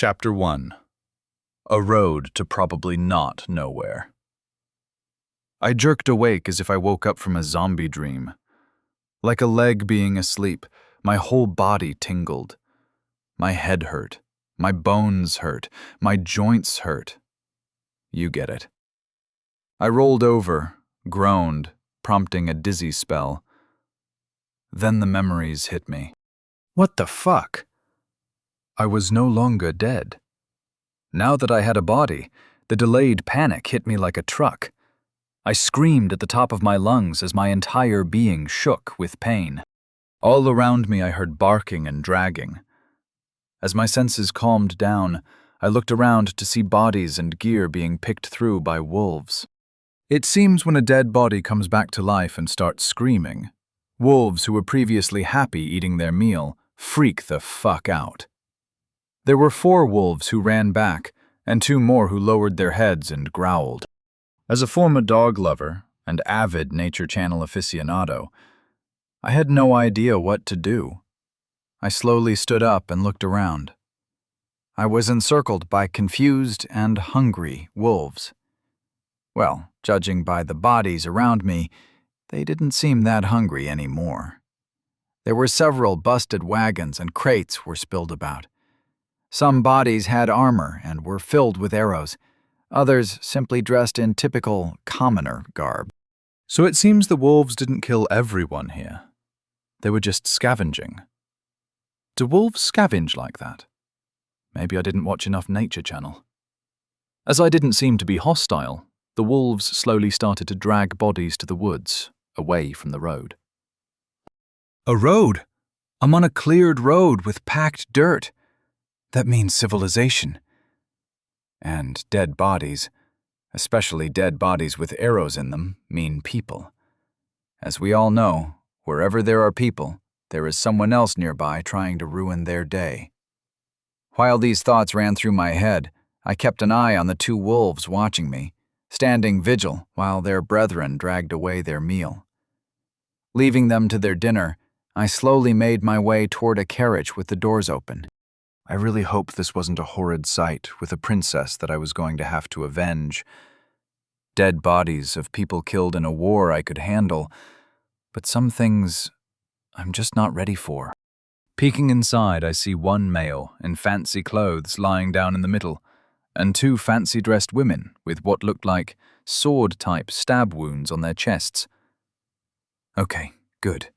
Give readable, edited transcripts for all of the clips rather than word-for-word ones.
Chapter 1. A Road to Probably Not Nowhere. I jerked awake as if I woke up from a zombie dream. Like a leg being asleep, my whole body tingled. My head hurt. My bones hurt. My joints hurt. You get it. I rolled over, groaned, prompting a dizzy spell. Then the memories hit me. What the fuck? I was no longer dead. Now that I had a body, the delayed panic hit me like a truck. I screamed at the top of my lungs as my entire being shook with pain. All around me I heard barking and dragging. As my senses calmed down, I looked around to see bodies and gear being picked through by wolves. It seems when a dead body comes back to life and starts screaming, wolves who were previously happy eating their meal freak the fuck out. There were 4 wolves who ran back, and 2 more who lowered their heads and growled. As a former dog lover and avid Nature Channel aficionado, I had no idea what to do. I slowly stood up and looked around. I was encircled by confused and hungry wolves. Well, judging by the bodies around me, they didn't seem that hungry anymore. There were several busted wagons and crates were spilled about. Some bodies had armor and were filled with arrows. Others simply dressed in typical commoner garb. So it seems the wolves didn't kill everyone here. They were just scavenging. Do wolves scavenge like that? Maybe I didn't watch enough Nature Channel. As I didn't seem to be hostile, the wolves slowly started to drag bodies to the woods, away from the road. A road? I'm on a cleared road with packed dirt. That means civilization. And dead bodies, especially dead bodies with arrows in them, mean people. As we all know, wherever there are people, there is someone else nearby trying to ruin their day. While these thoughts ran through my head, I kept an eye on the 2 wolves watching me, standing vigil while their brethren dragged away their meal. Leaving them to their dinner, I slowly made my way toward a carriage with the doors open. I really hoped this wasn't a horrid sight with a princess that I was going to have to avenge. Dead bodies of people killed in a war I could handle, but some things I'm just not ready for. Peeking inside, I see 1 male in fancy clothes lying down in the middle, and 2 fancy-dressed women with what looked like sword-type stab wounds on their chests. Okay, good.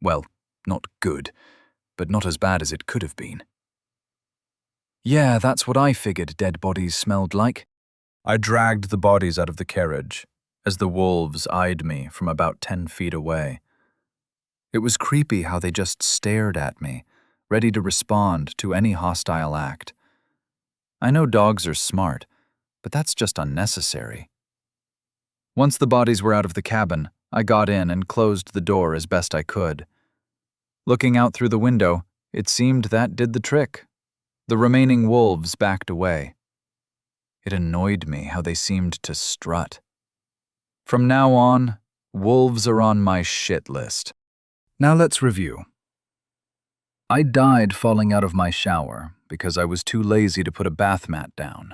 Well, not good, but not as bad as it could have been. Yeah, that's what I figured dead bodies smelled like. I dragged the bodies out of the carriage as the wolves eyed me from about 10 feet away. It was creepy how they just stared at me, ready to respond to any hostile act. I know dogs are smart, but that's just unnecessary. Once the bodies were out of the cabin, I got in and closed the door as best I could. Looking out through the window, it seemed that did the trick. The remaining wolves backed away. It annoyed me how they seemed to strut. From now on, wolves are on my shit list. Now let's review. I died falling out of my shower because I was too lazy to put a bath mat down.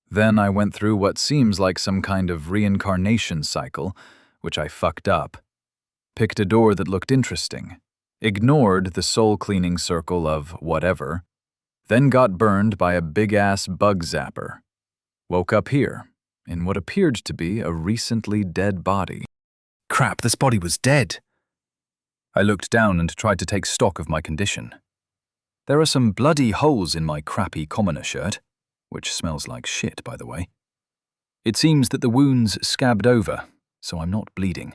Then I went through what seems like some kind of reincarnation cycle, which I fucked up. Picked a door that looked interesting. Ignored the soul-cleaning circle of whatever. Then got burned by a big-ass bug zapper. Woke up here, in what appeared to be a recently dead body. Crap, this body was dead. I looked down and tried to take stock of my condition. There are some bloody holes in my crappy commoner shirt, which smells like shit, by the way. It seems that the wounds scabbed over, so I'm not bleeding.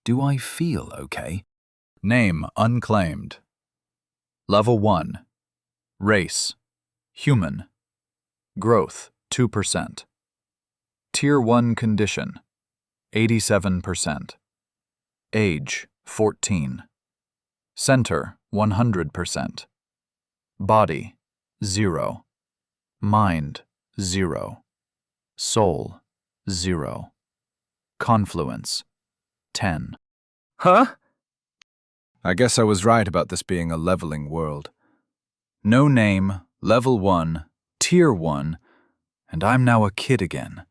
Do I feel okay? Name unclaimed. Level 1. Race, human. Growth, 2%. Tier 1 condition, 87%. Age, 14. Center, 100%. Body, 0. Mind, 0. Soul, 0. Confluence, 10. Huh? I guess I was right about this being a leveling world. No name, Level 1, Tier 1, and I'm now a kid again.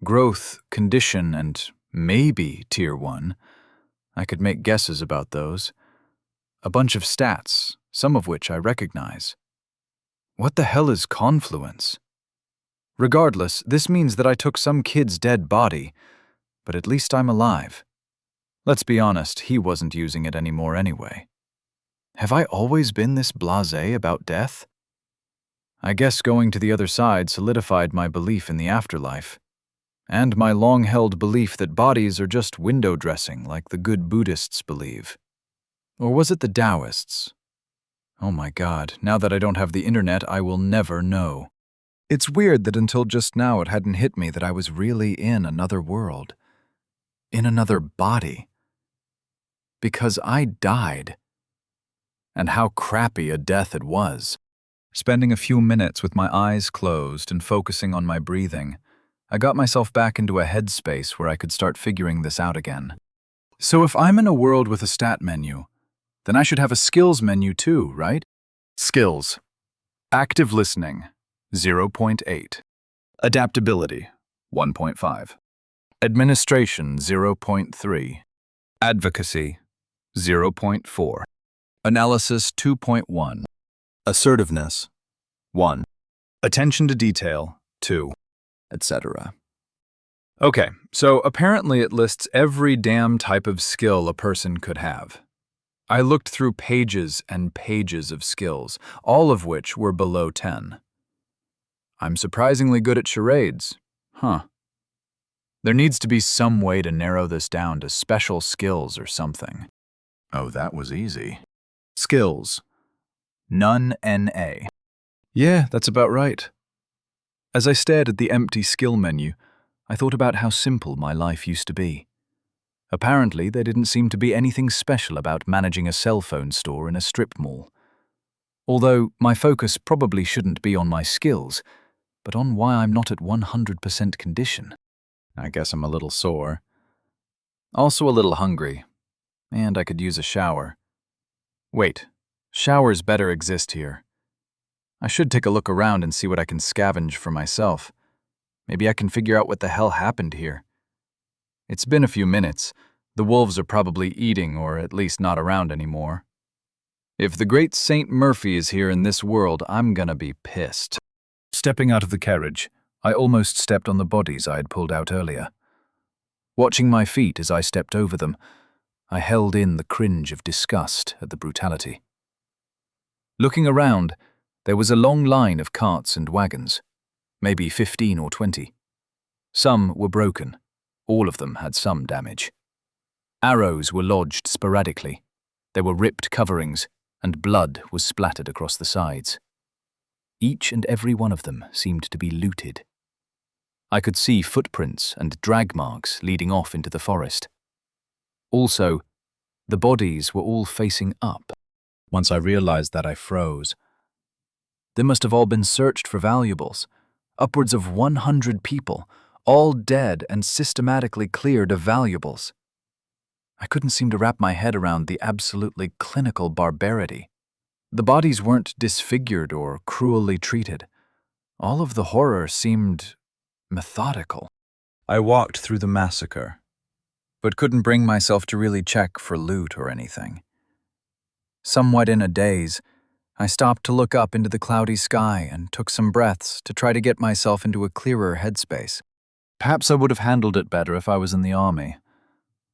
Growth, condition, and maybe Tier 1. I could make guesses about those. A bunch of stats, some of which I recognize. What the hell is confluence? Regardless, this means that I took some kid's dead body, but at least I'm alive. Let's be honest, he wasn't using it anymore anyway. Have I always been this blasé about death? I guess going to the other side solidified my belief in the afterlife, and my long-held belief that bodies are just window dressing like the good Buddhists believe. Or was it the Taoists? Oh my God, now that I don't have the internet, I will never know. It's weird that until just now it hadn't hit me that I was really in another world. In another body. Because I died. And how crappy a death it was. Spending a few minutes with my eyes closed and focusing on my breathing, I got myself back into a headspace where I could start figuring this out again. So if I'm in a world with a stat menu, then I should have a skills menu too, right? Skills. Active listening, 0.8. Adaptability, 1.5. Administration, 0.3. Advocacy, 0.4. Analysis, 2.1. Assertiveness, 1. Attention to detail, 2. Etc. Okay, so apparently it lists every damn type of skill a person could have. I looked through pages and pages of skills, all of which were below 10. I'm surprisingly good at charades. Huh. There needs to be some way to narrow this down to special skills or something. Oh, that was easy. Skills. None NA. Yeah, that's about right. As I stared at the empty skill menu, I thought about how simple my life used to be. Apparently, there didn't seem to be anything special about managing a cell phone store in a strip mall. Although my focus probably shouldn't be on my skills, but on why I'm not at 100% condition. I guess I'm a little sore. Also a little hungry. And I could use a shower. Wait, showers better exist here. I should take a look around and see what I can scavenge for myself. Maybe I can figure out what the hell happened here. It's been a few minutes. The wolves are probably eating or at least not around anymore. If the great Saint Murphy is here in this world, I'm gonna be pissed. Stepping out of the carriage, I almost stepped on the bodies I had pulled out earlier. Watching my feet as I stepped over them, I held in the cringe of disgust at the brutality. Looking around, there was a long line of carts and wagons, maybe 15 or 20. Some were broken. All of them had some damage. Arrows were lodged sporadically. There were ripped coverings, and blood was splattered across the sides. Each and every one of them seemed to be looted. I could see footprints and drag marks leading off into the forest. Also, the bodies were all facing up. Once I realized that, I froze. They must have all been searched for valuables. Upwards of 100 people, all dead and systematically cleared of valuables. I couldn't seem to wrap my head around the absolutely clinical barbarity. The bodies weren't disfigured or cruelly treated. All of the horror seemed methodical. I walked through the massacre, but couldn't bring myself to really check for loot or anything. Somewhat in a daze, I stopped to look up into the cloudy sky and took some breaths to try to get myself into a clearer headspace. Perhaps I would have handled it better if I was in the army,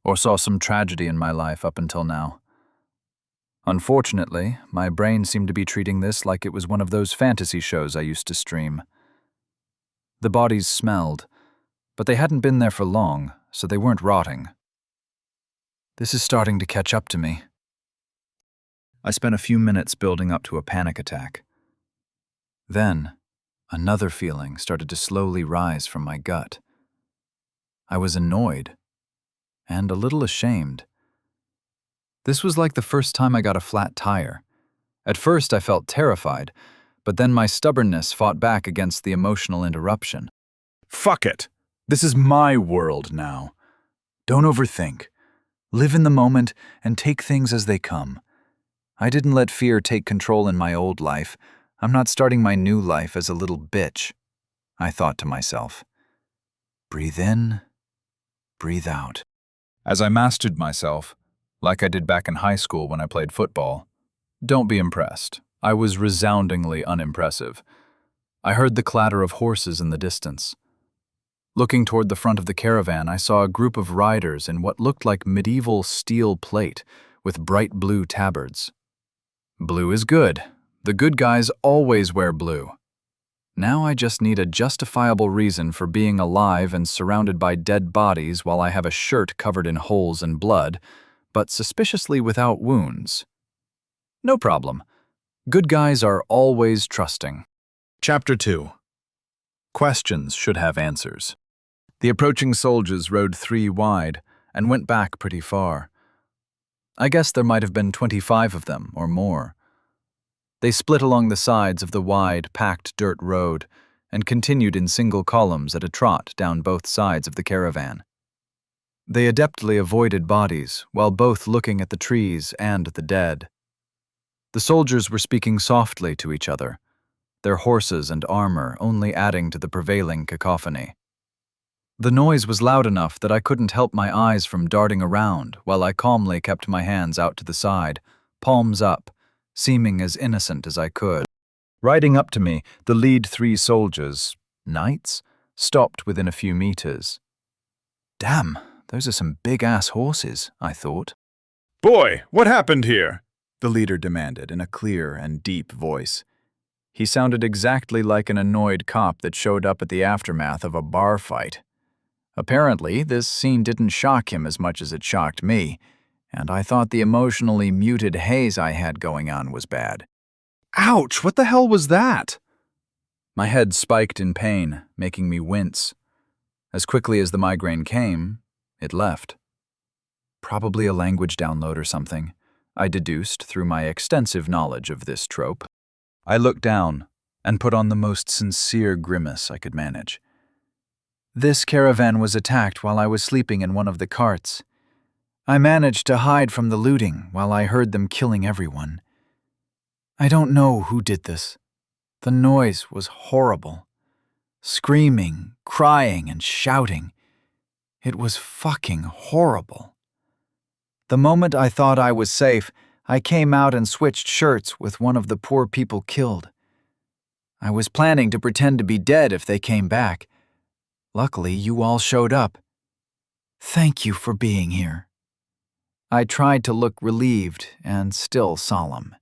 or saw some tragedy in my life up until now. Unfortunately, my brain seemed to be treating this like it was one of those fantasy shows I used to stream. The bodies smelled, but they hadn't been there for long, so they weren't rotting. This is starting to catch up to me. I spent a few minutes building up to a panic attack. Then, another feeling started to slowly rise from my gut. I was annoyed and a little ashamed. This was like the first time I got a flat tire. At first I felt terrified, but then my stubbornness fought back against the emotional interruption. Fuck it! This is my world now. Don't overthink. Live in the moment and take things as they come. I didn't let fear take control in my old life. I'm not starting my new life as a little bitch, I thought to myself. Breathe in, breathe out. As I mastered myself, like I did back in high school when I played football, don't be impressed. I was resoundingly unimpressive. I heard the clatter of horses in the distance. Looking toward the front of the caravan, I saw a group of riders in what looked like medieval steel plate with bright blue tabards. Blue is good. The good guys always wear blue. Now I just need a justifiable reason for being alive and surrounded by dead bodies while I have a shirt covered in holes and blood, but suspiciously without wounds. No problem. Good guys are always trusting. Chapter 2. Questions should have answers. The approaching soldiers rode 3 wide and went back pretty far. I guess there might have been 25 of them or more. They split along the sides of the wide, packed dirt road and continued in single columns at a trot down both sides of the caravan. They adeptly avoided bodies while both looking at the trees and the dead. The soldiers were speaking softly to each other, their horses and armor only adding to the prevailing cacophony. The noise was loud enough that I couldn't help my eyes from darting around while I calmly kept my hands out to the side, palms up, seeming as innocent as I could. Riding up to me, the lead 3 soldiers, knights, stopped within a few meters. Damn, those are some big-ass horses, I thought. Boy, what happened here? The leader demanded in a clear and deep voice. He sounded exactly like an annoyed cop that showed up at the aftermath of a bar fight. Apparently, this scene didn't shock him as much as it shocked me, and I thought the emotionally muted haze I had going on was bad. Ouch, what the hell was that? My head spiked in pain, making me wince. As quickly as the migraine came, it left. Probably a language download or something, I deduced through my extensive knowledge of this trope. I looked down and put on the most sincere grimace I could manage. This caravan was attacked while I was sleeping in one of the carts. I managed to hide from the looting while I heard them killing everyone. I don't know who did this. The noise was horrible. Screaming, crying, and shouting. It was fucking horrible. The moment I thought I was safe, I came out and switched shirts with one of the poor people killed. I was planning to pretend to be dead if they came back. Luckily, you all showed up. Thank you for being here. I tried to look relieved and still solemn.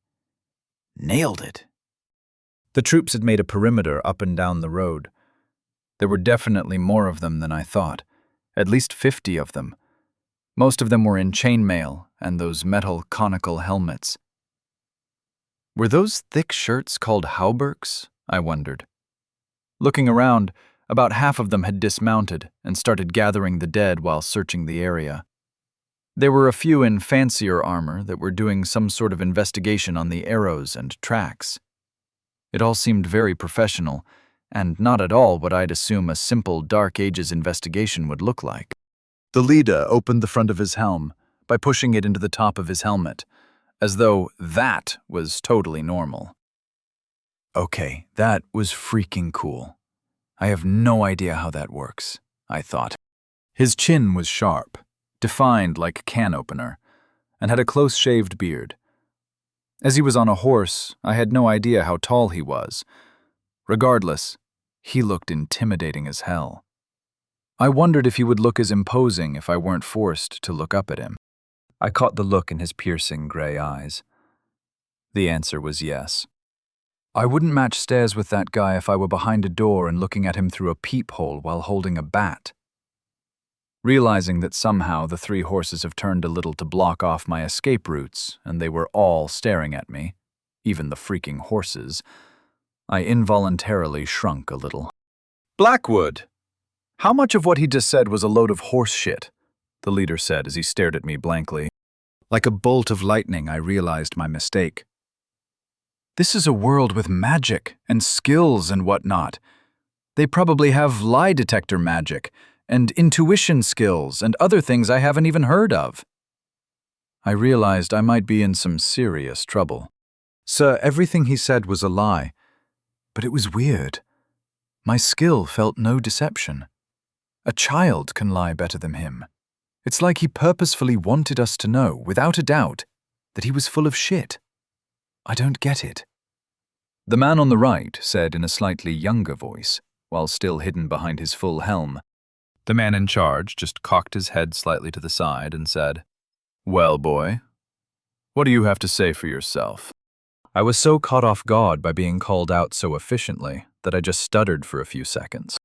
Nailed it. The troops had made a perimeter up and down the road. There were definitely more of them than I thought, at least 50 of them. Most of them were in chainmail and those metal conical helmets. Were those thick shirts called hauberks? I wondered. Looking around, about half of them had dismounted and started gathering the dead while searching the area. There were a few in fancier armor that were doing some sort of investigation on the arrows and tracks. It all seemed very professional, and not at all what I'd assume a simple Dark Ages investigation would look like. The leader opened the front of his helm by pushing it into the top of his helmet, as though that was totally normal. Okay, that was freaking cool. I have no idea how that works, I thought. His chin was sharp, defined like a can opener, and had a close-shaved beard. As he was on a horse, I had no idea how tall he was. Regardless, he looked intimidating as hell. I wondered if he would look as imposing if I weren't forced to look up at him. I caught the look in his piercing gray eyes. The answer was yes. I wouldn't match stares with that guy if I were behind a door and looking at him through a peephole while holding a bat. Realizing that somehow the 3 horses have turned a little to block off my escape routes and they were all staring at me, even the freaking horses, I involuntarily shrunk a little. Blackwood! How much of what he just said was a load of horse shit? The leader said as he stared at me blankly. Like a bolt of lightning, I realized my mistake. This is a world with magic and skills and whatnot. They probably have lie detector magic and intuition skills and other things I haven't even heard of. I realized I might be in some serious trouble. Sir, everything he said was a lie. But it was weird. My skill felt no deception. A child can lie better than him. It's like he purposefully wanted us to know, without a doubt, that he was full of shit. I don't get it. The man on the right said in a slightly younger voice, while still hidden behind his full helm. The man in charge just cocked his head slightly to the side and said, "Well, boy, what do you have to say for yourself?" I was so caught off guard by being called out so efficiently that I just stuttered for a few seconds.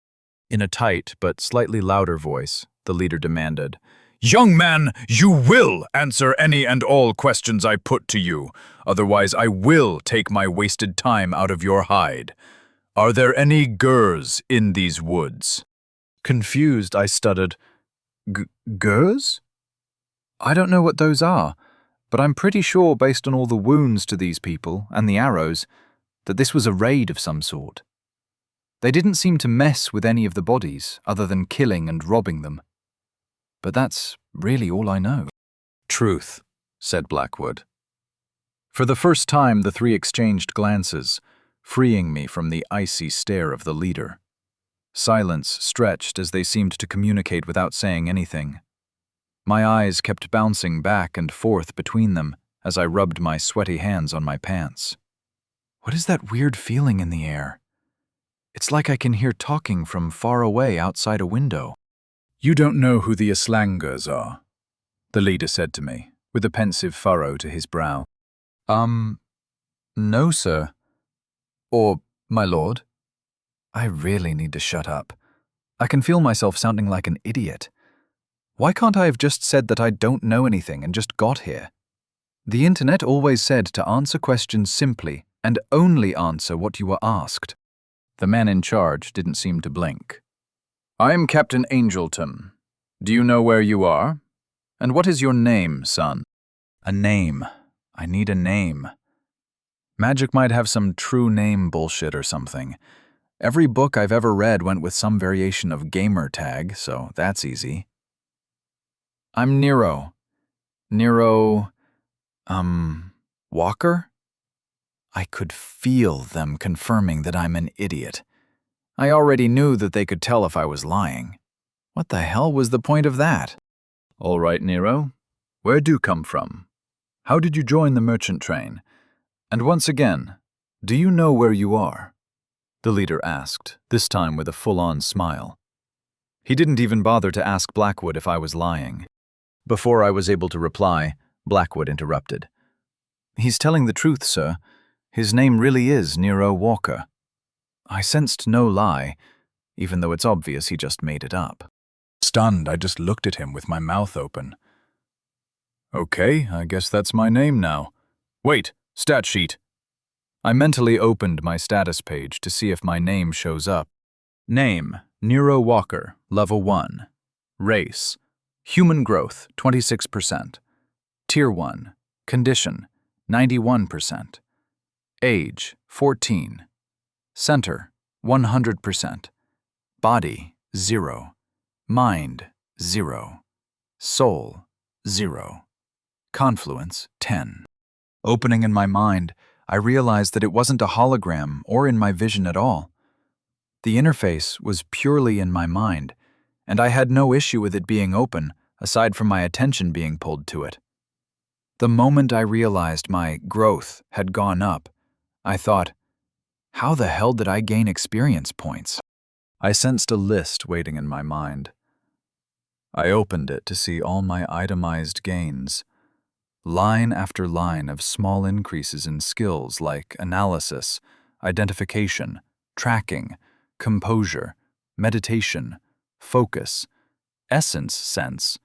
In a tight but slightly louder voice, the leader demanded, "Young man, you will answer any and all questions I put to you. Otherwise, I will take my wasted time out of your hide. Are there any gurs in these woods?" Confused, I stuttered, "Gurs? I don't know what those are, but I'm pretty sure, based on all the wounds to these people and the arrows, that this was a raid of some sort. They didn't seem to mess with any of the bodies, other than killing and robbing them. But that's really all I know." "Truth," said Blackwood. For the first time, the three exchanged glances, freeing me from the icy stare of the leader. Silence stretched as they seemed to communicate without saying anything. My eyes kept bouncing back and forth between them as I rubbed my sweaty hands on my pants. What is that weird feeling in the air? It's like I can hear talking from far away outside a window. "You don't know who the Islangers are," the leader said to me, with a pensive furrow to his brow. No, sir. Or, my lord. I really need to shut up. I can feel myself sounding like an idiot. Why can't I have just said that I don't know anything and just got here? The internet always said to answer questions simply and only answer what you were asked. The man in charge didn't seem to blink. "I am Captain Angelton. Do you know where you are? And what is your name, son?" A name. I need a name. Magic might have some true name bullshit or something. Every book I've ever read went with some variation of gamer tag, so that's easy. "I'm Nero. Nero... Walker?" I could feel them confirming that I'm an idiot. I already knew that they could tell if I was lying. What the hell was the point of that? "All right, Nero. Where do you come from? How did you join the merchant train? And once again, do you know where you are?" the leader asked, this time with a full-on smile. He didn't even bother to ask Blackwood if I was lying. Before I was able to reply, Blackwood interrupted. "He's telling the truth, sir. His name really is Nero Walker." I sensed no lie, even though it's obvious he just made it up. Stunned, I just looked at him with my mouth open. "Okay, I guess that's my name now. Wait, stat sheet." I mentally opened my status page to see if my name shows up. Name, Nero Walker, level 1. Race, human growth, 26%. Tier 1, condition, 91%. Age, 14. Center, 100%. Body, 0. Mind, 0. Soul, 0. Confluence, 10. Opening in my mind, I realized that it wasn't a hologram or in my vision at all. The interface was purely in my mind, and I had no issue with it being open, aside from my attention being pulled to it. The moment I realized my growth had gone up, I thought, how the hell did I gain experience points? I sensed a list waiting in my mind. I opened it to see all my itemized gains. Line after line of small increases in skills like analysis, identification, tracking, composure, meditation, focus, essence sense.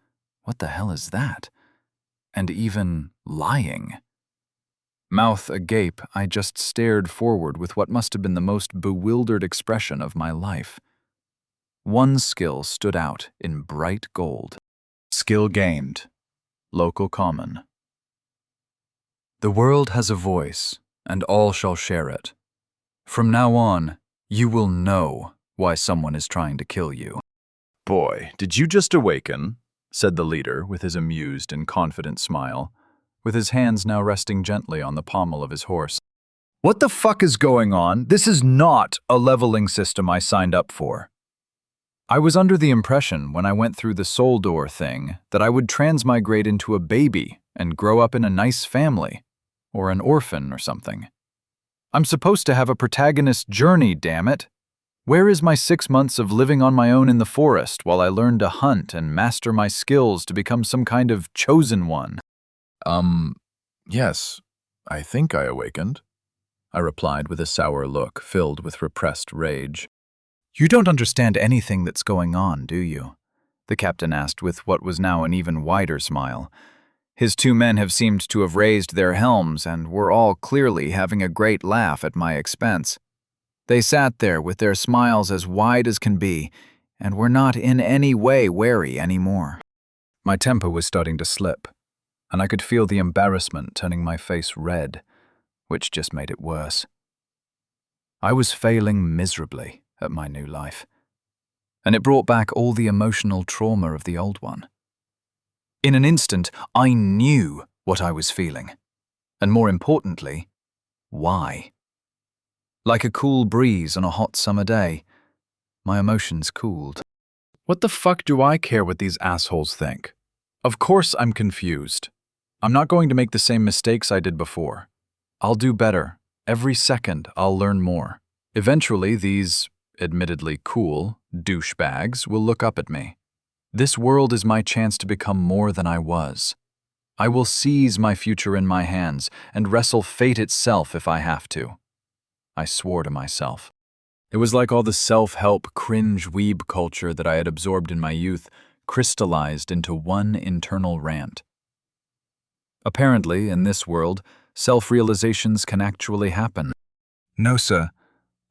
What the hell is that? And even lying. Mouth agape, I just stared forward with what must have been the most bewildered expression of my life. One skill stood out in bright gold. Skill gained. Local common. The world has a voice, and all shall share it. From now on, you will know why someone is trying to kill you. "Boy, did you just awaken?" said the leader with his amused and confident smile, with his hands now resting gently on the pommel of his horse. What the fuck is going on? This is not a leveling system I signed up for. I was under the impression when I went through the soul door thing that I would transmigrate into a baby and grow up in a nice family, or an orphan or something. I'm supposed to have a protagonist journey, damn it. Where is my 6 months of living on my own in the forest while I learn to hunt and master my skills to become some kind of chosen one? Yes, I think I awakened, I replied with a sour look filled with repressed rage. You don't understand anything that's going on, do you? The captain asked with what was now an even wider smile. His 2 men have seemed to have raised their helms and were all clearly having a great laugh at my expense. They sat there with their smiles as wide as can be, and were not in any way wary anymore. My temper was starting to slip, and I could feel the embarrassment turning my face red, which just made it worse. I was failing miserably at my new life, and it brought back all the emotional trauma of the old one. In an instant, I knew what I was feeling, and more importantly, why. Like a cool breeze on a hot summer day, my emotions cooled. What the fuck do I care what these assholes think? Of course I'm confused. I'm not going to make the same mistakes I did before. I'll do better. Every second I'll learn more. Eventually these, admittedly cool, douchebags will look up at me. This world is my chance to become more than I was. I will seize my future in my hands and wrestle fate itself if I have to. I swore to myself. It was like all the self-help, cringe weeb culture that I had absorbed in my youth crystallized into one internal rant. Apparently, in this world, self-realizations can actually happen. No, sir.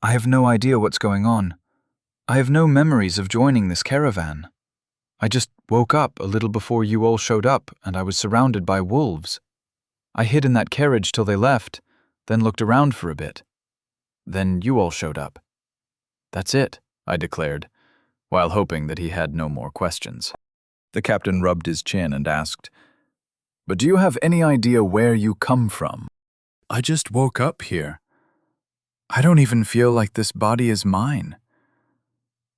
I have no idea what's going on. I have no memories of joining this caravan. I just woke up a little before you all showed up, and I was surrounded by wolves. I hid in that carriage till they left, then looked around for a bit. Then you all showed up. That's it, I declared, while hoping that he had no more questions. The captain rubbed his chin and asked, "But do you have any idea where you come from?" I just woke up here. I don't even feel like this body is mine.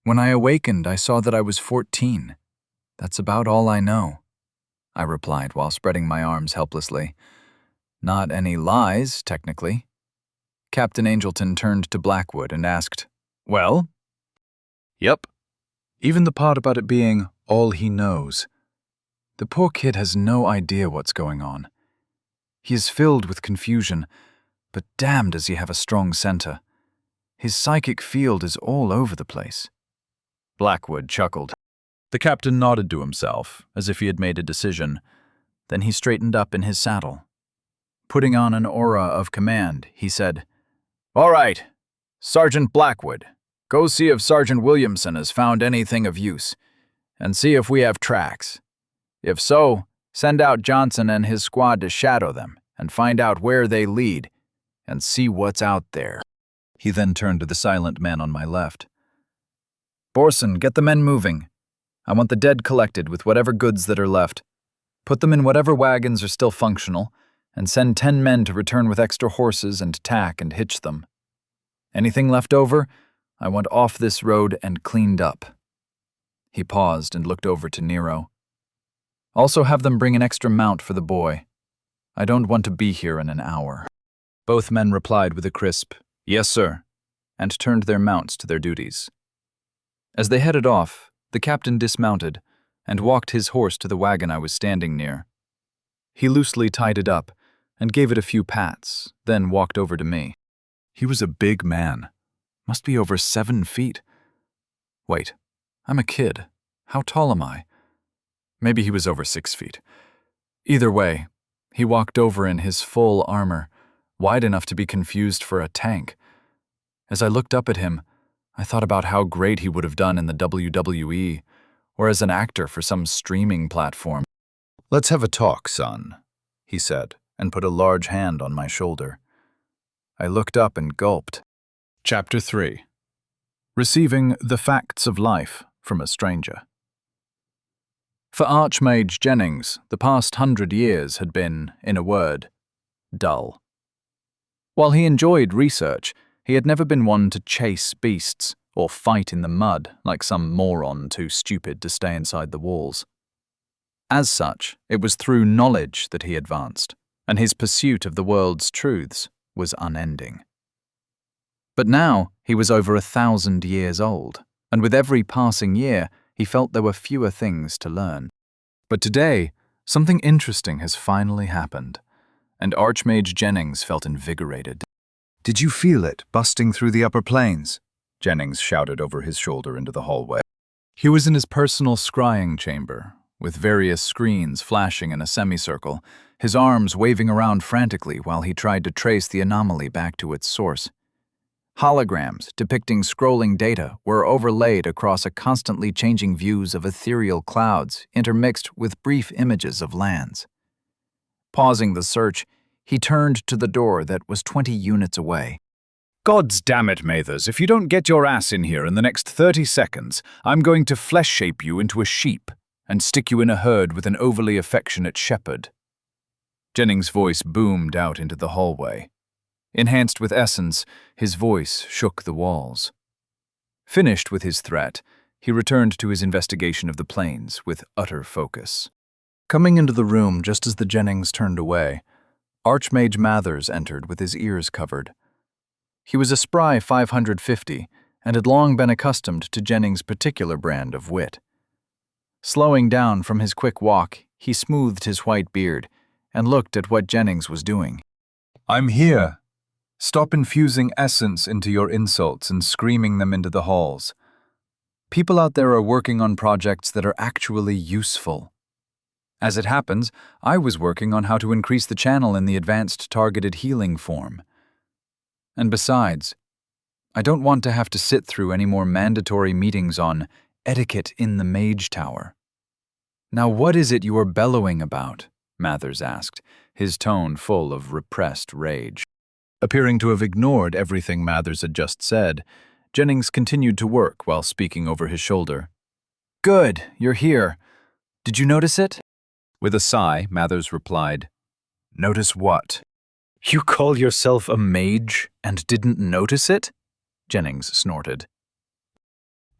When I awakened, I saw that I was 14. That's about all I know, I replied while spreading my arms helplessly. Not any lies, technically. Captain Angelton turned to Blackwood and asked, "Well?" "Yep. Even the part about it being all he knows. The poor kid has no idea what's going on. He is filled with confusion, but damn does he have a strong center. His psychic field is all over the place." Blackwood chuckled. The captain nodded to himself, as if he had made a decision. Then he straightened up in his saddle. Putting on an aura of command, he said, "All right, Sergeant Blackwood, go see if Sergeant Williamson has found anything of use, and see if we have tracks. If so, send out Johnson and his squad to shadow them and find out where they lead, and see what's out there." He then turned to the silent man on my left. "Borson, get the men moving. I want the dead collected with whatever goods that are left. Put them in whatever wagons are still functional, and send 10 men to return with extra horses and tack and hitch them. Anything left over, I want off this road and cleaned up." He paused and looked over to Nero. "Also have them bring an extra mount for the boy. I don't want to be here in an hour." Both men replied with a crisp, "Yes, sir," and turned their mounts to their duties. As they headed off, the captain dismounted and walked his horse to the wagon I was standing near. He loosely tied it up and gave it a few pats, then walked over to me. He was a big man, must be over 7 feet. Wait, I'm a kid. How tall am I? Maybe he was over 6 feet. Either way, he walked over in his full armor, wide enough to be confused for a tank. As I looked up at him, I thought about how great he would have done in the WWE, or as an actor for some streaming platform. "Let's have a talk, son," he said, and put a large hand on my shoulder. I looked up and gulped. Chapter 3. Receiving the Facts of Life from a Stranger. For Archmage Jennings, the past 100 years had been, in a word, dull. While he enjoyed research, he had never been one to chase beasts or fight in the mud like some moron too stupid to stay inside the walls. As such, it was through knowledge that he advanced, and his pursuit of the world's truths was unending. But now he was over 1,000 years old, and with every passing year, he felt there were fewer things to learn. But today, something interesting has finally happened, and Archmage Jennings felt invigorated. Did you feel it busting through the upper planes? Jennings shouted over his shoulder into the hallway. He was in his personal scrying chamber, with various screens flashing in a semicircle, his arms waving around frantically while he tried to trace the anomaly back to its source. Holograms depicting scrolling data were overlaid across a constantly changing views of ethereal clouds intermixed with brief images of lands. Pausing the search, he turned to the door that was 20 units away. Gods damn it, Mathers, if you don't get your ass in here in the next 30 seconds, I'm going to flesh-shape you into a sheep and stick you in a herd with an overly affectionate shepherd. Jennings' voice boomed out into the hallway. Enhanced with essence, his voice shook the walls. Finished with his threat, he returned to his investigation of the plains with utter focus. Coming into the room just as the Jennings turned away, Archmage Mathers entered with his ears covered. He was a spry 550 and had long been accustomed to Jennings' particular brand of wit. Slowing down from his quick walk, he smoothed his white beard and looked at what Jennings was doing. I'm here. Stop infusing essence into your insults and screaming them into the halls. People out there are working on projects that are actually useful. As it happens, I was working on how to increase the channel in the advanced targeted healing form. And besides, I don't want to have to sit through any more mandatory meetings on etiquette in the Mage Tower. Now what is it you are bellowing about? Mathers asked, his tone full of repressed rage. Appearing to have ignored everything Mathers had just said, Jennings continued to work while speaking over his shoulder. Good, you're here. Did you notice it? With a sigh, Mathers replied, Notice what? You call yourself a mage and didn't notice it? Jennings snorted.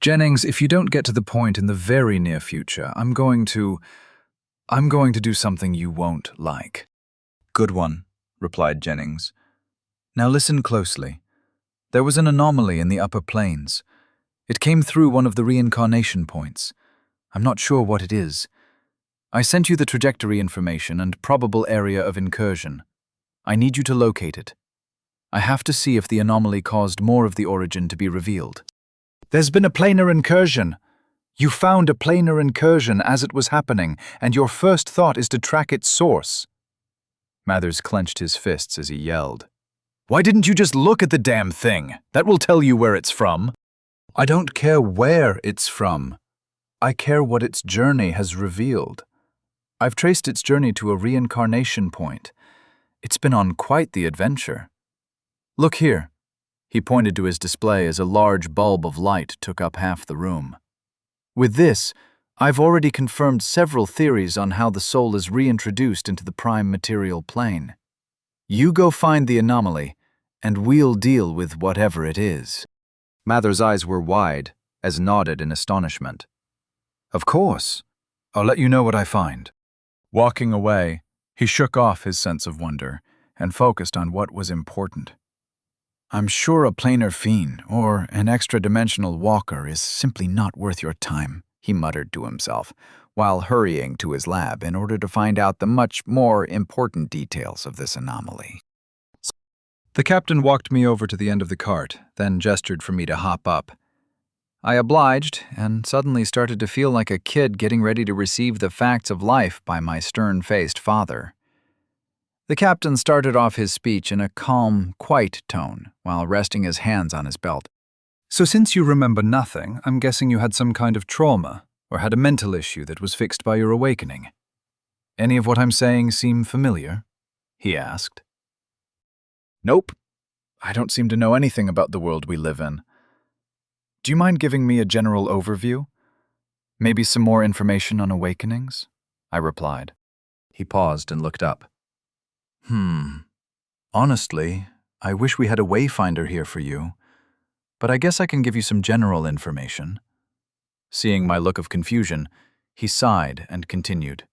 Jennings, if you don't get to the point in the very near future, I'm going to do something you won't like. Good one, replied Jennings. Now listen closely. There was an anomaly in the upper planes. It came through one of the reincarnation points. I'm not sure what it is. I sent you the trajectory information and probable area of incursion. I need you to locate it. I have to see if the anomaly caused more of the origin to be revealed. There's been a planar incursion. You found a planar incursion as it was happening, and your first thought is to track its source. Mathers clenched his fists as he yelled. Why didn't you just look at the damn thing? That will tell you where it's from. I don't care where it's from. I care what its journey has revealed. I've traced its journey to a reincarnation point. It's been on quite the adventure. Look here. He pointed to his display as a large bulb of light took up half the room. With this, I've already confirmed several theories on how the soul is reintroduced into the prime material plane. You go find the anomaly, and we'll deal with whatever it is. Mathers' eyes were wide, as nodded in astonishment. Of course. I'll let you know what I find. Walking away, he shook off his sense of wonder and focused on what was important. I'm sure a planar fiend or an extra-dimensional walker is simply not worth your time, he muttered to himself, while hurrying to his lab in order to find out the much more important details of this anomaly. The captain walked me over to the end of the cart, then gestured for me to hop up. I obliged, and suddenly started to feel like a kid getting ready to receive the facts of life by my stern-faced father. The captain started off his speech in a calm, quiet tone, while resting his hands on his belt. So since you remember nothing, I'm guessing you had some kind of trauma, or had a mental issue that was fixed by your awakening. Any of what I'm saying seem familiar? He asked. Nope. I don't seem to know anything about the world we live in. Do you mind giving me a general overview? Maybe some more information on awakenings? I replied. He paused and looked up. Honestly, I wish we had a wayfinder here for you, but I guess I can give you some general information. Seeing my look of confusion, he sighed and continued.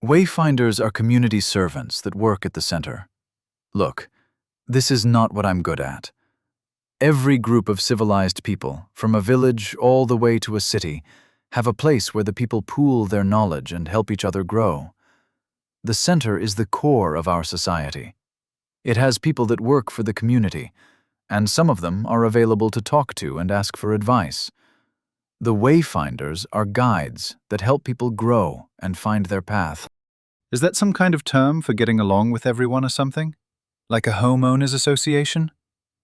Wayfinders are community servants that work at the center. Look, this is not what I'm good at. Every group of civilized people, from a village all the way to a city, have a place where the people pool their knowledge and help each other grow. The center is the core of our society. It has people that work for the community, and some of them are available to talk to and ask for advice. The wayfinders are guides that help people grow and find their path. Is that some kind of term for getting along with everyone or something? Like a homeowners association?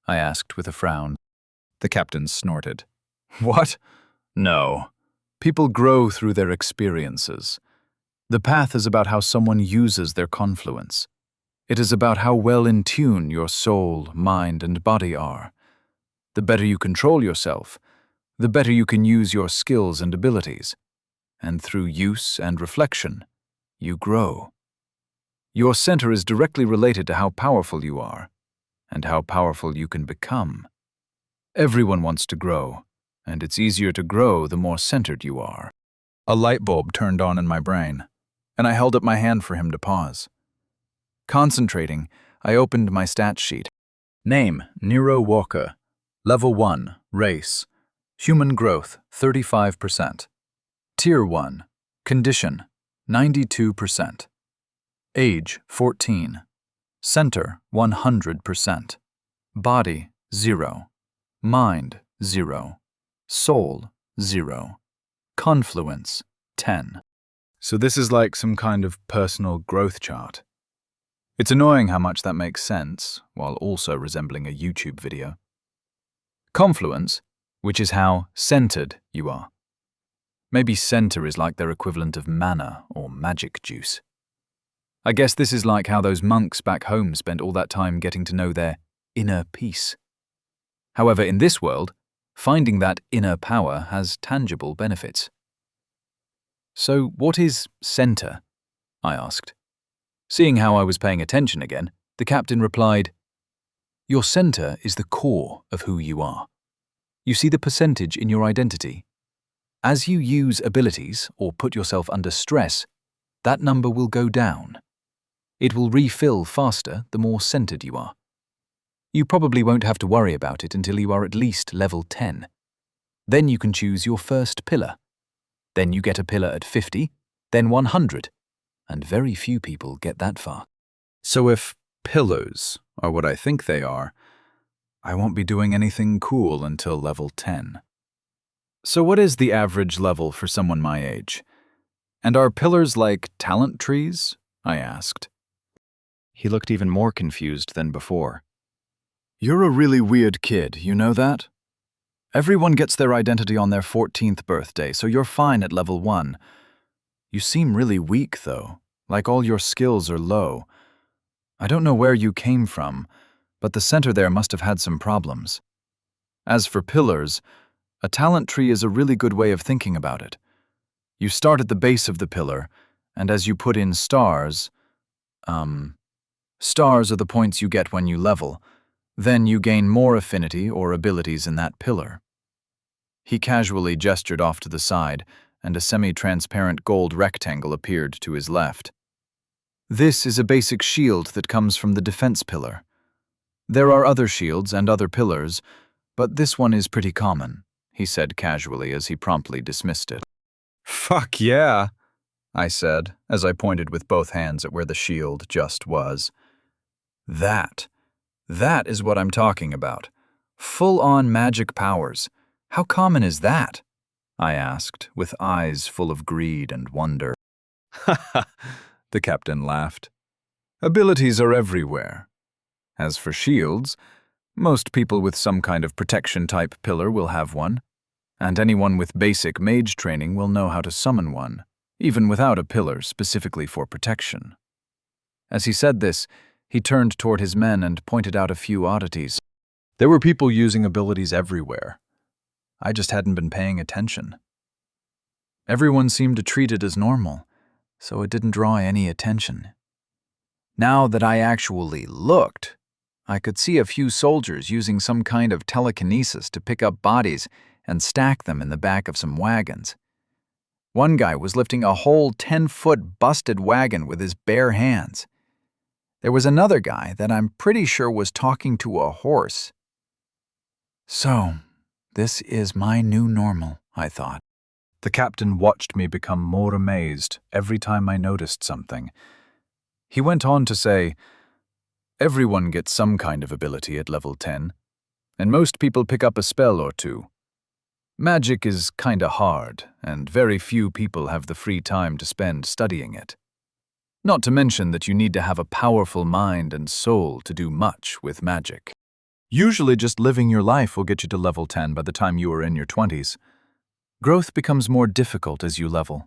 I asked with a frown. The captain snorted. What? No. People grow through their experiences. The path is about how someone uses their confluence. It is about how well in tune your soul, mind, and body are. The better you control yourself, the better you can use your skills and abilities. And through use and reflection, you grow. Your center is directly related to how powerful you are, and how powerful you can become. Everyone wants to grow, and it's easier to grow the more centered you are. A light bulb turned on in my brain, and I held up my hand for him to pause. Concentrating, I opened my stats sheet. Name, Nero Walker. Level 1, Race. Human growth, 35%. Tier 1, Condition, 92%. Age, 14. Center, 100%. Body, 0. Mind, 0. Soul, 0. Confluence, 10. So this is like some kind of personal growth chart. It's annoying how much that makes sense, while also resembling a YouTube video. Confluence, which is how centered you are. Maybe center is like their equivalent of mana or magic juice. I guess this is like how those monks back home spent all that time getting to know their inner peace. However, in this world, finding that inner power has tangible benefits. So what is center? I asked. Seeing how I was paying attention again, the captain replied, Your center is the core of who you are. You see the percentage in your identity. As you use abilities or put yourself under stress, that number will go down. It will refill faster the more centered you are. You probably won't have to worry about it until you are at least level 10. Then you can choose your first pillar. Then you get a pillar at 50, then 100. And very few people get that far. So if pillars are what I think they are, I won't be doing anything cool until level 10. So what is the average level for someone my age? And are pillars like talent trees? I asked. He looked even more confused than before. You're a really weird kid, you know that? Everyone gets their identity on their 14th birthday, so you're fine at level 1. You seem really weak, though, like all your skills are low. I don't know where you came from, but the center there must have had some problems. As for pillars, a talent tree is a really good way of thinking about it. You start at the base of the pillar, and as you put in stars, stars are the points you get when you level. Then you gain more affinity or abilities in that pillar. He casually gestured off to the side, and a semi-transparent gold rectangle appeared to his left. This is a basic shield that comes from the defense pillar. There are other shields and other pillars, but this one is pretty common, he said casually as he promptly dismissed it. Fuck yeah, I said, as I pointed with both hands at where the shield just was. That is what I'm talking about. Full-on magic powers. How common is that? I asked, with eyes full of greed and wonder. Ha ha, the captain laughed. Abilities are everywhere. As for shields, most people with some kind of protection-type pillar will have one, and anyone with basic mage training will know how to summon one, even without a pillar specifically for protection. As he said this, he turned toward his men and pointed out a few oddities. There were people using abilities everywhere. I just hadn't been paying attention. Everyone seemed to treat it as normal, so it didn't draw any attention. Now that I actually looked, I could see a few soldiers using some kind of telekinesis to pick up bodies and stack them in the back of some wagons. One guy was lifting a whole 10-foot busted wagon with his bare hands. There was another guy that I'm pretty sure was talking to a horse. So, this is my new normal, I thought. The captain watched me become more amazed every time I noticed something. He went on to say, "Everyone gets some kind of ability at level 10, and most people pick up a spell or two. Magic is kinda hard, and very few people have the free time to spend studying it. Not to mention that you need to have a powerful mind and soul to do much with magic. Usually just living your life will get you to level 10 by the time you are in your 20s. Growth becomes more difficult as you level.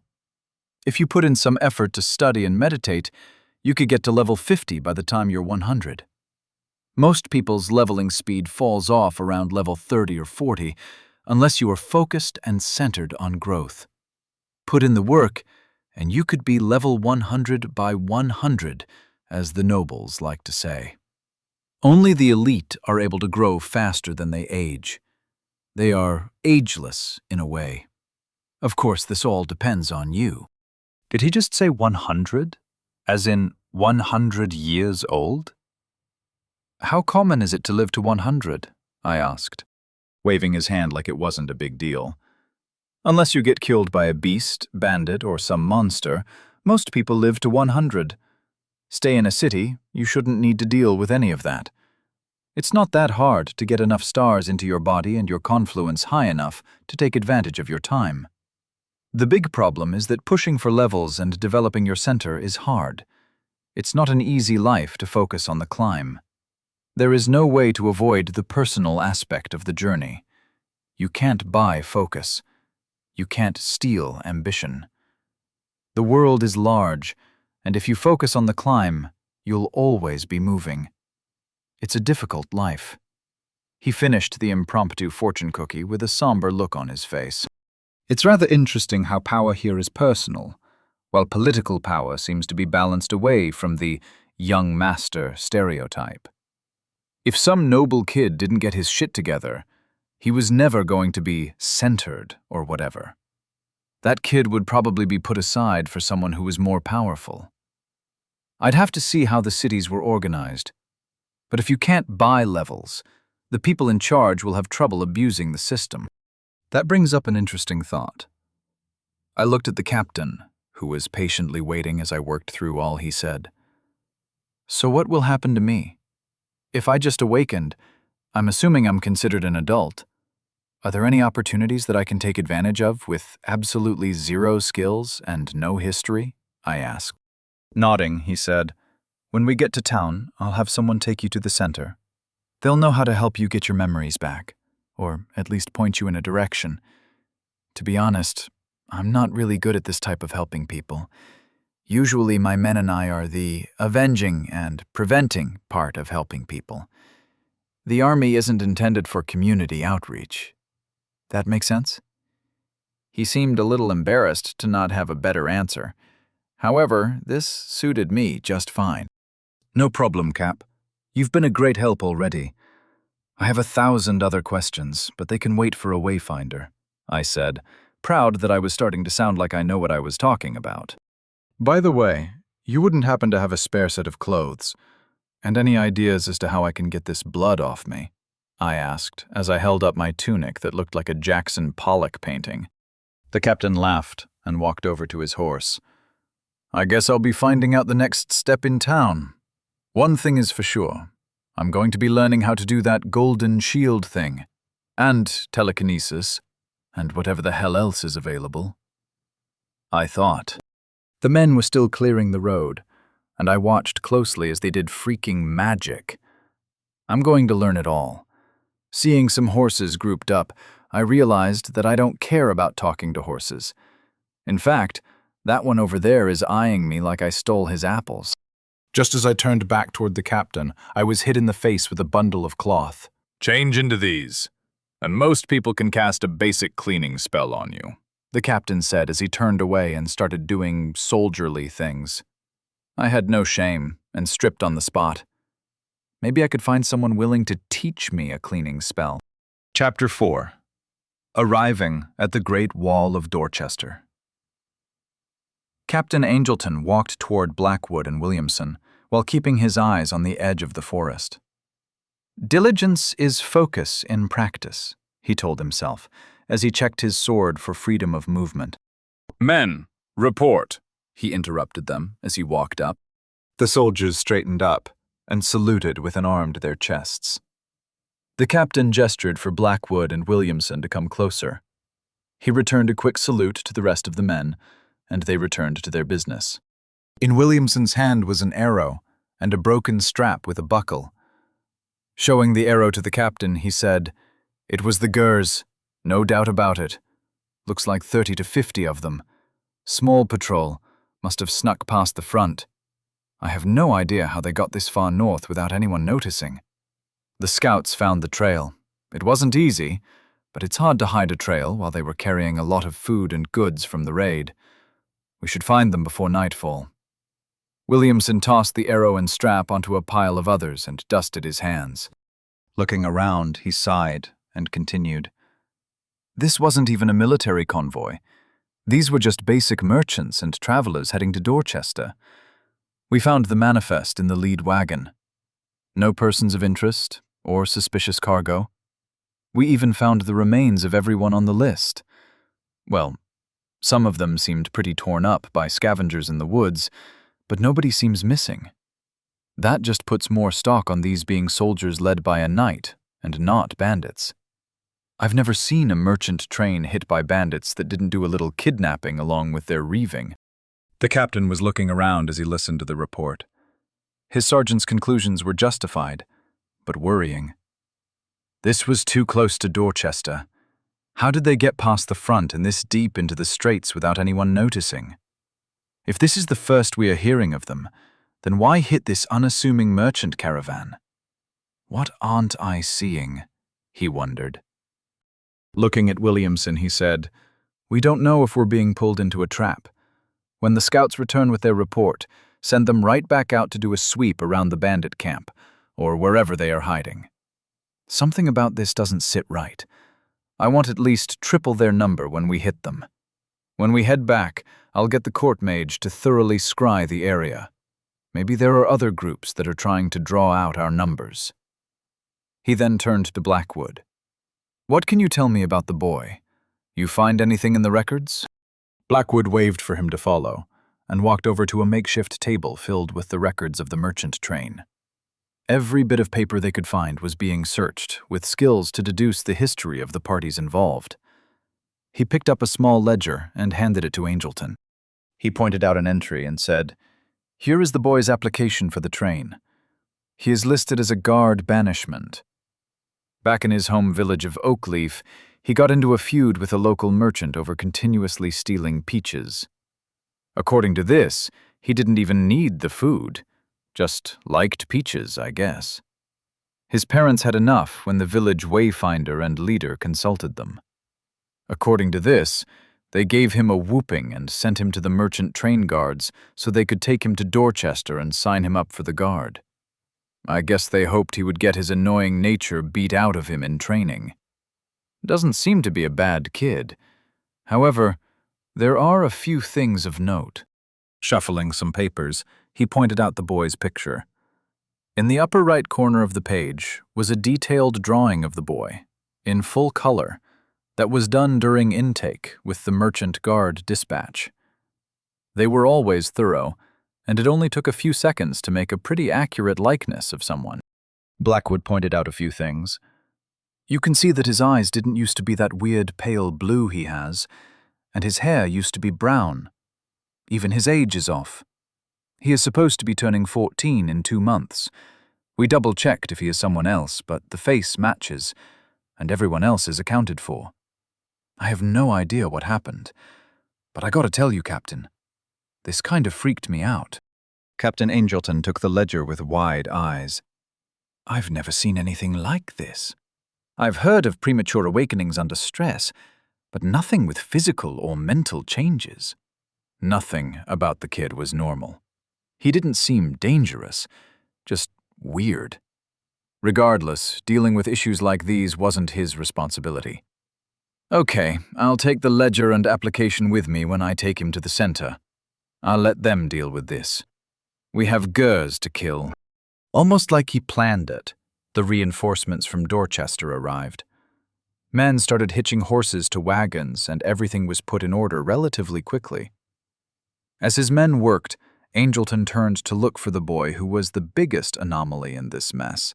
If you put in some effort to study and meditate, you could get to level 50 by the time you're 100. Most people's leveling speed falls off around level 30 or 40, unless you are focused and centered on growth. Put in the work, and you could be level 100 by 100, as the nobles like to say. Only the elite are able to grow faster than they age. They are ageless in a way. Of course, this all depends on you." Did he just say 100? As in 100 years old? How common is it to live to 100? I asked, waving his hand like it wasn't a big deal. Unless you get killed by a beast, bandit, or some monster, most people live to 100. Stay in a city, you shouldn't need to deal with any of that. It's not that hard to get enough stars into your body and your confluence high enough to take advantage of your time. The big problem is that pushing for levels and developing your center is hard. It's not an easy life to focus on the climb. There is no way to avoid the personal aspect of the journey. You can't buy focus. You can't steal ambition. The world is large, and if you focus on the climb, you'll always be moving. It's a difficult life. He finished the impromptu fortune cookie with a somber look on his face. It's rather interesting how power here is personal, while political power seems to be balanced away from the young master stereotype. If some noble kid didn't get his shit together, he was never going to be centered or whatever. That kid would probably be put aside for someone who was more powerful. I'd have to see how the cities were organized. But if you can't buy levels, the people in charge will have trouble abusing the system. That brings up an interesting thought. I looked at the captain, who was patiently waiting as I worked through all he said. So what will happen to me? If I just awakened, I'm assuming I'm considered an adult. Are there any opportunities that I can take advantage of with absolutely zero skills and no history? I asked. Nodding, he said, "When we get to town, I'll have someone take you to the center. They'll know how to help you get your memories back, or at least point you in a direction. To be honest, I'm not really good at this type of helping people. Usually my men and I are the avenging and preventing part of helping people. The army isn't intended for community outreach. That make sense?" He seemed a little embarrassed to not have a better answer. However, this suited me just fine. "No problem, Cap. You've been a great help already. I have 1,000 other questions, but they can wait for a wayfinder," I said, proud that I was starting to sound like I know what I was talking about. "By the way, you wouldn't happen to have a spare set of clothes, and any ideas as to how I can get this blood off me?" I asked as I held up my tunic that looked like a Jackson Pollock painting. The captain laughed and walked over to his horse. "I guess I'll be finding out the next step in town. One thing is for sure. I'm going to be learning how to do that golden shield thing, and telekinesis, and whatever the hell else is available." I thought. The men were still clearing the road, and I watched closely as they did freaking magic. I'm going to learn it all. Seeing some horses grouped up, I realized that I don't care about talking to horses. In fact, that one over there is eyeing me like I stole his apples. Just as I turned back toward the captain, I was hit in the face with a bundle of cloth. "Change into these, and most people can cast a basic cleaning spell on you," the captain said as he turned away and started doing soldierly things. I had no shame and stripped on the spot. Maybe I could find someone willing to teach me a cleaning spell. Chapter 4. Arriving at the Great Wall of Dorchester. Captain Angelton walked toward Blackwood and Williamson while keeping his eyes on the edge of the forest. Diligence is focus in practice, he told himself, as he checked his sword for freedom of movement. Men, report, he interrupted them as he walked up. The soldiers straightened up and saluted with and armed their chests. The captain gestured for Blackwood and Williamson to come closer. He returned a quick salute to the rest of the men, and they returned to their business. In Williamson's hand was an arrow and a broken strap with a buckle. Showing the arrow to the captain, he said, "It was the Gurs, no doubt about it. Looks like 30 to 50 of them. Small patrol, must have snuck past the front. I have no idea how they got this far north without anyone noticing. The scouts found the trail. It wasn't easy, but it's hard to hide a trail while they were carrying a lot of food and goods from the raid. We should find them before nightfall." Williamson tossed the arrow and strap onto a pile of others and dusted his hands. Looking around, he sighed and continued. This wasn't even a military convoy. These were just basic merchants and travelers heading to Dorchester. We found the manifest in the lead wagon. No persons of interest or suspicious cargo. We even found the remains of everyone on the list. Well, some of them seemed pretty torn up by scavengers in the woods, but nobody seems missing. That just puts more stock on these being soldiers led by a knight and not bandits. I've never seen a merchant train hit by bandits that didn't do a little kidnapping along with their reaving. The captain was looking around as he listened to the report. His sergeant's conclusions were justified, but worrying. This was too close to Dorchester. How did they get past the front and this deep into the straits without anyone noticing? If this is the first we are hearing of them, then why hit this unassuming merchant caravan? What aren't I seeing? He wondered. Looking at Williamson, he said, "We don't know if we're being pulled into a trap. When the scouts return with their report, send them right back out to do a sweep around the bandit camp, or wherever they are hiding. Something about this doesn't sit right. I want at least triple their number when we hit them. When we head back, I'll get the court mage to thoroughly scry the area. Maybe there are other groups that are trying to draw out our numbers." He then turned to Blackwood. "What can you tell me about the boy? You find anything in the records?" Blackwood waved for him to follow, and walked over to a makeshift table filled with the records of the merchant train. Every bit of paper they could find was being searched, with skills to deduce the history of the parties involved. He picked up a small ledger and handed it to Angelton. He pointed out an entry and said, "Here is the boy's application for the train. He is listed as a guard banishment. Back in his home village of Oakleaf, he got into a feud with a local merchant over continuously stealing peaches. According to this, he didn't even need the food, just liked peaches, I guess. His parents had enough when the village wayfinder and leader consulted them. According to this, they gave him a whooping and sent him to the merchant train guards so they could take him to Dorchester and sign him up for the guard. I guess they hoped he would get his annoying nature beat out of him in training. Doesn't seem to be a bad kid. However, there are a few things of note." Shuffling some papers, he pointed out the boy's picture. In the upper right corner of the page was a detailed drawing of the boy, in full color, that was done during intake with the merchant guard dispatch. They were always thorough, and it only took a few seconds to make a pretty accurate likeness of someone. Blackwood pointed out a few things. You can see that his eyes didn't used to be that weird pale blue he has, and his hair used to be brown. Even his age is off. He is supposed to be turning 14 in 2 months. We double-checked if he is someone else, but the face matches, and everyone else is accounted for. I have no idea what happened, but I gotta tell you, Captain, this kind of freaked me out." Captain Angelton took the ledger with wide eyes. "I've never seen anything like this. I've heard of premature awakenings under stress, but nothing with physical or mental changes." Nothing about the kid was normal. He didn't seem dangerous, just weird. Regardless, dealing with issues like these wasn't his responsibility. Okay, I'll take the ledger and application with me when I take him to the center. I'll let them deal with this. We have Gers to kill. Almost like he planned it, the reinforcements from Dorchester arrived. Men started hitching horses to wagons, and everything was put in order relatively quickly. As his men worked, Angelton turned to look for the boy who was the biggest anomaly in this mess.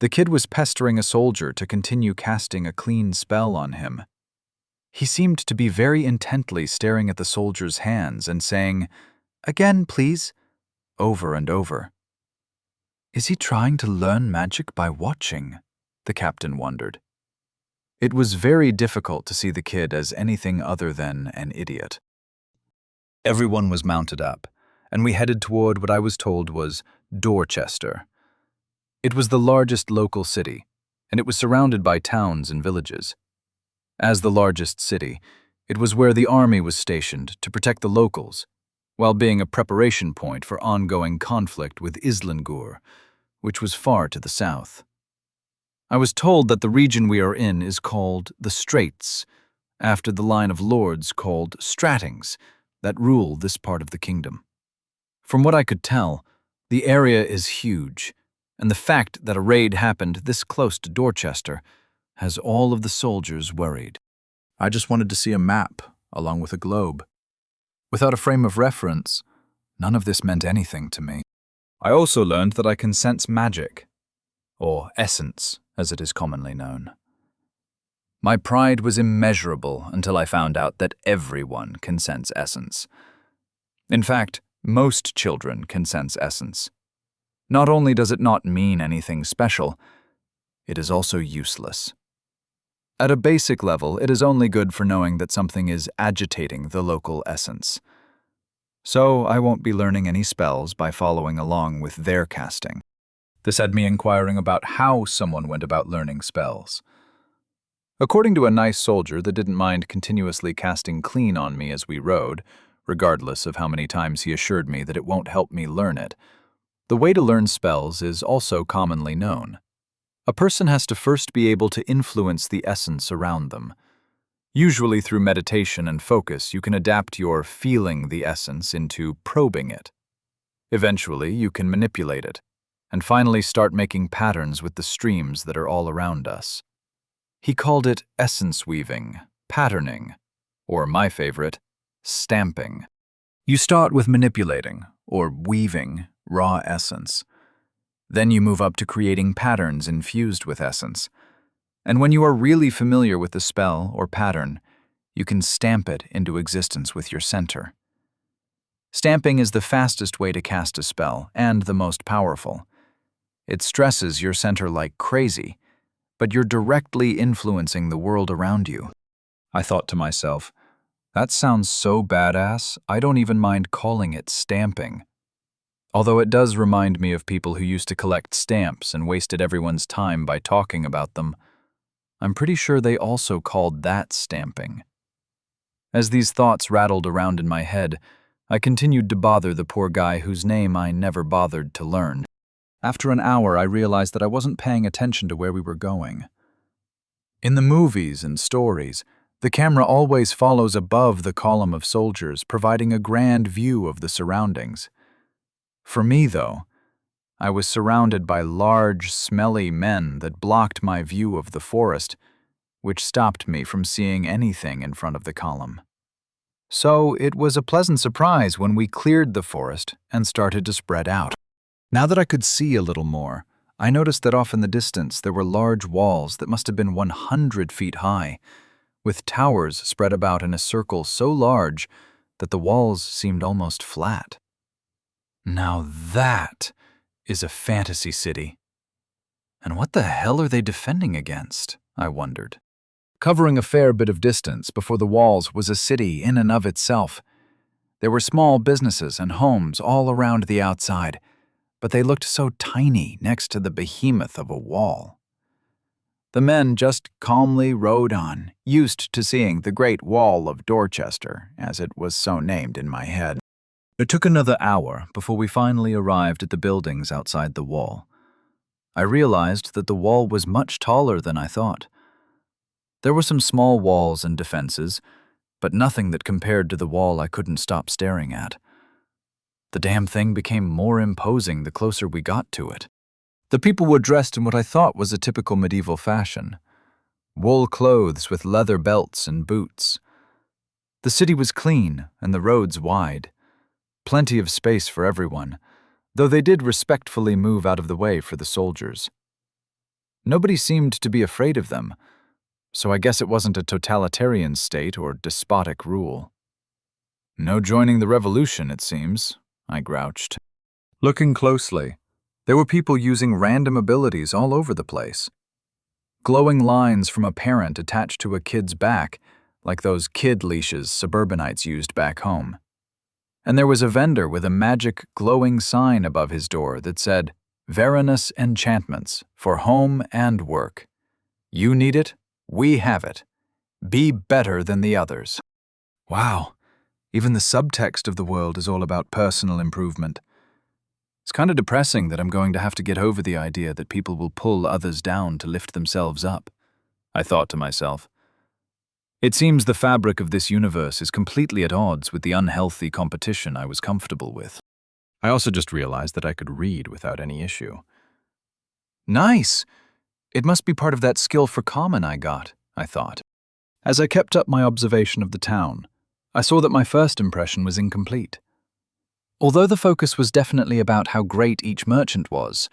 The kid was pestering a soldier to continue casting a clean spell on him. He seemed to be very intently staring at the soldier's hands and saying, "Again, please," over and over. Is he trying to learn magic by watching? The captain wondered. It was very difficult to see the kid as anything other than an idiot. Everyone was mounted up, and we headed toward what I was told was Dorchester. It was the largest local city, and it was surrounded by towns and villages. As the largest city, it was where the army was stationed to protect the locals, while being a preparation point for ongoing conflict with Islangur, which was far to the south. I was told that the region we are in is called the Straits, after the line of lords called Stratings that rule this part of the kingdom. From what I could tell, the area is huge, and the fact that a raid happened this close to Dorchester has all of the soldiers worried. I just wanted to see a map, along with a globe. Without a frame of reference, none of this meant anything to me. I also learned that I can sense magic, or essence, as it is commonly known. My pride was immeasurable until I found out that everyone can sense essence. In fact, most children can sense essence. Not only does it not mean anything special, it is also useless. At a basic level, it is only good for knowing that something is agitating the local essence. So I won't be learning any spells by following along with their casting. This had me inquiring about how someone went about learning spells. According to a nice soldier that didn't mind continuously casting clean on me as we rode, regardless of how many times he assured me that it won't help me learn it, the way to learn spells is also commonly known. A person has to first be able to influence the essence around them. Usually through meditation and focus, you can adapt your feeling the essence into probing it. Eventually, you can manipulate it, and finally start making patterns with the streams that are all around us. He called it essence weaving, patterning, or my favorite, stamping. You start with manipulating, or weaving, raw essence. Then you move up to creating patterns infused with essence. And when you are really familiar with the spell or pattern, you can stamp it into existence with your center. Stamping is the fastest way to cast a spell and the most powerful. It stresses your center like crazy, but you're directly influencing the world around you. I thought to myself, that sounds so badass, I don't even mind calling it stamping. Although it does remind me of people who used to collect stamps and wasted everyone's time by talking about them. I'm pretty sure they also called that stamping. As these thoughts rattled around in my head, I continued to bother the poor guy whose name I never bothered to learn. After an hour, I realized that I wasn't paying attention to where we were going. In the movies and stories, the camera always follows above the column of soldiers, providing a grand view of the surroundings. For me, though, I was surrounded by large, smelly men that blocked my view of the forest, which stopped me from seeing anything in front of the column. So it was a pleasant surprise when we cleared the forest and started to spread out. Now that I could see a little more, I noticed that off in the distance there were large walls that must have been 100 feet high, with towers spread about in a circle so large that the walls seemed almost flat. Now that is a fantasy city. And what the hell are they defending against? I wondered. Covering a fair bit of distance before the walls was a city in and of itself. There were small businesses and homes all around the outside, but they looked so tiny next to the behemoth of a wall. The men just calmly rode on, used to seeing the Great Wall of Dorchester, as it was so named in my head. It took another hour before we finally arrived at the buildings outside the wall. I realized that the wall was much taller than I thought. There were some small walls and defenses, but nothing that compared to the wall I couldn't stop staring at. The damn thing became more imposing the closer we got to it. The people were dressed in what I thought was a typical medieval fashion. Wool clothes with leather belts and boots. The city was clean and the roads wide. Plenty of space for everyone, though they did respectfully move out of the way for the soldiers. Nobody seemed to be afraid of them, so I guess it wasn't a totalitarian state or despotic rule. No joining the revolution, it seems, I grouched. Looking closely, there were people using random abilities all over the place. Glowing lines from a parent attached to a kid's back, like those kid leashes suburbanites used back home. And there was a vendor with a magic glowing sign above his door that said, "Varanus Enchantments for home and work. You need it, we have it. Be better than the others." Wow, even the subtext of the world is all about personal improvement. It's kind of depressing that I'm going to have to get over the idea that people will pull others down to lift themselves up, I thought to myself. It seems the fabric of this universe is completely at odds with the unhealthy competition I was comfortable with. I also just realized that I could read without any issue. Nice! It must be part of that skill for common I got, I thought. As I kept up my observation of the town, I saw that my first impression was incomplete. Although the focus was definitely about how great each merchant was,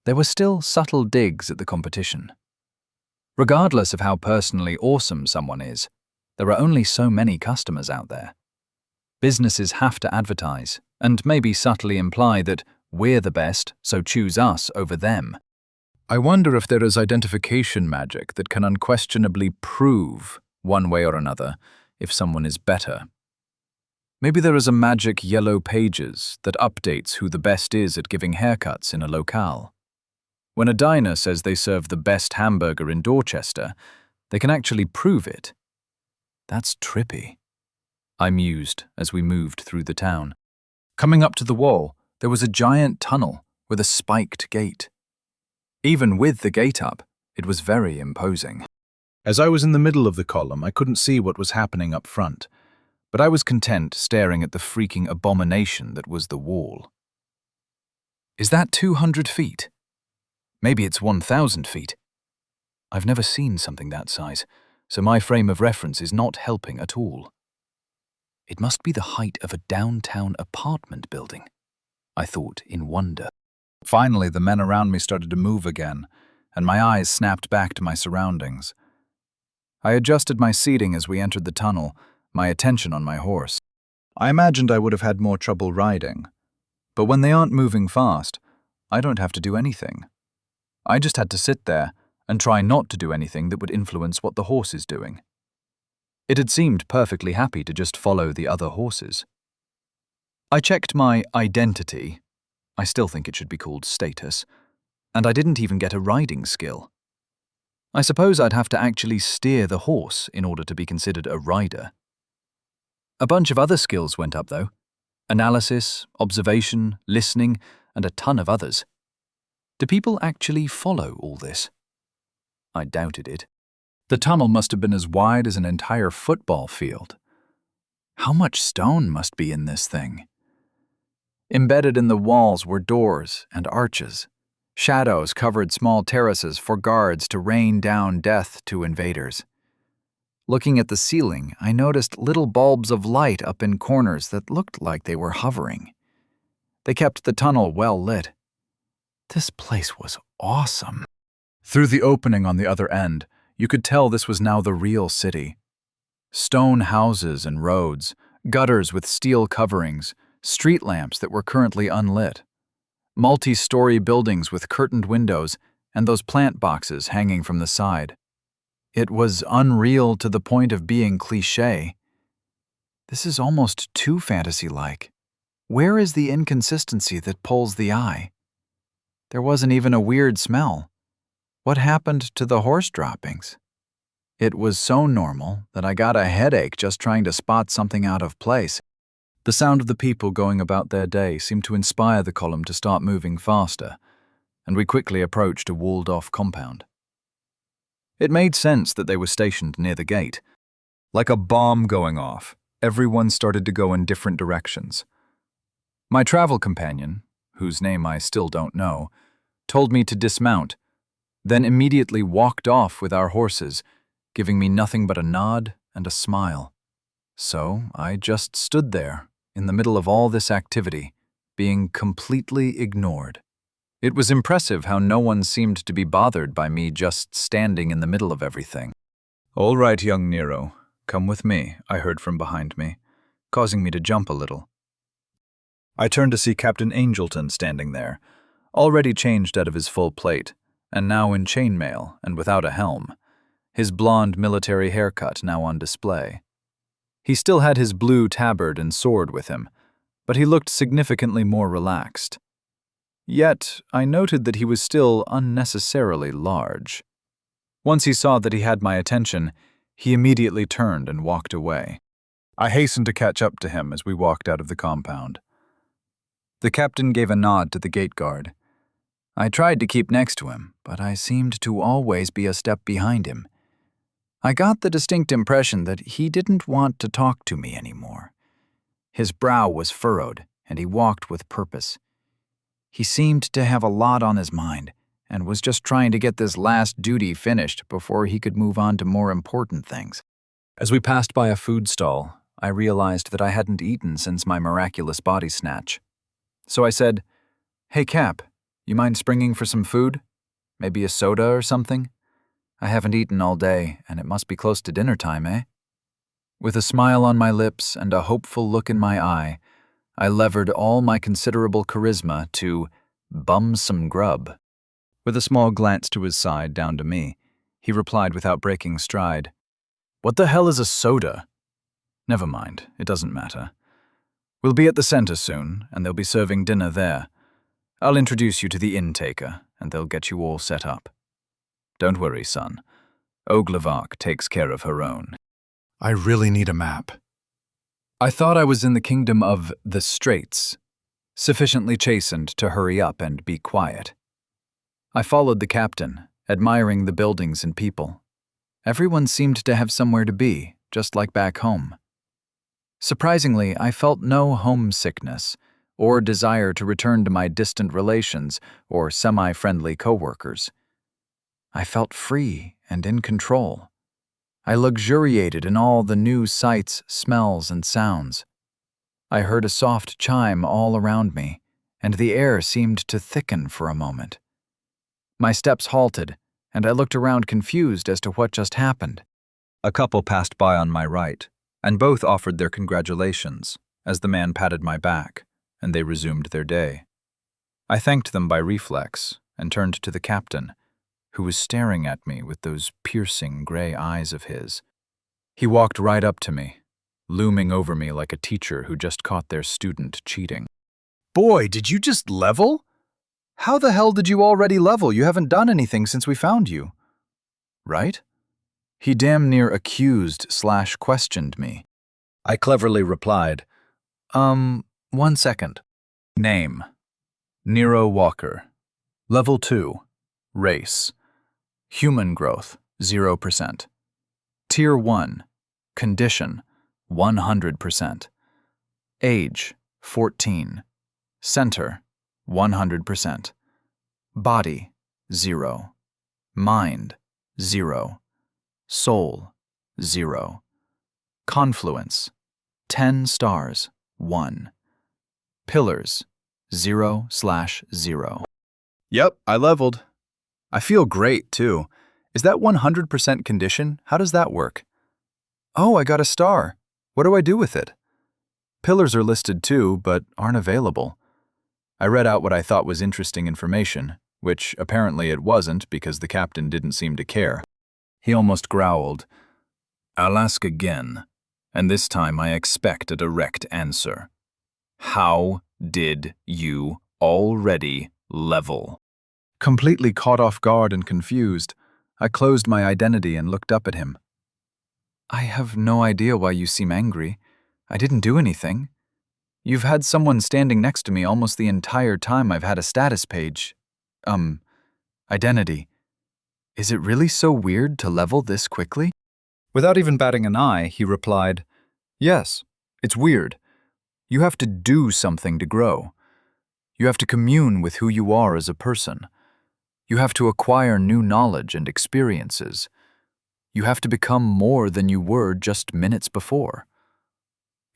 there were still subtle digs at the competition. Regardless of how personally awesome someone is, there are only so many customers out there. Businesses have to advertise, and maybe subtly imply that we're the best, so choose us over them. I wonder if there is identification magic that can unquestionably prove, one way or another, if someone is better. Maybe there is a magic yellow pages that updates who the best is at giving haircuts in a locale. When a diner says they serve the best hamburger in Dorchester, they can actually prove it. That's trippy, I mused as we moved through the town. Coming up to the wall, there was a giant tunnel with a spiked gate. Even with the gate up, it was very imposing. As I was in the middle of the column, I couldn't see what was happening up front, but I was content staring at the freaking abomination that was the wall. Is that 200 feet? Maybe it's 1,000 feet. I've never seen something that size, so my frame of reference is not helping at all. It must be the height of a downtown apartment building, I thought in wonder. Finally, the men around me started to move again, and my eyes snapped back to my surroundings. I adjusted my seating as we entered the tunnel, my attention on my horse. I imagined I would have had more trouble riding, but when they aren't moving fast, I don't have to do anything. I just had to sit there and try not to do anything that would influence what the horse is doing. It had seemed perfectly happy to just follow the other horses. I checked my identity, I still think it should be called status, and I didn't even get a riding skill. I suppose I'd have to actually steer the horse in order to be considered a rider. A bunch of other skills went up, though. Analysis, observation, listening, and a ton of others. Do people actually follow all this? I doubted it. The tunnel must have been as wide as an entire football field. How much stone must be in this thing? Embedded in the walls were doors and arches. Shadows covered small terraces for guards to rain down death to invaders. Looking at the ceiling, I noticed little bulbs of light up in corners that looked like they were hovering. They kept the tunnel well lit. This place was awesome. Through the opening on the other end, you could tell this was now the real city. Stone houses and roads, gutters with steel coverings, street lamps that were currently unlit, multi-story buildings with curtained windows, and those plant boxes hanging from the side. It was unreal to the point of being cliché. This is almost too fantasy-like. Where is the inconsistency that pulls the eye? There wasn't even a weird smell. What happened to the horse droppings? It was so normal that I got a headache just trying to spot something out of place. The sound of the people going about their day seemed to inspire the column to start moving faster. and we quickly approached a walled-off compound. It made sense that they were stationed near the gate. Like a bomb going off, everyone started to go in different directions. My travel companion, whose name I still don't know, told me to dismount, then immediately walked off with our horses, giving me nothing but a nod and a smile. So I just stood there, in the middle of all this activity, being completely ignored. It was impressive how no one seemed to be bothered by me just standing in the middle of everything. "All right, young Nero, come with me," I heard from behind me, causing me to jump a little. I turned to see Captain Angelton standing there, already changed out of his full plate, and now in chainmail and without a helm, his blonde military haircut now on display. He still had his blue tabard and sword with him, but he looked significantly more relaxed. Yet, I noted that he was still unnecessarily large. Once he saw that he had my attention, he immediately turned and walked away. I hastened to catch up to him as we walked out of the compound. The captain gave a nod to the gate guard. I tried to keep next to him, but I seemed to always be a step behind him. I got the distinct impression that he didn't want to talk to me anymore. His brow was furrowed, and he walked with purpose. He seemed to have a lot on his mind, and was just trying to get this last duty finished before he could move on to more important things. As we passed by a food stall, I realized that I hadn't eaten since my miraculous body snatch. So I said, "Hey Cap, you mind springing for some food? Maybe a soda or something? I haven't eaten all day, and it must be close to dinner time, eh?" With a smile on my lips and a hopeful look in my eye, I levered all my considerable charisma to bum some grub. With a small glance to his side down to me, he replied without breaking stride, "What the hell is a soda?" "Never mind, it doesn't matter. We'll be at the center soon, and they'll be serving dinner there. I'll introduce you to the inntaker, and they'll get you all set up. Don't worry, son. Oglavak takes care of her own." I really need a map. I thought I was in the kingdom of the Straits, sufficiently chastened to hurry up and be quiet. I followed the captain, admiring the buildings and people. Everyone seemed to have somewhere to be, just like back home. Surprisingly, I felt no homesickness or desire to return to my distant relations or semi-friendly coworkers. I felt free and in control. I luxuriated in all the new sights, smells, and sounds. I heard a soft chime all around me, and the air seemed to thicken for a moment. My steps halted, and I looked around confused as to what just happened. A couple passed by on my right, and both offered their congratulations as the man patted my back, and they resumed their day. I thanked them by reflex and turned to the captain, who was staring at me with those piercing gray eyes of his. He walked right up to me, looming over me like a teacher who just caught their student cheating. Boy, did you just level? "How the hell did you already level? You haven't done anything since we found you." "Right?" He damn near accused/questioned me. I cleverly replied, 1 second. Name: Nero Walker. Level 2. Race: Human growth, 0%. Tier 1. Condition, 100%. Age, 14. Center, 100%. Body, 0. Mind, 0. Soul, 0. Confluence, 10 stars, 1. Pillars, 0/0. Yep, I leveled. I feel great, too. Is that 100% condition? How does that work? Oh, I got a star. What do I do with it? Pillars are listed too, but aren't available. I read out what I thought was interesting information, which apparently it wasn't because the captain didn't seem to care. He almost growled, "I'll ask again, and this time I expect a direct answer. How did you already level?" Completely caught off guard and confused, I closed my identity and looked up at him. "I have no idea why you seem angry. I didn't do anything. You've had someone standing next to me almost the entire time I've had a status page. Identity. Is it really so weird to level this quickly? Without even batting an eye, he replied, "Yes, it's weird. You have to do something to grow. You have to commune with who you are as a person. You have to acquire new knowledge and experiences. You have to become more than you were just minutes before.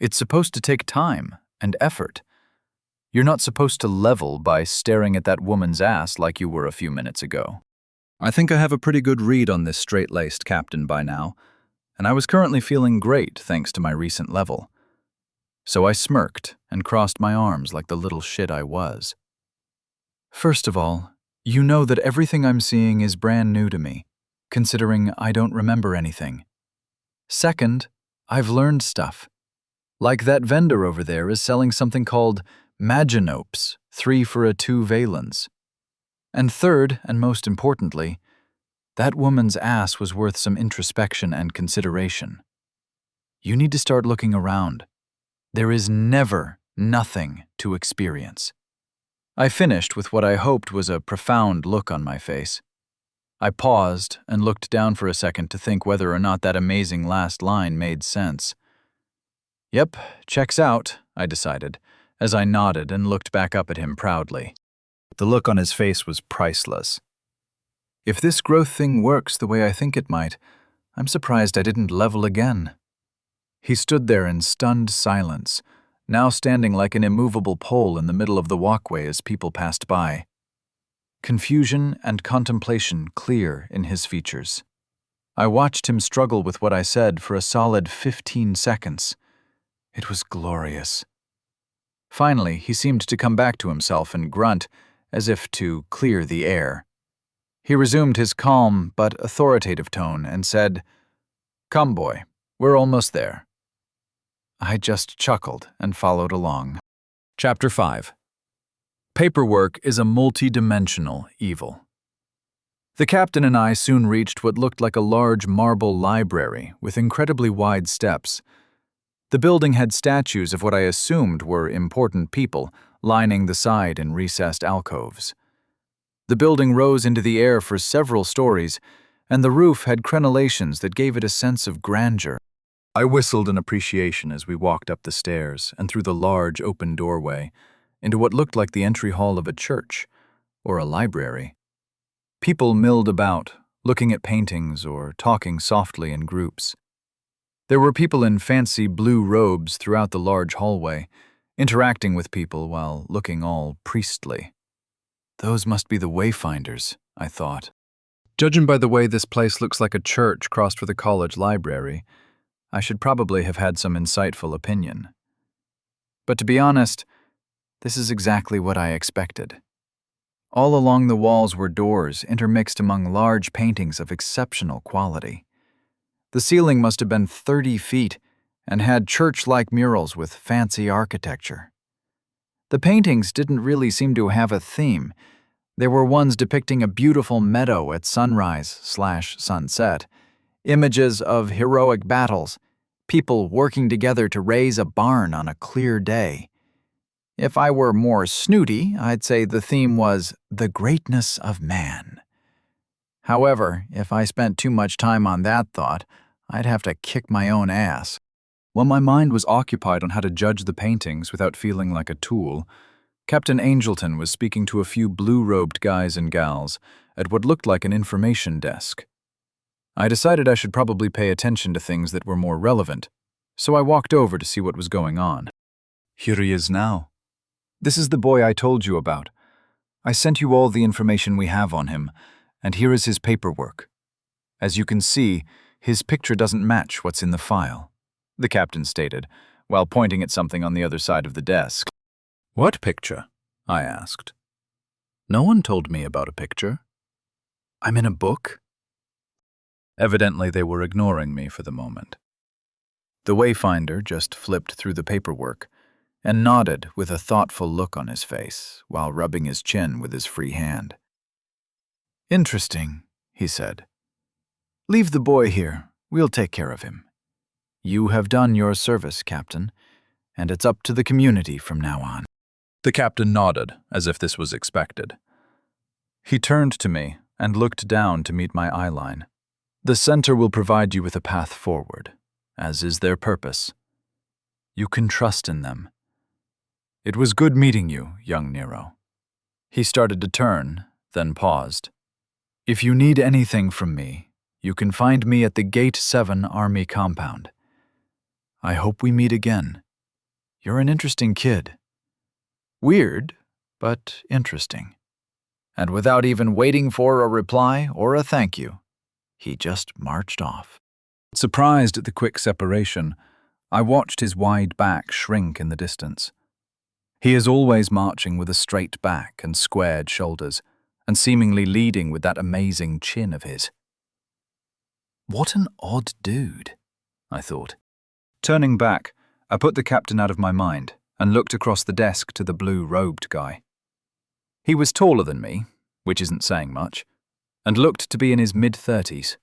It's supposed to take time and effort. You're not supposed to level by staring at that woman's ass like you were a few minutes ago." I think I have a pretty good read on this straight-laced captain by now, and I was currently feeling great thanks to my recent level. So I smirked and crossed my arms like the little shit I was. First of all, you know that everything I'm seeing is brand new to me, considering I don't remember anything. Second, I've learned stuff. Like that vendor over there is selling something called Maginopes, 3 for a 2 valence. And third, and most importantly, that woman's ass was worth some introspection and consideration. You need to start looking around. There is never nothing to experience. I finished with what I hoped was a profound look on my face. I paused and looked down for a second to think whether or not that amazing last line made sense. Yep, checks out, I decided, as I nodded and looked back up at him proudly. The look on his face was priceless. If this growth thing works the way I think it might, I'm surprised I didn't level again. He stood there in stunned silence, now standing like an immovable pole in the middle of the walkway as people passed by. Confusion and contemplation clear in his features. I watched him struggle with what I said for a solid 15 seconds. It was glorious. Finally, he seemed to come back to himself and grunt, as if to clear the air. He resumed his calm but authoritative tone and said, "Come, boy, we're almost there." I just chuckled and followed along. Chapter 5. Paperwork is a multi-dimensional evil. The captain and I soon reached what looked like a large marble library with incredibly wide steps. The building had statues of what I assumed were important people lining the side in recessed alcoves. The building rose into the air for several stories, and the roof had crenellations that gave it a sense of grandeur. I whistled in appreciation as we walked up the stairs and through the large open doorway into what looked like the entry hall of a church or a library. People milled about, looking at paintings or talking softly in groups. There were people in fancy blue robes throughout the large hallway, interacting with people while looking all priestly. Those must be the wayfinders, I thought. Judging by the way this place looks like a church crossed with a college library, I should probably have had some insightful opinion. But to be honest, this is exactly what I expected. All along the walls were doors intermixed among large paintings of exceptional quality. The ceiling must have been 30 feet and had church-like murals with fancy architecture. The paintings didn't really seem to have a theme. There were ones depicting a beautiful meadow at sunrise/sunset, images of heroic battles, people working together to raise a barn on a clear day. If I were more snooty, I'd say the theme was the greatness of man. However, if I spent too much time on that thought, I'd have to kick my own ass. While my mind was occupied on how to judge the paintings without feeling like a tool, Captain Angelton was speaking to a few blue-robed guys and gals at what looked like an information desk. I decided I should probably pay attention to things that were more relevant, so I walked over to see what was going on. Here he is now. This is the boy I told you about. I sent you all the information we have on him, and here is his paperwork. As you can see, his picture doesn't match what's in the file, the captain stated, while pointing at something on the other side of the desk. What picture? I asked. No one told me about a picture. I'm in a book? Evidently, they were ignoring me for the moment. The wayfinder just flipped through the paperwork and nodded with a thoughtful look on his face while rubbing his chin with his free hand. Interesting, he said. Leave the boy here. We'll take care of him. You have done your service, Captain, and it's up to the community from now on. The captain nodded, as if this was expected. He turned to me and looked down to meet my eyeline. The center will provide you with a path forward, as is their purpose. You can trust in them. It was good meeting you, young Nero. He started to turn, then paused. If you need anything from me, you can find me at the Gate 7 Army compound. I hope we meet again. You're an interesting kid. Weird, but interesting. And without even waiting for a reply or a thank you, he just marched off. Surprised at the quick separation, I watched his wide back shrink in the distance. He is always marching with a straight back and squared shoulders, and seemingly leading with that amazing chin of his. What an odd dude, I thought. Turning back, I put the captain out of my mind and looked across the desk to the blue-robed guy. He was taller than me, which isn't saying much, and looked to be in his mid-30s.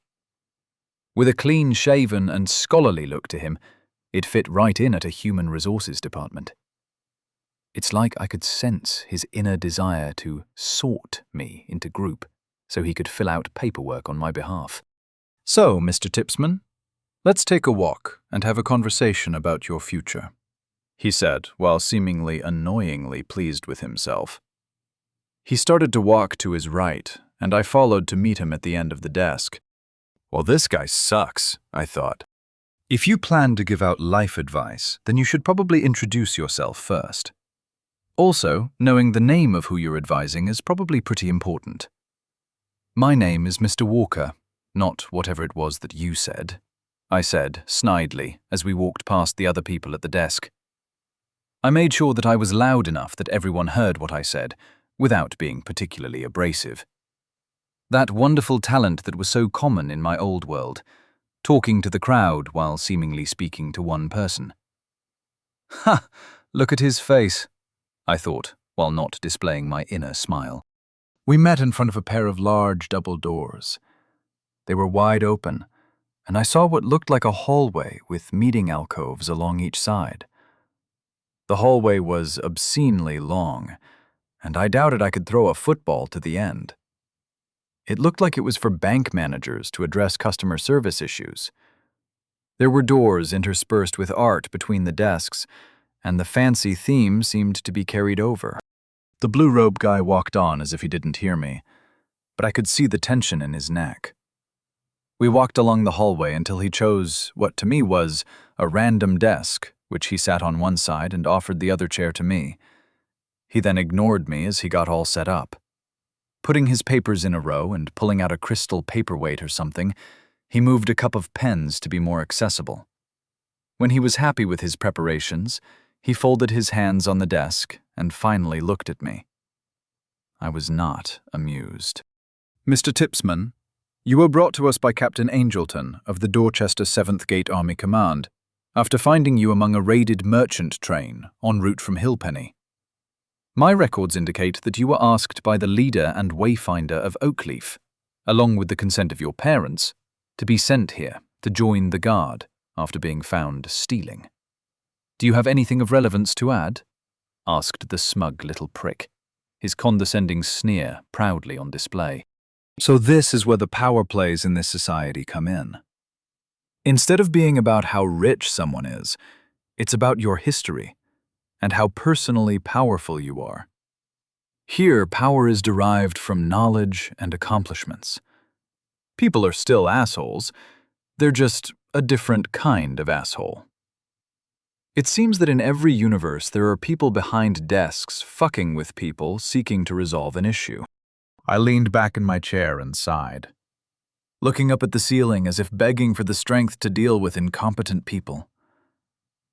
With a clean-shaven and scholarly look to him, it fit right in at a human resources department. It's like I could sense his inner desire to sort me into group so he could fill out paperwork on my behalf. So, Mr. Tipsman, let's take a walk and have a conversation about your future, he said, while seemingly annoyingly pleased with himself. He started to walk to his right, and I followed to meet him at the end of the desk. Well, this guy sucks, I thought. If you plan to give out life advice, then you should probably introduce yourself first. Also, knowing the name of who you're advising is probably pretty important. My name is Mr. Walker, not whatever it was that you said, I said, snidely, as we walked past the other people at the desk. I made sure that I was loud enough that everyone heard what I said, without being particularly abrasive. That wonderful talent that was so common in my old world, talking to the crowd while seemingly speaking to one person. Ha! Look at his face, I thought, while not displaying my inner smile. We met in front of a pair of large double doors. They were wide open, and I saw what looked like a hallway with meeting alcoves along each side. The hallway was obscenely long, and I doubted I could throw a football to the end. It looked like it was for bank managers to address customer service issues. There were doors interspersed with art between the desks, and the fancy theme seemed to be carried over. The blue-robe guy walked on as if he didn't hear me, but I could see the tension in his neck. We walked along the hallway until he chose what to me was a random desk, which he sat on one side and offered the other chair to me. He then ignored me as he got all set up. Putting his papers in a row and pulling out a crystal paperweight or something, he moved a cup of pens to be more accessible. When he was happy with his preparations, he folded his hands on the desk and finally looked at me. I was not amused. Mr. Tipsman, you were brought to us by Captain Angelton of the Dorchester 7th Gate Army Command, after finding you among a raided merchant train en route from Hillpenny. My records indicate that you were asked by the leader and wayfinder of Oakleaf, along with the consent of your parents, to be sent here to join the guard after being found stealing. Do you have anything of relevance to add? Asked the smug little prick, his condescending sneer proudly on display. So this is where the power plays in this society come in. Instead of being about how rich someone is, it's about your history and how personally powerful you are. Here, power is derived from knowledge and accomplishments. People are still assholes, they're just a different kind of asshole. It seems that in every universe there are people behind desks fucking with people seeking to resolve an issue. I leaned back in my chair and sighed, looking up at the ceiling as if begging for the strength to deal with incompetent people.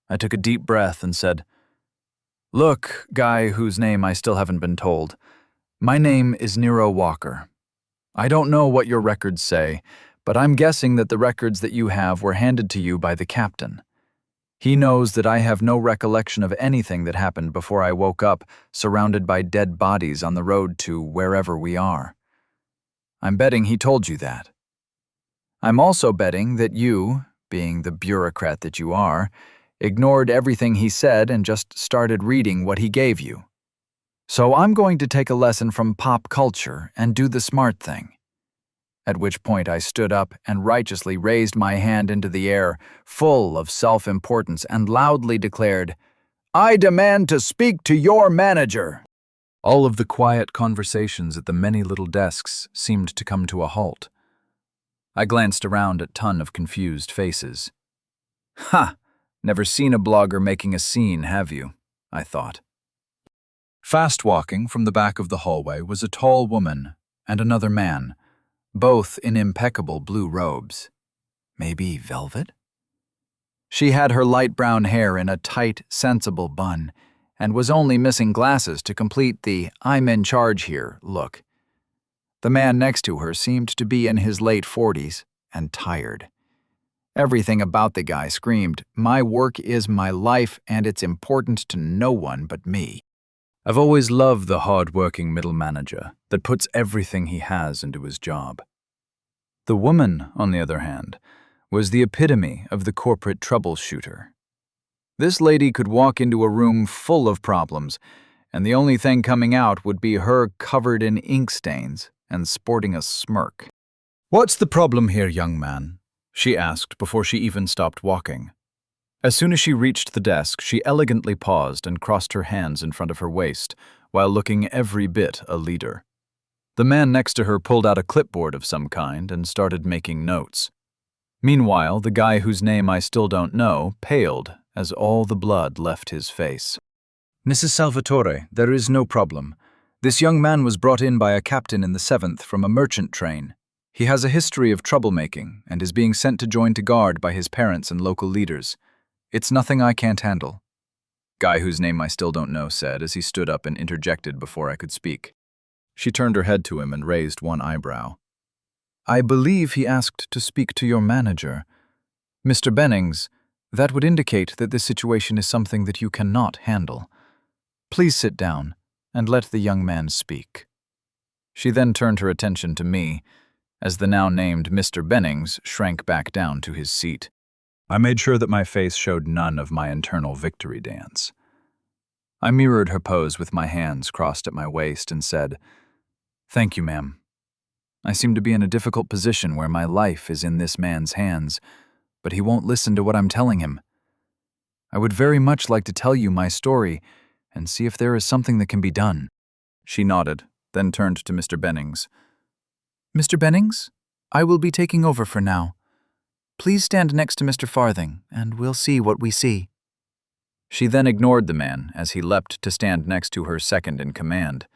I took a deep breath and said, "Look, guy whose name I still haven't been told, my name is Nero Walker. I don't know what your records say, but I'm guessing that the records that you have were handed to you by the captain. He knows that I have no recollection of anything that happened before I woke up surrounded by dead bodies on the road to wherever we are. I'm betting he told you that. I'm also betting that you, being the bureaucrat that you are, ignored everything he said and just started reading what he gave you. So I'm going to take a lesson from pop culture and do the smart thing. At which point I stood up and righteously raised my hand into the air, full of self-importance, and loudly declared, "I demand to speak to your manager." All of the quiet conversations at the many little desks seemed to come to a halt. I glanced around at a ton of confused faces. Ha! Never seen a blogger making a scene, have you? I thought. Fast walking from the back of the hallway was a tall woman and another man, both in impeccable blue robes. Maybe velvet? She had her light brown hair in a tight, sensible bun, and was only missing glasses to complete the "I'm in charge here" look. The man next to her seemed to be in his late 40s and tired. Everything about the guy screamed, "My work is my life, and it's important to no one but me." I've always loved the hard-working middle manager that puts everything he has into his job. The woman, on the other hand, was the epitome of the corporate troubleshooter. This lady could walk into a room full of problems, and the only thing coming out would be her covered in ink stains and sporting a smirk. "What's the problem here, young man?" she asked before she even stopped walking. As soon as she reached the desk, she elegantly paused and crossed her hands in front of her waist, while looking every bit a leader. The man next to her pulled out a clipboard of some kind and started making notes. Meanwhile, the guy whose name I still don't know paled as all the blood left his face. "Mrs. Salvatore, there is no problem. This young man was brought in by a captain in the 7th from a merchant train. He has a history of troublemaking and is being sent to join to guard by his parents and local leaders. It's nothing I can't handle," guy whose name I still don't know said as he stood up and interjected before I could speak. She turned her head to him and raised one eyebrow. "I believe he asked to speak to your manager. Mr. Bennings, that would indicate that this situation is something that you cannot handle. Please sit down and let the young man speak." She then turned her attention to me, as the now named Mr. Bennings shrank back down to his seat. I made sure that my face showed none of my internal victory dance. I mirrored her pose with my hands crossed at my waist and said, "Thank you, ma'am. I seem to be in a difficult position where my life is in this man's hands, but he won't listen to what I'm telling him. I would very much like to tell you my story and see if there is something that can be done." She nodded, then turned to Mr. Bennings. "Mr. Bennings, I will be taking over for now. Please stand next to Mr. Farthing, and we'll see what we see." She then ignored the man as he leapt to stand next to her second in command.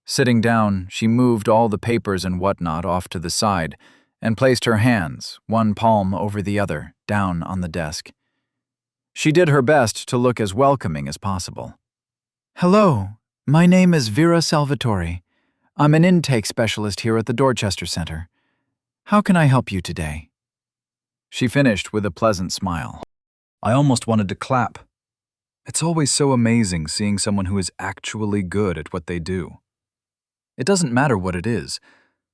Sitting down, she moved all the papers and whatnot off to the side and placed her hands, one palm over the other, down on the desk. She did her best to look as welcoming as possible. "Hello, my name is Vera Salvatore. I'm an intake specialist here at the Dorchester Center. How can I help you today?" She finished with a pleasant smile. I almost wanted to clap. It's always so amazing seeing someone who is actually good at what they do. It doesn't matter what it is.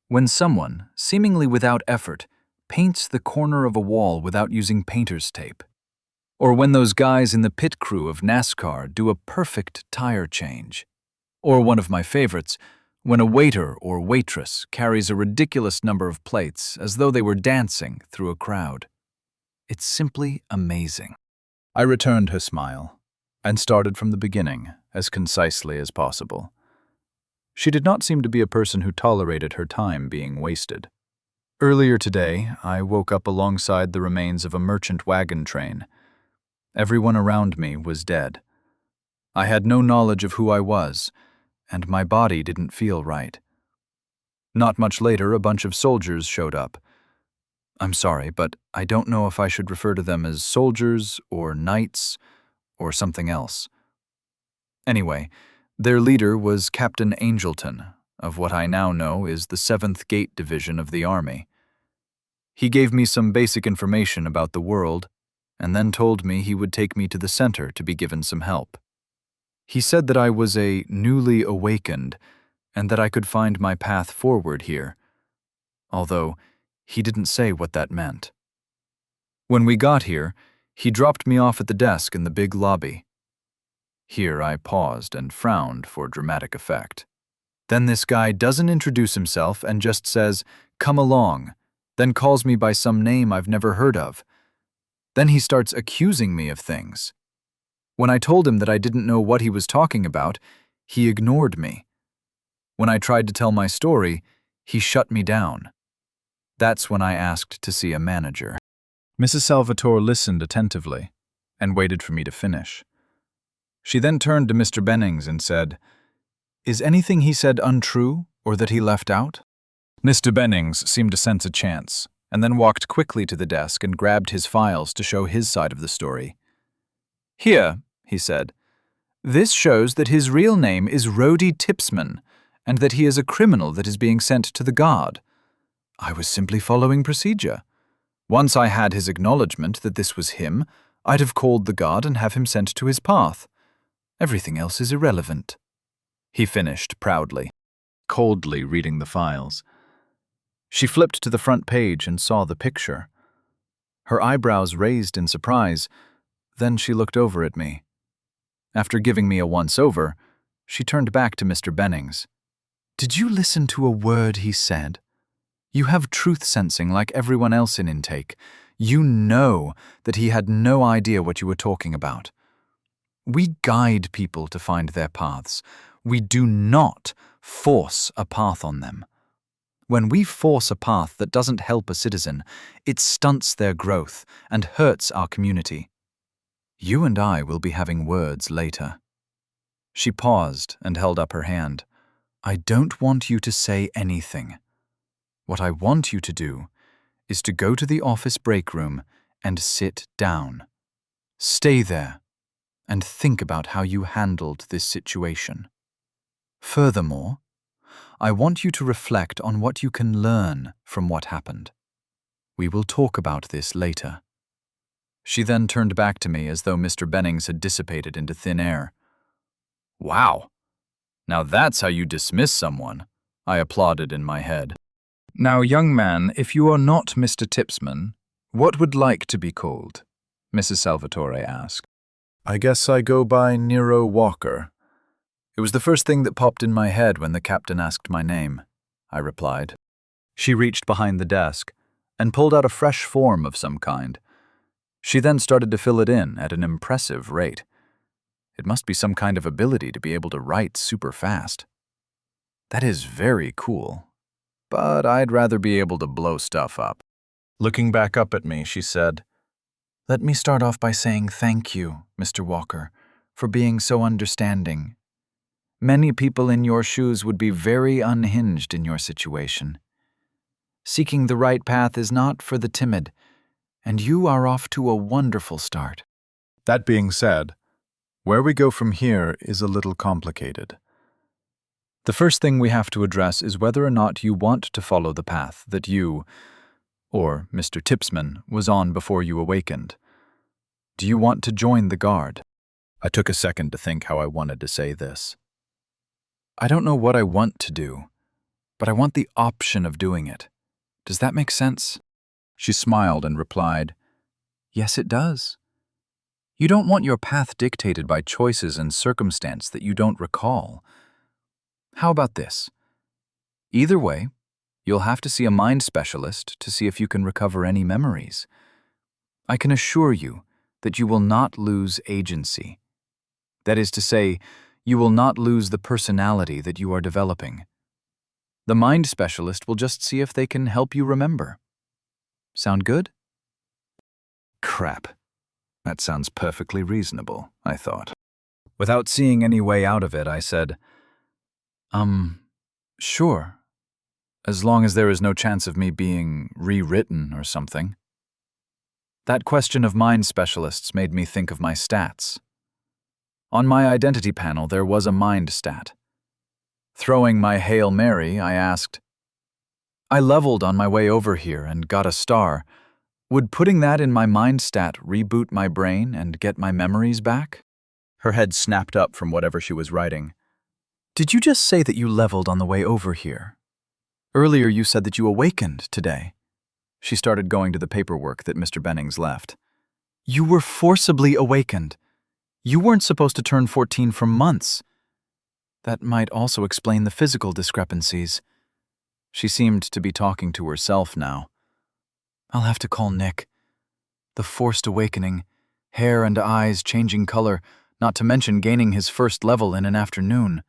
When someone, seemingly without effort, paints the corner of a wall without using painter's tape. Or when those guys in the pit crew of NASCAR do a perfect tire change. Or one of my favorites, when a waiter or waitress carries a ridiculous number of plates as though they were dancing through a crowd. It's simply amazing. I returned her smile and started from the beginning as concisely as possible. She did not seem to be a person who tolerated her time being wasted. Earlier today, I woke up alongside the remains of a merchant wagon train. Everyone around me was dead. I had no knowledge of who I was, and my body didn't feel right. Not much later, a bunch of soldiers showed up. I'm sorry, but I don't know if I should refer to them as soldiers or knights or something else. Anyway, their leader was Captain Angelton, of what I now know is the 7th Gate Division of the Army. He gave me some basic information about the world, and then told me he would take me to the center to be given some help. He said that I was a newly awakened, and that I could find my path forward here, although he didn't say what that meant. When we got here, he dropped me off at the desk in the big lobby. Here I paused and frowned for dramatic effect. Then this guy doesn't introduce himself and just says, "Come along," then calls me by some name I've never heard of. Then he starts accusing me of things. When I told him that I didn't know what he was talking about, he ignored me. When I tried to tell my story, he shut me down. That's when I asked to see a manager. Mrs. Salvatore listened attentively and waited for me to finish. She then turned to Mr. Bennings and said, "Is anything he said untrue or that he left out?" Mr. Bennings seemed to sense a chance, and then walked quickly to the desk and grabbed his files to show his side of the story. "Here," he said, "this shows that his real name is Rhodey Tipsman, and that he is a criminal that is being sent to the guard. I was simply following procedure. Once I had his acknowledgement that this was him, I'd have called the guard and have him sent to his path. Everything else is irrelevant," he finished proudly, coldly reading the files. She flipped to the front page and saw the picture. Her eyebrows raised in surprise, then she looked over at me. After giving me a once-over, she turned back to Mr. Bennings. "Did you listen to a word he said? You have truth sensing like everyone else in intake. You know that he had no idea what you were talking about. We guide people to find their paths. We do not force a path on them. When we force a path that doesn't help a citizen, it stunts their growth and hurts our community. You and I will be having words later." She paused and held up her hand. "I don't want you to say anything. What I want you to do is to go to the office break room and sit down. Stay there and think about how you handled this situation. Furthermore, I want you to reflect on what you can learn from what happened. We will talk about this later." She then turned back to me as though Mr. Bennings had dissipated into thin air. "Wow! Now that's how you dismiss someone," I applauded in my head. "Now, young man, if you are not Mr. Tipsman, what would like to be called?" Mrs. Salvatore asked. "I guess I go by Nero Walker." It was the first thing that popped in my head when the captain asked my name, I replied. She reached behind the desk and pulled out a fresh form of some kind. She then started to fill it in at an impressive rate. It must be some kind of ability to be able to write super fast. That is very cool, but I'd rather be able to blow stuff up. Looking back up at me, she said, "Let me start off by saying thank you, Mr. Walker, for being so understanding. Many people in your shoes would be very unhinged in your situation. Seeking the right path is not for the timid, and you are off to a wonderful start." That being said, where we go from here is a little complicated. The first thing we have to address is whether or not you want to follow the path that you, or Mr. Tipsman, was on before you awakened. Do you want to join the guard? I took a second to think how I wanted to say this. I don't know what I want to do, but I want the option of doing it. Does that make sense? She smiled and replied, "Yes, it does. You don't want your path dictated by choices and circumstance that you don't recall. How about this? Either way, you'll have to see a mind specialist to see if you can recover any memories. I can assure you that you will not lose agency. That is to say, you will not lose the personality that you are developing. The mind specialist will just see if they can help you remember. Sound good?" Crap. That sounds perfectly reasonable, I thought. Without seeing any way out of it, I said, Sure. As long as there is no chance of me being rewritten or something." That question of mind specialists made me think of my stats. On my identity panel, there was a mind stat. Throwing my Hail Mary, I asked, "I leveled on my way over here and got a star. Would putting that in my mind stat reboot my brain and get my memories back?" Her head snapped up from whatever she was writing. "Did you just say that you leveled on the way over here? Earlier you said that you awakened today." She started going to the paperwork that Mr. Bennings left. "You were forcibly awakened. You weren't supposed to turn 14 for months. That might also explain the physical discrepancies. She seemed to be talking to herself now. I'll have to call Nick. The forced awakening, hair and eyes changing color, not to mention gaining his first level in an afternoon.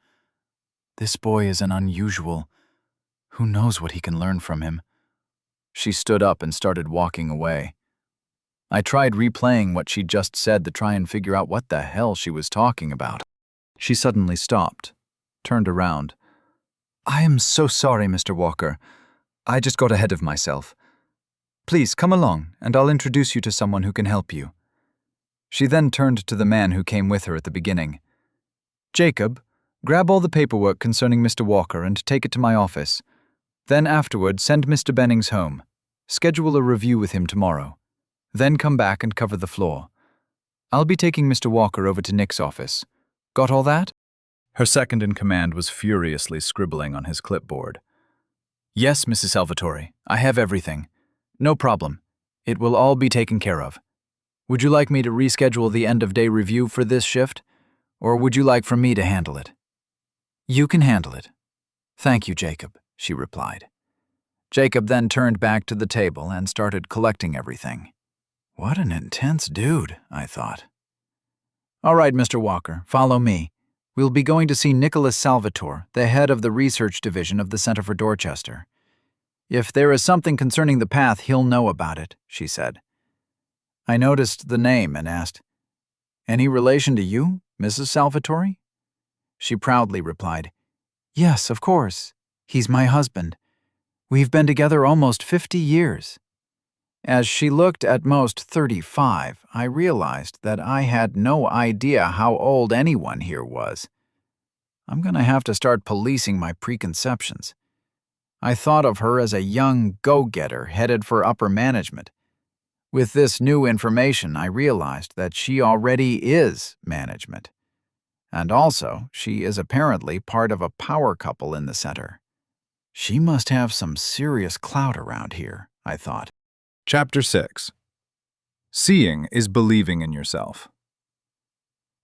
This boy is an unusual. Who knows what he can learn from him? She stood up and started walking away. I tried replaying what she'd just said to try and figure out what the hell she was talking about. She suddenly stopped, turned around. I am so sorry, Mr. Walker. I just got ahead of myself. Please come along, and I'll introduce you to someone who can help you. She then turned to the man who came with her at the beginning. Jacob, grab all the paperwork concerning Mr. Walker and take it to my office. Then afterward, send Mr. Bennings home. Schedule a review with him tomorrow. Then come back and cover the floor. I'll be taking Mr. Walker over to Nick's office. Got all that? Her second-in-command was furiously scribbling on his clipboard. Yes, Mrs. Salvatore, I have everything. No problem. It will all be taken care of. Would you like me to reschedule the end-of-day review for this shift, or would you like for me to handle it? You can handle it. Thank you, Jacob, she replied. Jacob then turned back to the table and started collecting everything. What an intense dude, I thought. All right, Mr. Walker, follow me. We'll be going to see Nicholas Salvatore, the head of the research division of the Center for Dorchester. If there is something concerning the path, he'll know about it, she said. I noticed the name and asked, Any relation to you, Mrs. Salvatore? She proudly replied, Yes, of course. He's my husband. We've been together almost 50 years. As she looked at most 35, I realized that I had no idea how old anyone here was. I'm going to have to start policing my preconceptions. I thought of her as a young go-getter headed for upper management. With this new information, I realized that she already is management. And also, she is apparently part of a power couple in the center. She must have some serious clout around here, I thought. Chapter 6. Seeing is believing in yourself.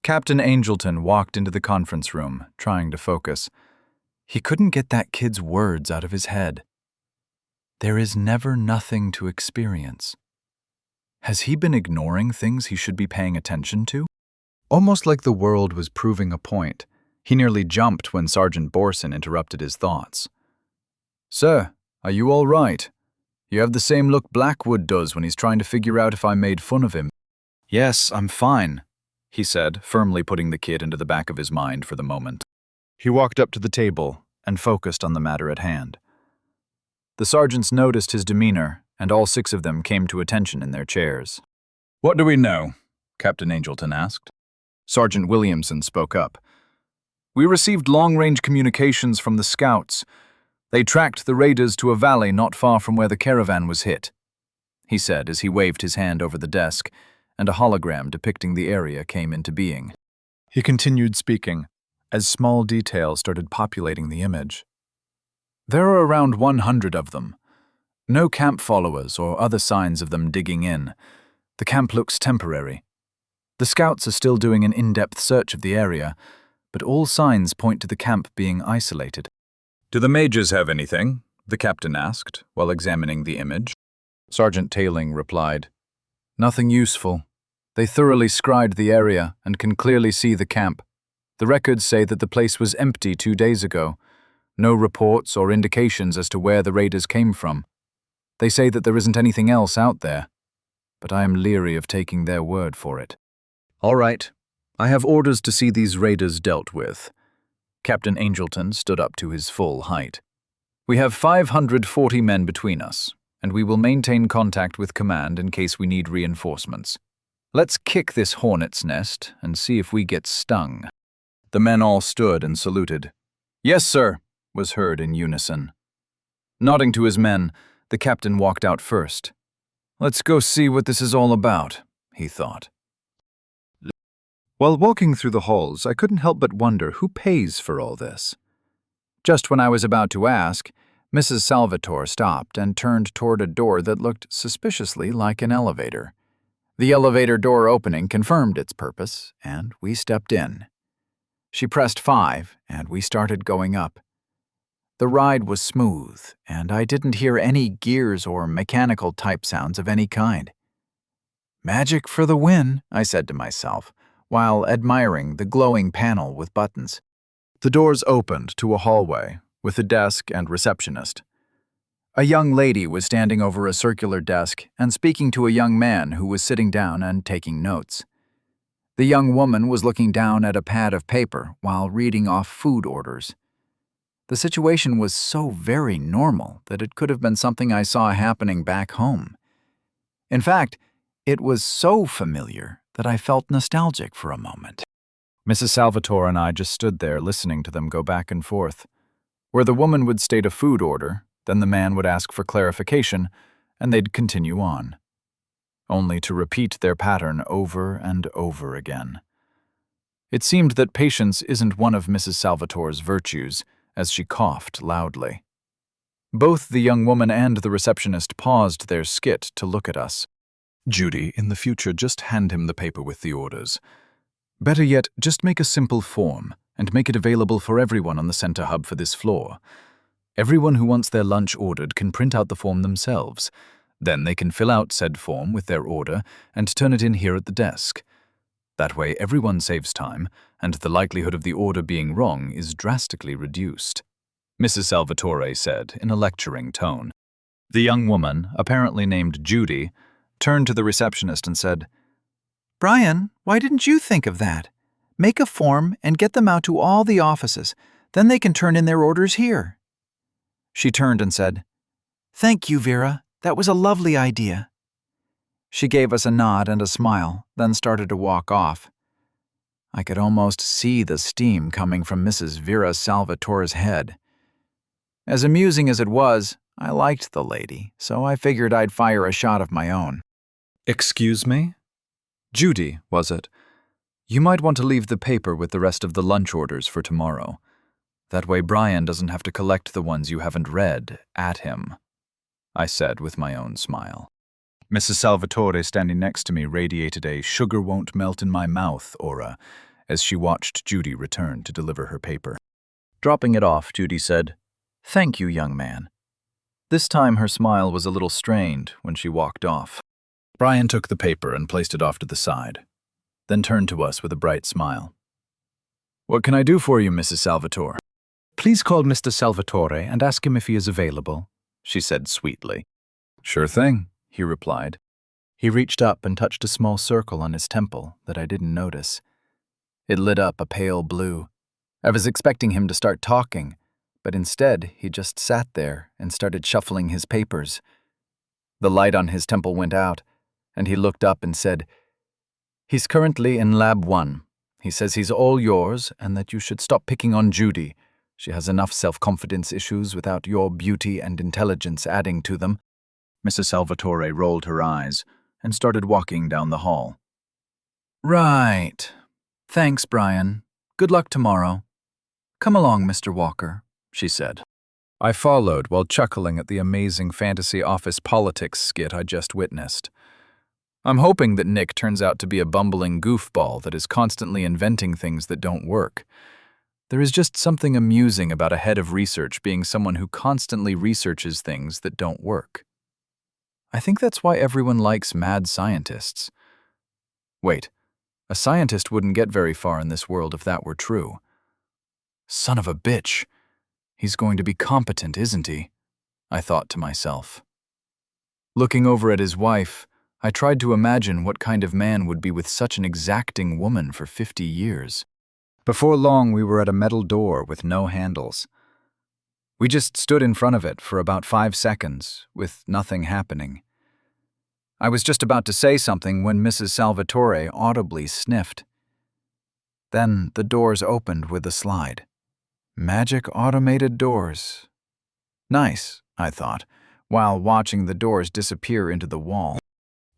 Captain Angelton walked into the conference room, trying to focus. He couldn't get that kid's words out of his head. There is never nothing to experience. Has he been ignoring things he should be paying attention to? Almost like the world was proving a point, he nearly jumped when Sergeant Borson interrupted his thoughts. Sir, are you all right? You have the same look Blackwood does when he's trying to figure out if I made fun of him. Yes, I'm fine, he said, firmly putting the kid into the back of his mind for the moment. He walked up to the table and focused on the matter at hand. The sergeants noticed his demeanor, and all 6 of them came to attention in their chairs. What do we know? Captain Angelton asked. Sergeant Williamson spoke up. We received long-range communications from the scouts. They tracked the raiders to a valley not far from where the caravan was hit, he said as he waved his hand over the desk, and a hologram depicting the area came into being. He continued speaking, as small details started populating the image. There are around 100 of them. No camp followers or other signs of them digging in. The camp looks temporary. The scouts are still doing an in-depth search of the area, but all signs point to the camp being isolated. Do the majors have anything? The captain asked, while examining the image. Sergeant Tailing replied, Nothing useful. They thoroughly scryed the area and can clearly see the camp. The records say that the place was empty 2 days ago. No reports or indications as to where the raiders came from. They say that there isn't anything else out there, but I am leery of taking their word for it. All right, I have orders to see these raiders dealt with. Captain Angelton stood up to his full height. We have 540 men between us, and we will maintain contact with command in case we need reinforcements. Let's kick this hornet's nest and see if we get stung. The men all stood and saluted. Yes, sir, was heard in unison. Nodding to his men, the captain walked out first. Let's go see what this is all about, he thought. While walking through the halls, I couldn't help but wonder who pays for all this. Just when I was about to ask, Mrs. Salvatore stopped and turned toward a door that looked suspiciously like an elevator. The elevator door opening confirmed its purpose, and we stepped in. She pressed 5, and we started going up. The ride was smooth, and I didn't hear any gears or mechanical type sounds of any kind. Magic for the win, I said to myself, while admiring the glowing panel with buttons. The doors opened to a hallway with a desk and receptionist. A young lady was standing over a circular desk and speaking to a young man who was sitting down and taking notes. The young woman was looking down at a pad of paper while reading off food orders. The situation was so very normal that it could have been something I saw happening back home. In fact, it was so familiar that I felt nostalgic for a moment. Mrs. Salvatore and I just stood there listening to them go back and forth. Where the woman would state a food order, then the man would ask for clarification, and they'd continue on, only to repeat their pattern over and over again. It seemed that patience isn't one of Mrs. Salvatore's virtues, as she coughed loudly. Both the young woman and the receptionist paused their skit to look at us. Judy, in the future, just hand him the paper with the orders. Better yet, just make a simple form and make it available for everyone on the center hub for this floor. Everyone who wants their lunch ordered can print out the form themselves. Then they can fill out said form with their order and turn it in here at the desk. That way everyone saves time, and the likelihood of the order being wrong is drastically reduced, Mrs. Salvatore said in a lecturing tone. The young woman, apparently named Judy, turned to the receptionist and said, "Brian, why didn't you think of that? Make a form and get them out to all the offices. Then they can turn in their orders here." She turned and said, "Thank you, Vera. That was a lovely idea." She gave us a nod and a smile, then started to walk off. I could almost see the steam coming from Mrs. Vera Salvatore's head. As amusing as it was, I liked the lady, so I figured I'd fire a shot of my own. "Excuse me? Judy, was it? You might want to leave the paper with the rest of the lunch orders for tomorrow. That way Brian doesn't have to collect the ones you haven't read at him," I said with my own smile. Mrs. Salvatore, standing next to me, radiated a sugar-won't-melt-in-my-mouth aura as she watched Judy return to deliver her paper. Dropping it off, Judy said, "Thank you, young man." This time her smile was a little strained when she walked off. Brian took the paper and placed it off to the side, then turned to us with a bright smile. "What can I do for you, Mrs. Salvatore?" "Please call Mr. Salvatore and ask him if he is available," she said sweetly. "Sure thing," he replied. He reached up and touched a small circle on his temple that I didn't notice. It lit up a pale blue. I was expecting him to start talking, but instead he just sat there and started shuffling his papers. The light on his temple went out, and he looked up and said, "He's currently in Lab 1. He says he's all yours and that you should stop picking on Judy. She has enough self-confidence issues without your beauty and intelligence adding to them." Mrs. Salvatore rolled her eyes and started walking down the hall. "Right. Thanks, Brian. Good luck tomorrow. Come along, Mr. Walker," she said. I followed while chuckling at the amazing fantasy office politics skit I just witnessed. I'm hoping that Nick turns out to be a bumbling goofball that is constantly inventing things that don't work. There is just something amusing about a head of research being someone who constantly researches things that don't work. I think that's why everyone likes mad scientists. Wait, a scientist wouldn't get very far in this world if that were true. Son of a bitch. He's going to be competent, isn't he? I thought to myself. Looking over at his wife, I tried to imagine what kind of man would be with such an exacting woman for 50 years. Before long, we were at a metal door with no handles. We just stood in front of it for about 5 seconds, with nothing happening. I was just about to say something when Mrs. Salvatore audibly sniffed. Then the doors opened with a slide. Magic automated doors. Nice, I thought, while watching the doors disappear into the wall.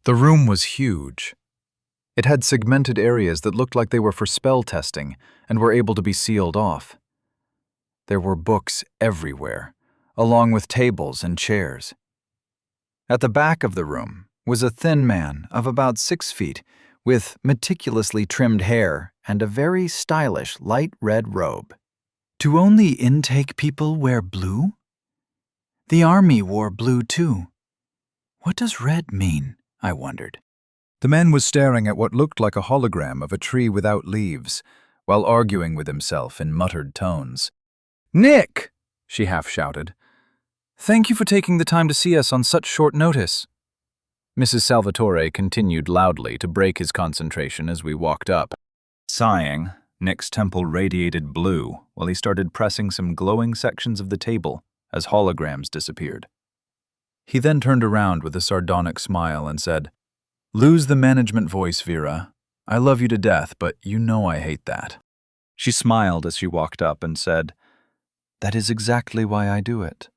The room was huge. It had segmented areas that looked like they were for spell testing and were able to be sealed off. There were books everywhere, along with tables and chairs. At the back of the room, was a thin man of about 6 feet, with meticulously trimmed hair and a very stylish light red robe. Do only intake people wear blue? The army wore blue too. What does red mean? I wondered. The man was staring at what looked like a hologram of a tree without leaves, while arguing with himself in muttered tones. "Nick!" she half shouted. "Thank you for taking the time to see us on such short notice." Mrs. Salvatore continued loudly to break his concentration as we walked up. Sighing, Nick's temple radiated blue while he started pressing some glowing sections of the table as holograms disappeared. He then turned around with a sardonic smile and said, "Lose the management voice, Vera. I love you to death, but you know I hate that." She smiled as she walked up and said, "That is exactly why I do it.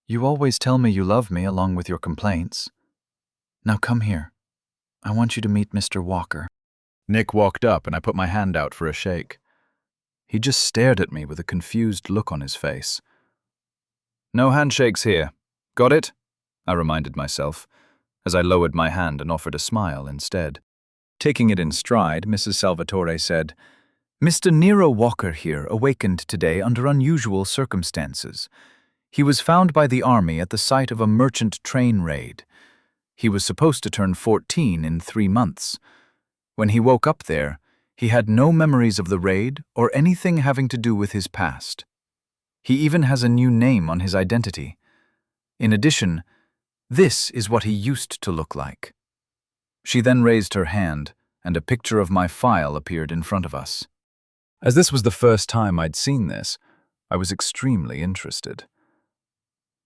You always tell me you love me along with your complaints. Now come here. I want you to meet Mr. Walker." Nick walked up and I put my hand out for a shake. He just stared at me with a confused look on his face. "No handshakes here. Got it?" I reminded myself, as I lowered my hand and offered a smile instead. Taking it in stride, Mrs. Salvatore said, "Mr. Nero Walker here awakened today under unusual circumstances. He was found by the army at the site of a merchant train raid. He was supposed to turn 14 in 3 months. When he woke up there, he had no memories of the raid or anything having to do with his past. He even has a new name on his identity. In addition, this is what he used to look like." She then raised her hand, and a picture of my file appeared in front of us. As this was the first time I'd seen this, I was extremely interested.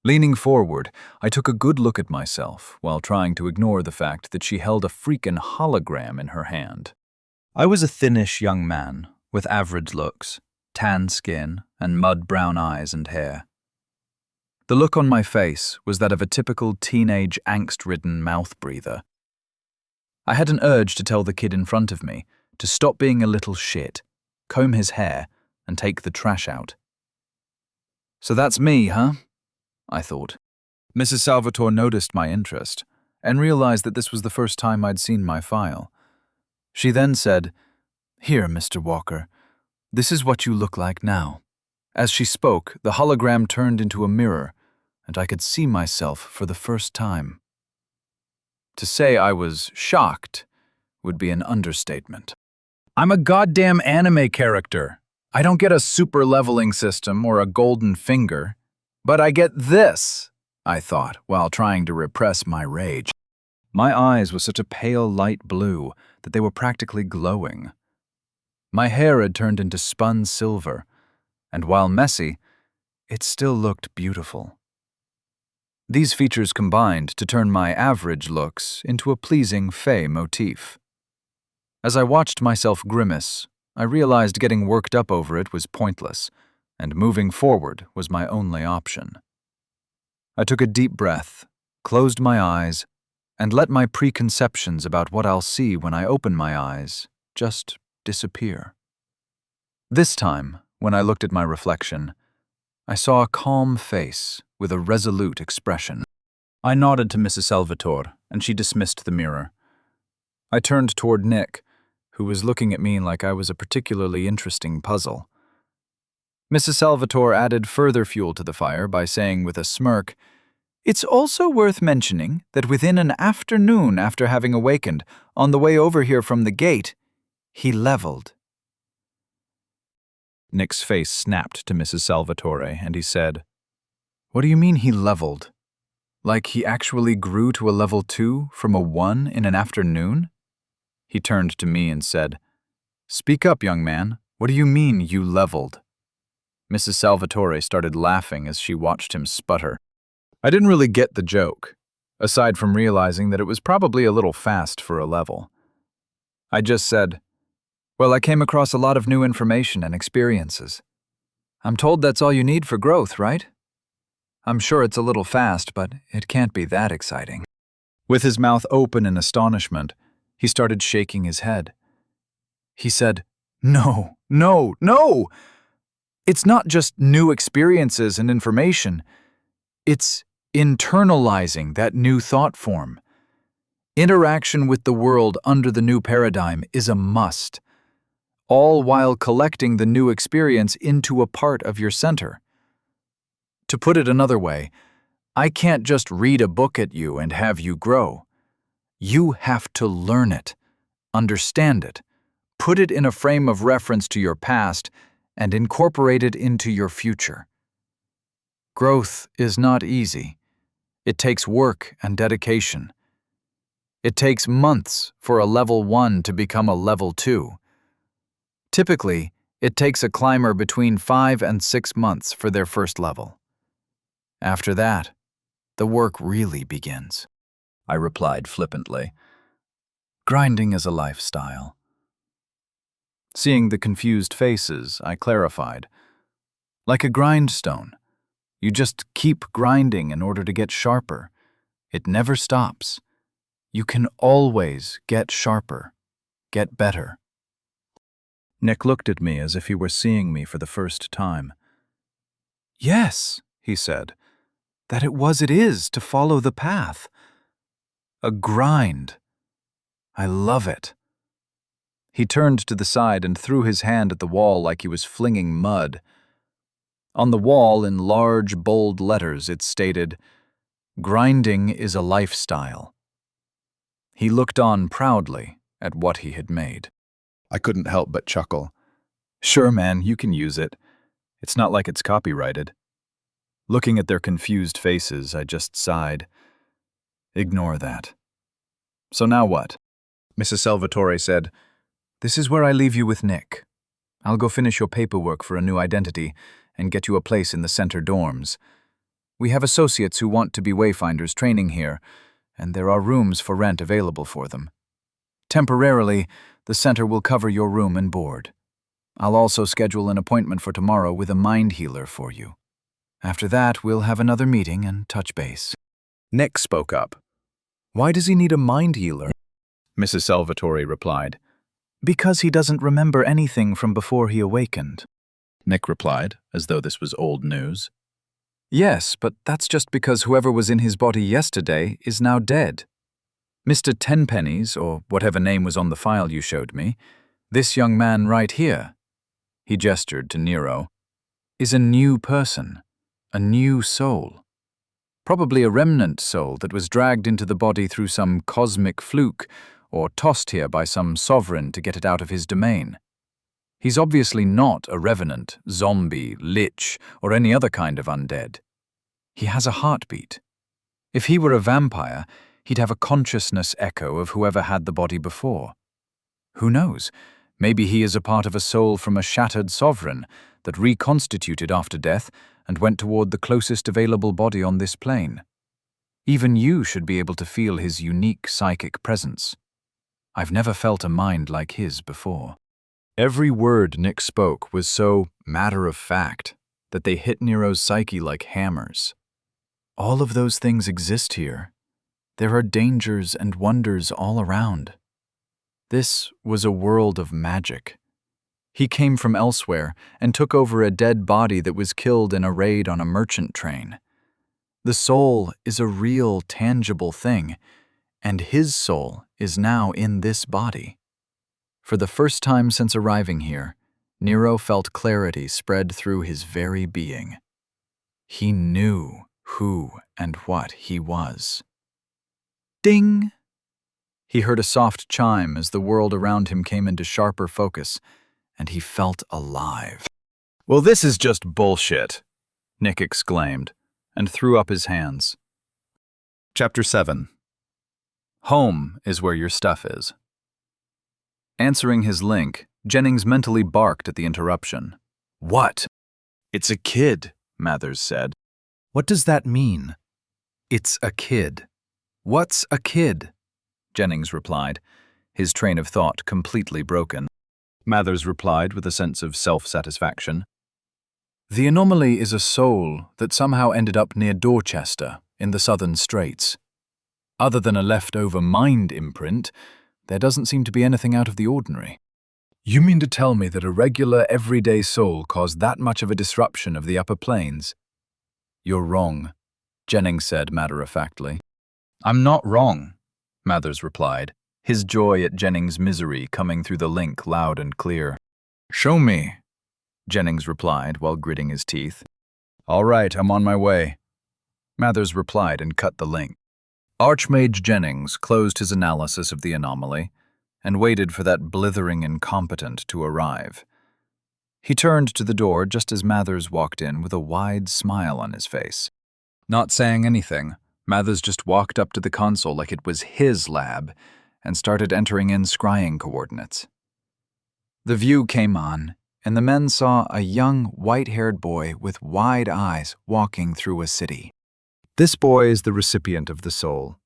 Leaning forward, I took a good look at myself while trying to ignore the fact that she held a freaking hologram in her hand. I was a thinnish young man with average looks, tan skin, and mud-brown eyes and hair. The look on my face was that of a typical teenage angst-ridden mouth-breather. I had an urge to tell the kid in front of me to stop being a little shit, comb his hair, and take the trash out. "So that's me, huh?" I thought. Mrs. Salvatore noticed my interest and realized that this was the first time I'd seen my file. She then said, "Here, Mr. Walker, this is what you look like now." As she spoke, the hologram turned into a mirror, and I could see myself for the first time. To say I was shocked would be an understatement. I'm a goddamn anime character. I don't get a super leveling system or a golden finger, but I get this, I thought, while trying to repress my rage. My eyes were such a pale light blue that they were practically glowing. My hair had turned into spun silver, and while messy, it still looked beautiful. These features combined to turn my average looks into a pleasing fey motif. As I watched myself grimace, I realized getting worked up over it was pointless, and moving forward was my only option. I took a deep breath, closed my eyes, and let my preconceptions about what I'll see when I open my eyes just disappear. This time, when I looked at my reflection, I saw a calm face with a resolute expression. I nodded to Mrs. Salvatore, and she dismissed the mirror. I turned toward Nick, who was looking at me like I was a particularly interesting puzzle. Mrs. Salvatore added further fuel to the fire by saying with a smirk, "It's also worth mentioning that within an afternoon after having awakened, on the way over here from the gate, he leveled." Nick's face snapped to Mrs. Salvatore, and he said, "What do you mean he leveled? Like he actually grew to a level 2 from a 1 in an afternoon?" He turned to me and said, "Speak up, young man. What do you mean you leveled?" Mrs. Salvatore started laughing as she watched him sputter. I didn't really get the joke, aside from realizing that it was probably a little fast for a level. I just said, "Well, I came across a lot of new information and experiences. I'm told that's all you need for growth, right? I'm sure it's a little fast, but it can't be that exciting." With his mouth open in astonishment, he started shaking his head. He said, "No, no, no! It's not just new experiences and information. It's internalizing that new thought form. Interaction with the world under the new paradigm is a must, all while collecting the new experience into a part of your center. To put it another way, I can't just read a book at you and have you grow. You have to learn it, understand it, put it in a frame of reference to your past, and incorporate it into your future. Growth is not easy. It takes work and dedication. It takes months for a level 1 to become a level 2. Typically, it takes a climber between 5 and 6 months for their first level. After that, the work really begins, I replied flippantly. Grinding is a lifestyle. Seeing the confused faces, I clarified. Like a grindstone. You just keep grinding in order to get sharper. It never stops. You can always get sharper, get better. Nick looked at me as if he were seeing me for the first time. Yes, he said, that it is to follow the path. A grind. I love it. He turned to the side and threw his hand at the wall like he was flinging mud. On the wall, in large, bold letters, it stated, "Grinding is a lifestyle." He looked on proudly at what he had made. I couldn't help but chuckle. Sure, man, you can use it. It's not like it's copyrighted. Looking at their confused faces, I just sighed. Ignore that. So now what? Mrs. Salvatore said, "This is where I leave you with Nick. I'll go finish your paperwork for a new identity and get you a place in the center dorms. We have associates who want to be wayfinders training here, and there are rooms for rent available for them. Temporarily, the center will cover your room and board. I'll also schedule an appointment for tomorrow with a mind healer for you. After that, we'll have another meeting and touch base." Nick spoke up. "Why does he need a mind healer?" Mrs. Salvatore replied. "Because he doesn't remember anything from before he awakened," Nick replied, as though this was old news. "Yes, but that's just because whoever was in his body yesterday is now dead. Mr. Tenpennies, or whatever name was on the file you showed me, this young man right here," he gestured to Nero, "is a new person, a new soul. Probably a remnant soul that was dragged into the body through some cosmic fluke or tossed here by some sovereign to get it out of his domain. He's obviously not a revenant, zombie, lich, or any other kind of undead. He has a heartbeat. If he were a vampire, he'd have a consciousness echo of whoever had the body before. Who knows? Maybe he is a part of a soul from a shattered sovereign that reconstituted after death and went toward the closest available body on this plane. Even you should be able to feel his unique psychic presence. I've never felt a mind like his before." Every word Nick spoke was so matter-of-fact that they hit Nero's psyche like hammers. All of those things exist here. There are dangers and wonders all around. This was a world of magic. He came from elsewhere and took over a dead body that was killed in a raid on a merchant train. The soul is a real, tangible thing, and his soul is now in this body. For the first time since arriving here, Nero felt clarity spread through his very being. He knew who and what he was. Ding! He heard a soft chime as the world around him came into sharper focus, and he felt alive. "Well, this is just bullshit," Nick exclaimed, and threw up his hands. Chapter 7. Home is where your stuff is. Answering his link, Jennings mentally barked at the interruption. "What?" "It's a kid," Mathers said. "What does that mean?" "It's a kid." "What's a kid?" Jennings replied, his train of thought completely broken. Mathers replied with a sense of self-satisfaction. "The anomaly is a soul that somehow ended up near Dorchester in the Southern Straits. Other than a leftover mind imprint, there doesn't seem to be anything out of the ordinary." "You mean to tell me that a regular, everyday soul caused that much of a disruption of the upper planes?" "You're wrong," Jennings said matter-of-factly. "I'm not wrong. Mathers replied, his joy at Jennings' misery coming through the link loud and clear. Show me, Jennings replied while gritting his teeth. All right, I'm on my way. Mathers replied and cut the link. Archmage Jennings closed his analysis of the anomaly and waited for that blithering incompetent to arrive. He turned to the door just as Mathers walked in with a wide smile on his face. Not saying anything, Mathers just walked up to the console like it was his lab and started entering in scrying coordinates. The view came on, and the men saw a young, white-haired boy with wide eyes walking through a city. This boy is the recipient of the soul.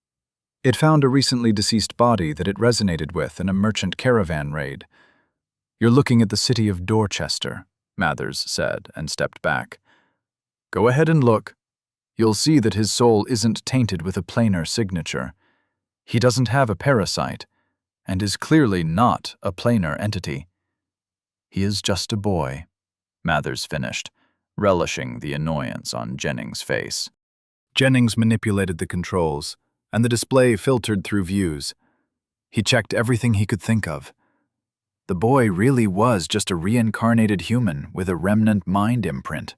It found a recently deceased body that it resonated with in a merchant caravan raid. You're looking at the city of Dorchester, Mathers said, and stepped back. Go ahead and look. You'll see that his soul isn't tainted with a planar signature. He doesn't have a parasite, and is clearly not a planar entity. He is just a boy, Mathers finished, relishing the annoyance on Jennings' face. Jennings manipulated the controls, and the display filtered through views. He checked everything he could think of. The boy really was just a reincarnated human with a remnant mind imprint.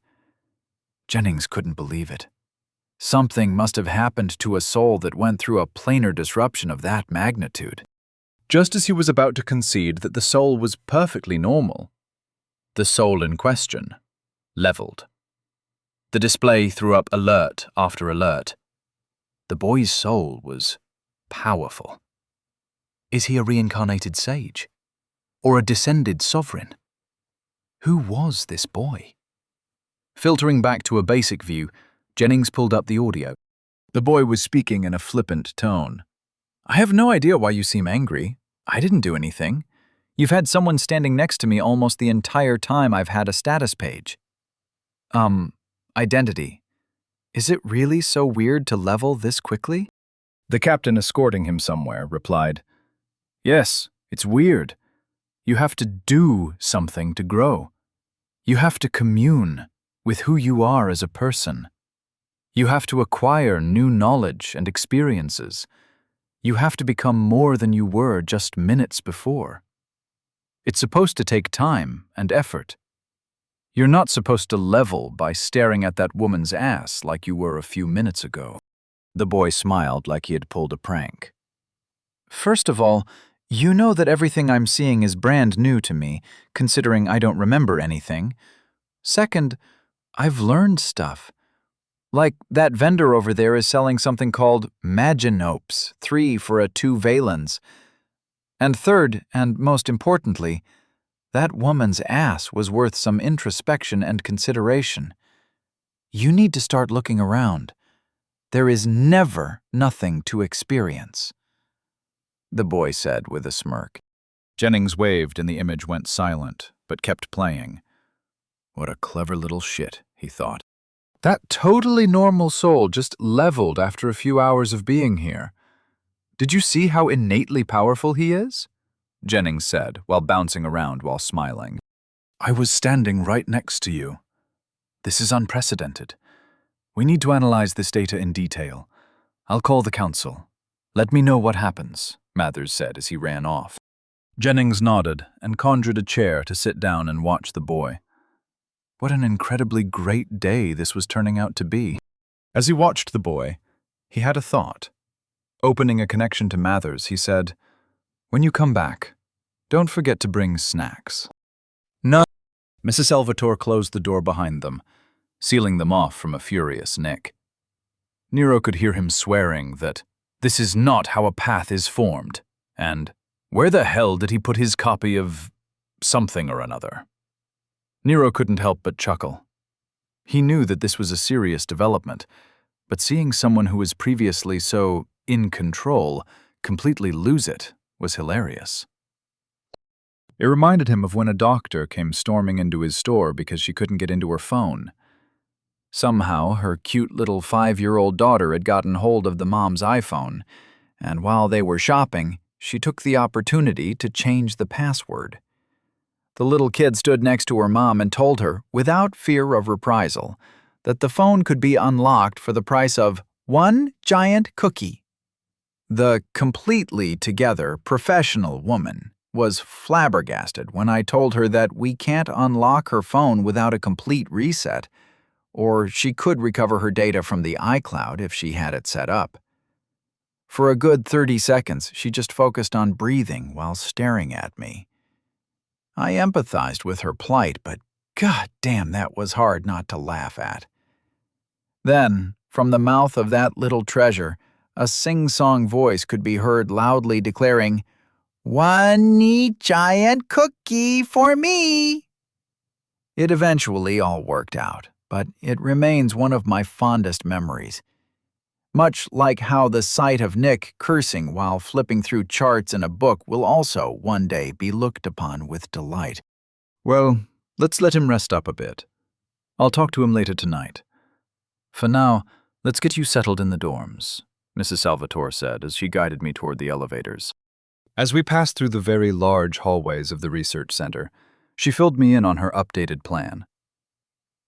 Jennings couldn't believe it. Something must have happened to a soul that went through a planar disruption of that magnitude. Just as he was about to concede that the soul was perfectly normal, the soul in question leveled. The display threw up alert after alert. The boy's soul was powerful. Is he a reincarnated sage? Or a descended sovereign? Who was this boy? Filtering back to a basic view, Jennings pulled up the audio. The boy was speaking in a flippant tone. I have no idea why you seem angry. I didn't do anything. You've had someone standing next to me almost the entire time I've had a status page. Identity. Is it really so weird to level this quickly? The captain escorting him somewhere replied, Yes, it's weird. You have to do something to grow. You have to commune with who you are as a person. You have to acquire new knowledge and experiences. You have to become more than you were just minutes before. It's supposed to take time and effort. You're not supposed to level by staring at that woman's ass like you were a few minutes ago. The boy smiled like he had pulled a prank. First of all, you know that everything I'm seeing is brand new to me, considering I don't remember anything. Second, I've learned stuff. Like that vendor over there is selling something called Maginopes, 3 for a 2 valens. And third, and most importantly, that woman's ass was worth some introspection and consideration. You need to start looking around. There is never nothing to experience, the boy said with a smirk. Jennings waved and the image went silent, but kept playing. What a clever little shit, he thought. That totally normal soul just leveled after a few hours of being here. Did you see how innately powerful he is? Jennings said, while bouncing around while smiling. I was standing right next to you. This is unprecedented. We need to analyze this data in detail. I'll call the council. Let me know what happens, Mathers said as he ran off. Jennings nodded and conjured a chair to sit down and watch the boy. What an incredibly great day this was turning out to be. As he watched the boy, he had a thought. Opening a connection to Mathers, he said, When you come back, don't forget to bring snacks. No. Mrs. Salvatore closed the door behind them, sealing them off from a furious Nick. Nero could hear him swearing that this is not how a path is formed, and where the hell did he put his copy of something or another? Nero couldn't help but chuckle. He knew that this was a serious development, but seeing someone who was previously so in control completely lose it was hilarious. It reminded him of when a doctor came storming into his store because she couldn't get into her phone. Somehow, her cute little 5-year-old daughter had gotten hold of the mom's iPhone, and while they were shopping, she took the opportunity to change the password. The little kid stood next to her mom and told her, without fear of reprisal, that the phone could be unlocked for the price of 1 giant cookie. The completely together professional woman was flabbergasted when I told her that we can't unlock her phone without a complete reset, or she could recover her data from the iCloud if she had it set up. For a good 30 seconds, she just focused on breathing while staring at me. I empathized with her plight, but god damn, that was hard not to laugh at. Then, from the mouth of that little treasure, a sing-song voice could be heard loudly declaring, "One neat giant cookie for me." It eventually all worked out, but it remains one of my fondest memories. Much like how the sight of Nick cursing while flipping through charts in a book will also one day be looked upon with delight. Well, let's let him rest up a bit. I'll talk to him later tonight. For now, let's get you settled in the dorms, Mrs. Salvatore said as she guided me toward the elevators. As we passed through the very large hallways of the research center, she filled me in on her updated plan.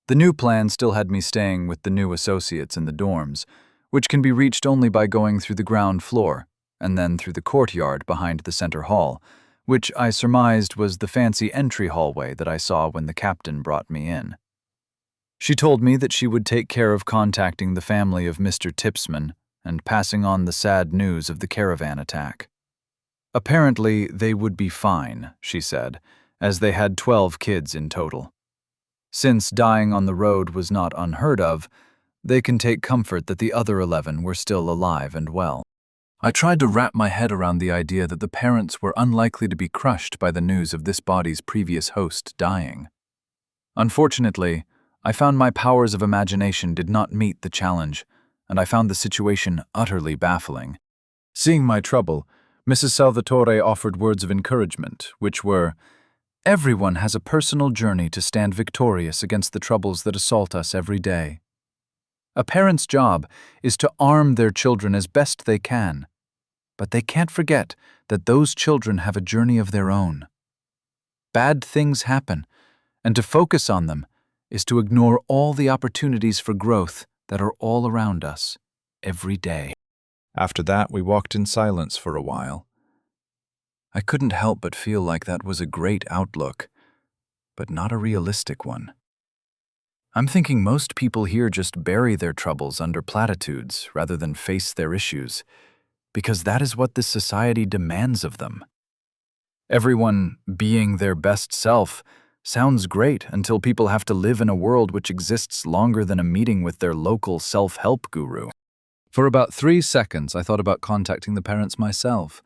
The new plan still had me staying with the new associates in the dorms, which can be reached only by going through the ground floor and then through the courtyard behind the center hall, which I surmised was the fancy entry hallway that I saw when the captain brought me in. She told me that she would take care of contacting the family of Mr. Tipsman and passing on the sad news of the caravan attack. Apparently, they would be fine, she said, as they had 12 kids in total. Since dying on the road was not unheard of, they can take comfort that the other 11 were still alive and well. I tried to wrap my head around the idea that the parents were unlikely to be crushed by the news of this body's previous host dying. Unfortunately, I found my powers of imagination did not meet the challenge, and I found the situation utterly baffling. Seeing my trouble, Mrs. Salvatore offered words of encouragement, which were, "Everyone has a personal journey to stand victorious against the troubles that assault us every day. A parent's job is to arm their children as best they can, but they can't forget that those children have a journey of their own. Bad things happen, and to focus on them is to ignore all the opportunities for growth that are all around us, every day." After that, we walked in silence for a while. I couldn't help but feel like that was a great outlook, but not a realistic one. I'm thinking most people here just bury their troubles under platitudes rather than face their issues, because that is what this society demands of them. Everyone being their best self sounds great until people have to live in a world which exists longer than a meeting with their local self-help guru. For about 3 seconds, I thought about contacting the parents myself,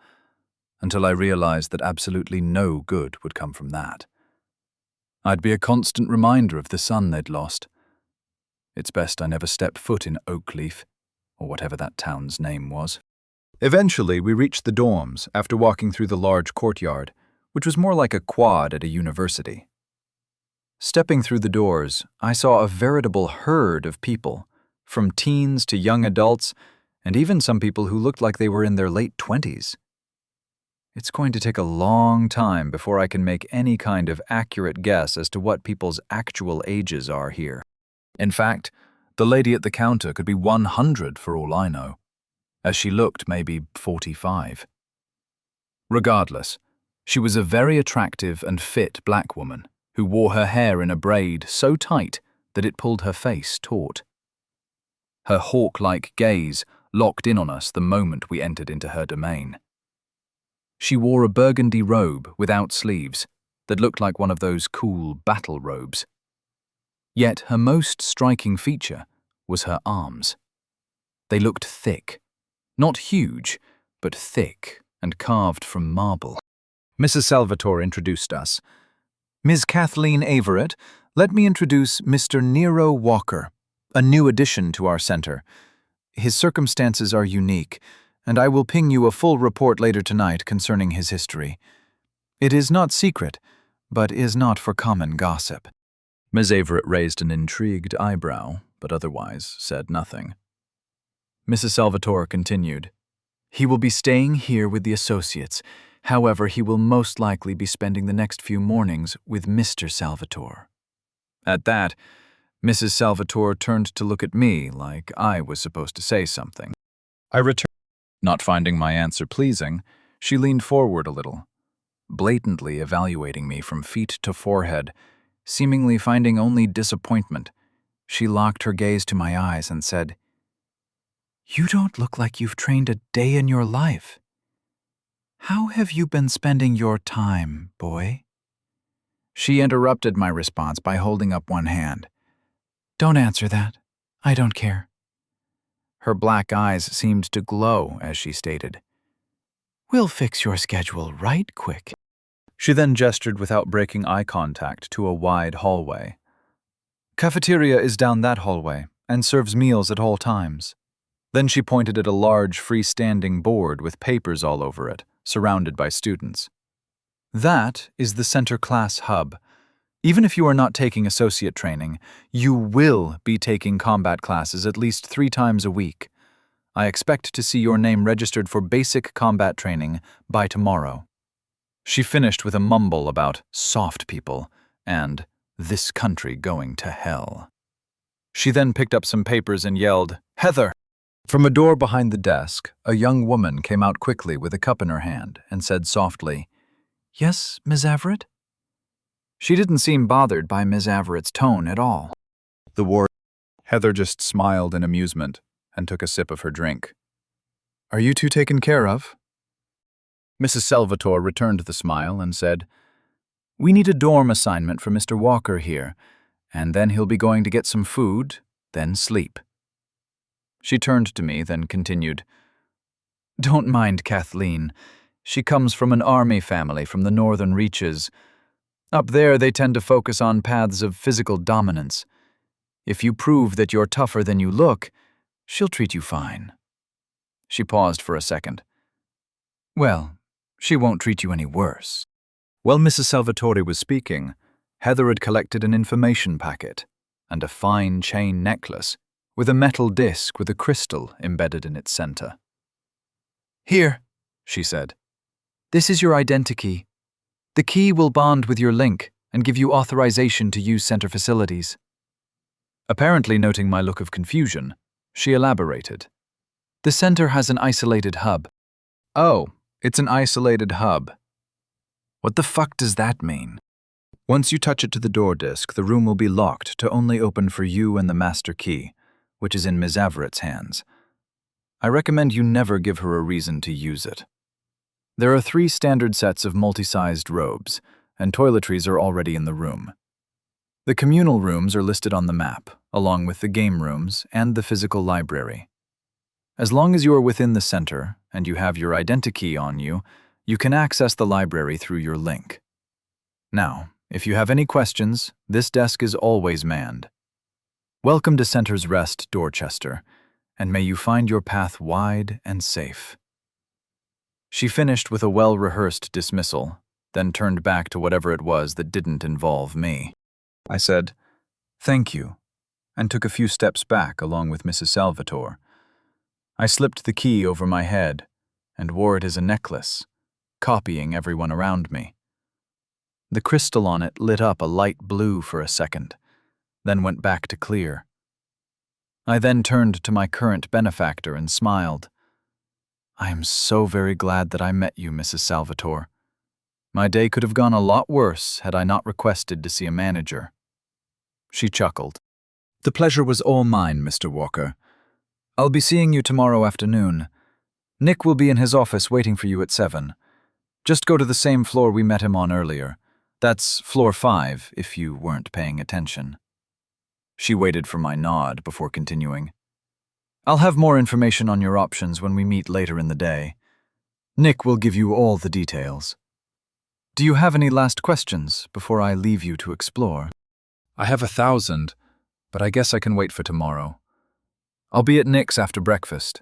until I realized that absolutely no good would come from that. I'd be a constant reminder of the son they'd lost. It's best I never stepped foot in Oakleaf, or whatever that town's name was. Eventually, we reached the dorms after walking through the large courtyard, which was more like a quad at a university. Stepping through the doors, I saw a veritable herd of people, from teens to young adults, and even some people who looked like they were in their late 20s. It's going to take a long time before I can make any kind of accurate guess as to what people's actual ages are here. In fact, the lady at the counter could be 100 for all I know, as she looked maybe 45. Regardless, she was a very attractive and fit black woman who wore her hair in a braid so tight that it pulled her face taut. Her hawk-like gaze locked in on us the moment we entered into her domain. She wore a burgundy robe without sleeves that looked like one of those cool battle robes. Yet her most striking feature was her arms. They looked thick, not huge, but thick and carved from marble. Mrs. Salvatore introduced us. "Ms. Kathleen Averett, let me introduce Mr. Nero Walker, a new addition to our center. His circumstances are unique, and I will ping you a full report later tonight concerning his history. It is not secret, but is not for common gossip." Ms. Averett raised an intrigued eyebrow, but otherwise said nothing. Mrs. Salvatore continued, "He will be staying here with the associates. However, he will most likely be spending the next few mornings with Mr. Salvatore." At that, Mrs. Salvatore turned to look at me like I was supposed to say something. I returned Not finding my answer pleasing, she leaned forward a little, blatantly evaluating me from feet to forehead, seemingly finding only disappointment. She locked her gaze to my eyes and said, "You don't look like you've trained a day in your life. How have you been spending your time, boy?" She interrupted my response by holding up one hand. "Don't answer that. I don't care." Her black eyes seemed to glow as she stated, "We'll fix your schedule right quick." She then gestured without breaking eye contact to a wide hallway. "Cafeteria is down that hallway and serves meals at all times." Then she pointed at a large freestanding board with papers all over it, surrounded by students. "That is the center class hub. Even if you are not taking associate training, you will be taking combat classes at least 3 times a week. I expect to see your name registered for basic combat training by tomorrow." She finished with a mumble about soft people and this country going to hell. She then picked up some papers and yelled, "Heather!" From a door behind the desk, a young woman came out quickly with a cup in her hand and said softly, "Yes, Ms. Everett?" She didn't seem bothered by Ms. Everett's tone at all. Heather just smiled in amusement and took a sip of her drink. "Are you two taken care of?" Mrs. Salvatore returned the smile and said, "We need a dorm assignment for Mr. Walker here, and then he'll be going to get some food, then sleep." She turned to me, then continued, "Don't mind Kathleen. She comes from an army family from the northern reaches. Up there, they tend to focus on paths of physical dominance. If you prove that you're tougher than you look, she'll treat you fine." She paused for a second. "Well, she won't treat you any worse." While Mrs. Salvatore was speaking, Heather had collected an information packet and a fine chain necklace with a metal disc with a crystal embedded in its center. "Here," she said. "This is your identikey. The key will bond with your link and give you authorization to use center facilities." Apparently noting my look of confusion, she elaborated. "The center has an isolated hub." "Oh, it's an isolated hub. What the fuck does that mean?" "Once you touch it to the door disc, the room will be locked to only open for you and the master key, which is in Ms. Everett's hands. I recommend you never give her a reason to use it. There are 3 standard sets of multi-sized robes, and toiletries are already in the room. The communal rooms are listed on the map, along with the game rooms and the physical library. As long as you are within the center and you have your identikey on you, you can access the library through your link. Now, if you have any questions, this desk is always manned. Welcome to Center's Rest, Dorchester, and may you find your path wide and safe." She finished with a well-rehearsed dismissal, then turned back to whatever it was that didn't involve me. I said, "Thank you," and took a few steps back along with Mrs. Salvatore. I slipped the key over my head and wore it as a necklace, copying everyone around me. The crystal on it lit up a light blue for a second, then went back to clear. I then turned to my current benefactor and smiled. "I am so very glad that I met you, Mrs. Salvatore. My day could have gone a lot worse had I not requested to see a manager." She chuckled. "The pleasure was all mine, Mr. Walker. I'll be seeing you tomorrow afternoon. Nick will be in his office waiting for you at 7. Just go to the same floor we met him on earlier. That's floor 5, if you weren't paying attention." She waited for my nod before continuing. "I'll have more information on your options when we meet later in the day. Nick will give you all the details. Do you have any last questions before I leave you to explore?" "I have 1,000, but I guess I can wait for tomorrow. I'll be at Nick's after breakfast.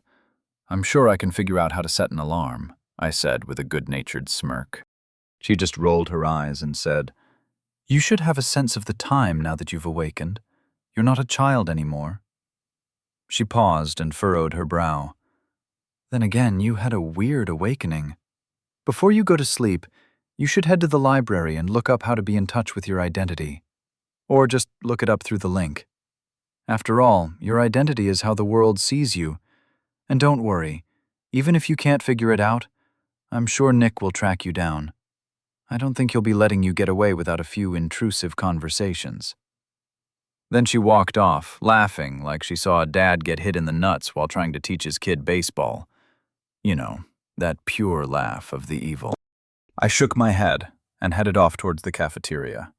I'm sure I can figure out how to set an alarm," I said with a good-natured smirk. She just rolled her eyes and said, "You should have a sense of the time now that you've awakened. You're not a child anymore." She paused and furrowed her brow. "Then again, you had a weird awakening. Before you go to sleep, you should head to the library and look up how to be in touch with your identity. Or just look it up through the link. After all, your identity is how the world sees you. And don't worry, Even if you can't figure it out, I'm sure Nick will track you down. I don't think he'll be letting you get away without a few intrusive conversations." Then she walked off, laughing like she saw a dad get hit in the nuts while trying to teach his kid baseball. You know, that pure laugh of the evil. I shook my head and headed off towards the cafeteria.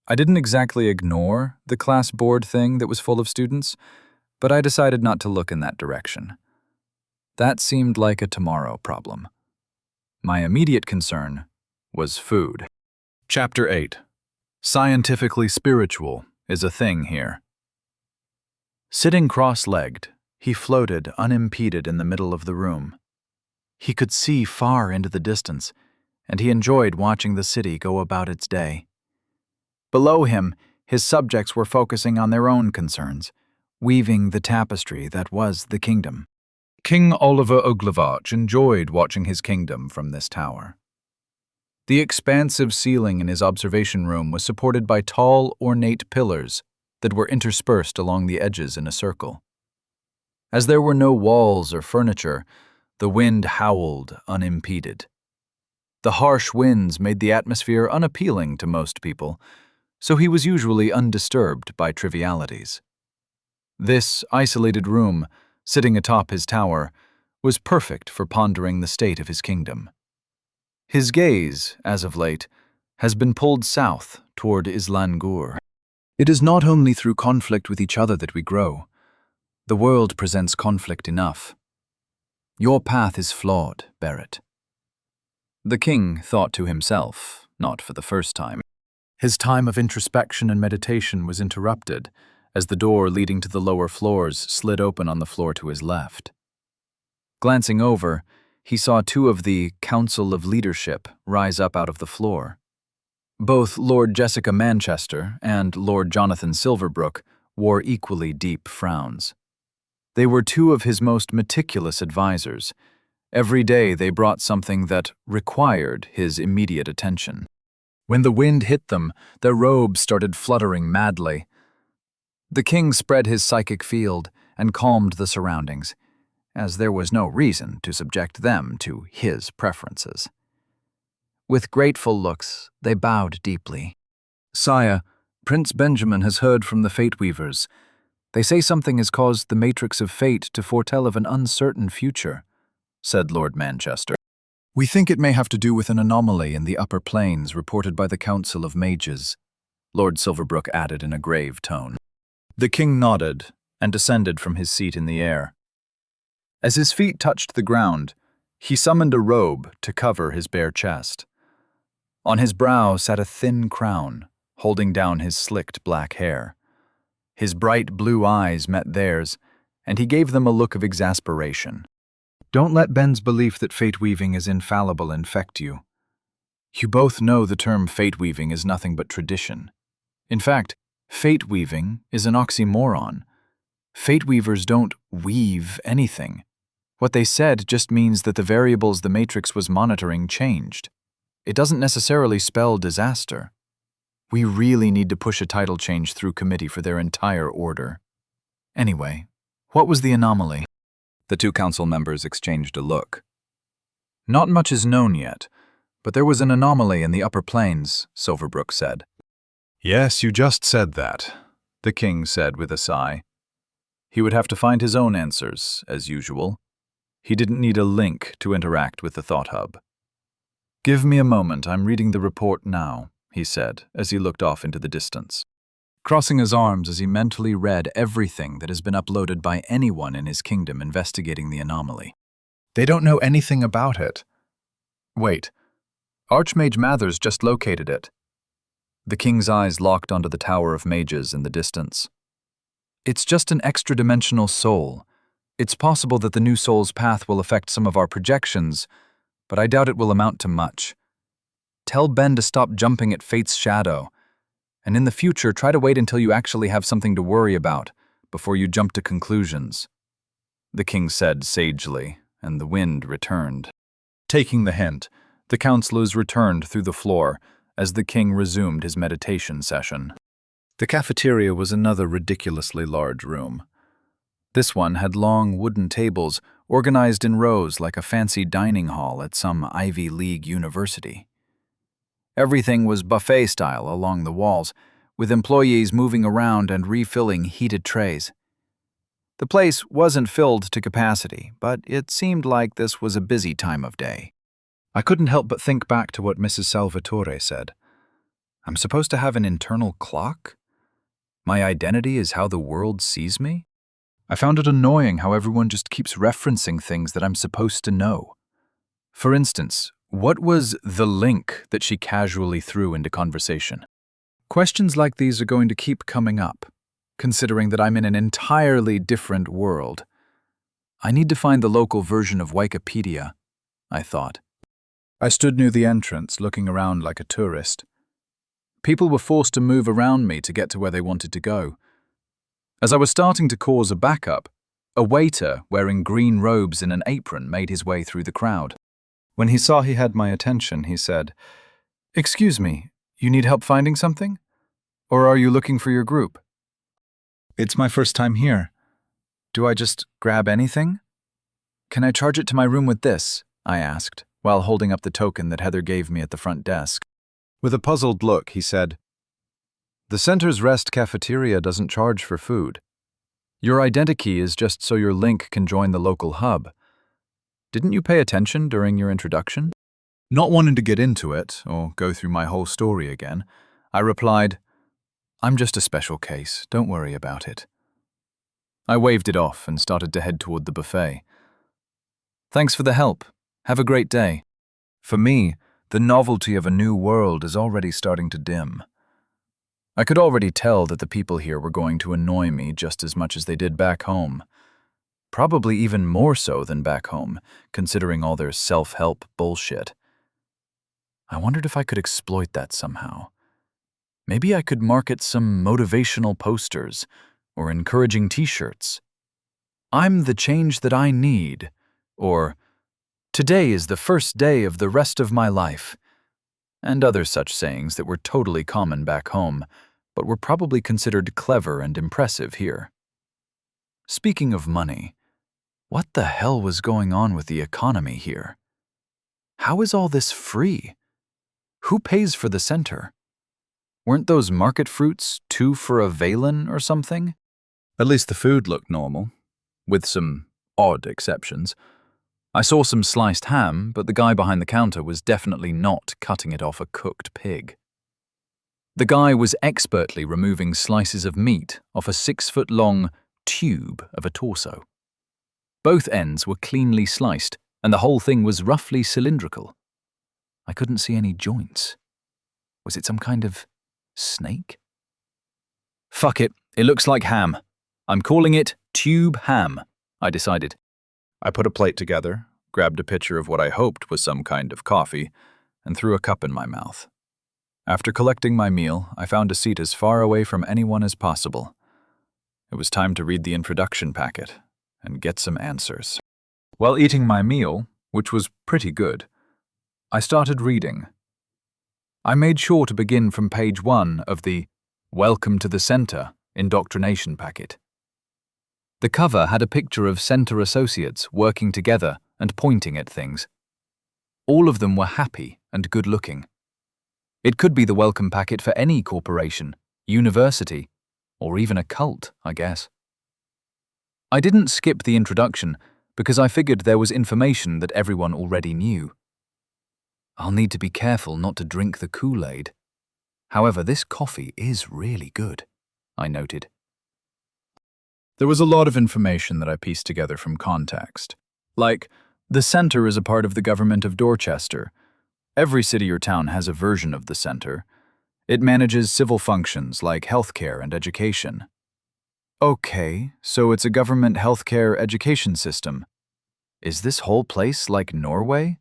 I didn't exactly ignore the class board thing that was full of students, but I decided not to look in that direction. That seemed like a tomorrow problem. My immediate concern was food. Chapter 8. Scientifically spiritual is a thing here. Sitting cross-legged, he floated unimpeded in the middle of the room. He could see far into the distance, and he enjoyed watching the city go about its day. Below him, his subjects were focusing on their own concerns, weaving the tapestry that was the kingdom. King Oliver Oglevarch enjoyed watching his kingdom from this tower. The expansive ceiling in his observation room was supported by tall, ornate pillars that were interspersed along the edges in a circle. As there were no walls or furniture, the wind howled unimpeded. The harsh winds made the atmosphere unappealing to most people, so he was usually undisturbed by trivialities. This isolated room, sitting atop his tower, was perfect for pondering the state of his kingdom. His gaze, as of late, has been pulled south toward Islangur. It is not only through conflict with each other that we grow. The world presents conflict enough. Your path is flawed, Barrett. The king thought to himself, not for the first time. His time of introspection and meditation was interrupted as the door leading to the lower floors slid open on the floor to his left. Glancing over, he saw two of the Council of Leadership rise up out of the floor. Both Lord Jessica Manchester and Lord Jonathan Silverbrook wore equally deep frowns. They were two of his most meticulous advisors. Every day they brought something that required his immediate attention. When the wind hit them, their robes started fluttering madly. The king spread his psychic field and calmed the surroundings, as there was no reason to subject them to his preferences. With grateful looks, they bowed deeply. "Sire, Prince Benjamin has heard from the Fate Weavers. They say something has caused the matrix of fate to foretell of an uncertain future," said Lord Manchester. "We think it may have to do with an anomaly in the upper planes reported by the Council of Mages," Lord Silverbrook added in a grave tone. The king nodded and descended from his seat in the air. As his feet touched the ground, he summoned a robe to cover his bare chest. On his brow sat a thin crown, holding down his slicked black hair. His bright blue eyes met theirs, and he gave them a look of exasperation. "Don't let Ben's belief that fate-weaving is infallible infect you. You both know the term fate-weaving is nothing but tradition. In fact, fate-weaving is an oxymoron. Fate-weavers don't weave anything. What they said just means that the variables the Matrix was monitoring changed. It doesn't necessarily spell disaster. We really need to push a title change through committee for their entire order. Anyway, what was the anomaly?" The two council members exchanged a look. "Not much is known yet, but there was an anomaly in the upper planes," Silverbrook said. "Yes, you just said that," the king said with a sigh. He would have to find his own answers, as usual. He didn't need a link to interact with the Thought Hub. "Give me a moment, I'm reading the report now," he said, as he looked off into the distance, crossing his arms as he mentally read everything that has been uploaded by anyone in his kingdom investigating the anomaly. "They don't know anything about it. Wait, Archmage Mathers just located it." The king's eyes locked onto the Tower of Mages in the distance. "It's just an extra-dimensional soul. It's possible that the new soul's path will affect some of our projections, but I doubt it will amount to much. Tell Ben to stop jumping at fate's shadow, and in the future try to wait until you actually have something to worry about before you jump to conclusions," the king said sagely, and the wind returned. Taking the hint, the councillors returned through the floor as the king resumed his meditation session. The cafeteria was another ridiculously large room. This one had long wooden tables organized in rows like a fancy dining hall at some Ivy League university. Everything was buffet-style along the walls, with employees moving around and refilling heated trays. The place wasn't filled to capacity, but it seemed like this was a busy time of day. I couldn't help but think back to what Mrs. Salvatore said. I'm supposed to have an internal clock? My identity is how the world sees me? I found it annoying how everyone just keeps referencing things that I'm supposed to know. For instance, what was the link that she casually threw into conversation? Questions like these are going to keep coming up, considering that I'm in an entirely different world. I need to find the local version of Wikipedia, I thought. I stood near the entrance, looking around like a tourist. People were forced to move around me to get to where they wanted to go. As I was starting to cause a backup, a waiter wearing green robes and an apron made his way through the crowd. When he saw he had my attention, he said, "Excuse me, you need help finding something? Or are you looking for your group?" "It's my first time here. Do I just grab anything?" "Can I charge it to my room with this?" I asked, while holding up the token that Heather gave me at the front desk. With a puzzled look, he said, "The Center's Rest cafeteria doesn't charge for food. Your identikey is just so your link can join the local hub. Didn't you pay attention during your introduction?" Not wanting to get into it, or go through my whole story again, I replied, "I'm just a special case, don't worry about it." I waved it off and started to head toward the buffet. "Thanks for the help. Have a great day." For me, the novelty of a new world is already starting to dim. I could already tell that the people here were going to annoy me just as much as they did back home. Probably even more so than back home, considering all their self-help bullshit. I wondered if I could exploit that somehow. Maybe I could market some motivational posters or encouraging t-shirts. "I'm the change that I need," or "Today is the first day of the rest of my life," and other such sayings that were totally common back home, but were probably considered clever and impressive here. Speaking of money, what the hell was going on with the economy here? How is all this free? Who pays for the center? Weren't those market fruits 2 for a Valen or something? At least the food looked normal, with some odd exceptions. I saw some sliced ham, but the guy behind the counter was definitely not cutting it off a cooked pig. The guy was expertly removing slices of meat off a 6-foot-long tube of a torso. Both ends were cleanly sliced, and the whole thing was roughly cylindrical. I couldn't see any joints. Was it some kind of snake? Fuck it, it looks like ham. I'm calling it tube ham, I decided. I put a plate together, grabbed a pitcher of what I hoped was some kind of coffee, and threw a cup in my mouth. After collecting my meal, I found a seat as far away from anyone as possible. It was time to read the introduction packet and get some answers. While eating my meal, which was pretty good, I started reading. I made sure to begin from page 1 of the Welcome to the Center indoctrination packet. The cover had a picture of center associates working together and pointing at things. All of them were happy and good-looking. It could be the welcome packet for any corporation, university, or even a cult, I guess. I didn't skip the introduction because I figured there was information that everyone already knew. I'll need to be careful not to drink the Kool-Aid. However, this coffee is really good, I noted. There was a lot of information that I pieced together from context. Like, the center is a part of the government of Dorchester. Every city or town has a version of the center. It manages civil functions like healthcare and education. Okay, so it's a government healthcare education system. Is this whole place like Norway?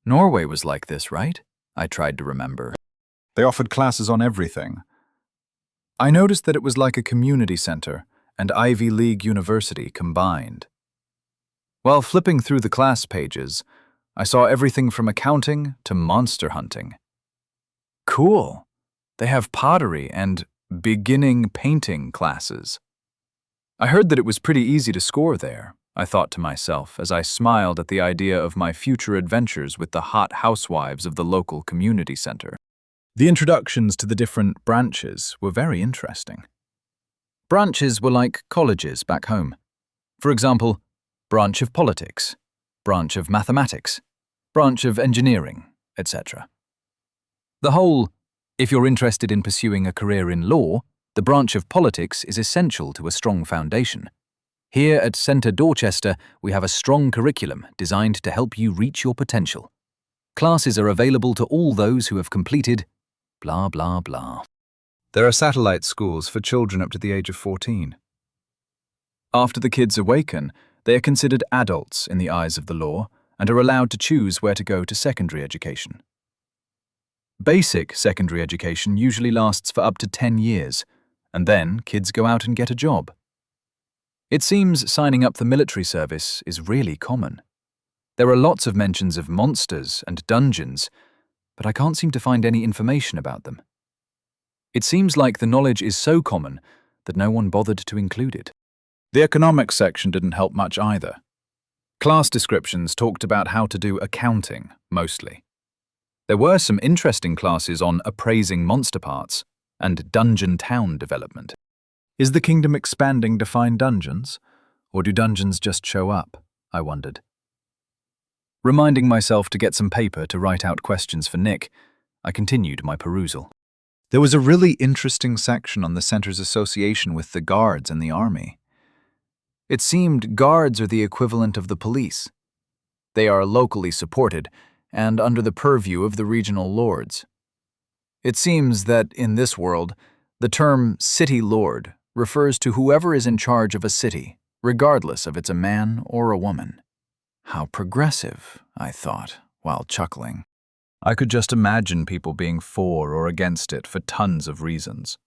Norway was like this, right? I tried to remember. They offered classes on everything. I noticed that it was like a community center and Ivy League University combined. While flipping through the class pages, I saw everything from accounting to monster hunting. Cool. They have pottery and beginning painting classes. I heard that it was pretty easy to score there, I thought to myself as I smiled at the idea of my future adventures with the hot housewives of the local community center. The introductions to the different branches were very interesting. Branches were like colleges back home. For example, branch of politics, branch of mathematics, branch of engineering, etc. The whole, if you're interested in pursuing a career in law, the branch of politics is essential to a strong foundation. Here at Centre Dorchester, we have a strong curriculum designed to help you reach your potential. Classes are available to all those who have completed blah blah blah. There are satellite schools for children up to the age of 14. After the kids awaken, they are considered adults in the eyes of the law and are allowed to choose where to go to secondary education. Basic secondary education usually lasts for up to 10 years, and then kids go out and get a job. It seems signing up for military service is really common. There are lots of mentions of monsters and dungeons, but I can't seem to find any information about them. It seems like the knowledge is so common that no one bothered to include it. The economics section didn't help much either. Class descriptions talked about how to do accounting, mostly. There were some interesting classes on appraising monster parts and dungeon town development. Is the kingdom expanding to find dungeons? Or do dungeons just show up? I wondered. Reminding myself to get some paper to write out questions for Nick, I continued my perusal. There was a really interesting section on the center's association with the guards and the army. It seemed guards are the equivalent of the police. They are locally supported and under the purview of the regional lords. It seems that in this world, the term city lord refers to whoever is in charge of a city, regardless if it's a man or a woman. How progressive, I thought, while chuckling. I could just imagine people being for or against it for tons of reasons.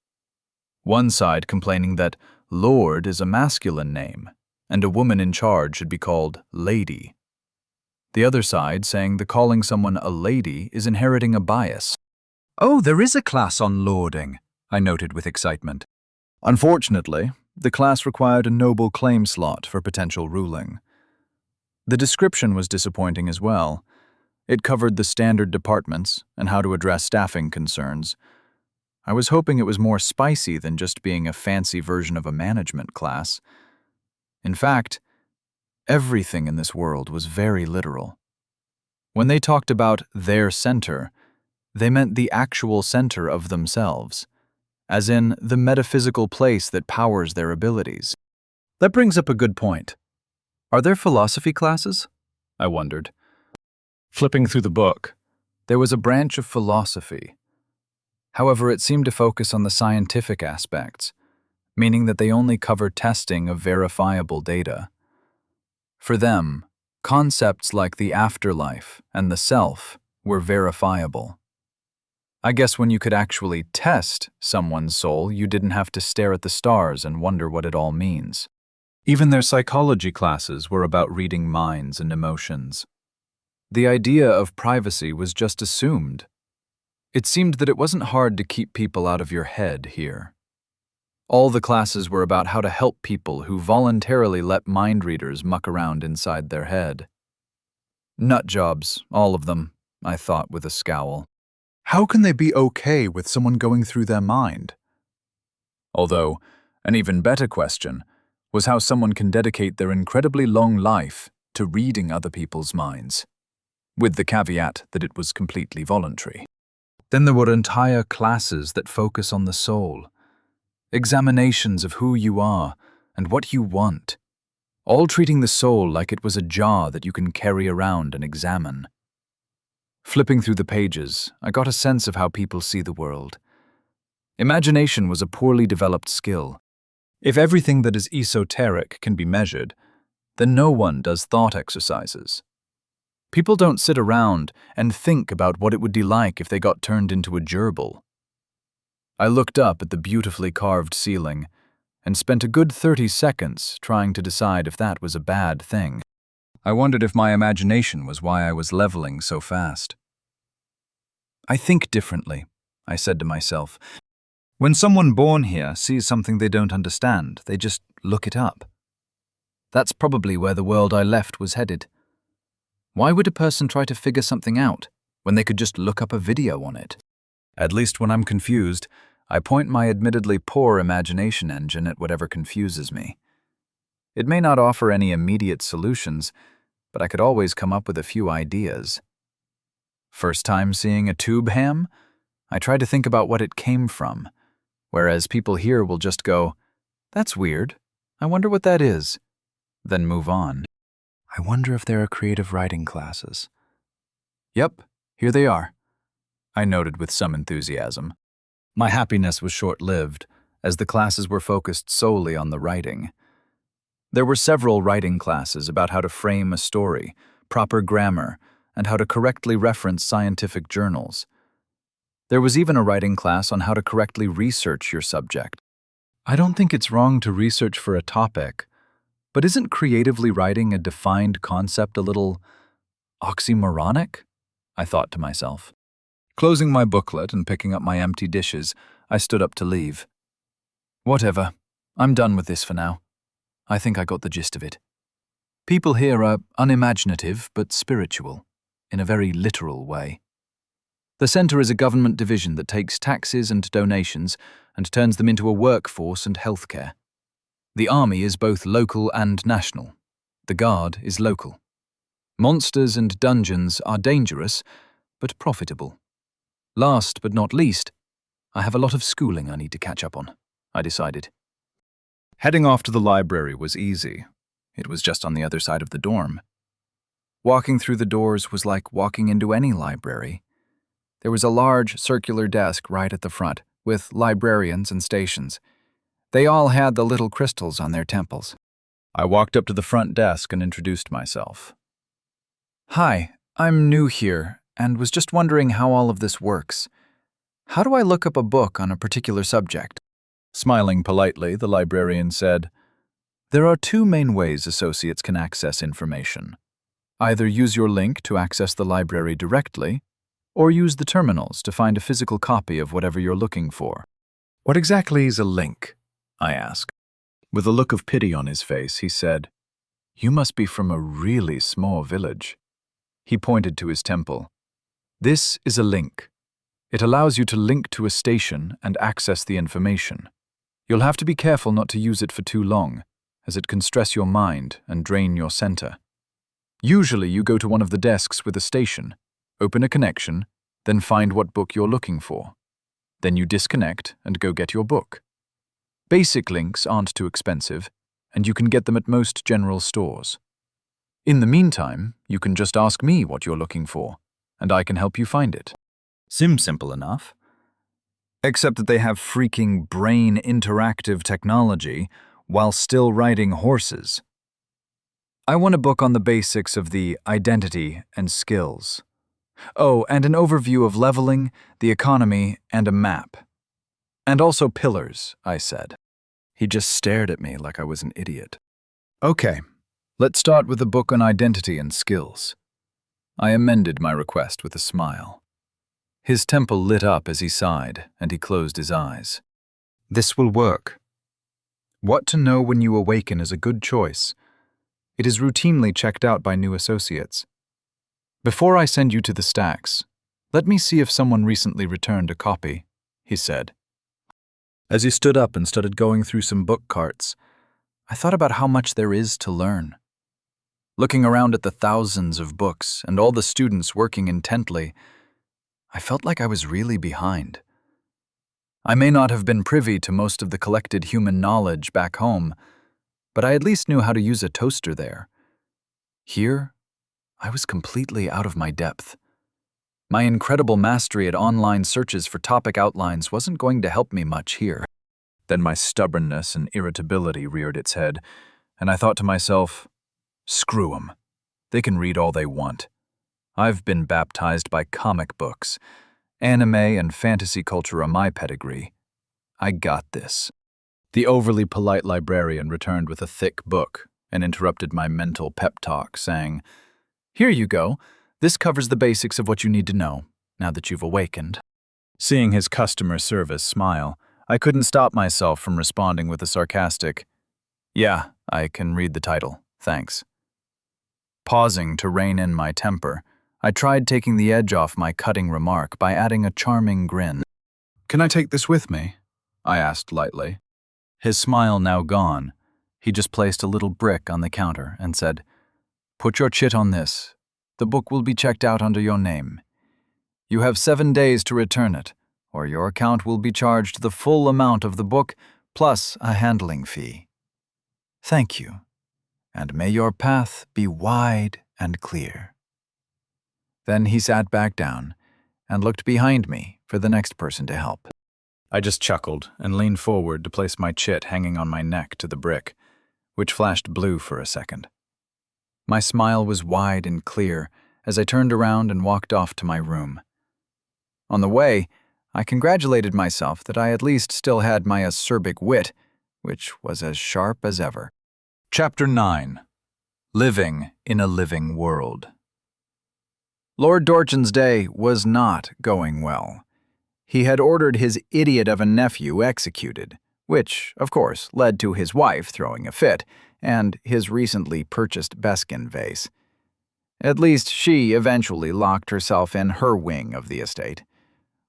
One side complaining that lord is a masculine name, and a woman in charge should be called lady. The other side saying that calling someone a lady is inheriting a bias. Oh, there is a class on lording, I noted with excitement. Unfortunately, the class required a noble claim slot for potential ruling. The description was disappointing as well. It covered the standard departments and how to address staffing concerns. I was hoping it was more spicy than just being a fancy version of a management class. In fact, everything in this world was very literal. When they talked about their center, they meant the actual center of themselves, as in the metaphysical place that powers their abilities. That brings up a good point. Are there philosophy classes? I wondered. Flipping through the book, there was a branch of philosophy. However, it seemed to focus on the scientific aspects, meaning that they only covered testing of verifiable data. For them, concepts like the afterlife and the self were verifiable. I guess when you could actually test someone's soul, you didn't have to stare at the stars and wonder what it all means. Even their psychology classes were about reading minds and emotions. The idea of privacy was just assumed. It seemed that it wasn't hard to keep people out of your head here. All the classes were about how to help people who voluntarily let mind readers muck around inside their head. Nut jobs, all of them, I thought with a scowl. How can they be okay with someone going through their mind? Although, an even better question was how someone can dedicate their incredibly long life to reading other people's minds, with the caveat that it was completely voluntary. Then there were entire classes that focus on the soul, examinations of who you are and what you want, all treating the soul like it was a jar that you can carry around and examine. Flipping through the pages, I got a sense of how people see the world. Imagination was a poorly developed skill. If everything that is esoteric can be measured, then no one does thought exercises. People don't sit around and think about what it would be like if they got turned into a gerbil. I looked up at the beautifully carved ceiling and spent a good 30 seconds trying to decide if that was a bad thing. I wondered if my imagination was why I was leveling so fast. I think differently, I said to myself. When someone born here sees something they don't understand, they just look it up. That's probably where the world I left was headed. Why would a person try to figure something out when they could just look up a video on it? At least when I'm confused, I point my admittedly poor imagination engine at whatever confuses me. It may not offer any immediate solutions, but I could always come up with a few ideas. First time seeing a tube ham? I try to think about what it came from, whereas people here will just go, "That's weird. I wonder what that is," then move on. I wonder if there are creative writing classes. Yep, here they are, I noted with some enthusiasm. My happiness was short-lived, as the classes were focused solely on the writing. There were several writing classes about how to frame a story, proper grammar, and how to correctly reference scientific journals. There was even a writing class on how to correctly research your subject. I don't think it's wrong to research for a topic, but isn't creatively writing a defined concept a little oxymoronic? I thought to myself. Closing my booklet and picking up my empty dishes, I stood up to leave. Whatever, I'm done with this for now. I think I got the gist of it. People here are unimaginative but spiritual, in a very literal way. The Centre is a government division that takes taxes and donations and turns them into a workforce and healthcare. The army is both local and national. The guard is local. Monsters and dungeons are dangerous, but profitable. Last but not least, I have a lot of schooling I need to catch up on, I decided. Heading off to the library was easy. It was just on the other side of the dorm. Walking through the doors was like walking into any library. There was a large circular desk right at the front, with librarians and stations. They all had the little crystals on their temples. I walked up to the front desk and introduced myself. Hi, I'm new here, and was just wondering how all of this works. How do I look up a book on a particular subject? Smiling politely, the librarian said, "There are two main ways associates can access information. Either use your link to access the library directly, or use the terminals to find a physical copy of whatever you're looking for." "What exactly is a link?" I asked. With a look of pity on his face, he said, "You must be from a really small village." He pointed to his temple. "This is a link. It allows you to link to a station and access the information. You'll have to be careful not to use it for too long, as it can stress your mind and drain your center. Usually you go to one of the desks with a station, open a connection, then find what book you're looking for. Then you disconnect and go get your book. Basic links aren't too expensive, and you can get them at most general stores. In the meantime, you can just ask me what you're looking for, and I can help you find it." Seems simple enough. Except that they have freaking brain interactive technology while still riding horses. I want a book on the basics of the identity and skills. Oh, and an overview of leveling, the economy, and a map. And also pillars, I said. He just stared at me like I was an idiot. Okay, let's start with a book on identity and skills. I amended my request with a smile. His temple lit up as he sighed, and he closed his eyes. This will work. What to know when you awaken is a good choice. It is routinely checked out by new associates. Before I send you to the stacks, let me see if someone recently returned a copy, he said. As he stood up and started going through some book carts, I thought about how much there is to learn. Looking around at the thousands of books and all the students working intently, I felt like I was really behind. I may not have been privy to most of the collected human knowledge back home, but I at least knew how to use a toaster there. Here, I was completely out of my depth. My incredible mastery at online searches for topic outlines wasn't going to help me much here. Then my stubbornness and irritability reared its head, and I thought to myself, screw 'em. They can read all they want. I've been baptized by comic books. Anime and fantasy culture are my pedigree. I got this. The overly polite librarian returned with a thick book and interrupted my mental pep talk, saying, "Here you go. This covers the basics of what you need to know, now that you've awakened." Seeing his customer service smile, I couldn't stop myself from responding with a sarcastic, "Yeah, I can read the title, thanks. Pausing to rein in my temper, I tried taking the edge off my cutting remark by adding a charming grin. Can I take this with me? I asked lightly. His smile now gone, he just placed a little brick on the counter and said, Put your chit on this. The book will be checked out under your name. You have 7 days to return it, or your account will be charged the full amount of the book plus a handling fee. Thank you, and may your path be wide and clear. Then he sat back down and looked behind me for the next person to help. I just chuckled and leaned forward to place my chit hanging on my neck to the brick, which flashed blue for a second. My smile was wide and clear as I turned around and walked off to my room. On the way, I congratulated myself that I at least still had my acerbic wit, which was as sharp as ever. Chapter 9. Living in a Living World. Lord Dorchen's day was not going well. He had ordered his idiot of a nephew executed, which, of course, led to his wife throwing a fit, and his recently purchased Beskin vase. At least she eventually locked herself in her wing of the estate.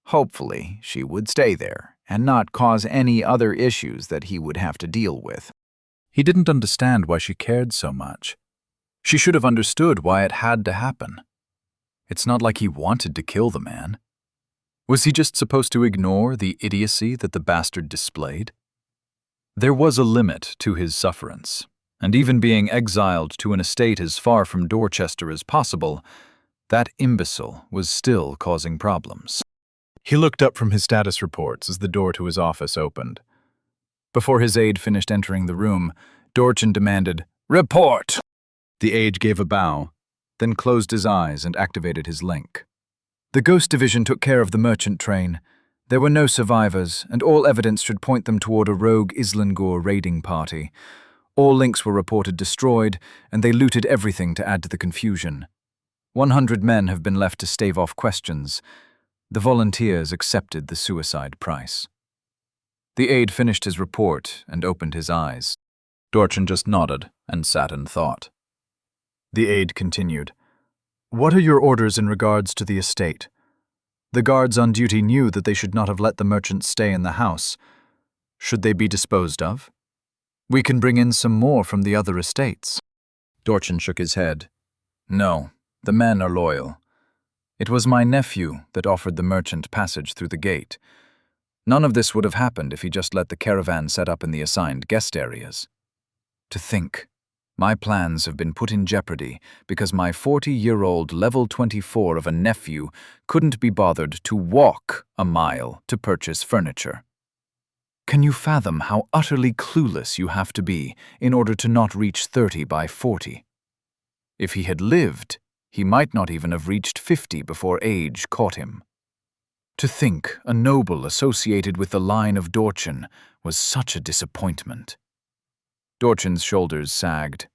Hopefully, she would stay there and not cause any other issues that he would have to deal with. He didn't understand why she cared so much. She should have understood why it had to happen. It's not like he wanted to kill the man. Was he just supposed to ignore the idiocy that the bastard displayed? There was a limit to his sufferance, and even being exiled to an estate as far from Dorchester as possible, that imbecile was still causing problems. He looked up from his status reports as the door to his office opened. Before his aide finished entering the room, Dorchen demanded, "Report!" The aide gave a bow, then closed his eyes and activated his link. The Ghost Division took care of the merchant train. There were no survivors, and all evidence should point them toward a rogue Islingor raiding party. All links were reported destroyed, and they looted everything to add to the confusion. 100 men have been left to stave off questions. The volunteers accepted the suicide price. The aide finished his report and opened his eyes. Dorchen just nodded and sat in thought. The aide continued, "What are your orders in regards to the estate? The guards on duty knew that they should not have let the merchants stay in the house. Should they be disposed of? We can bring in some more from the other estates." Dorchen shook his head. "No, the men are loyal. It was my nephew that offered the merchant passage through the gate. None of this would have happened if he just let the caravan set up in the assigned guest areas. To think, my plans have been put in jeopardy because my 40-year-old level 24 of a nephew couldn't be bothered to walk a mile to purchase furniture. Can you fathom how utterly clueless you have to be in order to not reach 30 by 40? If he had lived, he might not even have reached 50 before age caught him. To think a noble associated with the line of Dorchen was such a disappointment." Dorchen's shoulders sagged.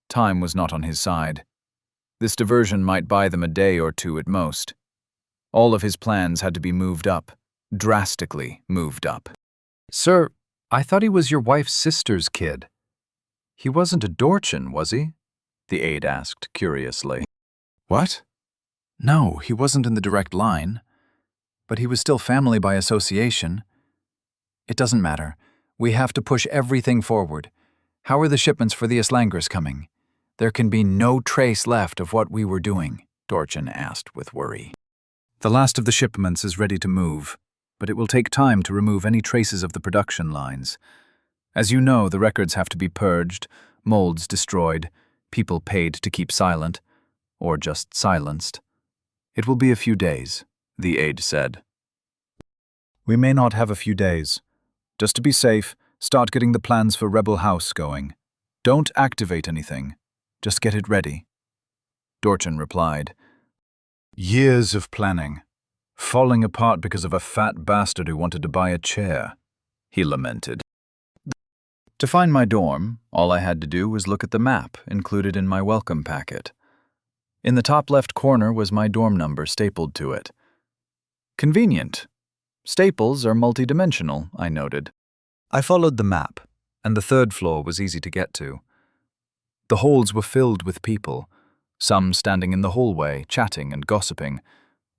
Time was not on his side. This diversion might buy them a day or two at most. All of his plans had to be moved up, drastically moved up. "Sir, I thought he was your wife's sister's kid. He wasn't a Dorchen, was he?" the aide asked curiously. "What? No, he wasn't in the direct line. But he was still family by association. It doesn't matter. We have to push everything forward. How are the shipments for the Islangers coming? There can be no trace left of what we were doing," Dorchen asked with worry. "The last of the shipments is ready to move, but it will take time to remove any traces of the production lines. As you know, the records have to be purged, molds destroyed, people paid to keep silent, or just silenced. It will be a few days," the aide said. "We may not have a few days. Just to be safe, start getting the plans for Rebel House going. Don't activate anything. Just get it ready." Dorchen replied, "Years of planning, falling apart because of a fat bastard who wanted to buy a chair," he lamented. To find my dorm, all I had to do was look at the map included in my welcome packet. In the top left corner was my dorm number stapled to it. Convenient. Staples are multidimensional, I noted. I followed the map and the third floor was easy to get to. The halls were filled with people, some standing in the hallway, chatting and gossiping,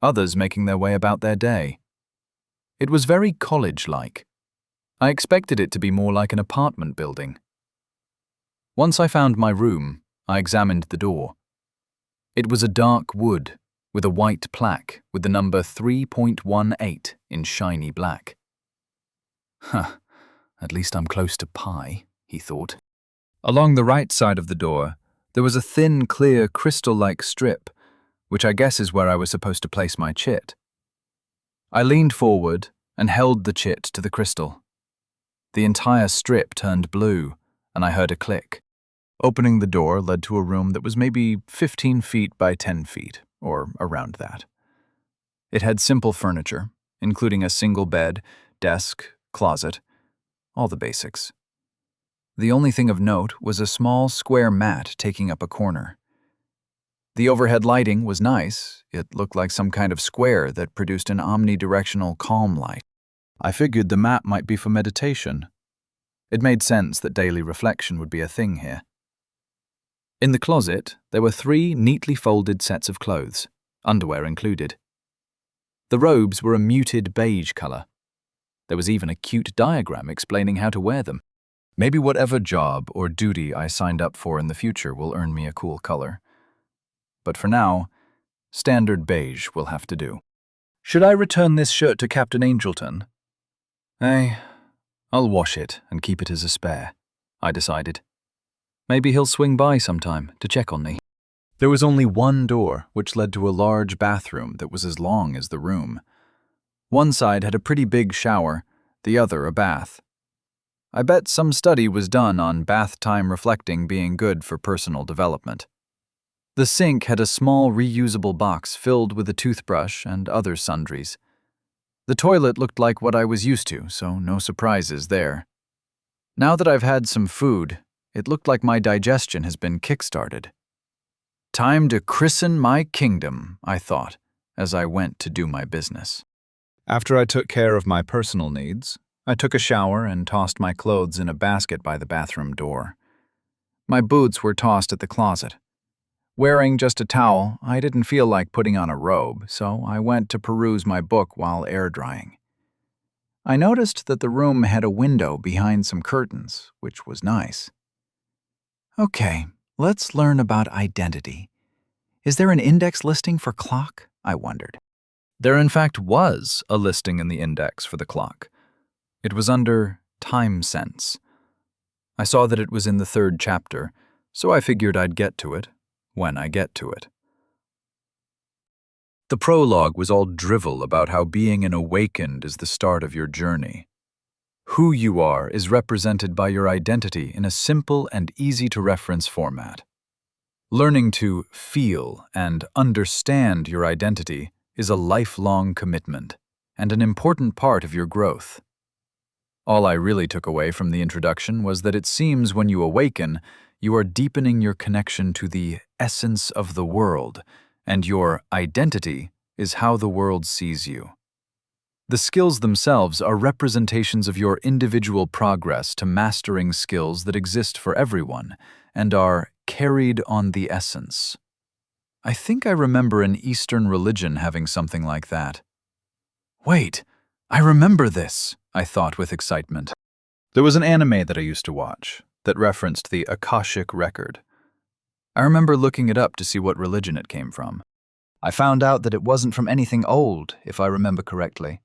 others making their way about their day. It was very college-like. I expected it to be more like an apartment building. Once I found my room, I examined the door. It was a dark wood with a white plaque with the number 3.18 in shiny black. Huh, at least I'm close to pi, he thought. Along the right side of the door, there was a thin, clear, crystal-like strip, which I guess is where I was supposed to place my chit. I leaned forward and held the chit to the crystal. The entire strip turned blue, and I heard a click. Opening the door led to a room that was maybe 15 feet by 10 feet, or around that. It had simple furniture, including a single bed, desk, closet, all the basics. The only thing of note was a small square mat taking up a corner. The overhead lighting was nice. It looked like some kind of square that produced an omnidirectional calm light. I figured the mat might be for meditation. It made sense that daily reflection would be a thing here. In the closet, there were 3 neatly folded sets of clothes, underwear included. The robes were a muted beige color. There was even a cute diagram explaining how to wear them. Maybe whatever job or duty I signed up for in the future will earn me a cool color. But for now, standard beige will have to do. Should I return this shirt to Captain Angelton? I'll wash it and keep it as a spare, I decided. Maybe he'll swing by sometime to check on me. There was only one door, which led to a large bathroom that was as long as the room. One side had a pretty big shower, the other a bath. I bet some study was done on bath time reflecting being good for personal development. The sink had a small reusable box filled with a toothbrush and other sundries. The toilet looked like what I was used to, so no surprises there. Now that I've had some food, it looked like my digestion has been kick-started. Time to christen my kingdom, I thought, as I went to do my business. After I took care of my personal needs, I took a shower and tossed my clothes in a basket by the bathroom door. My boots were tossed at the closet. Wearing just a towel, I didn't feel like putting on a robe, so I went to peruse my book while air-drying. I noticed that the room had a window behind some curtains, which was nice. Okay, let's learn about identity. Is there an index listing for clock? I wondered. There in fact was a listing in the index for the clock. It was under time sense. I saw that it was in the 3rd chapter, so I figured I'd get to it when I get to it. The prologue was all drivel about how being an awakened is the start of your journey. Who you are is represented by your identity in a simple and easy-to-reference format. Learning to feel and understand your identity is a lifelong commitment and an important part of your growth. All I really took away from the introduction was that it seems when you awaken, you are deepening your connection to the essence of the world, and your identity is how the world sees you. The skills themselves are representations of your individual progress to mastering skills that exist for everyone and are carried on the essence. I think I remember an Eastern religion having something like that. Wait, I remember this, I thought with excitement. There was an anime that I used to watch that referenced the Akashic record. I remember looking it up to see what religion it came from. I found out that it wasn't from anything old, if I remember correctly.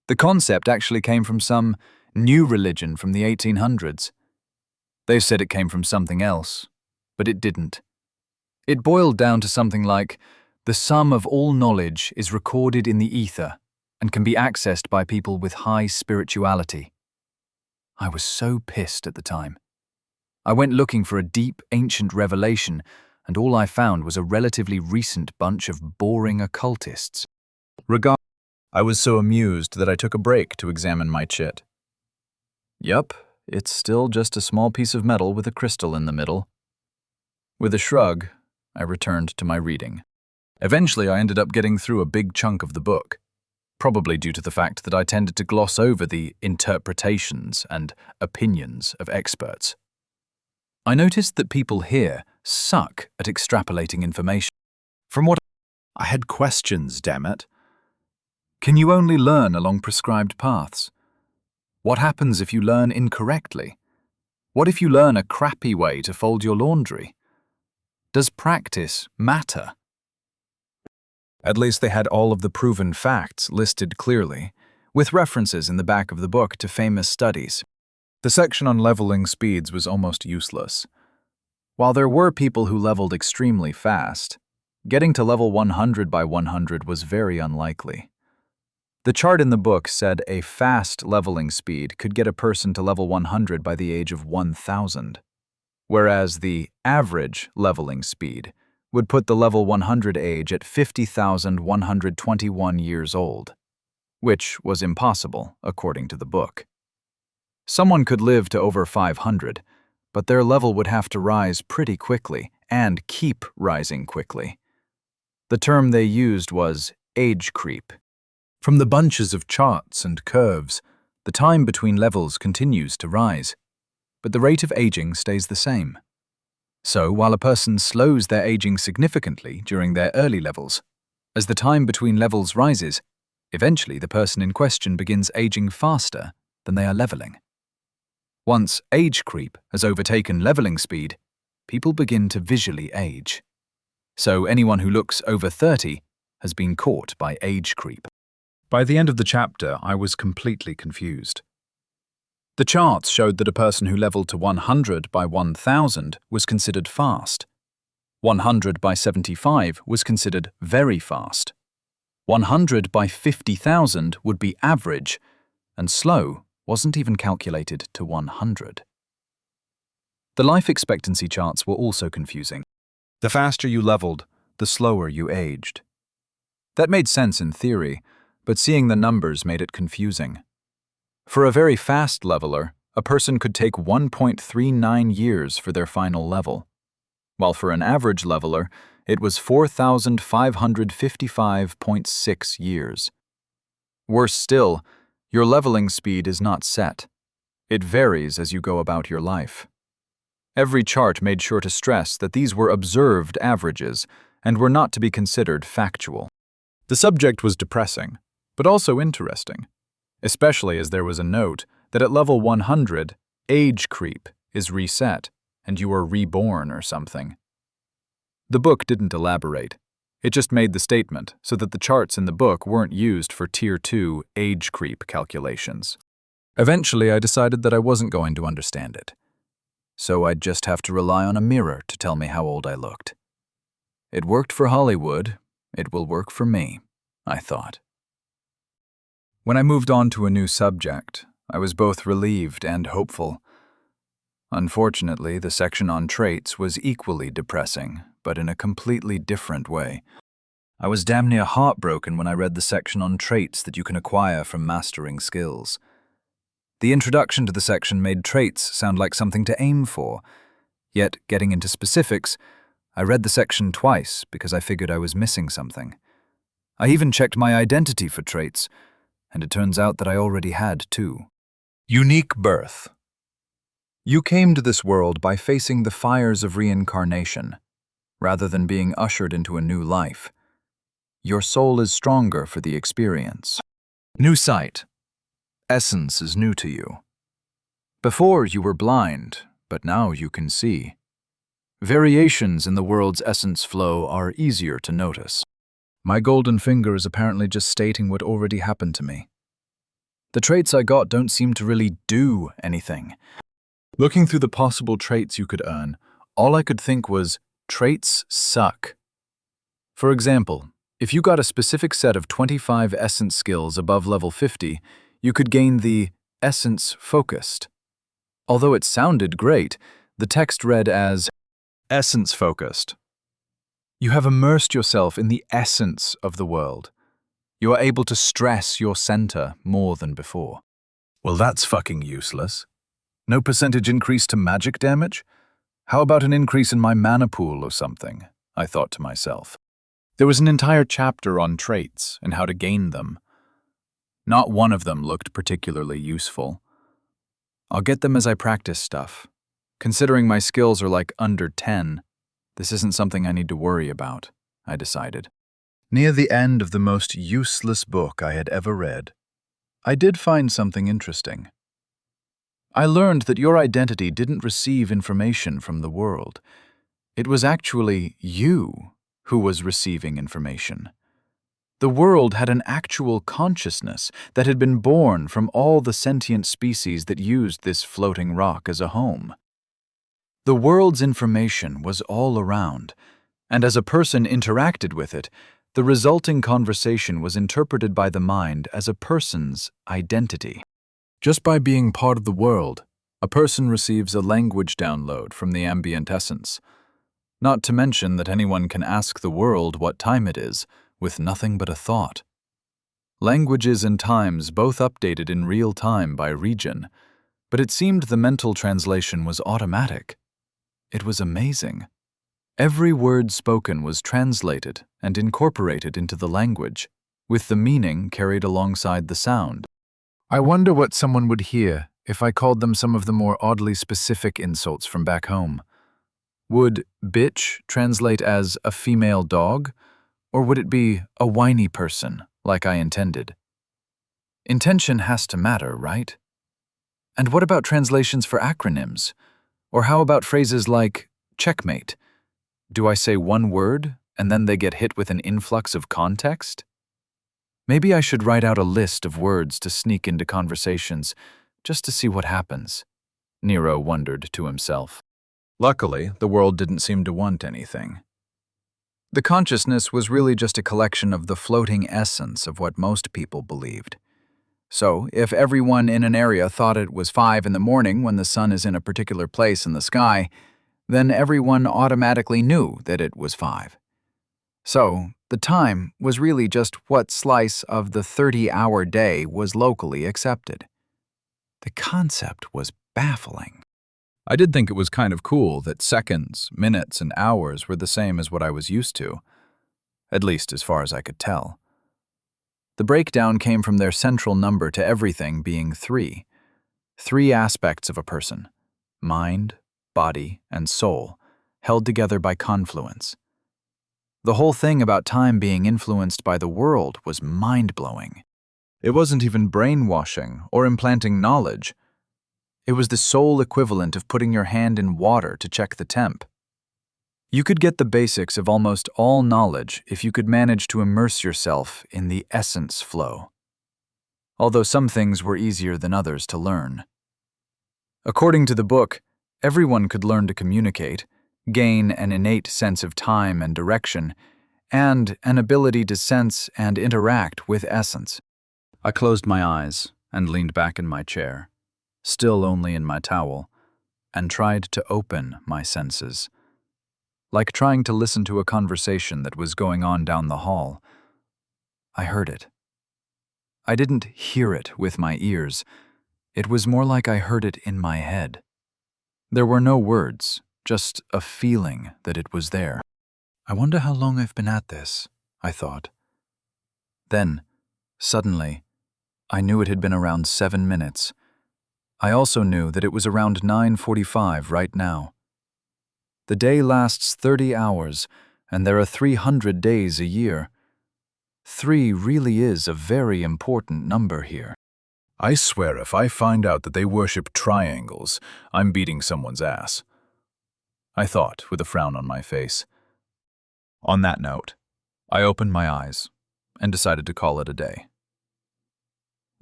The concept actually came from some new religion from the 1800s. They said it came from something else, but it didn't. It boiled down to something like, the sum of all knowledge is recorded in the ether and can be accessed by people with high spirituality. I was so pissed at the time. I went looking for a deep, ancient revelation, and all I found was a relatively recent bunch of boring occultists. I was so amused that I took a break to examine my chit. Yup, it's still just a small piece of metal with a crystal in the middle. With a shrug, I returned to my reading. Eventually, I ended up getting through a big chunk of the book. probably due to the fact that I tended to gloss over the interpretations and opinions of experts. I noticed that people here suck at extrapolating information. From what I had questions, damn it. Can you only learn along prescribed paths? What happens if you learn incorrectly? What if you learn a crappy way to fold your laundry? Does practice matter? At least they had all of the proven facts listed clearly, with references in the back of the book to famous studies. The section on leveling speeds was almost useless. While there were people who leveled extremely fast, getting to level 100 by 100 was very unlikely. The chart in the book said a fast leveling speed could get a person to level 100 by the age of 1,000, whereas the average leveling speed would put the level 100 age at 50,121 years old, which was impossible according to the book. Someone could live to over 500, but their level would have to rise pretty quickly and keep rising quickly. The term they used was age creep. From the bunches of charts and curves, the time between levels continues to rise, but the rate of aging stays the same. So, while a person slows their aging significantly during their early levels, as the time between levels rises, eventually the person in question begins aging faster than they are leveling. Once age creep has overtaken leveling speed, people begin to visually age. So anyone who looks over 30 has been caught by age creep. By the end of the chapter, I was completely confused. The charts showed that a person who leveled to 100 by 1,000 was considered fast. 100 by 75 was considered very fast. 100 by 50,000 would be average, and slow wasn't even calculated to 100. The life expectancy charts were also confusing. The faster you leveled, the slower you aged. That made sense in theory, but seeing the numbers made it confusing. For a very fast leveler, a person could take 1.39 years for their final level, while for an average leveler, it was 4,555.6 years. Worse still, your leveling speed is not set. It varies as you go about your life. Every chart made sure to stress that these were observed averages and were not to be considered factual. The subject was depressing, but also interesting, especially as there was a note that at level 100, age creep is reset and you are reborn or something. The book didn't elaborate. It just made the statement so that the charts in the book weren't used for Tier 2 age creep calculations. Eventually, I decided that I wasn't going to understand it, so I'd just have to rely on a mirror to tell me how old I looked. It worked for Hollywood, it will work for me, I thought. When I moved on to a new subject, I was both relieved and hopeful. Unfortunately, the section on traits was equally depressing, but in a completely different way. I was damn near heartbroken when I read the section on traits that you can acquire from mastering skills. The introduction to the section made traits sound like something to aim for, yet getting into specifics, I read the section twice because I figured I was missing something. I even checked my identity for traits, and it turns out that I already had two. Unique birth. You came to this world by facing the fires of reincarnation, rather than being ushered into a new life. Your soul is stronger for the experience. New sight. Essence is new to you. Before you were blind, but now you can see. Variations in the world's essence flow are easier to notice. My golden finger is apparently just stating what already happened to me. The traits I got don't seem to really do anything. Looking through the possible traits you could earn, all I could think was, traits suck. For example, if you got a specific set of 25 essence skills above level 50, you could gain the Essence Focused. Although it sounded great, the text read as Essence Focused. You have immersed yourself in the essence of the world. You are able to stress your center more than before. Well, that's fucking useless. No percentage increase to magic damage? How about an increase in my mana pool or something? I thought to myself. There was an entire chapter on traits and how to gain them. Not one of them looked particularly useful. I'll get them as I practice stuff. Considering my skills are like under 10, this isn't something I need to worry about, I decided. Near the end of the most useless book I had ever read, I did find something interesting. I learned that your identity didn't receive information from the world. It was actually you who was receiving information. The world had an actual consciousness that had been born from all the sentient species that used this floating rock as a home. The world's information was all around, and as a person interacted with it, the resulting conversation was interpreted by the mind as a person's identity. Just by being part of the world, a person receives a language download from the ambient essence. Not to mention that anyone can ask the world what time it is, with nothing but a thought. Languages and times both updated in real time by region, but it seemed the mental translation was automatic. It was amazing. Every word spoken was translated and incorporated into the language, with the meaning carried alongside the sound. I wonder what someone would hear if I called them some of the more oddly specific insults from back home. Would bitch translate as a female dog, or would it be a whiny person, like I intended? Intention has to matter, right? And what about translations for acronyms? Or how about phrases like checkmate? Do I say one word, and then they get hit with an influx of context? Maybe I should write out a list of words to sneak into conversations, just to see what happens, Nero wondered to himself. Luckily, the world didn't seem to want anything. The consciousness was really just a collection of the floating essence of what most people believed. So, if everyone in an area thought it was 5 in the morning when the sun is in a particular place in the sky, then everyone automatically knew that it was 5. So, the time was really just what slice of the 30-hour day was locally accepted. The concept was baffling. I did think it was kind of cool that seconds, minutes, and hours were the same as what I was used to, at least as far as I could tell. The breakdown came from their central number to everything being 3. 3 aspects of a person: mind, body, and soul, held together by confluence. The whole thing about time being influenced by the world was mind-blowing. It wasn't even brainwashing or implanting knowledge. It was the soul equivalent of putting your hand in water to check the temp. You could get the basics of almost all knowledge if you could manage to immerse yourself in the essence flow. Although some things were easier than others to learn. According to the book, everyone could learn to communicate, gain an innate sense of time and direction, and an ability to sense and interact with essence. I closed my eyes and leaned back in my chair, still only in my towel, and tried to open my senses. Like trying to listen to a conversation that was going on down the hall. I heard it. I didn't hear it with my ears. It was more like I heard it in my head. There were no words, just a feeling that it was there. I wonder how long I've been at this, I thought. Then, suddenly, I knew it had been around 7 minutes. I also knew that it was around 9:45 right now. The day lasts 30 hours, and there are 300 days a year. 3 really is a very important number here. I swear if I find out that they worship triangles, I'm beating someone's ass, I thought with a frown on my face. On that note, I opened my eyes and decided to call it a day.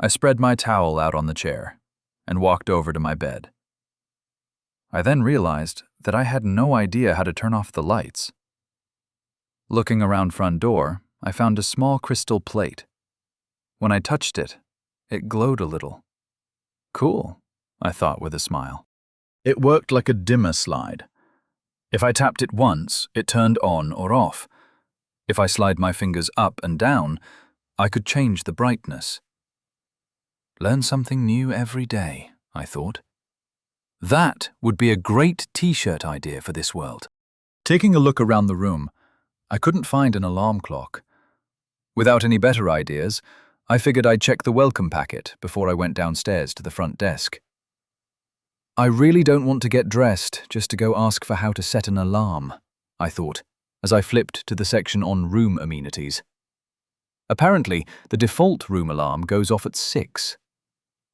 I spread my towel out on the chair and walked over to my bed. I then realized that I had no idea how to turn off the lights. Looking around front door, I found a small crystal plate. When I touched it, it glowed a little. Cool, I thought with a smile. It worked like a dimmer slide. If I tapped it once, it turned on or off. If I slide my fingers up and down, I could change the brightness. Learn something new every day, I thought. That would be a great t-shirt idea for this world. Taking a look around the room, I couldn't find an alarm clock. Without any better ideas, I figured I'd check the welcome packet before I went downstairs to the front desk. I really don't want to get dressed just to go ask for how to set an alarm, I thought, as I flipped to the section on room amenities. Apparently, the default room alarm goes off at 6.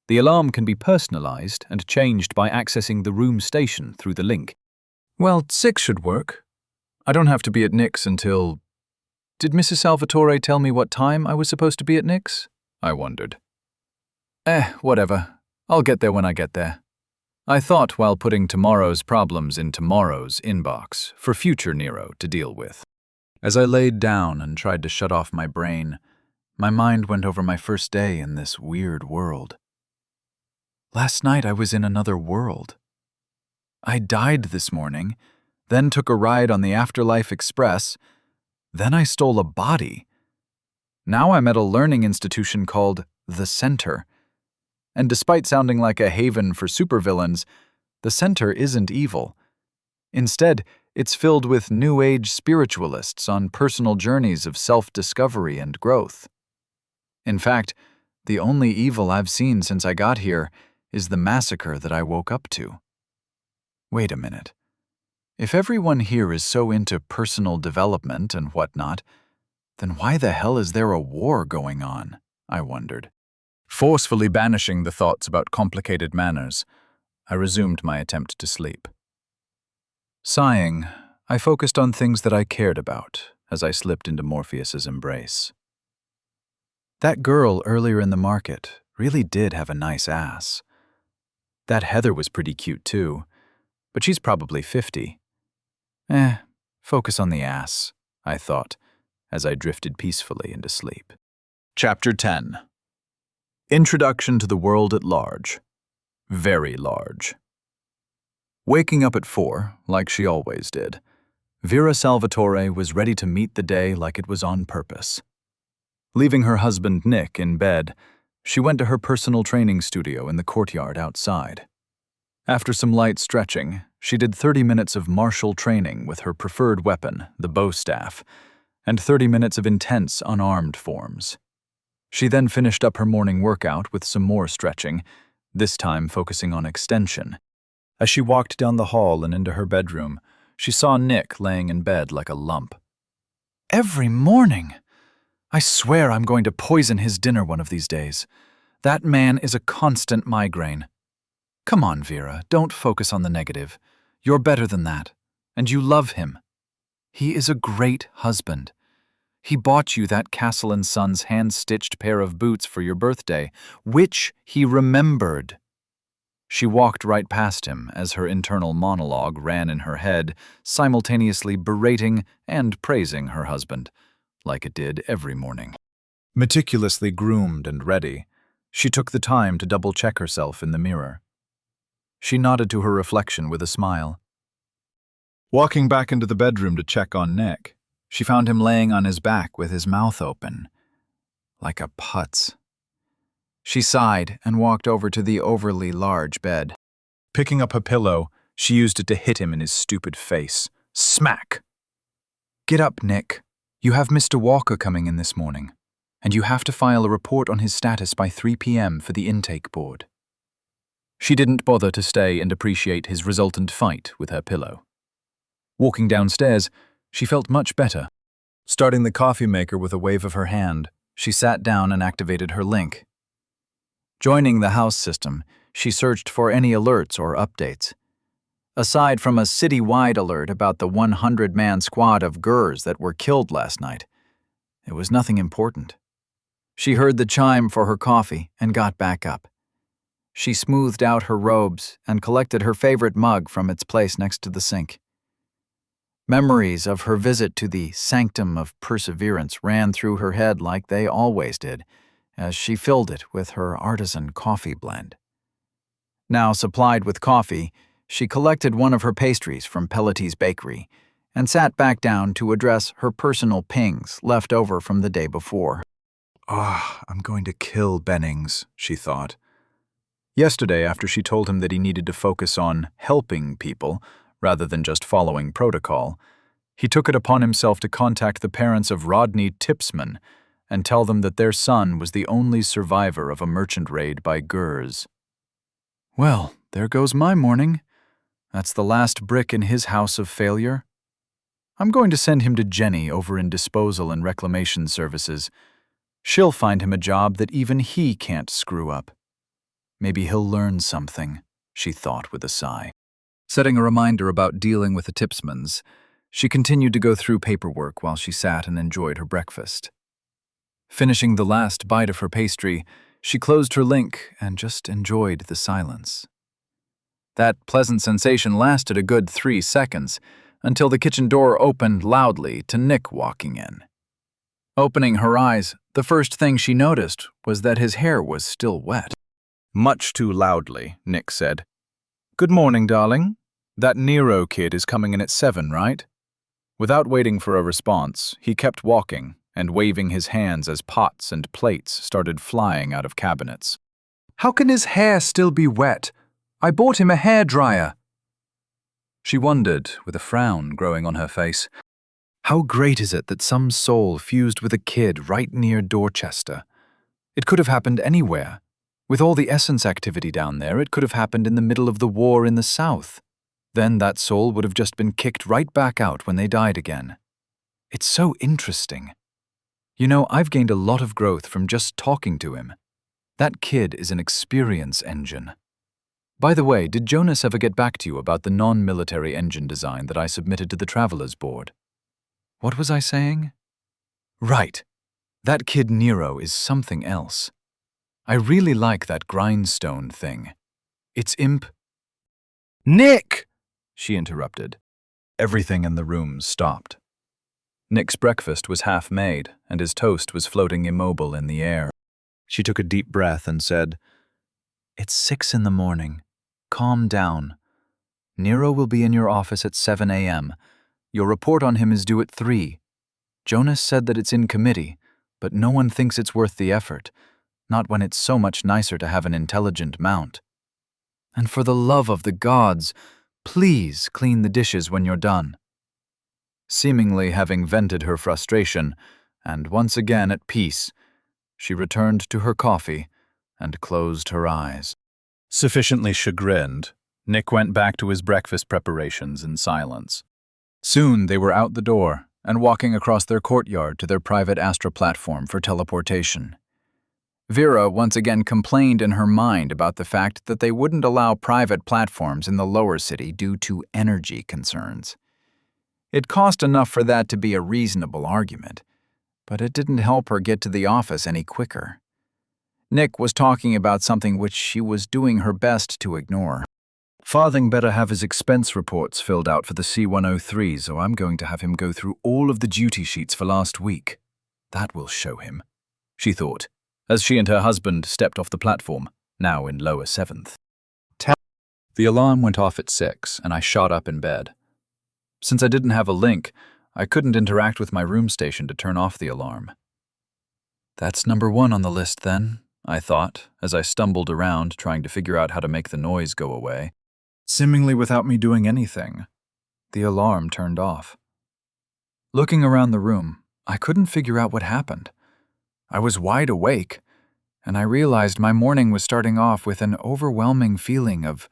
The alarm can be personalized and changed by accessing the room station through the link. Well, 6 should work. I don't have to be at Nick's until... Did Mrs. Salvatore tell me what time I was supposed to be at Nick's? I wondered. Whatever. I'll get there when I get there. I thought while putting tomorrow's problems in tomorrow's inbox for future Nero to deal with. As I laid down and tried to shut off my brain, my mind went over my first day in this weird world. Last night I was in another world. I died this morning, then took a ride on the Afterlife Express, then I stole a body. Now I'm at a learning institution called The Center. And despite sounding like a haven for supervillains, the Center isn't evil. Instead, it's filled with New Age spiritualists on personal journeys of self-discovery and growth. In fact, the only evil I've seen since I got here is the massacre that I woke up to. Wait a minute. If everyone here is so into personal development and whatnot, then why the hell is there a war going on? I wondered. Forcefully banishing the thoughts about complicated manners, I resumed my attempt to sleep. Sighing, I focused on things that I cared about as I slipped into Morpheus's embrace. That girl earlier in the market really did have a nice ass. That Heather was pretty cute too, but she's probably 50. Focus on the ass, I thought, as I drifted peacefully into sleep. Chapter 10. Introduction to the world at large. Very large. Waking up at 4, like she always did, Vera Salvatore was ready to meet the day like it was on purpose. Leaving her husband Nick in bed, she went to her personal training studio in the courtyard outside. After some light stretching, she did 30 minutes of martial training with her preferred weapon, the bow staff, and 30 minutes of intense unarmed forms. She then finished up her morning workout with some more stretching, this time focusing on extension. As she walked down the hall and into her bedroom, she saw Nick laying in bed like a lump. Every morning! I swear I'm going to poison his dinner one of these days. That man is a constant migraine. Come on, Vera, don't focus on the negative. You're better than that, and you love him. He is a great husband. He bought you that Castle & Sons hand-stitched pair of boots for your birthday, which he remembered. She walked right past him as her internal monologue ran in her head, simultaneously berating and praising her husband, like it did every morning. Meticulously groomed and ready, she took the time to double-check herself in the mirror. She nodded to her reflection with a smile. Walking back into the bedroom to check on Nick, she found him laying on his back with his mouth open, like a putz. She sighed and walked over to the overly large bed. Picking up a pillow, she used it to hit him in his stupid face. Smack! Get up, Nick. You have Mr. Walker coming in this morning, and you have to file a report on his status by 3 p.m. for the intake board. She didn't bother to stay and appreciate his resultant fight with her pillow. Walking downstairs, she felt much better. Starting the coffee maker with a wave of her hand, she sat down and activated her link. Joining the house system, she searched for any alerts or updates. Aside from a city-wide alert about the 100-man squad of Gurs that were killed last night, it was nothing important. She heard the chime for her coffee and got back up. She smoothed out her robes and collected her favorite mug from its place next to the sink. Memories of her visit to the Sanctum of Perseverance ran through her head like they always did, as she filled it with her artisan coffee blend. Now supplied with coffee, she collected one of her pastries from Pelletti's bakery and sat back down to address her personal pings left over from the day before. I'm going to kill Bennings, she thought. Yesterday, after she told him that he needed to focus on helping people rather than just following protocol, he took it upon himself to contact the parents of Rodney Tipsman and tell them that their son was the only survivor of a merchant raid by Gurs. Well, there goes my morning. That's the last brick in his house of failure. I'm going to send him to Jenny over in disposal and reclamation services. She'll find him a job that even he can't screw up. Maybe he'll learn something, she thought with a sigh. Setting a reminder about dealing with the tipsmans, she continued to go through paperwork while she sat and enjoyed her breakfast. Finishing the last bite of her pastry, she closed her link and just enjoyed the silence. That pleasant sensation lasted a good 3 seconds, until the kitchen door opened loudly to Nick walking in. Opening her eyes, the first thing she noticed was that his hair was still wet. Much too loudly, Nick said. "Good morning, darling. That Nero kid is coming in at 7, right?" Without waiting for a response, he kept walking and waving his hands as pots and plates started flying out of cabinets. "How can his hair still be wet? I bought him a hairdryer." She wondered, with a frown growing on her face. How great is it that some soul fused with a kid right near Dorchester? It could have happened anywhere. With all the Essence activity down there, it could have happened in the middle of the war in the South. Then that soul would have just been kicked right back out when they died again. It's so interesting. You know, I've gained a lot of growth from just talking to him. That kid is an experience engine. By the way, did Jonas ever get back to you about the non-military engine design that I submitted to the Travelers Board? What was I saying? Right. That kid Nero is something else. I really like that grindstone thing. It's Nick! She interrupted. Everything in the room stopped. Nick's breakfast was half made, and his toast was floating immobile in the air. She took a deep breath and said, "It's 6 in the morning. Calm down. Nero will be in your office at 7 a.m. Your report on him is due at 3. Jonas said that it's in committee, but no one thinks it's worth the effort, not when it's so much nicer to have an intelligent mount. And for the love of the gods, please clean the dishes when you're done." Seemingly having vented her frustration, and once again at peace, she returned to her coffee and closed her eyes. Sufficiently chagrined, Nick went back to his breakfast preparations in silence. Soon they were out the door and walking across their courtyard to their private Astra platform for teleportation. Vera once again complained in her mind about the fact that they wouldn't allow private platforms in the lower city due to energy concerns. It cost enough for that to be a reasonable argument, but it didn't help her get to the office any quicker. Nick was talking about something which she was doing her best to ignore. "Farthing better have his expense reports filled out for the C-103, so I'm going to have him go through all of the duty sheets for last week. That will show him," she thought, as she and her husband stepped off the platform, now in lower 7th. The alarm went off at 6, and I shot up in bed. Since I didn't have a link, I couldn't interact with my room station to turn off the alarm. That's number 1 on the list, then, I thought, as I stumbled around trying to figure out how to make the noise go away. Seemingly without me doing anything, the alarm turned off. Looking around the room, I couldn't figure out what happened. I was wide awake, and I realized my morning was starting off with an overwhelming feeling of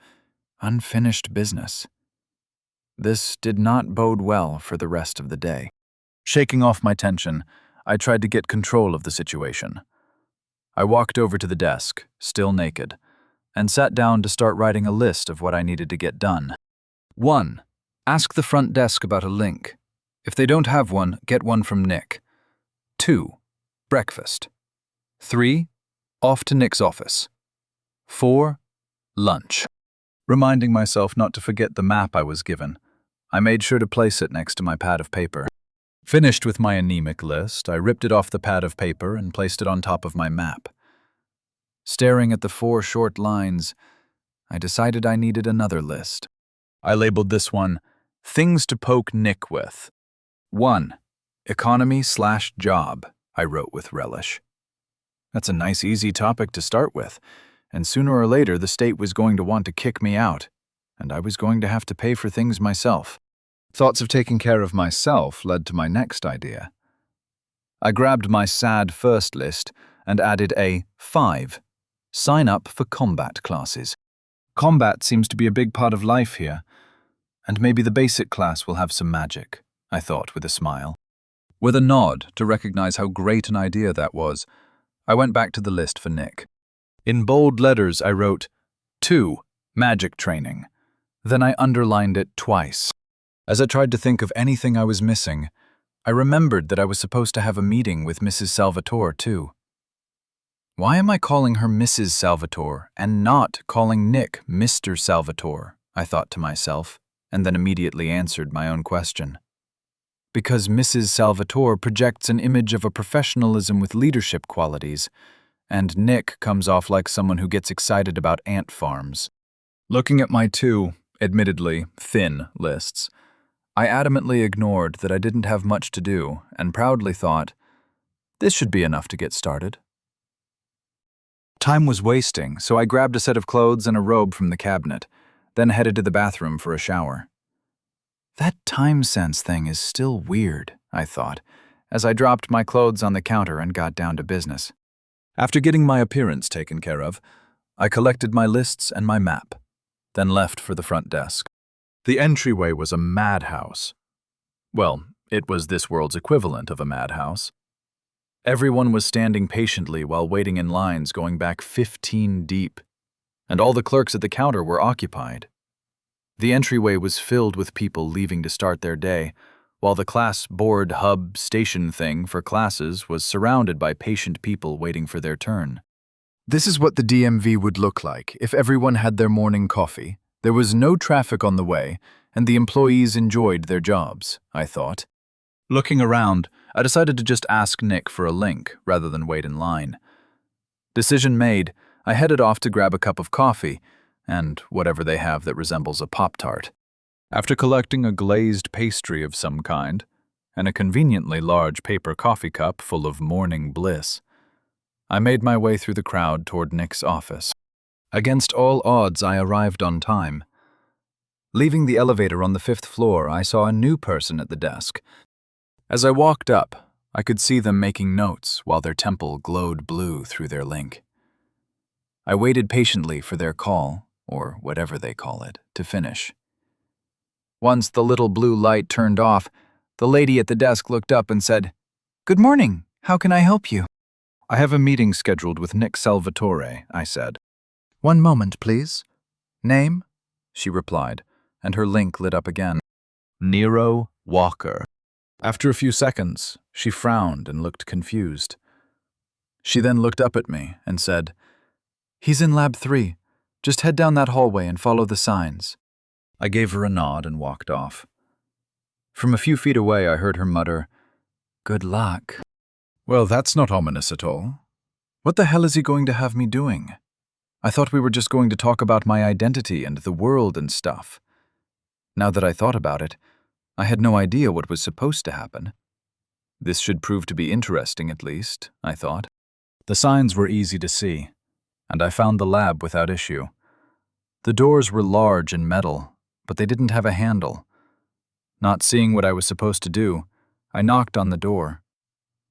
unfinished business. This did not bode well for the rest of the day. Shaking off my tension, I tried to get control of the situation. I walked over to the desk, still naked, and sat down to start writing a list of what I needed to get done. 1. Ask the front desk about a link. If they don't have one, get one from Nick. 2. Breakfast. 3. Off to Nick's office. 4. Lunch. Reminding myself not to forget the map I was given, I made sure to place it next to my pad of paper. Finished with my anemic list, I ripped it off the pad of paper and placed it on top of my map. Staring at the 4 short lines, I decided I needed another list. I labeled this one, Things to Poke Nick With. 1. Economy/job, I wrote with relish. That's a nice, easy topic to start with, and sooner or later the state was going to want to kick me out, and I was going to have to pay for things myself. Thoughts of taking care of myself led to my next idea. I grabbed my sad first list and added a 5. Sign up for combat classes. Combat seems to be a big part of life here, and maybe the basic class will have some magic, I thought with a smile. With a nod to recognize how great an idea that was, I went back to the list for Nick. In bold letters, I wrote, 2. Magic training. Then I underlined it twice. As I tried to think of anything I was missing, I remembered that I was supposed to have a meeting with Mrs. Salvatore, too. Why am I calling her Mrs. Salvatore and not calling Nick Mr. Salvatore? I thought to myself, and then immediately answered my own question. Because Mrs. Salvatore projects an image of a professionalism with leadership qualities, and Nick comes off like someone who gets excited about ant farms. Looking at my 2, admittedly thin lists, I adamantly ignored that I didn't have much to do and proudly thought, this should be enough to get started. Time was wasting, so I grabbed a set of clothes and a robe from the cabinet, then headed to the bathroom for a shower. That time sense thing is still weird, I thought, as I dropped my clothes on the counter and got down to business. After getting my appearance taken care of, I collected my lists and my map, then left for the front desk. The entryway was a madhouse. Well, it was this world's equivalent of a madhouse. Everyone was standing patiently while waiting in lines going back 15 deep, and all the clerks at the counter were occupied. The entryway was filled with people leaving to start their day, while the class board hub station thing for classes was surrounded by patient people waiting for their turn. This is what the DMV would look like if everyone had their morning coffee, there was no traffic on the way, and the employees enjoyed their jobs, I thought. Looking around, I decided to just ask Nick for a link rather than wait in line. Decision made, I headed off to grab a cup of coffee, and whatever they have that resembles a Pop-Tart. After collecting a glazed pastry of some kind, and a conveniently large paper coffee cup full of morning bliss, I made my way through the crowd toward Nick's office. Against all odds, I arrived on time. Leaving the elevator on the 5th floor, I saw a new person at the desk. As I walked up, I could see them making notes while their temple glowed blue through their link. I waited patiently for their call, or whatever they call it, to finish. Once the little blue light turned off, the lady at the desk looked up and said, "Good morning. How can I help you?" "I have a meeting scheduled with Nick Salvatore," I said. "One moment, please. Name?" she replied, and her link lit up again. "Nero Walker." After a few seconds, she frowned and looked confused. She then looked up at me and said, "He's in Lab 3. Just head down that hallway and follow the signs." I gave her a nod and walked off. From a few feet away, I heard her mutter, "Good luck." Well, that's not ominous at all. What the hell is he going to have me doing? I thought we were just going to talk about my identity and the world and stuff. Now that I thought about it, I had no idea what was supposed to happen. This should prove to be interesting at least, I thought. The signs were easy to see, and I found the lab without issue. The doors were large and metal, but they didn't have a handle. Not seeing what I was supposed to do, I knocked on the door.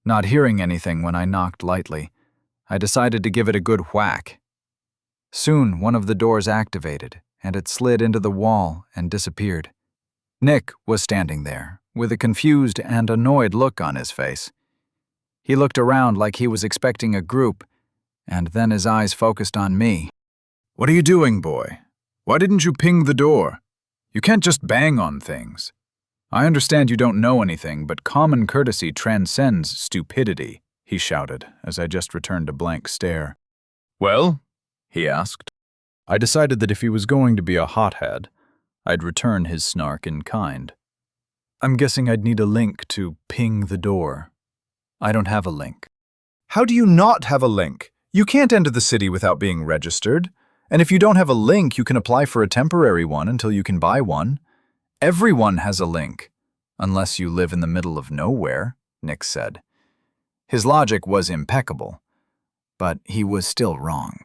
Not hearing anything when I knocked lightly, I decided to give it a good whack. Soon, one of the doors activated, and it slid into the wall and disappeared. Nick was standing there, with a confused and annoyed look on his face. He looked around like he was expecting a group, and then his eyes focused on me. "What are you doing, boy? Why didn't you ping the door? You can't just bang on things. I understand you don't know anything, but common courtesy transcends stupidity," he shouted as I just returned a blank stare. "Well?" he asked. I decided that if he was going to be a hothead, I'd return his snark in kind. "I'm guessing I'd need a link to ping the door. I don't have a link." "How do you not have a link? You can't enter the city without being registered. And if you don't have a link, you can apply for a temporary one until you can buy one. Everyone has a link, unless you live in the middle of nowhere," Nick said. His logic was impeccable, but he was still wrong.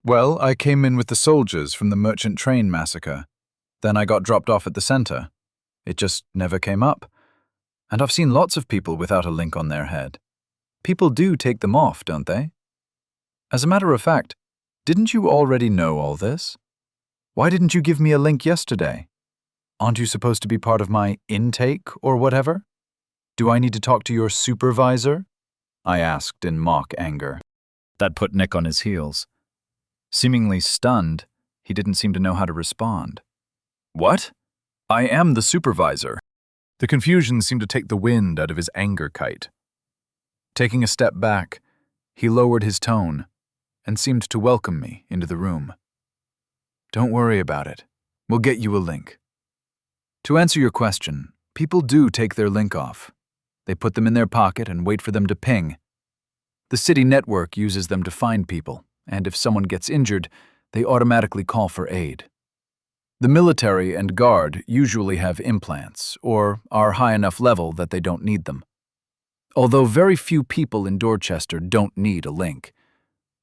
"Well, I came in with the soldiers from the merchant train massacre. Then I got dropped off at the center. It just never came up. And I've seen lots of people without a link on their head. People do take them off, don't they? As a matter of fact, didn't you already know all this? Why didn't you give me a link yesterday? Aren't you supposed to be part of my intake or whatever? Do I need to talk to your supervisor? I asked in mock anger. That put Nick on his heels. Seemingly stunned, he didn't seem to know how to respond. What? I am the supervisor. The confusion seemed to take the wind out of his anger kite. Taking a step back, he lowered his tone and seemed to welcome me into the room. Don't worry about it. We'll get you a link. To answer your question, people do take their link off. They put them in their pocket and wait for them to ping. The city network uses them to find people, and if someone gets injured, they automatically call for aid. The military and guard usually have implants, or are high enough level that they don't need them. Although very few people in Dorchester don't need a link.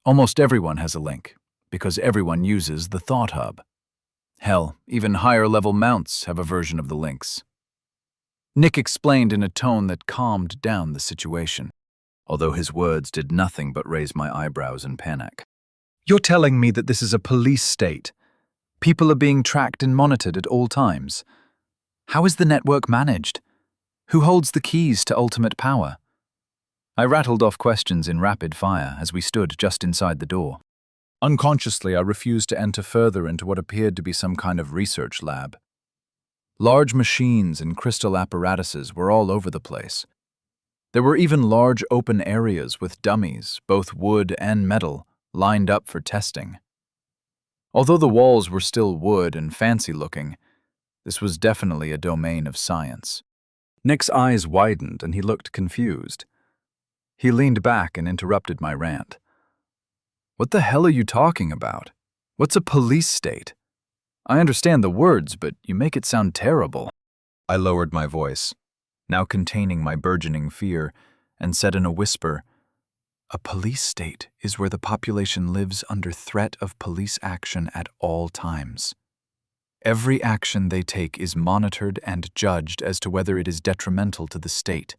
Almost everyone has a link, because everyone uses the Thought Hub. Hell, even higher-level mounts have a version of the links. Nick explained in a tone that calmed down the situation, although his words did nothing but raise my eyebrows in panic. You're telling me that this is a police state. People are being tracked and monitored at all times. How is the network managed? Who holds the keys to ultimate power? I rattled off questions in rapid fire as we stood just inside the door. Unconsciously, I refused to enter further into what appeared to be some kind of research lab. Large machines and crystal apparatuses were all over the place. There were even large open areas with dummies, both wood and metal, lined up for testing. Although the walls were still wood and fancy-looking, this was definitely a domain of science. Nick's eyes widened and he looked confused. He leaned back and interrupted my rant. What the hell are you talking about? What's a police state? I understand the words, but you make it sound terrible. I lowered my voice, now containing my burgeoning fear, and said in a whisper, a police state is where the population lives under threat of police action at all times. Every action they take is monitored and judged as to whether it is detrimental to the state.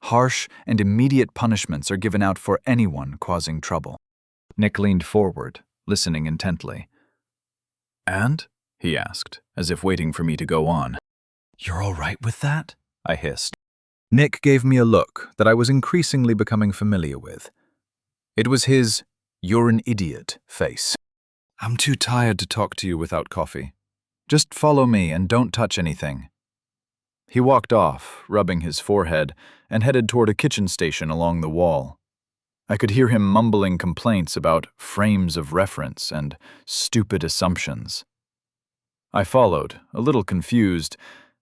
Harsh and immediate punishments are given out for anyone causing trouble. Nick leaned forward, listening intently. And? He asked, as if waiting for me to go on. You're all right with that? I hissed. Nick gave me a look that I was increasingly becoming familiar with. It was his "you're an idiot" face. I'm too tired to talk to you without coffee. Just follow me and don't touch anything. He walked off, rubbing his forehead, and headed toward a kitchen station along the wall. I could hear him mumbling complaints about frames of reference and stupid assumptions. I followed, a little confused,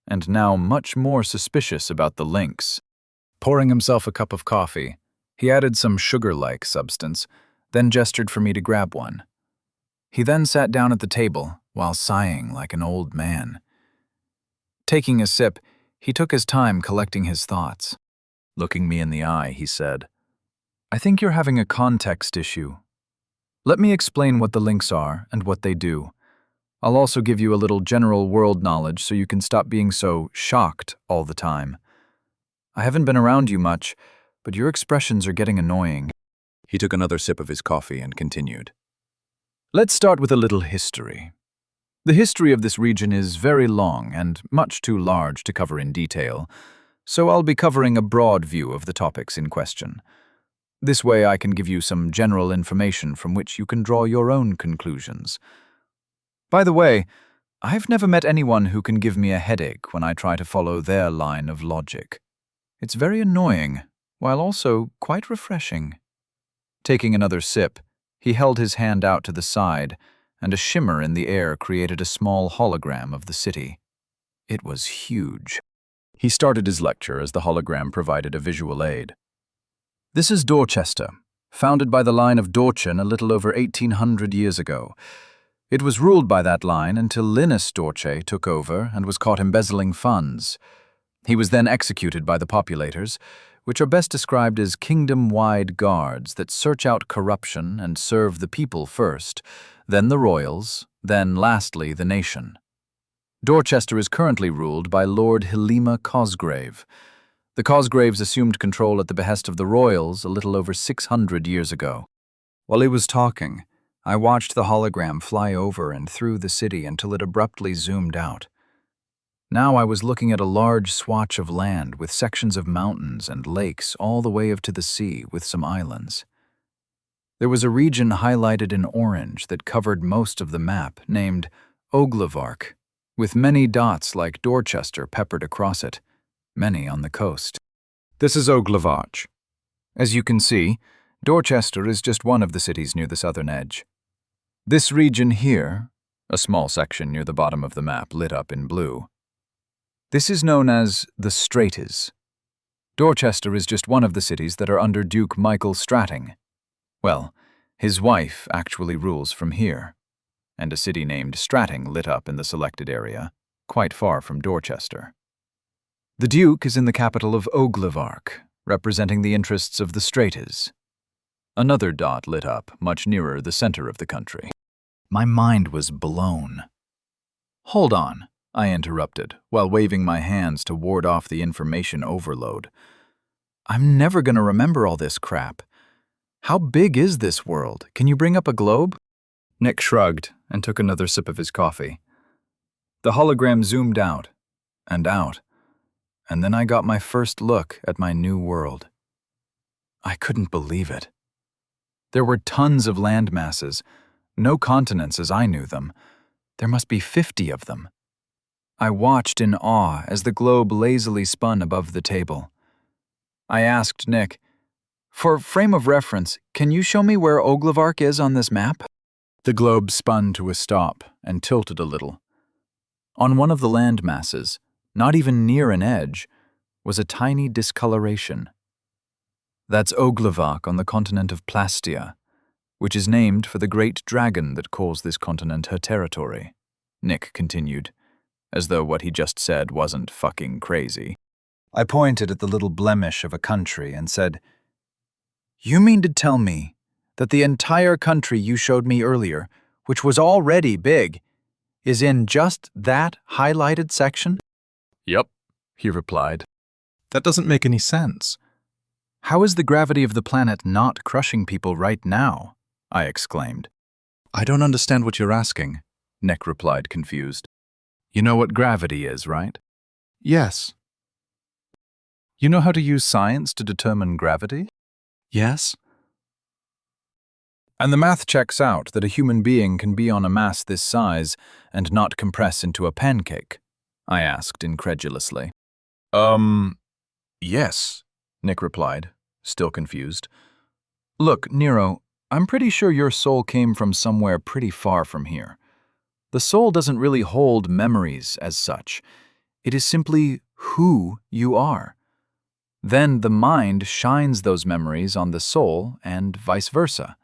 and now much more suspicious about the links. Pouring himself a cup of coffee, he added some sugar-like substance, then gestured for me to grab one. He then sat down at the table, while sighing like an old man. Taking a sip, he took his time collecting his thoughts. Looking me in the eye, he said, I think you're having a context issue. Let me explain what the links are and what they do. I'll also give you a little general world knowledge so you can stop being so shocked all the time. I haven't been around you much, but your expressions are getting annoying. He took another sip of his coffee and continued. Let's start with a little history. The history of this region is very long and much too large to cover in detail, so I'll be covering a broad view of the topics in question. This way I can give you some general information from which you can draw your own conclusions. By the way, I've never met anyone who can give me a headache when I try to follow their line of logic. It's very annoying, while also quite refreshing. Taking another sip, he held his hand out to the side, and a shimmer in the air created a small hologram of the city. It was huge. He started his lecture as the hologram provided a visual aid. This is Dorchester, founded by the line of Dorchen a little over 1800 years ago. It was ruled by that line until Linus Dorche took over and was caught embezzling funds. He was then executed by the populators, which are best described as kingdom-wide guards that search out corruption and serve the people first, then the royals, then lastly the nation. Dorchester is currently ruled by Lord Helima Cosgrave. The The Cosgraves assumed control at the behest of the royals a little over 600 years ago. While he was talking, I watched the hologram fly over and through the city until it abruptly zoomed out. Now I was looking at a large swatch of land with sections of mountains and lakes all the way up to the sea with some islands. There was a region highlighted in orange that covered most of the map, named Oglevark, with many dots like Dorchester peppered across it, many on the coast. This is Oglevark. As you can see, Dorchester is just one of the cities near the southern edge. This region here, a small section near the bottom of the map lit up in blue, this is known as the Straits. Dorchester is just one of the cities that are under Duke Michael Stratting. Well, his wife actually rules from here, and a city named Stratting lit up in the selected area, quite far from Dorchester. The Duke is in the capital of Oglevark, representing the interests of the Straits. Another dot lit up much nearer the center of the country. My mind was blown. "Hold on," I interrupted, while waving my hands to ward off the information overload. "I'm never going to remember all this crap. How big is this world? Can you bring up a globe?" Nick shrugged and took another sip of his coffee. The hologram zoomed out, and then I got my first look at my new world. I couldn't believe it. There were tons of land masses, no continents as I knew them. There must be 50 of them. I watched in awe as the globe lazily spun above the table. I asked Nick, "For frame of reference, can you show me where Oglevark is on this map?" The globe spun to a stop and tilted a little. On one of the land masses, not even near an edge, was a tiny discoloration. That's Oglevark on the continent of Plastia, which is named for the great dragon that calls this continent her territory, Nick continued, as though what he just said wasn't fucking crazy. I pointed at the little blemish of a country and said, "You mean to tell me that the entire country you showed me earlier, which was already big, is in just that highlighted section?" Yep, he replied. That doesn't make any sense. "How is the gravity of the planet not crushing people right now?" I exclaimed. I don't understand what you're asking, Nick replied, confused. You know what gravity is, right? Yes. You know how to use science to determine gravity? Yes. And the math checks out that a human being can be on a mass this size and not compress into a pancake? I asked incredulously. Yes, Nick replied, still confused. Look, Nero, I'm pretty sure your soul came from somewhere pretty far from here. The soul doesn't really hold memories as such. It is simply who you are. Then the mind shines those memories on the soul and vice versa.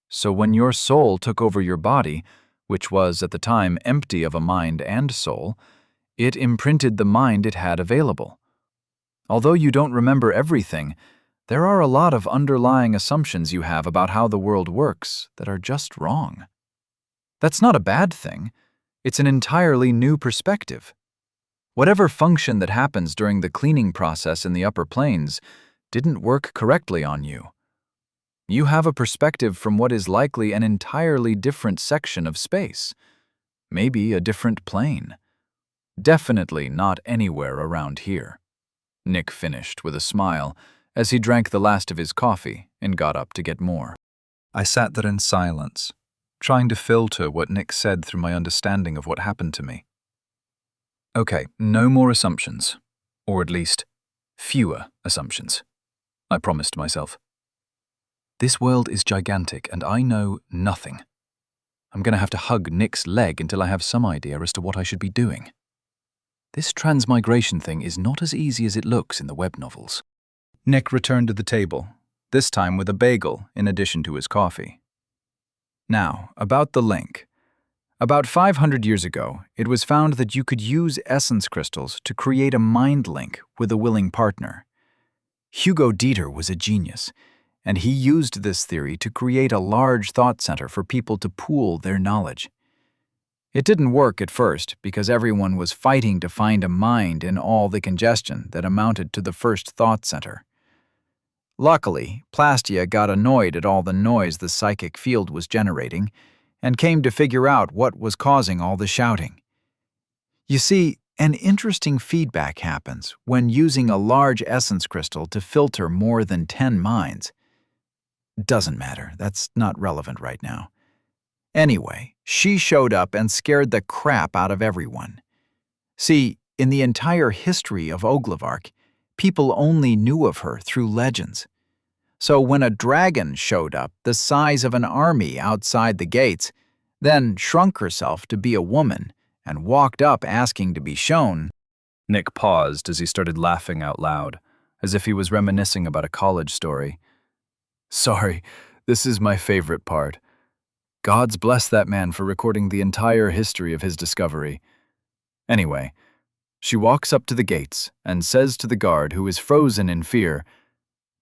So when your soul took over your body, which was at the time empty of a mind and soul, it imprinted the mind it had available. Although you don't remember everything, there are a lot of underlying assumptions you have about how the world works that are just wrong. That's not a bad thing. It's an entirely new perspective. Whatever function that happens during the cleaning process in the upper planes didn't work correctly on you. You have a perspective from what is likely an entirely different section of space, maybe a different plane. Definitely not anywhere around here. Nick finished with a smile as he drank the last of his coffee and got up to get more. I sat there in silence, trying to filter what Nick said through my understanding of what happened to me. Okay, no more assumptions. Or at least, fewer assumptions. I promised myself. This world is gigantic and I know nothing. I'm going to have to hug Nick's leg until I have some idea as to what I should be doing. This transmigration thing is not as easy as it looks in the web novels. Nick returned to the table, this time with a bagel in addition to his coffee. Now, about the link. About 500 years ago, it was found that you could use essence crystals to create a mind link with a willing partner. Hugo Dieter was a genius, and he used this theory to create a large thought center for people to pool their knowledge. It didn't work at first because everyone was fighting to find a mind in all the congestion that amounted to the first thought center. Luckily, Plastia got annoyed at all the noise the psychic field was generating and came to figure out what was causing all the shouting. You see, an interesting feedback happens when using a large essence crystal to filter more than 10 minds. Doesn't matter, that's not relevant right now. Anyway, she showed up and scared the crap out of everyone. See, in the entire history of Oglevark, people only knew of her through legends. So when a dragon showed up the size of an army outside the gates, then shrunk herself to be a woman, and walked up asking to be shown. Nick paused as he started laughing out loud, as if he was reminiscing about a college story. Sorry, this is my favorite part. Gods bless that man for recording the entire history of his discovery. Anyway, she walks up to the gates and says to the guard, who is frozen in fear,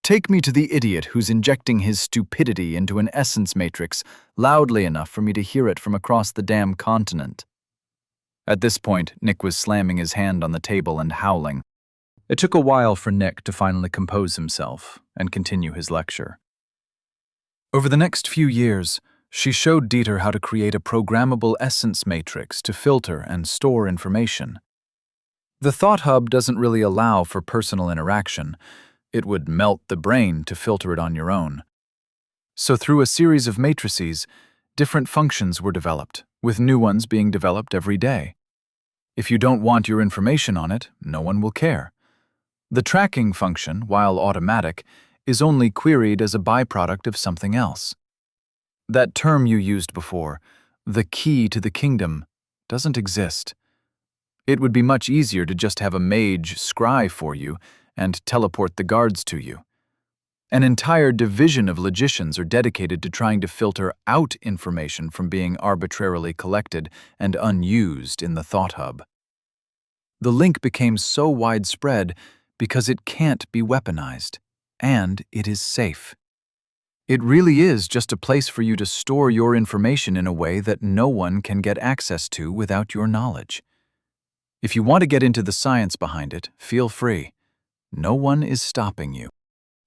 "Take me to the idiot who's injecting his stupidity into an essence matrix loudly enough for me to hear it from across the damn continent." At this point, Nick was slamming his hand on the table and howling. It took a while for Nick to finally compose himself and continue his lecture. Over the next few years, she showed Dieter how to create a programmable essence matrix to filter and store information. The Thought Hub doesn't really allow for personal interaction. It would melt the brain to filter it on your own. So through a series of matrices, different functions were developed, with new ones being developed every day. If you don't want your information on it, no one will care. The tracking function, while automatic, is only queried as a byproduct of something else. That term you used before, the key to the kingdom, doesn't exist. It would be much easier to just have a mage scry for you and teleport the guards to you. An entire division of logicians are dedicated to trying to filter out information from being arbitrarily collected and unused in the Thought Hub. The link became so widespread because it can't be weaponized, and it is safe. It really is just a place for you to store your information in a way that no one can get access to without your knowledge. If you want to get into the science behind it, feel free. No one is stopping you.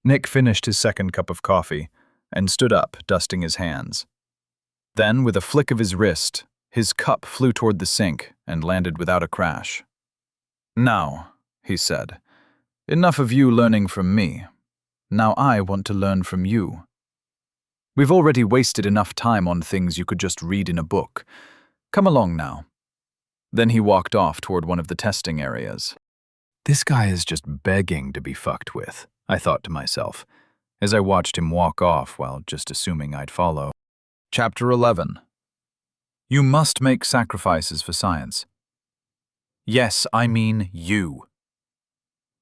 Nick finished his second cup of coffee and stood up, dusting his hands. Then, with a flick of his wrist, his cup flew toward the sink and landed without a crash. "Now," he said, "enough of you learning from me. Now I want to learn from you. We've already wasted enough time on things you could just read in a book. Come along now." Then he walked off toward one of the testing areas. This guy is just begging to be fucked with, I thought to myself, as I watched him walk off while just assuming I'd follow. Chapter 11. You must make sacrifices for science. Yes, I mean you.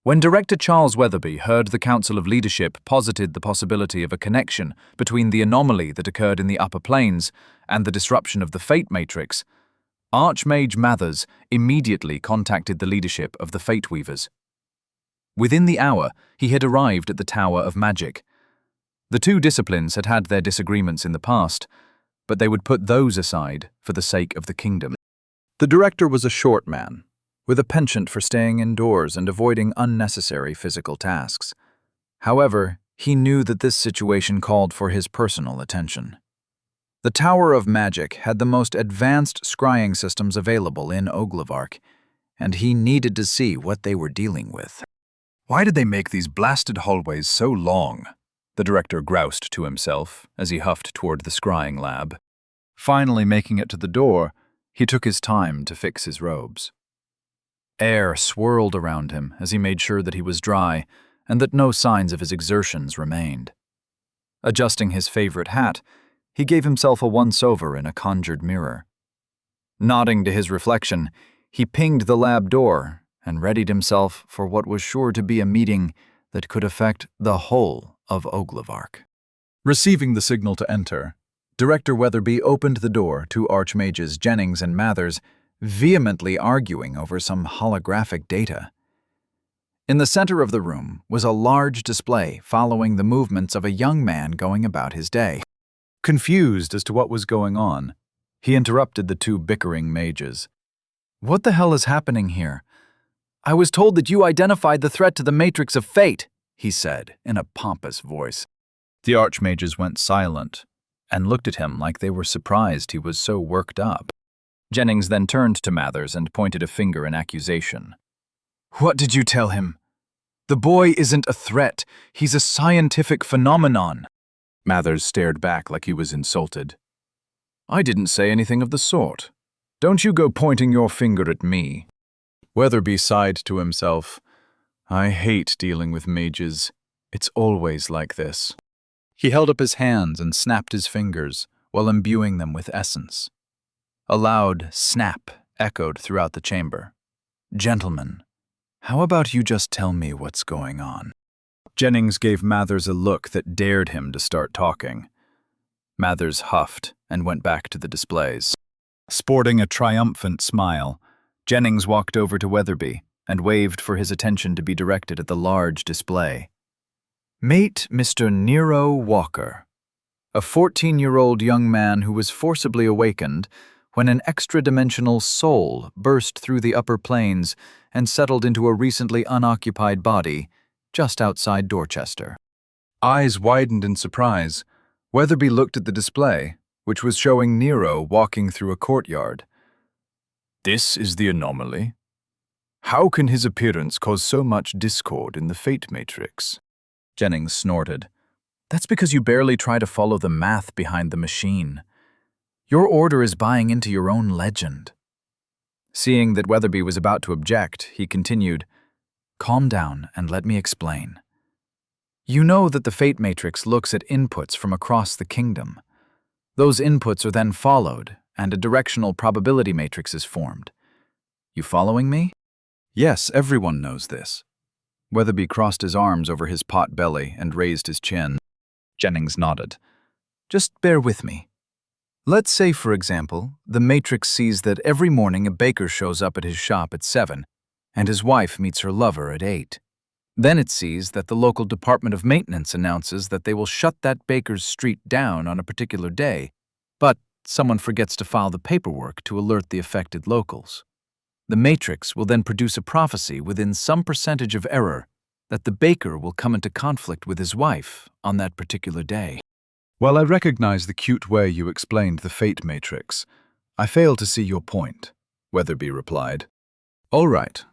When Director Charles Weatherby heard the Council of Leadership posited the possibility of a connection between the anomaly that occurred in the upper planes and the disruption of the Fate Matrix, Archmage Mathers immediately contacted the leadership of the Fate Weavers. Within the hour, he had arrived at the Tower of Magic. The two disciplines had had their disagreements in the past, but they would put those aside for the sake of the kingdom. The director was a short man, with a penchant for staying indoors and avoiding unnecessary physical tasks. However, he knew that this situation called for his personal attention. The Tower of Magic had the most advanced scrying systems available in Oglevark, and he needed to see what they were dealing with. Why did they make these blasted hallways so long? The director groused to himself as he huffed toward the scrying lab. Finally making it to the door, he took his time to fix his robes. Air swirled around him as he made sure that he was dry and that no signs of his exertions remained. Adjusting his favorite hat, he gave himself a once-over in a conjured mirror. Nodding to his reflection, he pinged the lab door and readied himself for what was sure to be a meeting that could affect the whole of Oglevark. Receiving the signal to enter, Director Weatherby opened the door to Archmages Jennings and Mathers, vehemently arguing over some holographic data. In the center of the room was a large display following the movements of a young man going about his day. Confused as to what was going on, He interrupted the two bickering mages. What the hell is happening here? I was told that you identified the threat to the Matrix of Fate, he said in a pompous voice. The archmages went silent and looked at him like they were surprised he was so worked up. Jennings then turned to Mathers and pointed a finger in accusation. What did you tell him? The boy isn't a threat. He's a scientific phenomenon. Mathers stared back like he was insulted. I didn't say anything of the sort. Don't you go pointing your finger at me. Weatherby sighed to himself. I hate dealing with mages. It's always like this. He held up his hands and snapped his fingers while imbuing them with essence. A loud snap echoed throughout the chamber. Gentlemen, how about you just tell me what's going on? Jennings gave Mathers a look that dared him to start talking. Mathers huffed and went back to the displays. Sporting a triumphant smile, Jennings walked over to Weatherby and waved for his attention to be directed at the large display. Meet Mr. Nero Walker, a 14-year-old young man who was forcibly awakened when an extra-dimensional soul burst through the upper planes and settled into a recently unoccupied body just outside Dorchester. Eyes widened in surprise, Weatherby looked at the display, which was showing Nero walking through a courtyard. This is the anomaly. How can his appearance cause so much discord in the Fate Matrix? Jennings snorted. That's because you barely try to follow the math behind the machine. Your order is buying into your own legend. Seeing that Weatherby was about to object, he continued, Calm down and let me explain. You know that the Fate Matrix looks at inputs from across the kingdom. Those inputs are then followed, and a directional probability matrix is formed. You following me? Yes, everyone knows this. Weatherby crossed his arms over his pot belly and raised his chin. Jennings nodded. Just bear with me. Let's say, for example, the Matrix sees that every morning a baker shows up at his shop at 7, and his wife meets her lover at 8. Then it sees that the local Department of Maintenance announces that they will shut that baker's street down on a particular day, but someone forgets to file the paperwork to alert the affected locals. The Matrix will then produce a prophecy within some percentage of error that the baker will come into conflict with his wife on that particular day. While I recognize the cute way you explained the Fate Matrix, I fail to see your point, Weatherby replied. All right.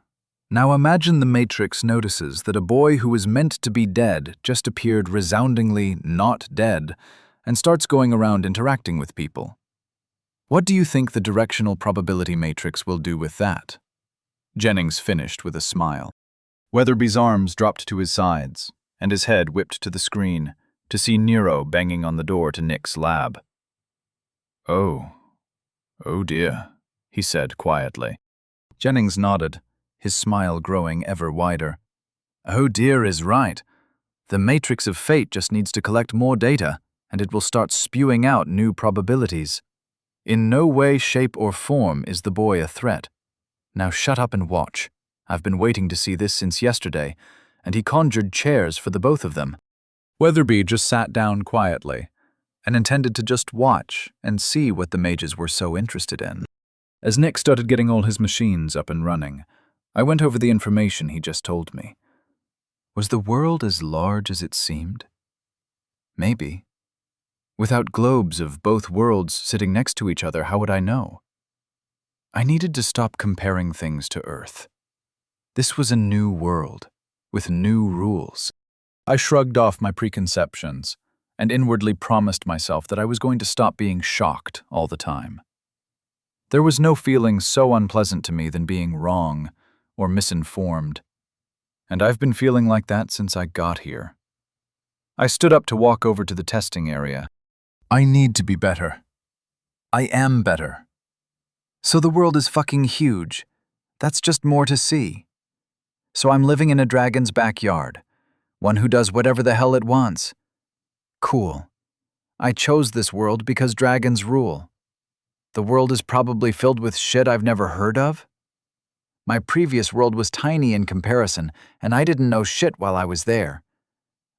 Now imagine the Matrix notices that a boy who was meant to be dead just appeared resoundingly not dead and starts going around interacting with people. What do you think the directional probability matrix will do with that? Jennings finished with a smile. Weatherby's arms dropped to his sides, and his head whipped to the screen to see Nero banging on the door to Nick's lab. Oh dear, he said quietly. Jennings nodded, his smile growing ever wider. Oh dear is right. The Matrix of Fate just needs to collect more data, and it will start spewing out new probabilities. In no way, shape, or form is the boy a threat. Now shut up and watch. I've been waiting to see this since yesterday, and he conjured chairs for the both of them. Weatherby just sat down quietly and intended to just watch and see what the mages were so interested in. As Nick started getting all his machines up and running, I went over the information he just told me. Was the world as large as it seemed? Maybe. Without globes of both worlds sitting next to each other, how would I know? I needed to stop comparing things to Earth. This was a new world, with new rules. I shrugged off my preconceptions and inwardly promised myself that I was going to stop being shocked all the time. There was no feeling so unpleasant to me than being wrong or misinformed, and I've been feeling like that since I got here. I stood up to walk over to the testing area. I need to be better. I am better. So the world is fucking huge. That's just more to see. So I'm living in a dragon's backyard, one who does whatever the hell it wants. Cool. I chose this world because dragons rule. The world is probably filled with shit I've never heard of. My previous world was tiny in comparison, and I didn't know shit while I was there.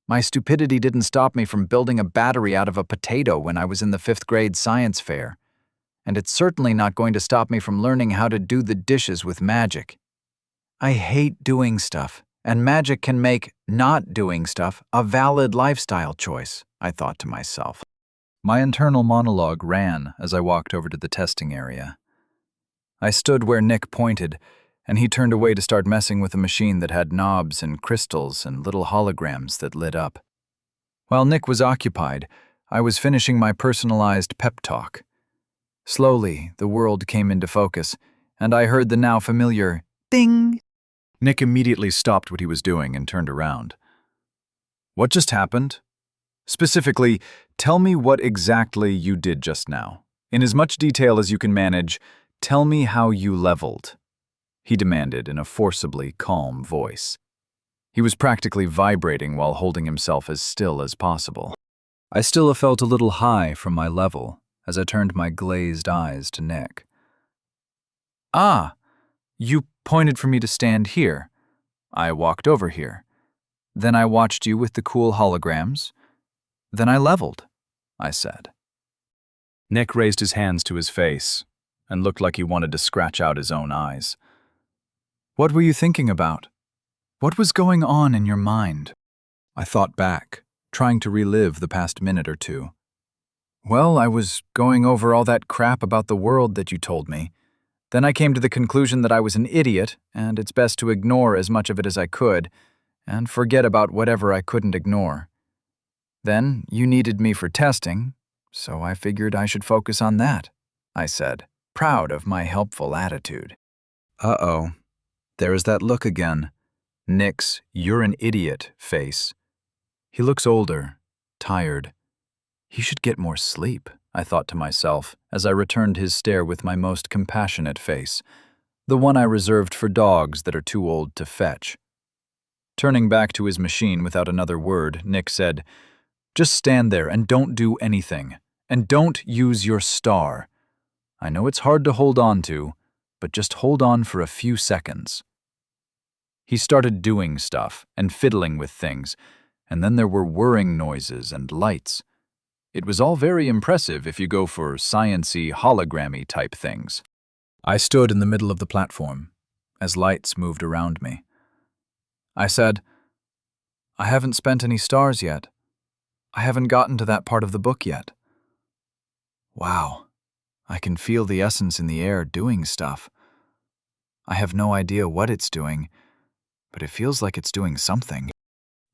My stupidity didn't stop me from building a battery out of a potato when I was in the 5th grade science fair. and it's certainly not going to stop me from learning how to do the dishes with magic. I hate doing stuff, and magic can make not doing stuff a valid lifestyle choice, I thought to myself. My internal monologue ran as I walked over to the testing area. I stood where Nick pointed, and he turned away to start messing with a machine that had knobs and crystals and little holograms that lit up. While Nick was occupied, I was finishing my personalized pep talk. Slowly, the world came into focus, and I heard the now familiar ding. Nick immediately stopped what he was doing and turned around. What just happened? Specifically, tell me what exactly you did just now. In as much detail as you can manage, tell me how you leveled, he demanded in a forcibly calm voice. He was practically vibrating while holding himself as still as possible. I still felt a little high from my level as I turned my glazed eyes to Nick. Ah, you pointed for me to stand here. I walked over here. Then I watched you with the cool holograms. Then I leveled, I said. Nick raised his hands to his face and looked like he wanted to scratch out his own eyes. What were you thinking about? What was going on in your mind? I thought back, trying to relive the past minute or two. Well, I was going over all that crap about the world that you told me. Then I came to the conclusion that I was an idiot, and it's best to ignore as much of it as I could, and forget about whatever I couldn't ignore. Then you needed me for testing, so I figured I should focus on that, I said, proud of my helpful attitude. Uh-oh, there is that look again. Nick's "you're an idiot" face. He looks older, tired. He should get more sleep, I thought to myself as I returned his stare with my most compassionate face, the one I reserved for dogs that are too old to fetch. Turning back to his machine without another word, Nick said, "Just stand there and don't do anything. And don't use your star. I know it's hard to hold on to, but just hold on for a few seconds." He started doing stuff and fiddling with things, and then there were whirring noises and lights. It was all very impressive if you go for science-y, hologrammy type things. I stood in the middle of the platform as lights moved around me. I said, "I haven't spent any stars yet. I haven't gotten to that part of the book yet." Wow, I can feel the essence in the air doing stuff. I have no idea what it's doing, but it feels like it's doing something.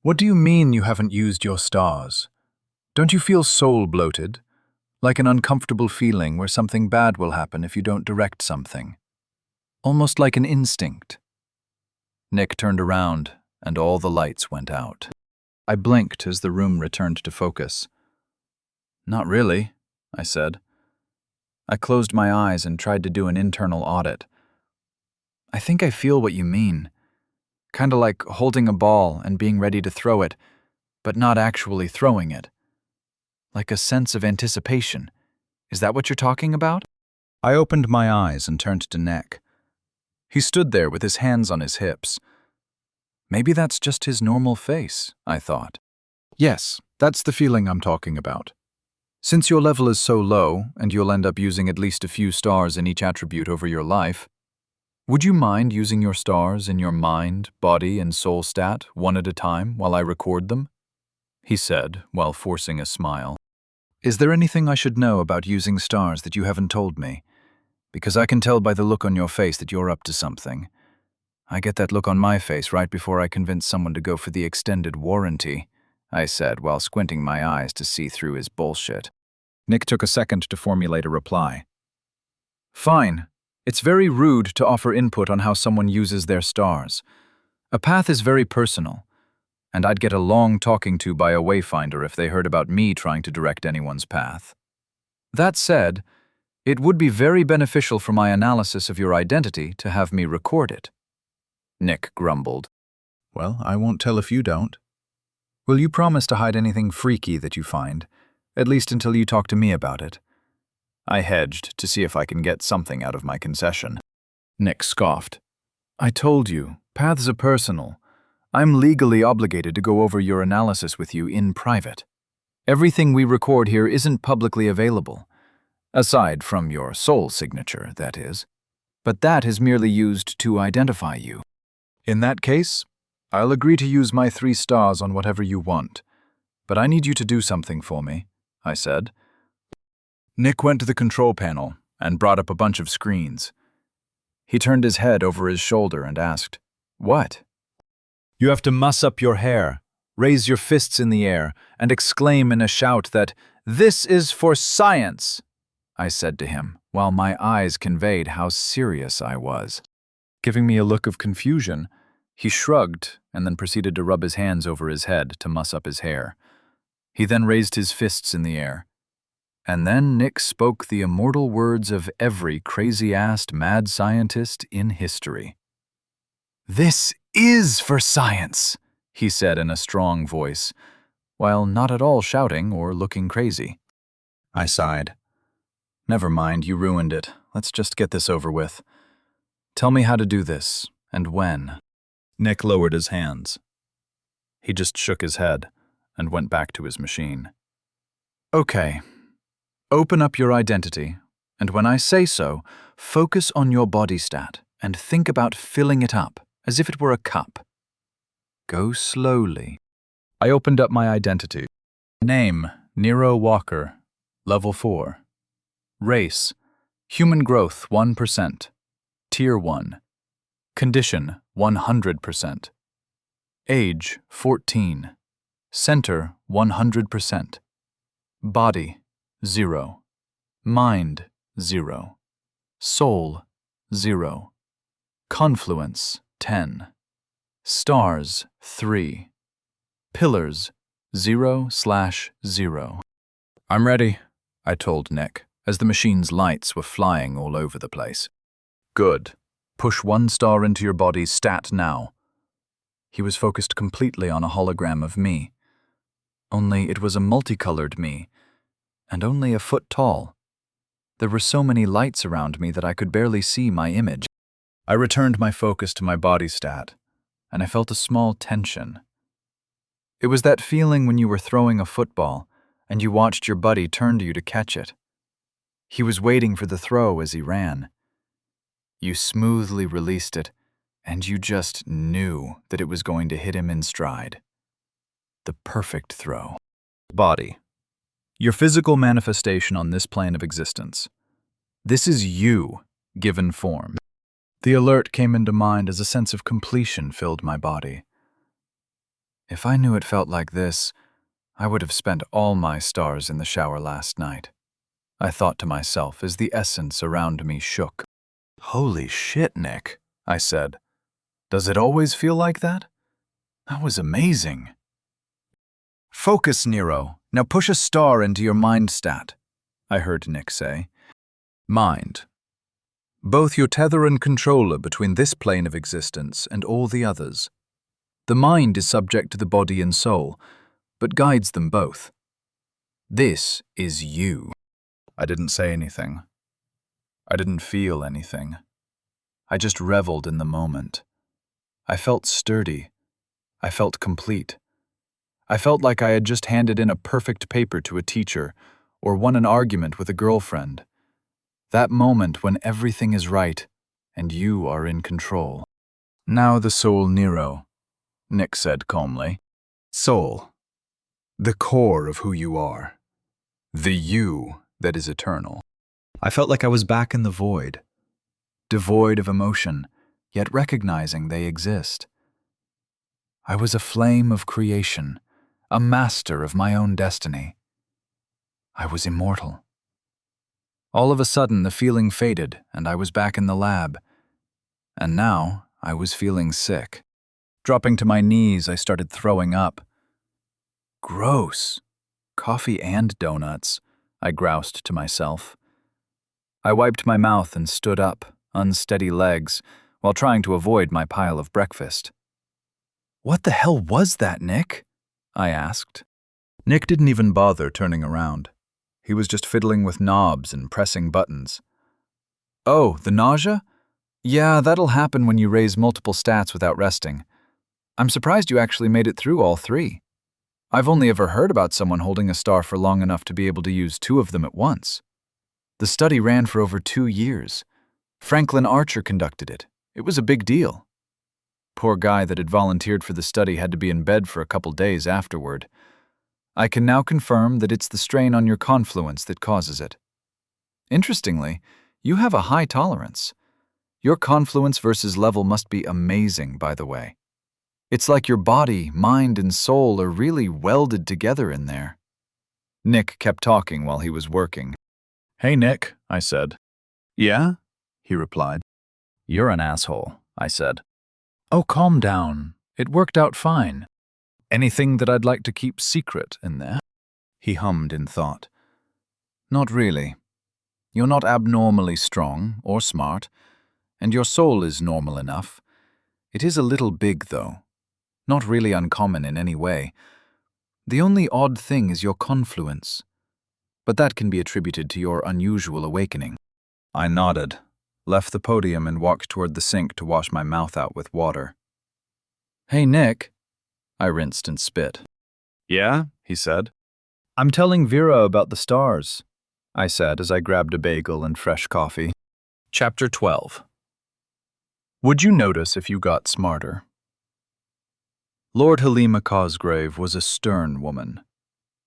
What do you mean you haven't used your stars? Don't you feel soul bloated? Like an uncomfortable feeling where something bad will happen if you don't direct something? Almost like an instinct. Nick turned around, and all the lights went out. I blinked as the room returned to focus. "Not really," I said. I closed my eyes and tried to do an internal audit. "I think I feel what you mean. Kinda like holding a ball and being ready to throw it, but not actually throwing it. Like a sense of anticipation. Is that what you're talking about?" I opened my eyes and turned to Nick. He stood there with his hands on his hips. Maybe that's just his normal face, I thought. Yes, that's the feeling I'm talking about. Since your level is so low, and you'll end up using at least a few stars in each attribute over your life, would you mind using your stars in your mind, body, and soul stat one at a time while I record them? He said, while forcing a smile. Is there anything I should know about using stars that you haven't told me? Because I can tell by the look on your face that you're up to something. I get that look on my face right before I convince someone to go for the extended warranty, I said while squinting my eyes to see through his bullshit. Nick took a second to formulate a reply. Fine. It's very rude to offer input on how someone uses their stars. A path is very personal, and I'd get a long talking to by a wayfinder if they heard about me trying to direct anyone's path. That said, it would be very beneficial for my analysis of your identity to have me record it. Nick grumbled. Well, I won't tell if you don't. Will you promise to hide anything freaky that you find, at least until you talk to me about it? I hedged to see if I can get something out of my concession. Nick scoffed. I told you, paths are personal. I'm legally obligated to go over your analysis with you in private. Everything we record here isn't publicly available. Aside from your soul signature, that is. But that is merely used to identify you. In that case, I'll agree to use my 3 stars on whatever you want. But I need you to do something for me, I said. Nick went to the control panel and brought up a bunch of screens. He turned his head over his shoulder and asked, "What?" "You have to muss up your hair, raise your fists in the air, and exclaim in a shout that, 'This is for science!'" I said to him, while my eyes conveyed how serious I was. Giving me a look of confusion, he shrugged and then proceeded to rub his hands over his head to muss up his hair. He then raised his fists in the air. And then Nick spoke the immortal words of every crazy-assed mad scientist in history. "This is for science," he said in a strong voice, while not at all shouting or looking crazy. I sighed. "Never mind, you ruined it. Let's just get this over with. Tell me how to do this, and when." Nick lowered his hands. He just shook his head and went back to his machine. "Okay. Open up your identity, and when I say so, focus on your body stat and think about filling it up as if it were a cup. Go slowly." I opened up my identity. Name, Nero Walker, level 4. Race, human growth 1%, tier 1. Condition 100%. Age 14. Center 100%. Body 0. Mind 0. Soul 0. Confluence 10. Stars 3. Pillars 0/0. "I'm ready," I told Nick, as the machine's lights were flying all over the place. "Good. Push 1 star into your body's stat now." He was focused completely on a hologram of me. Only it was a multicolored me, and only a foot tall. There were so many lights around me that I could barely see my image. I returned my focus to my body stat, and I felt a small tension. It was that feeling when you were throwing a football, and you watched your buddy turn to you to catch it. He was waiting for the throw as he ran. You smoothly released it, and you just knew that it was going to hit him in stride. The perfect throw. Body. Your physical manifestation on this plane of existence. This is you, given form. The alert came into mind as a sense of completion filled my body. If I knew it felt like this, I would have spent all my stars in the shower last night. I thought to myself as the essence around me shook. "Holy shit, Nick," I said. "Does it always feel like that? That was amazing." "Focus, Nero. Now push a star into your mind stat," I heard Nick say. Mind. Both your tether and controller between this plane of existence and all the others. The mind is subject to the body and soul, but guides them both. This is you. I didn't say anything. I didn't feel anything. I just reveled in the moment. I felt sturdy. I felt complete. I felt like I had just handed in a perfect paper to a teacher or won an argument with a girlfriend. That moment when everything is right and you are in control. "Now the soul, Nero," Nick said calmly. "Soul. The core of who you are. The you that is eternal." I felt like I was back in the void. Devoid of emotion, yet recognizing they exist. I was a flame of creation, a master of my own destiny. I was immortal. All of a sudden, the feeling faded, and I was back in the lab. And now, I was feeling sick. Dropping to my knees, I started throwing up. "Gross. Coffee and donuts," I groused to myself. I wiped my mouth and stood up, unsteady legs, while trying to avoid my pile of breakfast. "What the hell was that, Nick?" I asked. Nick didn't even bother turning around. He was just fiddling with knobs and pressing buttons. "Oh, the nausea? Yeah, that'll happen when you raise multiple stats without resting. I'm surprised you actually made it through all 3. I've only ever heard about someone holding a star for long enough to be able to use 2 of them at once." The study ran for over 2 years. Franklin Archer conducted it. It was a big deal. Poor guy that had volunteered for the study had to be in bed for a couple days afterward. I can now confirm that it's the strain on your confluence that causes it. Interestingly, you have a high tolerance. Your confluence versus level must be amazing, by the way. It's like your body, mind, and soul are really welded together in there. Nick kept talking while he was working. "Hey, Nick," I said. Yeah? He replied. You're an asshole, I said. "Oh, calm down. It worked out fine. Anything that I'd like to keep secret in there?" He hummed in thought. Not really. You're not abnormally strong or smart, and your soul is normal enough. It is a little big, though. Not really uncommon in any way. The only odd thing is your confluence, but that can be attributed to your unusual awakening. I nodded, left the podium and walked toward the sink to wash my mouth out with water. Hey, Nick. I rinsed and spit. Yeah, he said. I'm telling Vera about the stars, I said as I grabbed a bagel and fresh coffee. Chapter 12. Would you notice if you got smarter? Lord Halima Cosgrave was a stern woman.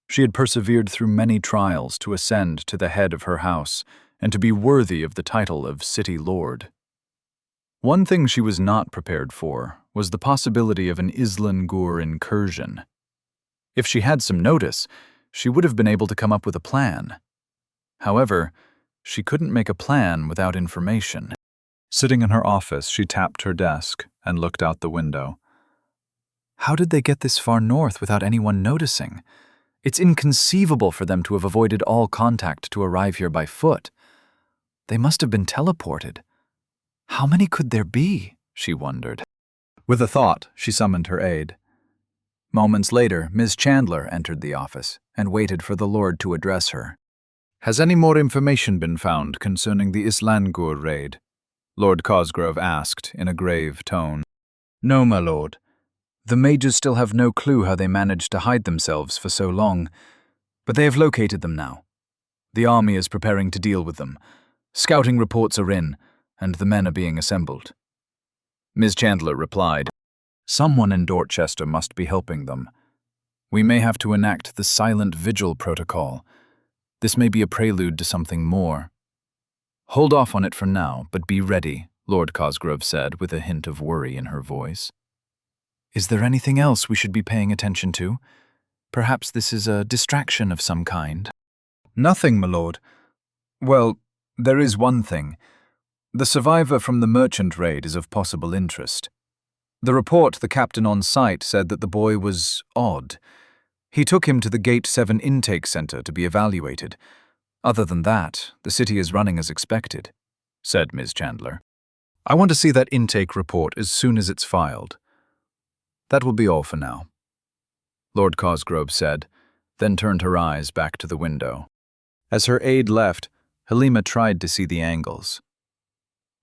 She had persevered through many trials to ascend to the head of her house and to be worthy of the title of City Lord. One thing she was not prepared for was the possibility of an Islan Gur incursion. If she had some notice, she would have been able to come up with a plan. However, she couldn't make a plan without information. Sitting in her office, she tapped her desk and looked out the window. How did they get this far north without anyone noticing? It's inconceivable for them to have avoided all contact to arrive here by foot. They must have been teleported. How many could there be? She wondered. With a thought, she summoned her aide. Moments later, Ms. Chandler entered the office and waited for the Lord to address her. Has any more information been found concerning the Islangur raid? Lord Cosgrove asked in a grave tone. No, my lord. The mages still have no clue how they managed to hide themselves for so long, but they have located them now. The army is preparing to deal with them. Scouting reports are in, and the men are being assembled. Ms. Chandler replied, Someone in Dorchester must be helping them. We may have to enact the silent vigil protocol. This may be a prelude to something more. Hold off on it for now, but be ready, Lord Cosgrove said with a hint of worry in her voice. Is there anything else we should be paying attention to? Perhaps this is a distraction of some kind. Nothing, my lord. Well, there is one thing. The survivor from the merchant raid is of possible interest. The report the captain on site said that the boy was odd. He took him to the Gate 7 intake center to be evaluated. Other than that, the city is running as expected, said Ms. Chandler. I want to see that intake report as soon as it's filed. That will be all for now, Lord Cosgrove said, then turned her eyes back to the window. As her aide left, Halima tried to see the angles.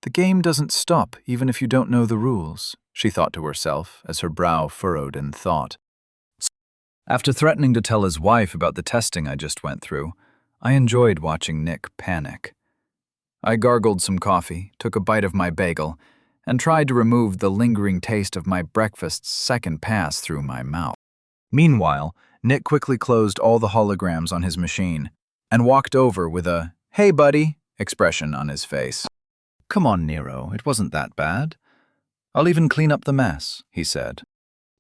The game doesn't stop even if you don't know the rules, she thought to herself as her brow furrowed in thought. After threatening to tell his wife about the testing I just went through, I enjoyed watching Nick panic. I gargled some coffee, took a bite of my bagel, and tried to remove the lingering taste of my breakfast's second pass through my mouth. Meanwhile, Nick quickly closed all the holograms on his machine and walked over with a, "Hey, buddy," expression on his face. Come on, Nero, it wasn't that bad. I'll even clean up the mess, he said.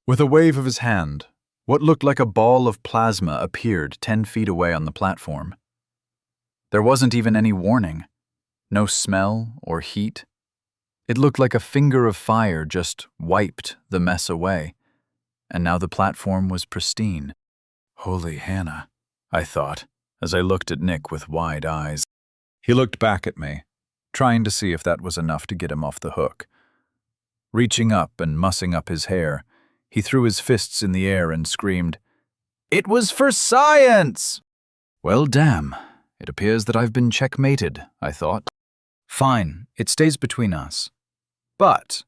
With a wave of his hand, what looked like a ball of plasma appeared 10 feet away on the platform. There wasn't even any warning. No smell or heat. It looked like a finger of fire just wiped the mess away, and now the platform was pristine. Holy Hannah, I thought, as I looked at Nick with wide eyes. He looked back at me, trying to see if that was enough to get him off the hook. Reaching up and mussing up his hair, he threw his fists in the air and screamed, "It was for science!" Well, damn, it appears that I've been checkmated, I thought. Fine, it stays between us. But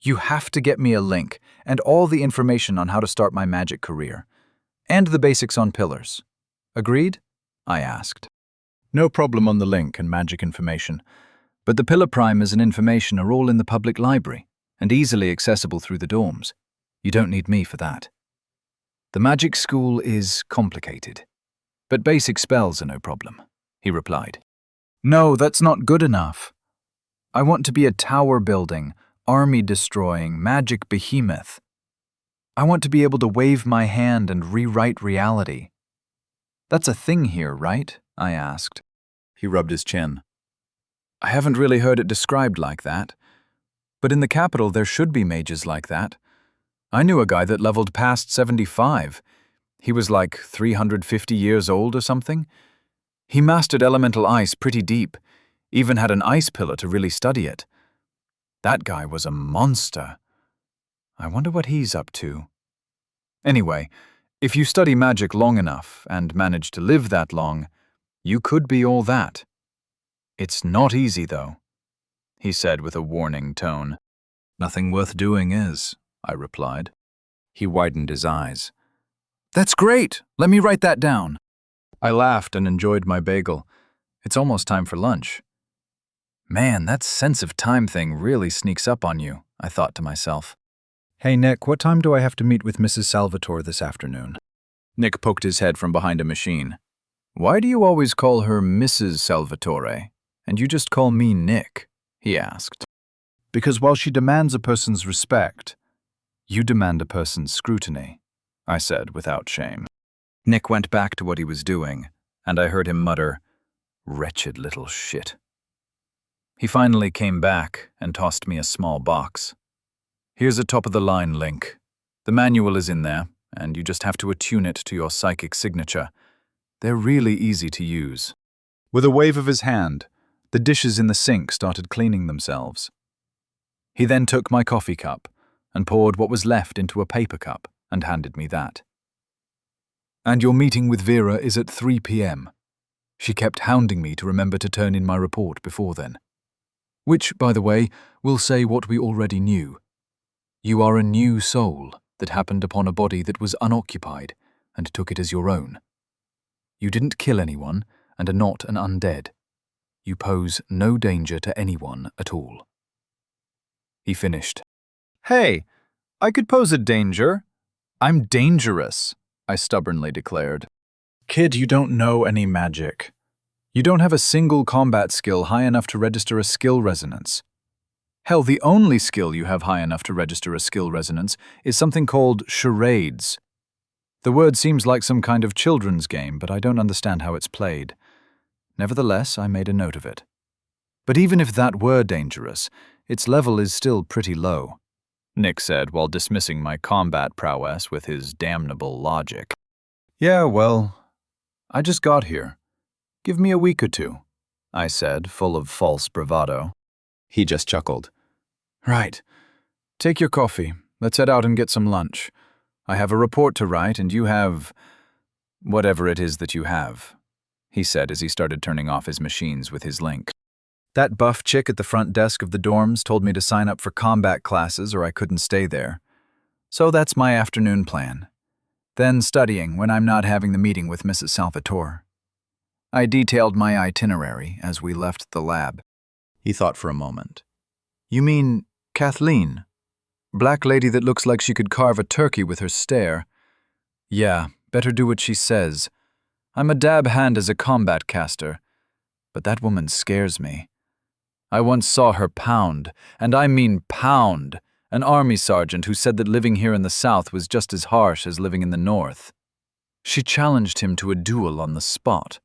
you have to get me a link and all the information on how to start my magic career, and the basics on pillars. Agreed? I asked. No problem on the link and magic information. But the pillar primers and information are all in the public library and easily accessible through the dorms. You don't need me for that. The magic school is complicated, but basic spells are no problem, he replied. No, that's not good enough. I want to be a tower-building, army-destroying, magic behemoth. I want to be able to wave my hand and rewrite reality. That's a thing here, right? I asked. He rubbed his chin. I haven't really heard it described like that, but in the capital there should be mages like that. I knew a guy that leveled past 75. He was like 350 years old or something. He mastered elemental ice pretty deep, even had an ice pillar to really study it. That guy was a monster. I wonder what he's up to. Anyway, if you study magic long enough and manage to live that long, you could be all that. It's not easy, though, he said with a warning tone. Nothing worth doing is, I replied. He widened his eyes. That's great! Let me write that down. I laughed and enjoyed my bagel. It's almost time for lunch. Man, that sense of time thing really sneaks up on you, I thought to myself. Hey, Nick, what time do I have to meet with Mrs. Salvatore this afternoon? Nick poked his head from behind a machine. Why do you always call her Mrs. Salvatore, and you just call me Nick? He asked. Because while she demands a person's respect, you demand a person's scrutiny, I said without shame. Nick went back to what he was doing, and I heard him mutter, "Wretched little shit." He finally came back and tossed me a small box. Here's a top-of-the-line link. The manual is in there, and you just have to attune it to your psychic signature. They're really easy to use. With a wave of his hand, the dishes in the sink started cleaning themselves. He then took my coffee cup and poured what was left into a paper cup and handed me that. And your meeting with Vera is at 3 p.m. She kept hounding me to remember to turn in my report before then. Which, by the way, will say what we already knew. You are a new soul that happened upon a body that was unoccupied and took it as your own. You didn't kill anyone and are not an undead. You pose no danger to anyone at all. He finished. Hey, I could pose a danger. I'm dangerous, I stubbornly declared. Kid, you don't know any magic. You don't have a single combat skill high enough to register a skill resonance. Hell, the only skill you have high enough to register a skill resonance is something called charades. The word seems like some kind of children's game, but I don't understand how it's played. Nevertheless, I made a note of it. But even if that were dangerous, its level is still pretty low, Nick said while dismissing my combat prowess with his damnable logic. Yeah, well, I just got here. Give me a week or two, I said, full of false bravado. He just chuckled. Right. Take your coffee. Let's head out and get some lunch. I have a report to write, and you have whatever it is that you have, he said as he started turning off his machines with his link. That buff chick at the front desk of the dorms told me to sign up for combat classes or I couldn't stay there. So that's my afternoon plan. Then studying when I'm not having the meeting with Mrs. Salvatore. I detailed my itinerary as we left the lab. He thought for a moment. You mean Kathleen? Black lady that looks like she could carve a turkey with her stare. Yeah, better do what she says. I'm a dab hand as a combat caster, but that woman scares me. I once saw her pound, and I mean pound, an army sergeant who said that living here in the South was just as harsh as living in the North. She challenged him to a duel on the spot.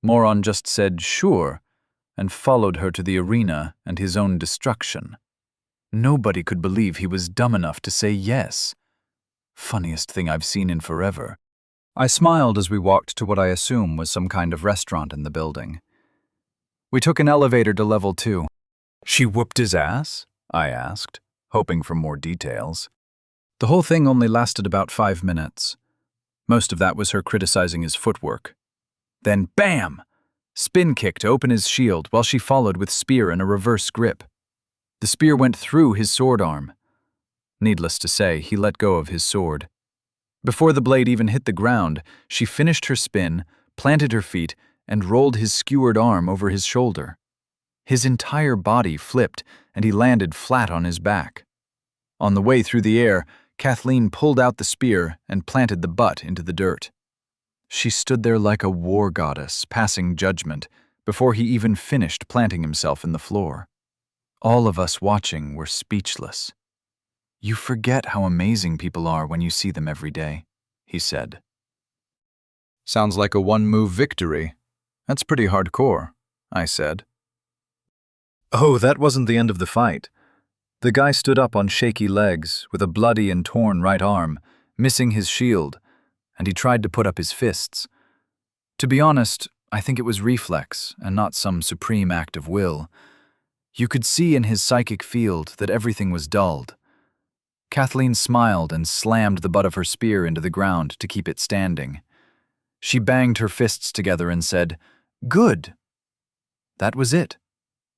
Moron just said sure, and followed her to the arena and his own destruction. Nobody could believe he was dumb enough to say yes. Funniest thing I've seen in forever. I smiled as we walked to what I assume was some kind of restaurant in the building. We took an elevator to level 2. She whooped his ass? I asked, hoping for more details. The whole thing only lasted about 5 minutes. Most of that was her criticizing his footwork. Then bam! Spin kick to open his shield while she followed with spear in a reverse grip. The spear went through his sword arm. Needless to say, he let go of his sword. Before the blade even hit the ground, she finished her spin, planted her feet, and rolled his skewered arm over his shoulder. His entire body flipped, and he landed flat on his back. On the way through the air, Kathleen pulled out the spear and planted the butt into the dirt. She stood there like a war goddess, passing judgment, before he even finished planting himself in the floor. All of us watching were speechless. "You forget how amazing people are when you see them every day," he said. Sounds like a one-move victory. That's pretty hardcore, I said. Oh, that wasn't the end of the fight. The guy stood up on shaky legs, with a bloody and torn right arm, missing his shield, and he tried to put up his fists. To be honest, I think it was reflex and not some supreme act of will. You could see in his psychic field that everything was dulled. Kathleen smiled and slammed the butt of her spear into the ground to keep it standing. She banged her fists together and said, "Good." That was it.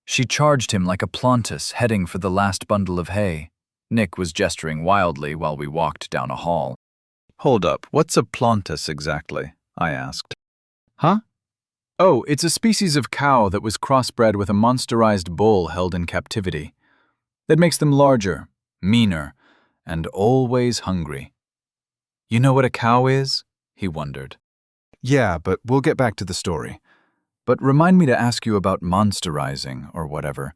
She charged him like a Plontus heading for the last bundle of hay. Nick was gesturing wildly while we walked down a hall. "Hold up, what's a Plontus exactly?" I asked. Huh? Oh, it's a species of cow that was crossbred with a monsterized bull held in captivity. That makes them larger, meaner, and always hungry. "You know what a cow is?" he wondered. Yeah, but we'll get back to the story. But remind me to ask you about monsterizing or whatever.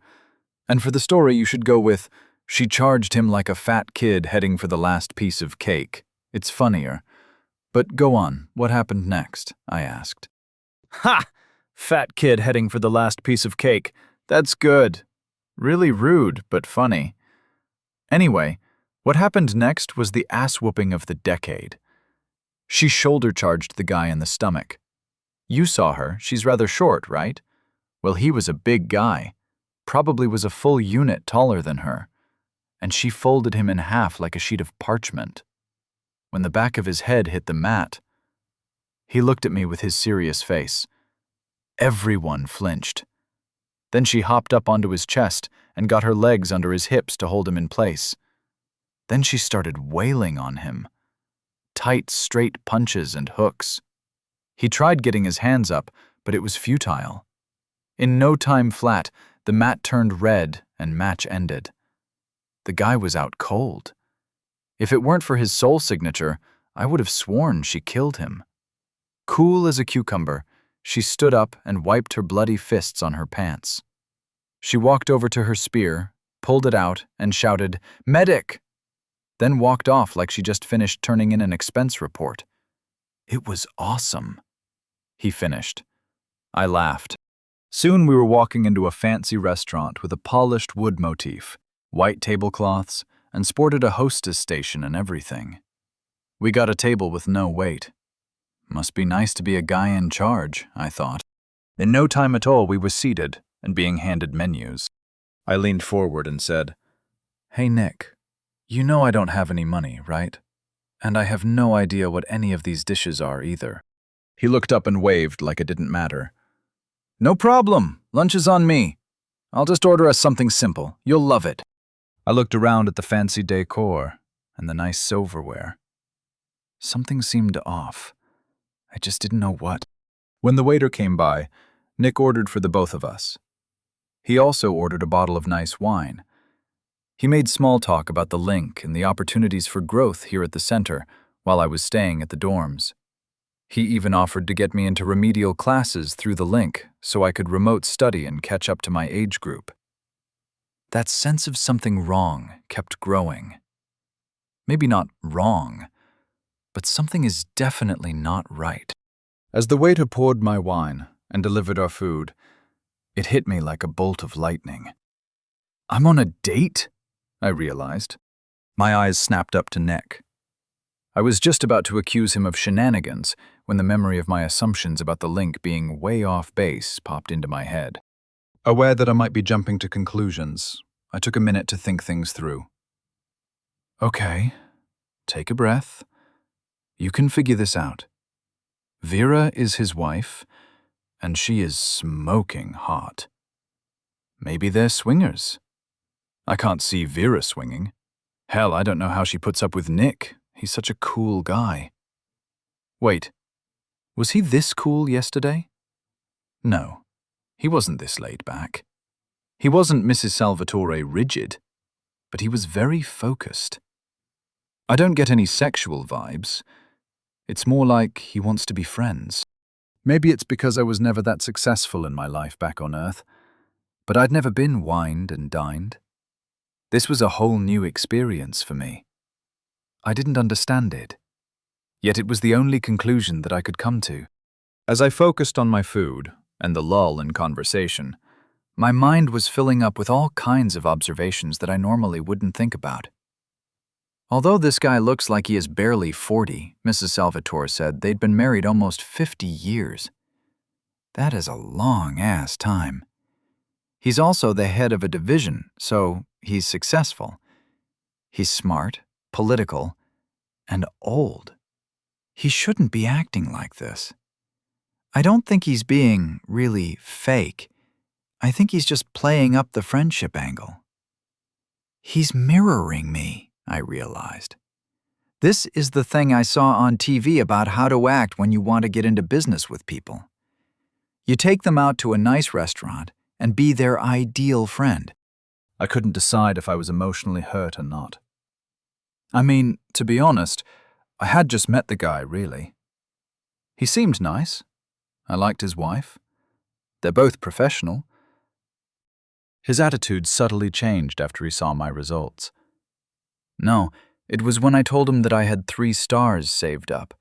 And for the story, you should go with, "She charged him like a fat kid heading for the last piece of cake." It's funnier. But go on, what happened next? I asked. Ha! Fat kid heading for the last piece of cake. That's good. Really rude, but funny. Anyway, what happened next was the ass-whooping of the decade. She shoulder-charged the guy in the stomach. You saw her, she's rather short, right? Well, he was a big guy. Probably was a full unit taller than her. And she folded him in half like a sheet of parchment. When the back of his head hit the mat, he looked at me with his serious face. Everyone flinched. Then she hopped up onto his chest and got her legs under his hips to hold him in place. Then she started wailing on him. Tight, straight punches and hooks. He tried getting his hands up, but it was futile. In no time flat, the mat turned red and match ended. The guy was out cold. If it weren't for his soul signature, I would have sworn she killed him. Cool as a cucumber, she stood up and wiped her bloody fists on her pants. She walked over to her spear, pulled it out, and shouted, "Medic!" Then walked off like she just finished turning in an expense report. It was awesome. He finished. I laughed. Soon we were walking into a fancy restaurant with a polished wood motif, white tablecloths, and sported a hostess station and everything. We got a table with no wait. Must be nice to be a guy in charge, I thought. In no time at all, we were seated and being handed menus. I leaned forward and said, "Hey, Nick, you know I don't have any money, right? And I have no idea what any of these dishes are either." He looked up and waved like it didn't matter. "No problem. Lunch is on me. I'll just order us something simple. You'll love it." I looked around at the fancy decor and the nice silverware. Something seemed off. I just didn't know what. When the waiter came by, Nick ordered for the both of us. He also ordered a bottle of nice wine. He made small talk about the link and the opportunities for growth here at the center while I was staying at the dorms. He even offered to get me into remedial classes through the link so I could remote study and catch up to my age group. That sense of something wrong kept growing. Maybe not wrong, but something is definitely not right. As the waiter poured my wine and delivered our food, it hit me like a bolt of lightning. I'm on a date? I realized. My eyes snapped up to Nick. I was just about to accuse him of shenanigans when the memory of my assumptions about the link being way off base popped into my head. Aware that I might be jumping to conclusions, I took a minute to think things through. Okay, take a breath. You can figure this out. Vera is his wife, and she is smoking hot. Maybe they're swingers. I can't see Vera swinging. Hell, I don't know how she puts up with Nick. He's such a cool guy. Wait, was he this cool yesterday? No, he wasn't this laid back. He wasn't Mrs. Salvatore rigid, but he was very focused. I don't get any sexual vibes. It's more like he wants to be friends. Maybe it's because I was never that successful in my life back on Earth, but I'd never been wined and dined. This was a whole new experience for me. I didn't understand it, yet it was the only conclusion that I could come to. As I focused on my food and the lull in conversation, my mind was filling up with all kinds of observations that I normally wouldn't think about. Although this guy looks like he is barely 40, Mrs. Salvatore said they'd been married almost 50 years. That is a long-ass time. He's also the head of a division, so he's successful. He's smart, political, and old. He shouldn't be acting like this. I don't think he's being really fake. I think he's just playing up the friendship angle. He's mirroring me, I realized. This is the thing I saw on TV about how to act when you want to get into business with people. You take them out to a nice restaurant and be their ideal friend. I couldn't decide if I was emotionally hurt or not. I mean, to be honest, I had just met the guy, really. He seemed nice. I liked his wife. They're both professional. His attitude subtly changed after he saw my results. No, it was when I told him that I had 3 stars saved up.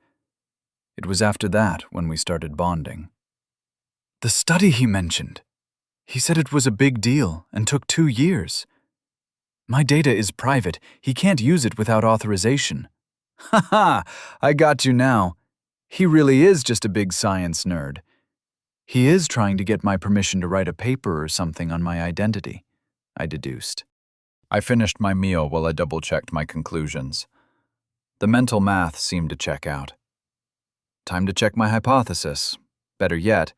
It was after that when we started bonding. The study he mentioned. He said it was a big deal and took 2 years. My data is private. He can't use it without authorization. Ha ha! I got you now. He really is just a big science nerd. He is trying to get my permission to write a paper or something on my identity, I deduced. I finished my meal while I double-checked my conclusions. The mental math seemed to check out. Time to check my hypothesis. Better yet,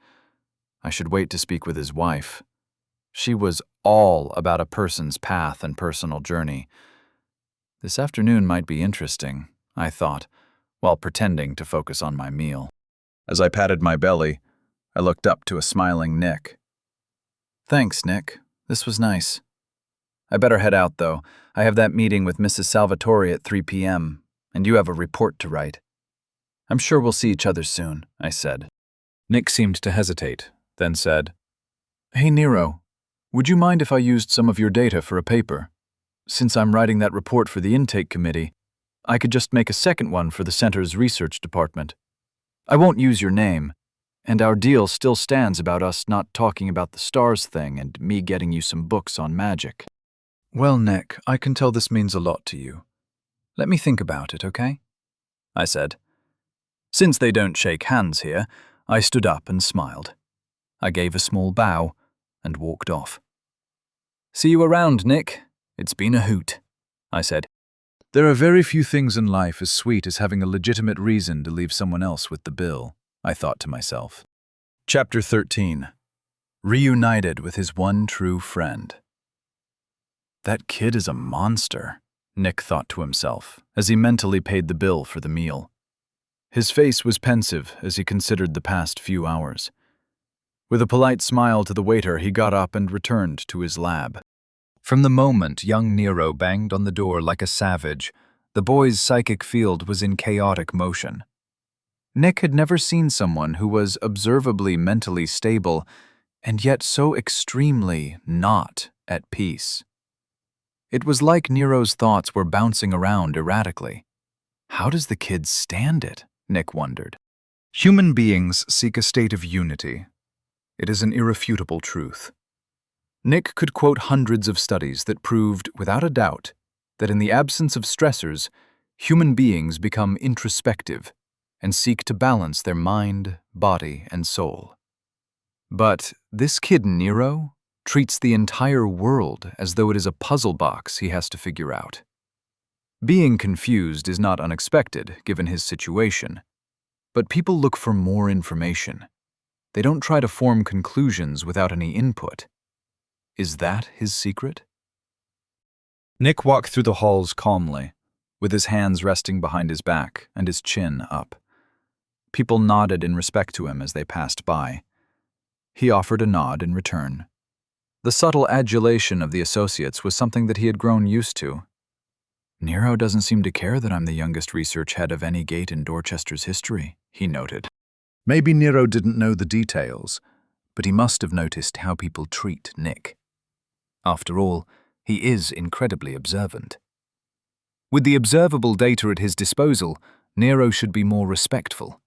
I should wait to speak with his wife. She was all about a person's path and personal journey. This afternoon might be interesting, I thought, while pretending to focus on my meal. As I patted my belly, I looked up to a smiling Nick. Thanks, Nick. This was nice. I better head out, though. I have that meeting with Mrs. Salvatore at 3 p.m., and you have a report to write. I'm sure we'll see each other soon, I said. Nick seemed to hesitate, then said, Hey, Nero, would you mind if I used some of your data for a paper? Since I'm writing that report for the intake committee, I could just make a second one for the center's research department. I won't use your name, and our deal still stands about us not talking about the stars thing and me getting you some books on magic. Well, Nick, I can tell this means a lot to you. Let me think about it, okay? I said. Since they don't shake hands here, I stood up and smiled. I gave a small bow and walked off. See you around, Nick. It's been a hoot, I said. There are very few things in life as sweet as having a legitimate reason to leave someone else with the bill, I thought to myself. Chapter 13. Reunited with his one true friend. That kid is a monster, Nick thought to himself, as he mentally paid the bill for the meal. His face was pensive as he considered the past few hours. With a polite smile to the waiter, he got up and returned to his lab. From the moment young Nero banged on the door like a savage, the boy's psychic field was in chaotic motion. Nick had never seen someone who was observably mentally stable and yet so extremely not at peace. It was like Nero's thoughts were bouncing around erratically. How does the kid stand it? Nick wondered. Human beings seek a state of unity. It is an irrefutable truth. Nick could quote hundreds of studies that proved, without a doubt, that in the absence of stressors, human beings become introspective and seek to balance their mind, body, and soul. But this kid Nero treats the entire world as though it is a puzzle box he has to figure out. Being confused is not unexpected, given his situation, but people look for more information. They don't try to form conclusions without any input. Is that his secret? Nick walked through the halls calmly, with his hands resting behind his back and his chin up. People nodded in respect to him as they passed by. He offered a nod in return. The subtle adulation of the associates was something that he had grown used to. Nero doesn't seem to care that I'm the youngest research head of any gate in Dorchester's history, he noted. Maybe Nero didn't know the details, but he must have noticed how people treat Nick. After all, he is incredibly observant. With the observable data at his disposal, Nero should be more respectful,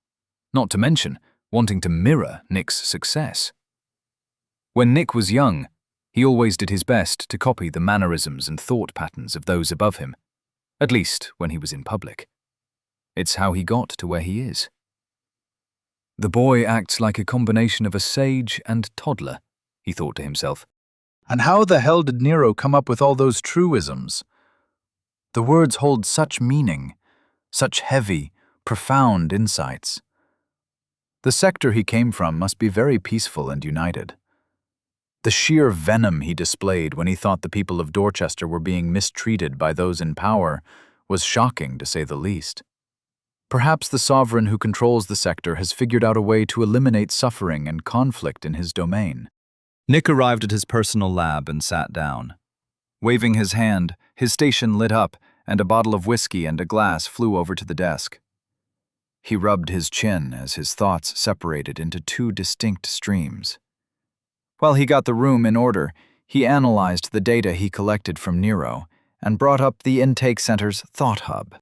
not to mention wanting to mirror Nick's success. When Nick was young, he always did his best to copy the mannerisms and thought patterns of those above him, at least when he was in public. It's how he got to where he is. The boy acts like a combination of a sage and toddler, he thought to himself. And how the hell did Nero come up with all those truisms? The words hold such meaning, such heavy, profound insights. The sector he came from must be very peaceful and united. The sheer venom he displayed when he thought the people of Dorchester were being mistreated by those in power was shocking, to say the least. Perhaps the sovereign who controls the sector has figured out a way to eliminate suffering and conflict in his domain. Nick arrived at his personal lab and sat down. Waving his hand, his station lit up, and a bottle of whiskey and a glass flew over to the desk. He rubbed his chin as his thoughts separated into two distinct streams. While he got the room in order, he analyzed the data he collected from Nero and brought up the intake center's thought hub.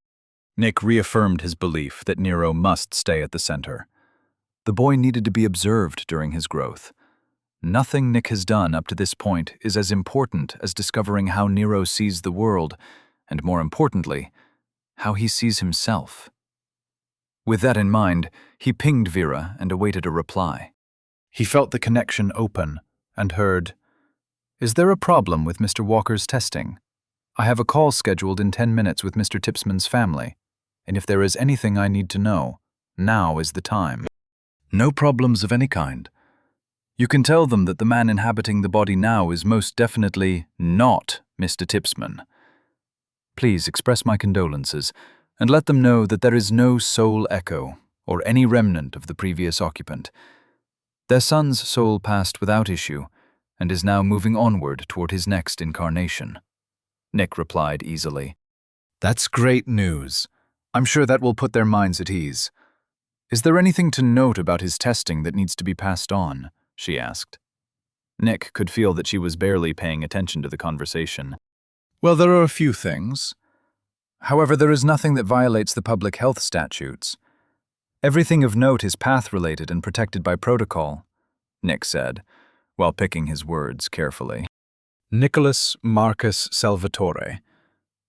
Nick reaffirmed his belief that Nero must stay at the center. The boy needed to be observed during his growth. Nothing Nick has done up to this point is as important as discovering how Nero sees the world, and more importantly, how he sees himself. With that in mind, he pinged Vera and awaited a reply. He felt the connection open and heard, "Is there a problem with Mr. Walker's testing? I have a call scheduled in 10 minutes with Mr. Tipsman's family, and if there is anything I need to know, now is the time." No problems of any kind. You can tell them that the man inhabiting the body now is most definitely not Mr. Tipsman. Please express my condolences, and let them know that there is no soul echo or any remnant of the previous occupant. Their son's soul passed without issue and is now moving onward toward his next incarnation. Nick replied easily. That's great news. I'm sure that will put their minds at ease. Is there anything to note about his testing that needs to be passed on? She asked. Nick could feel that she was barely paying attention to the conversation. Well, there are a few things. However, there is nothing that violates the public health statutes. Everything of note is path-related and protected by protocol, Nick said, while picking his words carefully. Nicholas Marcus Salvatore.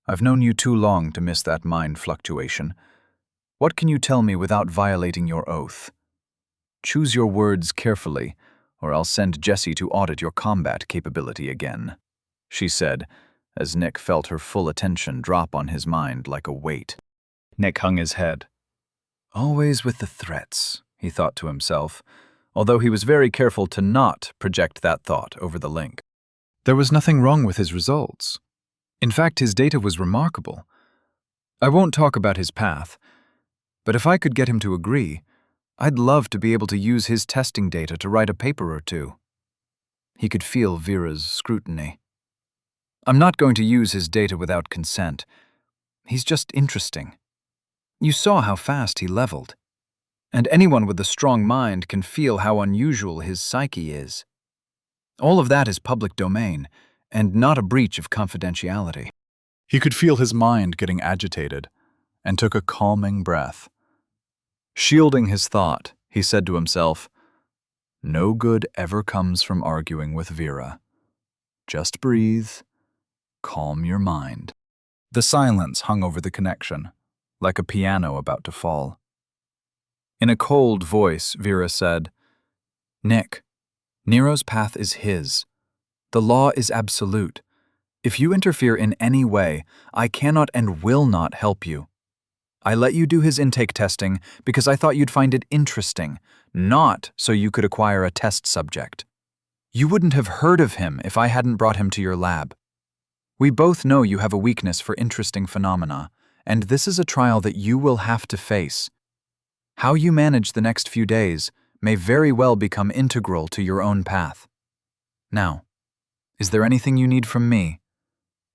I've known you too long to miss that mind fluctuation. What can you tell me without violating your oath? Choose your words carefully, or I'll send Jessie to audit your combat capability again, she said, as Nick felt her full attention drop on his mind like a weight. Nick hung his head. Always with the threats, he thought to himself, although he was very careful to not project that thought over the link. There was nothing wrong with his results. In fact, his data was remarkable. I won't talk about his path, but if I could get him to agree, I'd love to be able to use his testing data to write a paper or two. He could feel Vera's scrutiny. I'm not going to use his data without consent. He's just interesting. You saw how fast he leveled. And anyone with a strong mind can feel how unusual his psyche is. All of that is public domain, and not a breach of confidentiality. He could feel his mind getting agitated, and took a calming breath. Shielding his thought, he said to himself, "No good ever comes from arguing with Vera. Just breathe. Calm your mind." The silence hung over the connection, like a piano about to fall. In a cold voice, Vera said, "Nick, Nero's path is his. The law is absolute. If you interfere in any way, I cannot and will not help you. I let you do his intake testing because I thought you'd find it interesting, not so you could acquire a test subject. You wouldn't have heard of him if I hadn't brought him to your lab. We both know you have a weakness for interesting phenomena, and this is a trial that you will have to face. How you manage the next few days may very well become integral to your own path. Now, is there anything you need from me,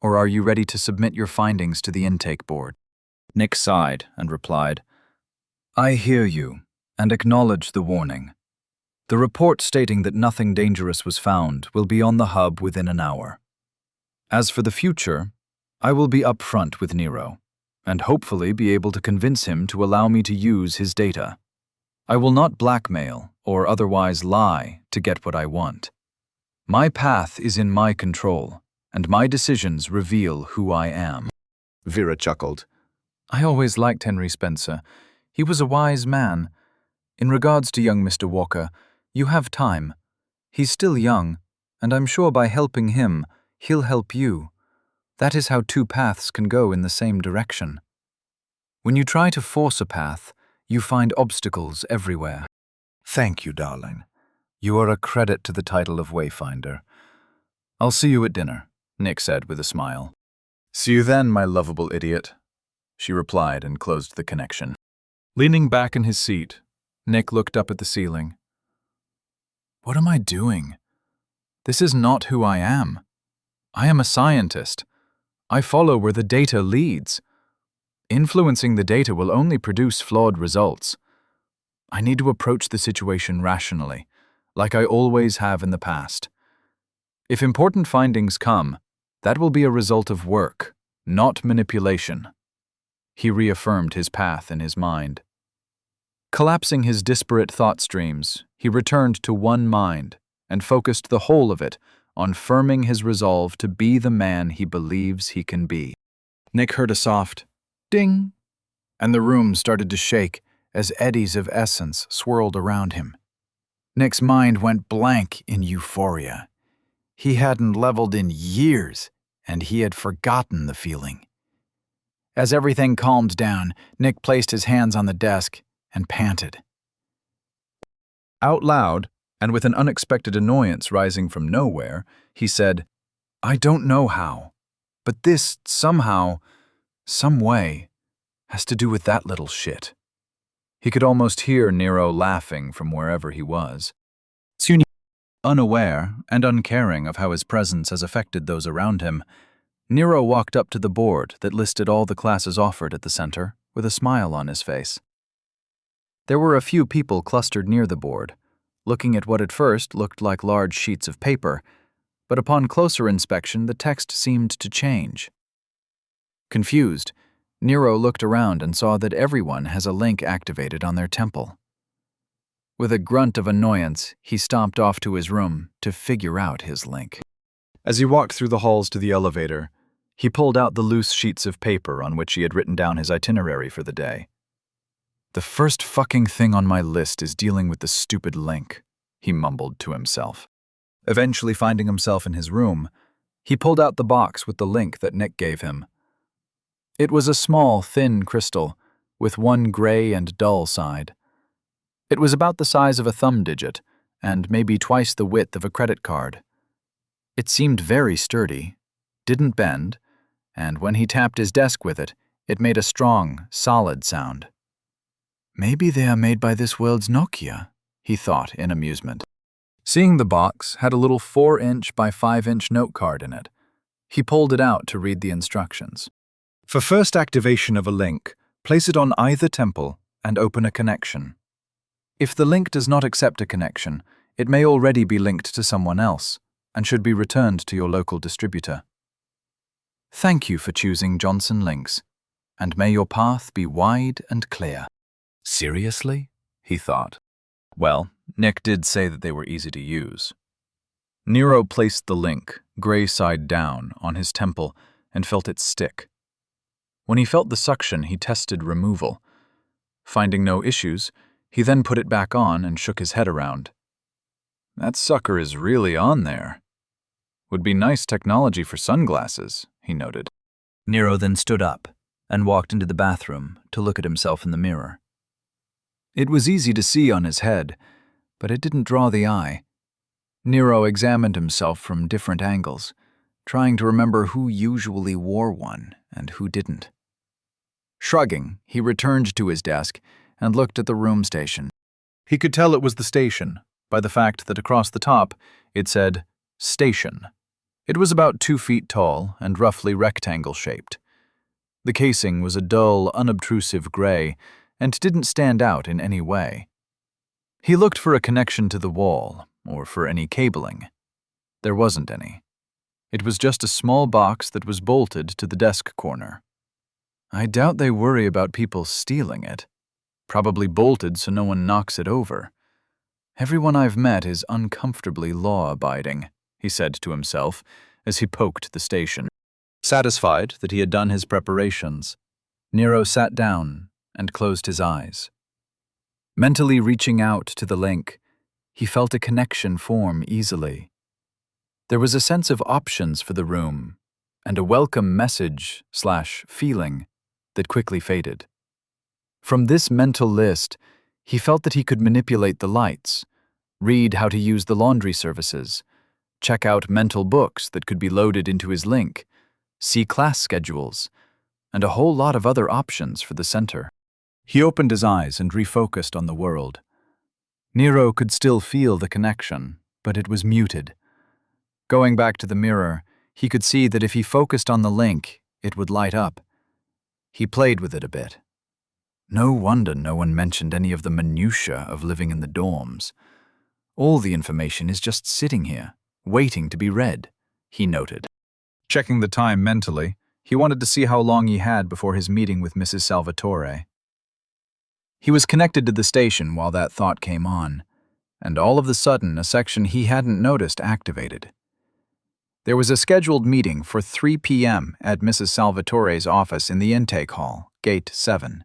or are you ready to submit your findings to the intake board? Nick sighed and replied, I hear you and acknowledge the warning. The report stating that nothing dangerous was found will be on the hub within an hour. As for the future, I will be upfront with Nero, and hopefully be able to convince him to allow me to use his data. I will not blackmail or otherwise lie to get what I want. My path is in my control, and my decisions reveal who I am. Vera chuckled. I always liked Henry Spencer. He was a wise man. In regards to young Mr. Walker, you have time. He's still young, and I'm sure by helping him, he'll help you. That is how two paths can go in the same direction. When you try to force a path, you find obstacles everywhere. Thank you, darling. You are a credit to the title of Wayfinder. I'll see you at dinner, Nick said with a smile. See you then, my lovable idiot, she replied and closed the connection. Leaning back in his seat, Nick looked up at the ceiling. What am I doing? This is not who I am. I am a scientist. I follow where the data leads. Influencing the data will only produce flawed results. I need to approach the situation rationally, like I always have in the past. If important findings come, that will be a result of work, not manipulation. He reaffirmed his path in his mind. Collapsing his disparate thought streams, he returned to one mind and focused the whole of it on firming his resolve to be the man he believes he can be. Nick heard a soft ding, and the room started to shake as eddies of essence swirled around him. Nick's mind went blank in euphoria. He hadn't leveled in years, and he had forgotten the feeling. As everything calmed down, Nick placed his hands on the desk and panted. Out loud, and with an unexpected annoyance rising from nowhere, he said, I don't know how, but this somehow, some way, has to do with that little shit. He could almost hear Nero laughing from wherever he was. Unaware and uncaring of how his presence has affected those around him, Nero walked up to the board that listed all the classes offered at the center with a smile on his face. There were a few people clustered near the board, looking at what at first looked like large sheets of paper, but upon closer inspection the text seemed to change. Confused, Nero looked around and saw that everyone has a link activated on their temple. With a grunt of annoyance, he stomped off to his room to figure out his link. As he walked through the halls to the elevator, he pulled out the loose sheets of paper on which he had written down his itinerary for the day. The first fucking thing on my list is dealing with the stupid link, he mumbled to himself. Eventually finding himself in his room, he pulled out the box with the link that Nick gave him. It was a small, thin crystal, with one gray and dull side. It was about the size of a thumb digit, and maybe twice the width of a credit card. It seemed very sturdy, didn't bend, and when he tapped his desk with it, it made a strong, solid sound. Maybe they are made by this world's Nokia, he thought in amusement. Seeing the box had a little 4-inch by 5-inch note card in it, he pulled it out to read the instructions. For first activation of a link, place it on either temple and open a connection. If the link does not accept a connection, it may already be linked to someone else and should be returned to your local distributor. Thank you for choosing Johnson Links, and may your path be wide and clear. Seriously? He thought. Well, Nick did say that they were easy to use. Nero placed the link, gray side down, on his temple and felt it stick. When he felt the suction, he tested removal. Finding no issues, he then put it back on and shook his head around. That sucker is really on there. Would be nice technology for sunglasses, he noted. Nero then stood up and walked into the bathroom to look at himself in the mirror. It was easy to see on his head, but it didn't draw the eye. Nero examined himself from different angles, trying to remember who usually wore one and who didn't. Shrugging, he returned to his desk and looked at the room station. He could tell it was the station by the fact that across the top it said, Station. It was about 2 feet tall and roughly rectangle-shaped. The casing was a dull, unobtrusive gray and didn't stand out in any way. He looked for a connection to the wall or for any cabling. There wasn't any. It was just a small box that was bolted to the desk corner. I doubt they worry about people stealing it. Probably bolted so no one knocks it over. Everyone I've met is uncomfortably law-abiding, he said to himself as he poked the station. Satisfied that he had done his preparations, Nero sat down and closed his eyes. Mentally reaching out to the link, he felt a connection form easily. There was a sense of options for the room and a welcome message/feeling that quickly faded. From this mental list, he felt that he could manipulate the lights, read how to use the laundry services, check out mental books that could be loaded into his link, see class schedules, and a whole lot of other options for the center. He opened his eyes and refocused on the world. Nero could still feel the connection, but it was muted. Going back to the mirror, he could see that if he focused on the link, it would light up. He played with it a bit. No wonder no one mentioned any of the minutiae of living in the dorms. All the information is just sitting here, waiting to be read, he noted. Checking the time mentally, he wanted to see how long he had before his meeting with Mrs. Salvatore. He was connected to the station while that thought came on, and all of a sudden a section he hadn't noticed activated. There was a scheduled meeting for 3 p.m. at Mrs. Salvatore's office in the intake hall, Gate 7.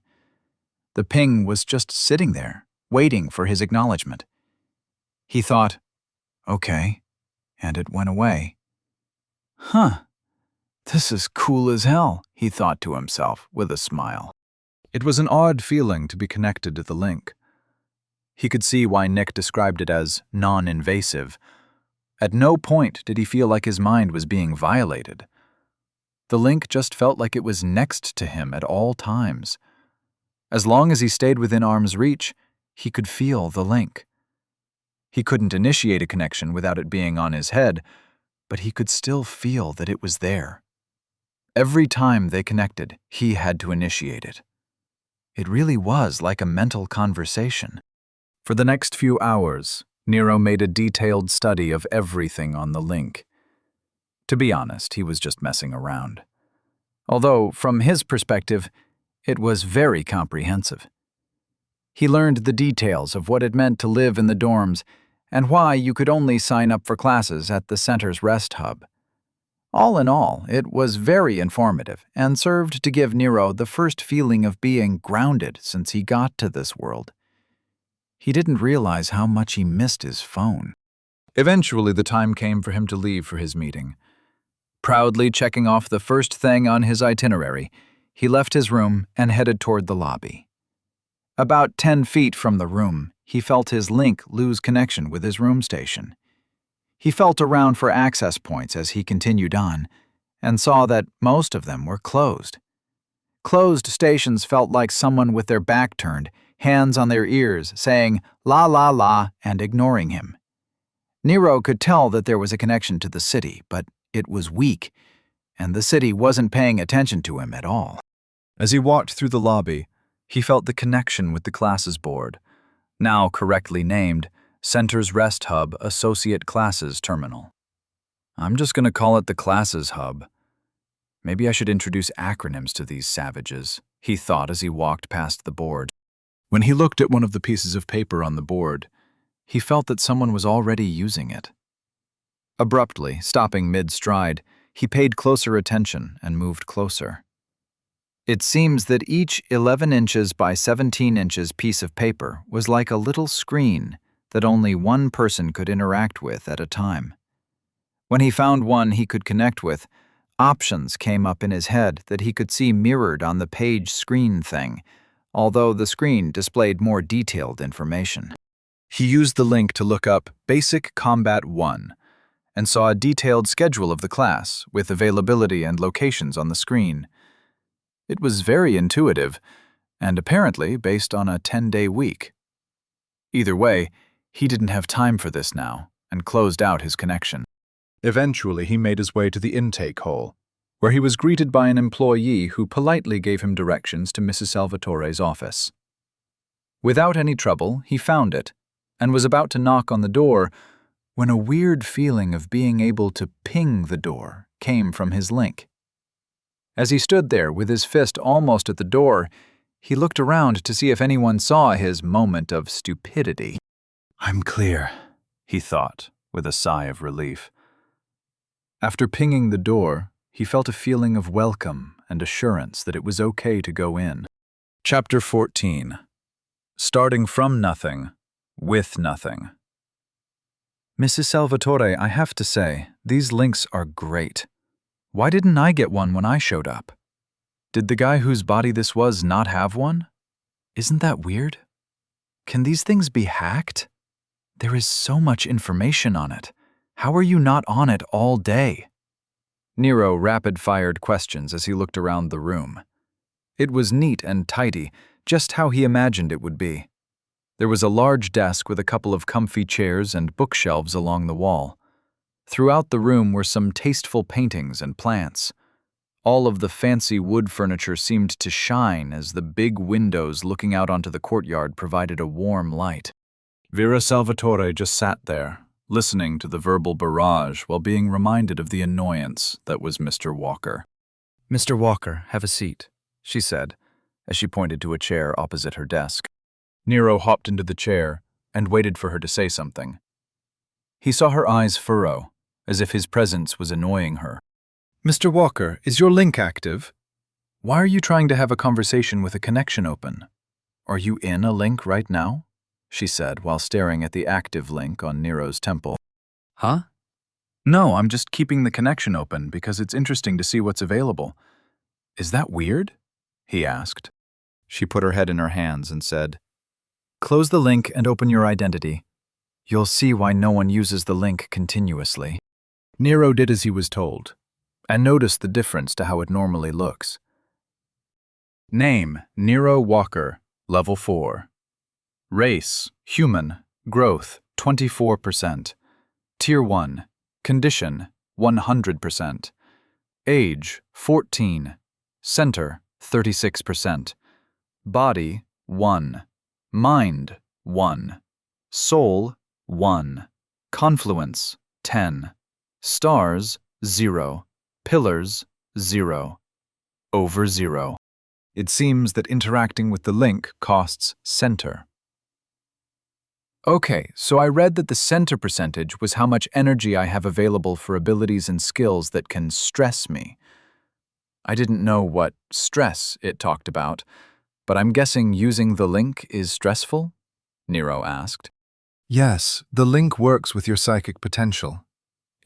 The ping was just sitting there, waiting for his acknowledgement. He thought, okay, and it went away. Huh, this is cool as hell, he thought to himself with a smile. It was an odd feeling to be connected to the link. He could see why Nick described it as non-invasive. At no point did he feel like his mind was being violated. The link just felt like it was next to him at all times. As long as he stayed within arm's reach, he could feel the link. He couldn't initiate a connection without it being on his head, but he could still feel that it was there. Every time they connected, he had to initiate it. It really was like a mental conversation. For the next few hours, Nero made a detailed study of everything on the link. To be honest, he was just messing around. Although, from his perspective, it was very comprehensive. He learned the details of what it meant to live in the dorms and why you could only sign up for classes at the center's rest hub. All in all, it was very informative and served to give Nero the first feeling of being grounded since he got to this world. He didn't realize how much he missed his phone. Eventually, the time came for him to leave for his meeting. Proudly checking off the first thing on his itinerary, he left his room and headed toward the lobby. About 10 feet from the room, he felt his link lose connection with his room station. He felt around for access points as he continued on, and saw that most of them were closed. Closed stations felt like someone with their back turned, hands on their ears, saying la la la and ignoring him. Nero could tell that there was a connection to the city, but it was weak, and the city wasn't paying attention to him at all. As he walked through the lobby, he felt the connection with the classes board, now correctly named Center's Rest Hub Associate Classes Terminal. I'm just going to call it the Classes Hub. Maybe I should introduce acronyms to these savages, he thought as he walked past the board. When he looked at one of the pieces of paper on the board, he felt that someone was already using it. Abruptly, stopping mid-stride, he paid closer attention and moved closer. It seems that each 11 inches by 17 inches piece of paper was like a little screen that only one person could interact with at a time. When he found one he could connect with, options came up in his head that he could see mirrored on the page screen thing, although the screen displayed more detailed information. He used the link to look up Basic Combat 1 and saw a detailed schedule of the class with availability and locations on the screen. It was very intuitive and apparently based on a 10-day week. Either way, he didn't have time for this now, and closed out his connection. Eventually, he made his way to the intake hall, where he was greeted by an employee who politely gave him directions to Mrs. Salvatore's office. Without any trouble, he found it, and was about to knock on the door when a weird feeling of being able to ping the door came from his link. As he stood there with his fist almost at the door, he looked around to see if anyone saw his moment of stupidity. "I'm clear," he thought, with a sigh of relief. After pinging the door, he felt a feeling of welcome and assurance that it was okay to go in. Chapter 14. Starting from nothing, with nothing. Mrs. Salvatore, I have to say, these links are great. Why didn't I get one when I showed up? Did the guy whose body this was not have one? Isn't that weird? Can these things be hacked? There is so much information on it. How are you not on it all day? Nero rapid-fired questions as he looked around the room. It was neat and tidy, just how he imagined it would be. There was a large desk with a couple of comfy chairs and bookshelves along the wall. Throughout the room were some tasteful paintings and plants. All of the fancy wood furniture seemed to shine as the big windows looking out onto the courtyard provided a warm light. Vera Salvatore just sat there, listening to the verbal barrage while being reminded of the annoyance that was Mr. Walker. "Mr. Walker, have a seat," she said, as she pointed to a chair opposite her desk. Nero hopped into the chair and waited for her to say something. He saw her eyes furrow, as if his presence was annoying her. "Mr. Walker, is your link active? Why are you trying to have a conversation with a connection open? Are you in a link right now?" she said while staring at the active link on Nero's temple. "Huh? No, I'm just keeping the connection open because it's interesting to see what's available. Is that weird?" he asked. She put her head in her hands and said, "Close the link and open your identity. You'll see why no one uses the link continuously." Nero did as he was told, and noticed the difference to how it normally looks. Name, Nero Walker, Level 4. Race, Human, Growth, 24%. Tier 1, Condition, 100%. Age, 14. Center, 36%. Body, 1. Mind, 1. Soul, 1. Confluence, 10. Stars, 0. Pillars, 0. Over 0. It seems that interacting with the link costs center. Okay, so I read that the center percentage was how much energy I have available for abilities and skills that can stress me. I didn't know what stress it talked about, but I'm guessing using the link is stressful? Nero asked. Yes, the link works with your psychic potential.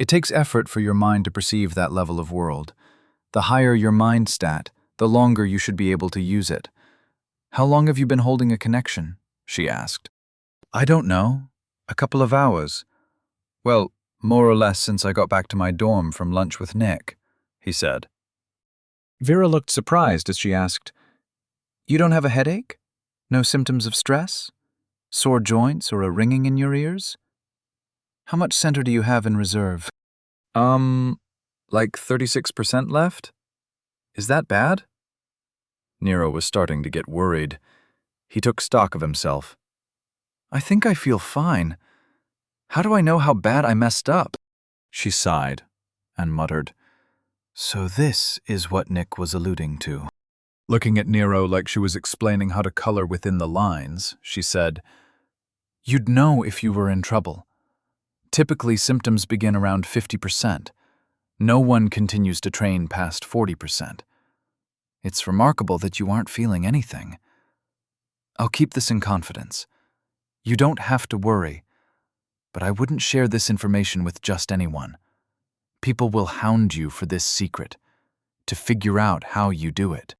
It takes effort for your mind to perceive that level of world. The higher your mind stat, the longer you should be able to use it. How long have you been holding a connection? She asked. I don't know. A couple of hours. Well, more or less since I got back to my dorm from lunch with Nick, he said. Vera looked surprised as she asked, You don't have a headache? No symptoms of stress? Sore joints or a ringing in your ears? How much center do you have in reserve? Like 36% left? Is that bad? Nero was starting to get worried. He took stock of himself. I think I feel fine. How do I know how bad I messed up? She sighed and muttered, So this is what Nick was alluding to. Looking at Nero like she was explaining how to color within the lines, she said, You'd know if you were in trouble. Typically, symptoms begin around 50%. No one continues to train past 40%. It's remarkable that you aren't feeling anything. I'll keep this in confidence. You don't have to worry, but I wouldn't share this information with just anyone. People will hound you for this secret, to figure out how you do it.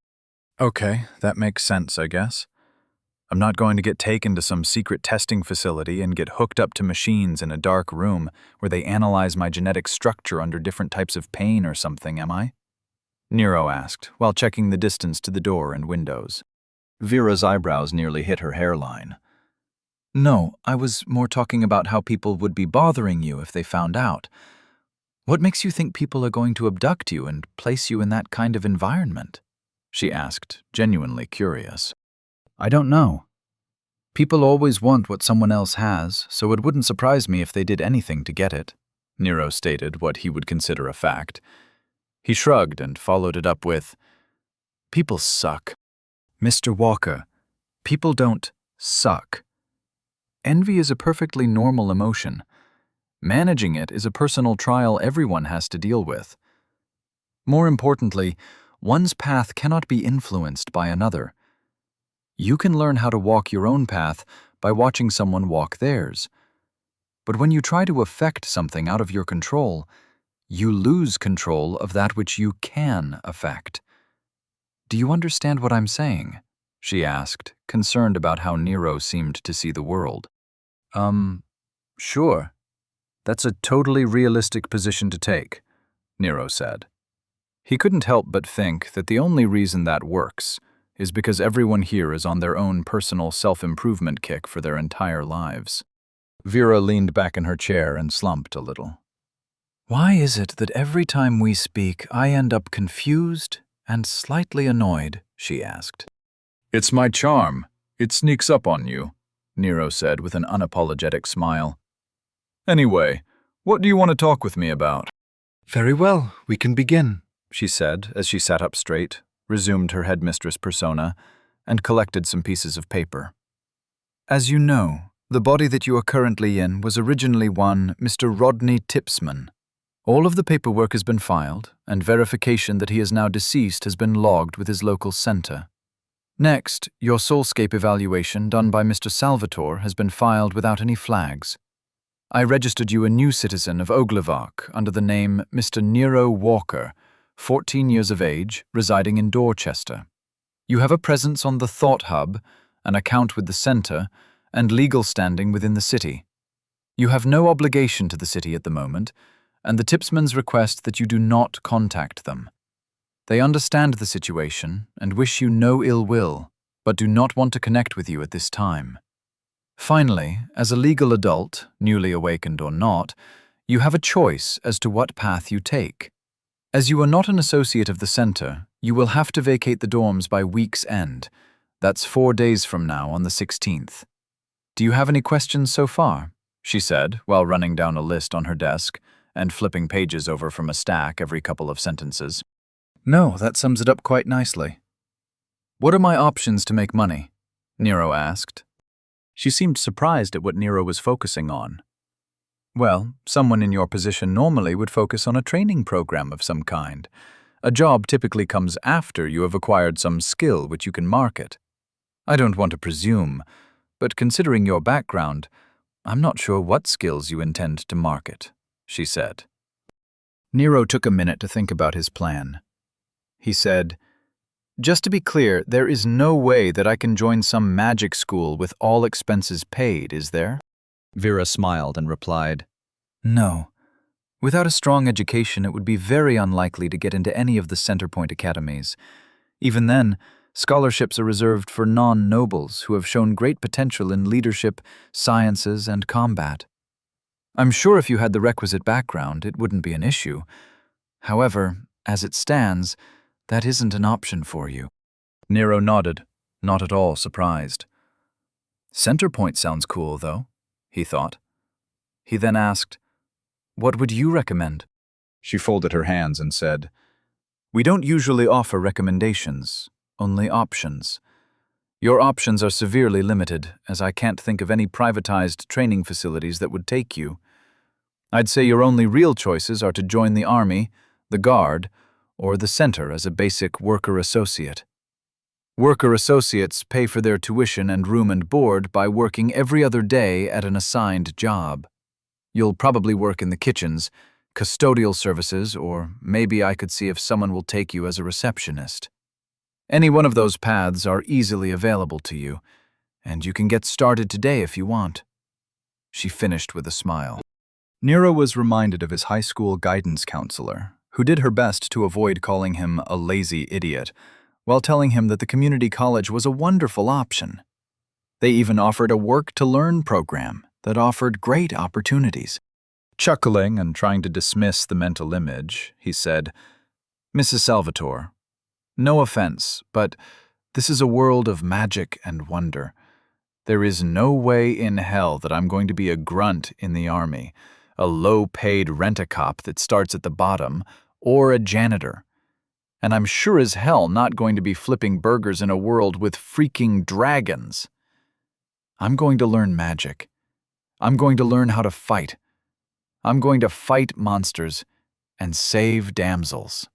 Okay, that makes sense, I guess. I'm not going to get taken to some secret testing facility and get hooked up to machines in a dark room where they analyze my genetic structure under different types of pain or something, am I? Nero asked, while checking the distance to the door and windows. Vera's eyebrows nearly hit her hairline. No, I was more talking about how people would be bothering you if they found out. What makes you think people are going to abduct you and place you in that kind of environment? She asked, genuinely curious. I don't know. People always want what someone else has, so it wouldn't surprise me if they did anything to get it, Nero stated what he would consider a fact. He shrugged and followed it up with, People suck. Mr. Walker, people don't suck. Envy is a perfectly normal emotion. Managing it is a personal trial everyone has to deal with. More importantly, one's path cannot be influenced by another. You can learn how to walk your own path by watching someone walk theirs. But when you try to affect something out of your control, you lose control of that which you can affect. Do you understand what I'm saying? She asked, concerned about how Nero seemed to see the world. Sure. That's a totally realistic position to take, Nero said. He couldn't help but think that the only reason that works is because everyone here is on their own personal self-improvement kick for their entire lives. Vera leaned back in her chair and slumped a little. Why is it that every time we speak, I end up confused and slightly annoyed? She asked. It's my charm. It sneaks up on you, Nero said with an unapologetic smile. Anyway, what do you want to talk with me about? Very well, we can begin, she said as she sat up straight, resumed her headmistress persona, and collected some pieces of paper. As you know, the body that you are currently in was originally one Mr. Rodney Tipsman. All of the paperwork has been filed, and verification that he is now deceased has been logged with his local center. Next, your soulscape evaluation done by Mr. Salvatore has been filed without any flags. I registered you a new citizen of Oglevok under the name Mr. Nero Walker, 14 years of age, residing in Dorchester. You have a presence on the Thought Hub, an account with the center, and legal standing within the city. You have no obligation to the city at the moment, and the Tipsmans request that you do not contact them. They understand the situation and wish you no ill will, but do not want to connect with you at this time. Finally, as a legal adult, newly awakened or not, you have a choice as to what path you take. As you are not an associate of the center, you will have to vacate the dorms by week's end. That's 4 days from now on the 16th. Do you have any questions so far? She said, while running down a list on her desk and flipping pages over from a stack every couple of sentences. No, that sums it up quite nicely. What are my options to make money? Nero asked. She seemed surprised at what Nero was focusing on. Well, someone in your position normally would focus on a training program of some kind. A job typically comes after you have acquired some skill which you can market. I don't want to presume, but considering your background, I'm not sure what skills you intend to market, she said. Nero took a minute to think about his plan. He said, Just to be clear, there is no way that I can join some magic school with all expenses paid, is there? Vera smiled and replied, No. Without a strong education, it would be very unlikely to get into any of the Centerpoint academies. Even then, scholarships are reserved for non-nobles who have shown great potential in leadership, sciences, and combat. I'm sure if you had the requisite background, it wouldn't be an issue. However, as it stands, that isn't an option for you. Nero nodded, not at all surprised. Centerpoint sounds cool, though, he thought. He then asked, What would you recommend? She folded her hands and said, We don't usually offer recommendations, only options. Your options are severely limited, as I can't think of any privatized training facilities that would take you. I'd say your only real choices are to join the Army, the Guard, or the Center as a basic worker associate. Worker associates pay for their tuition and room and board by working every other day at an assigned job. You'll probably work in the kitchens, custodial services, or maybe I could see if someone will take you as a receptionist. Any one of those paths are easily available to you, and you can get started today if you want. She finished with a smile. Nero was reminded of his high school guidance counselor, who did her best to avoid calling him a lazy idiot, while telling him that the community college was a wonderful option. They even offered a work-to-learn program that offered great opportunities. Chuckling and trying to dismiss the mental image, he said, "Mrs. Salvatore, no offense, but this is a world of magic and wonder. There is no way in hell that I'm going to be a grunt in the army, a low-paid rent-a-cop that starts at the bottom, or a janitor. And I'm sure as hell not going to be flipping burgers in a world with freaking dragons. I'm going to learn magic. I'm going to learn how to fight. I'm going to fight monsters and save damsels."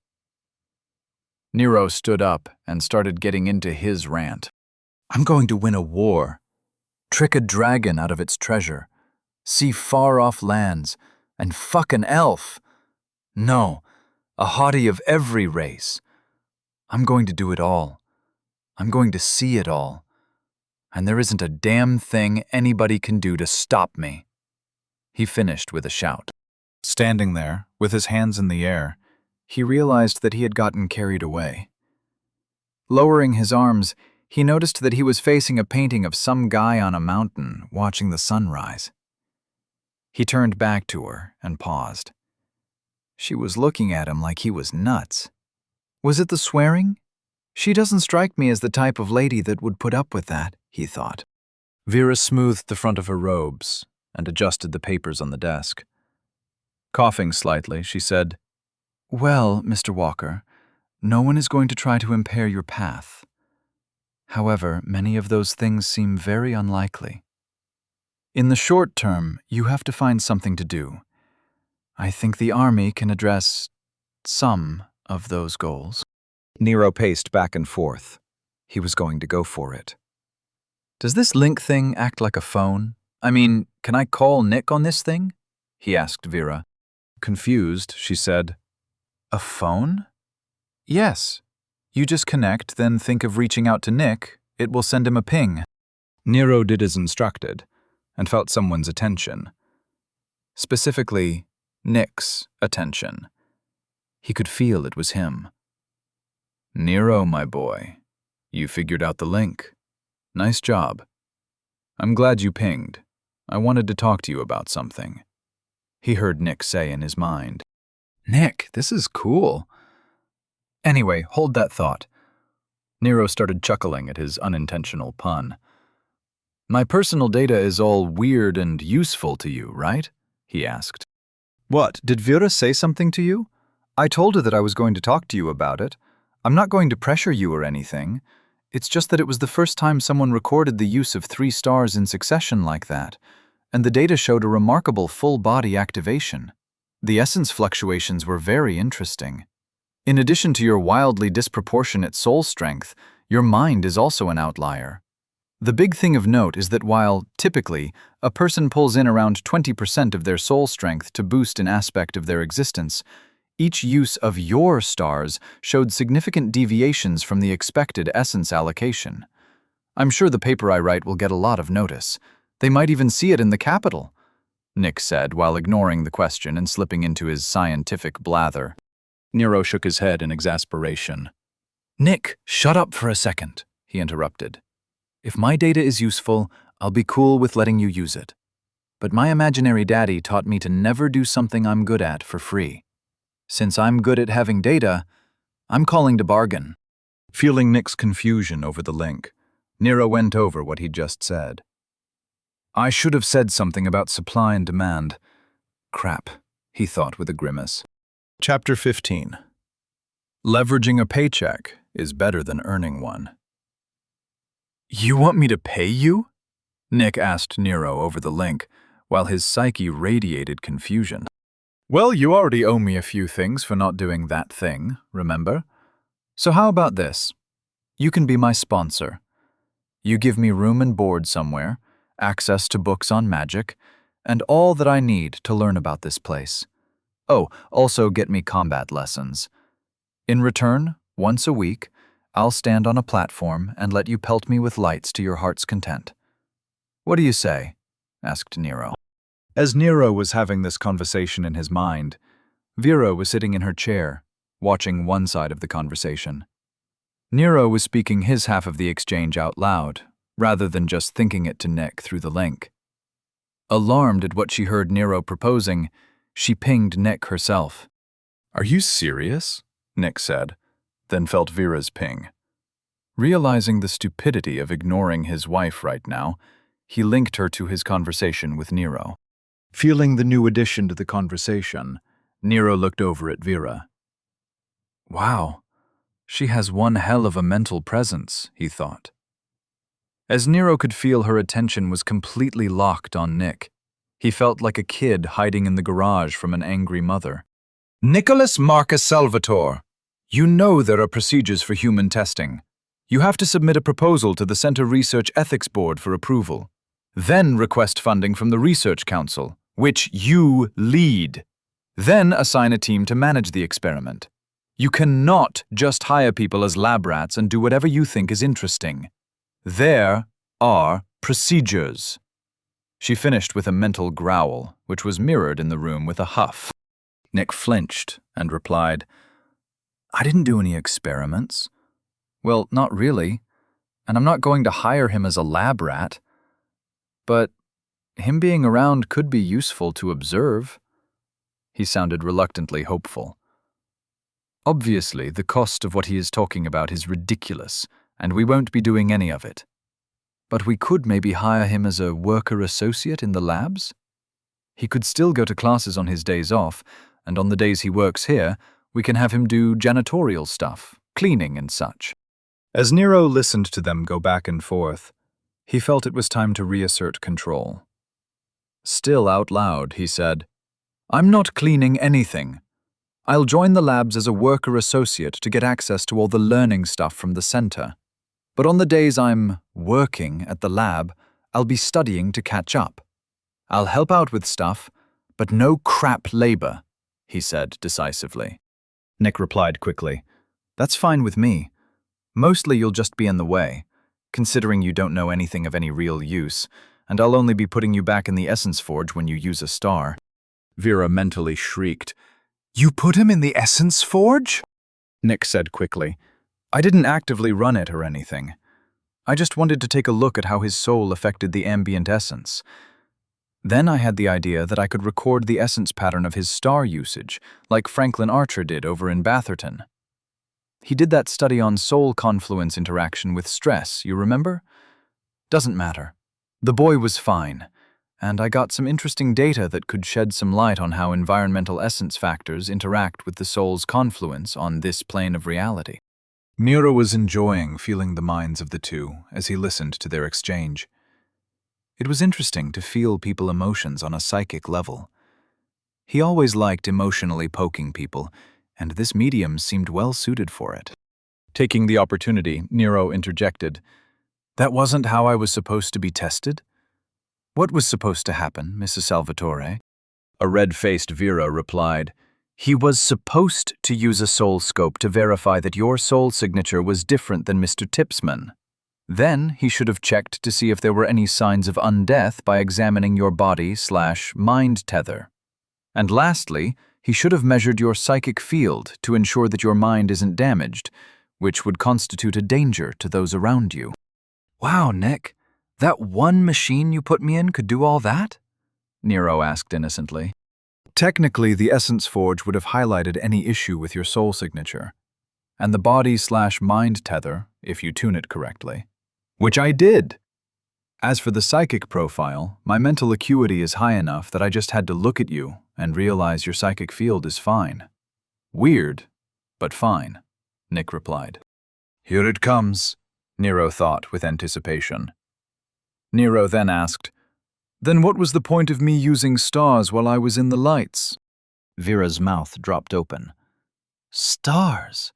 Nero stood up and started getting into his rant. "I'm going to win a war, trick a dragon out of its treasure, see far-off lands, and fuck an elf. No, a hottie of every race. I'm going to do it all. I'm going to see it all. And there isn't a damn thing anybody can do to stop me." He finished with a shout. Standing there, with his hands in the air, he realized that he had gotten carried away. Lowering his arms, he noticed that he was facing a painting of some guy on a mountain watching the sunrise. He turned back to her and paused. She was looking at him like he was nuts. Was it the swearing? She doesn't strike me as the type of lady that would put up with that, he thought. Vera smoothed the front of her robes and adjusted the papers on the desk. Coughing slightly, she said, "Well, Mr. Walker, no one is going to try to impair your path. However, many of those things seem very unlikely. In the short term, you have to find something to do. I think the army can address some of those goals." Nero paced back and forth. He was going to go for it. "Does this link thing act like a phone? I mean, can I call Nick on this thing?" he asked Vera. Confused, she said, "A phone?" "Yes. You just connect, then think of reaching out to Nick. It will send him a ping." Nero did as instructed, and felt someone's attention. Specifically, Nick's attention. He could feel it was him. "Nero, my boy, you figured out the link. Nice job. I'm glad you pinged. I wanted to talk to you about something," he heard Nick say in his mind. "Nick, this is cool. Anyway, hold that thought." Nero started chuckling at his unintentional pun. "My personal data is all weird and useful to you, right?" he asked. "What, did Vera say something to you? I told her that I was going to talk to you about it. I'm not going to pressure you or anything. It's just that it was the first time someone recorded the use of 3 stars in succession like that, and the data showed a remarkable full-body activation. The essence fluctuations were very interesting. In addition to your wildly disproportionate soul strength, your mind is also an outlier. The big thing of note is that while, typically, a person pulls in around 20% of their soul strength to boost an aspect of their existence, each use of your stars showed significant deviations from the expected essence allocation. I'm sure the paper I write will get a lot of notice. They might even see it in the Capitol," Nick said while ignoring the question and slipping into his scientific blather. Nero shook his head in exasperation. "Nick, shut up for a second," he interrupted. "If my data is useful, I'll be cool with letting you use it. But my imaginary daddy taught me to never do something I'm good at for free. Since I'm good at having data, I'm calling to bargain." Feeling Nick's confusion over the link, Nero went over what he'd just said. "I should have said something about supply and demand. Crap," he thought with a grimace. Chapter 15. Leveraging a paycheck is better than earning one. "You want me to pay you?" Nick asked Nero over the link, while his psyche radiated confusion. "Well, you already owe me a few things for not doing that thing, remember? So how about this? You can be my sponsor. You give me room and board somewhere, access to books on magic, and all that I need to learn about this place. Oh, also get me combat lessons. In return, once a week, I'll stand on a platform and let you pelt me with lights to your heart's content. What do you say?" asked Nero. As Nero was having this conversation in his mind, Vera was sitting in her chair, watching one side of the conversation. Nero was speaking his half of the exchange out loud, rather than just thinking it to Nick through the link. Alarmed at what she heard Nero proposing, she pinged Nick herself. "Are you serious?" Nick said, then felt Vera's ping. Realizing the stupidity of ignoring his wife right now, he linked her to his conversation with Nero. Feeling the new addition to the conversation, Nero looked over at Vera. Wow, she has one hell of a mental presence, he thought. As Nero could feel her attention was completely locked on Nick, he felt like a kid hiding in the garage from an angry mother. Nicholas Marcus Salvatore, you know there are procedures for human testing. You have to submit a proposal to the Center Research Ethics Board for approval. Then request funding from the Research Council, which you lead. Then assign a team to manage the experiment. You cannot just hire people as lab rats and do whatever you think is interesting. There are procedures. She finished with a mental growl, which was mirrored in the room with a huff. Nick flinched and replied, I didn't do any experiments. Well, not really, and I'm not going to hire him as a lab rat. But him being around could be useful to observe. He sounded reluctantly hopeful. Obviously, the cost of what he is talking about is ridiculous, and we won't be doing any of it. But we could maybe hire him as a worker associate in the labs? He could still go to classes on his days off, and on the days he works here, we can have him do janitorial stuff, cleaning and such. As Nero listened to them go back and forth, he felt it was time to reassert control. Still out loud, he said, I'm not cleaning anything. I'll join the labs as a worker associate to get access to all the learning stuff from the center. But on the days I'm working at the lab, I'll be studying to catch up. I'll help out with stuff, but no crap labor, he said decisively. Nick replied quickly, That's fine with me. Mostly you'll just be in the way, considering you don't know anything of any real use, and I'll only be putting you back in the Essence Forge when you use a star. Vera mentally shrieked, You put him in the Essence Forge? Nick said quickly, I didn't actively run it or anything. I just wanted to take a look at how his soul affected the ambient essence. Then I had the idea that I could record the essence pattern of his star usage, like Franklin Archer did over in Batherton. He did that study on soul confluence interaction with stress, you remember? Doesn't matter. The boy was fine, and I got some interesting data that could shed some light on how environmental essence factors interact with the soul's confluence on this plane of reality. Nero was enjoying feeling the minds of the two as he listened to their exchange. It was interesting to feel people's emotions on a psychic level. He always liked emotionally poking people, and this medium seemed well suited for it. Taking the opportunity, Nero interjected, That wasn't how I was supposed to be tested? What was supposed to happen, Mrs. Salvatore? A red-faced Vera replied, He was supposed to use a soul scope to verify that your soul signature was different than Mr. Tipsman. Then he should have checked to see if there were any signs of undeath by examining your body/mind tether. And lastly, he should have measured your psychic field to ensure that your mind isn't damaged, which would constitute a danger to those around you. Wow, Nick, that one machine you put me in could do all that? Nero asked innocently. Technically, the Essence Forge would have highlighted any issue with your soul signature, and the body/mind tether, if you tune it correctly. Which I did. As for the psychic profile, my mental acuity is high enough that I just had to look at you and realize your psychic field is fine. Weird, but fine, Nick replied. Here it comes, Nero thought with anticipation. Nero then asked, Then what was the point of me using stars while I was in the lights? Vera's mouth dropped open. Stars?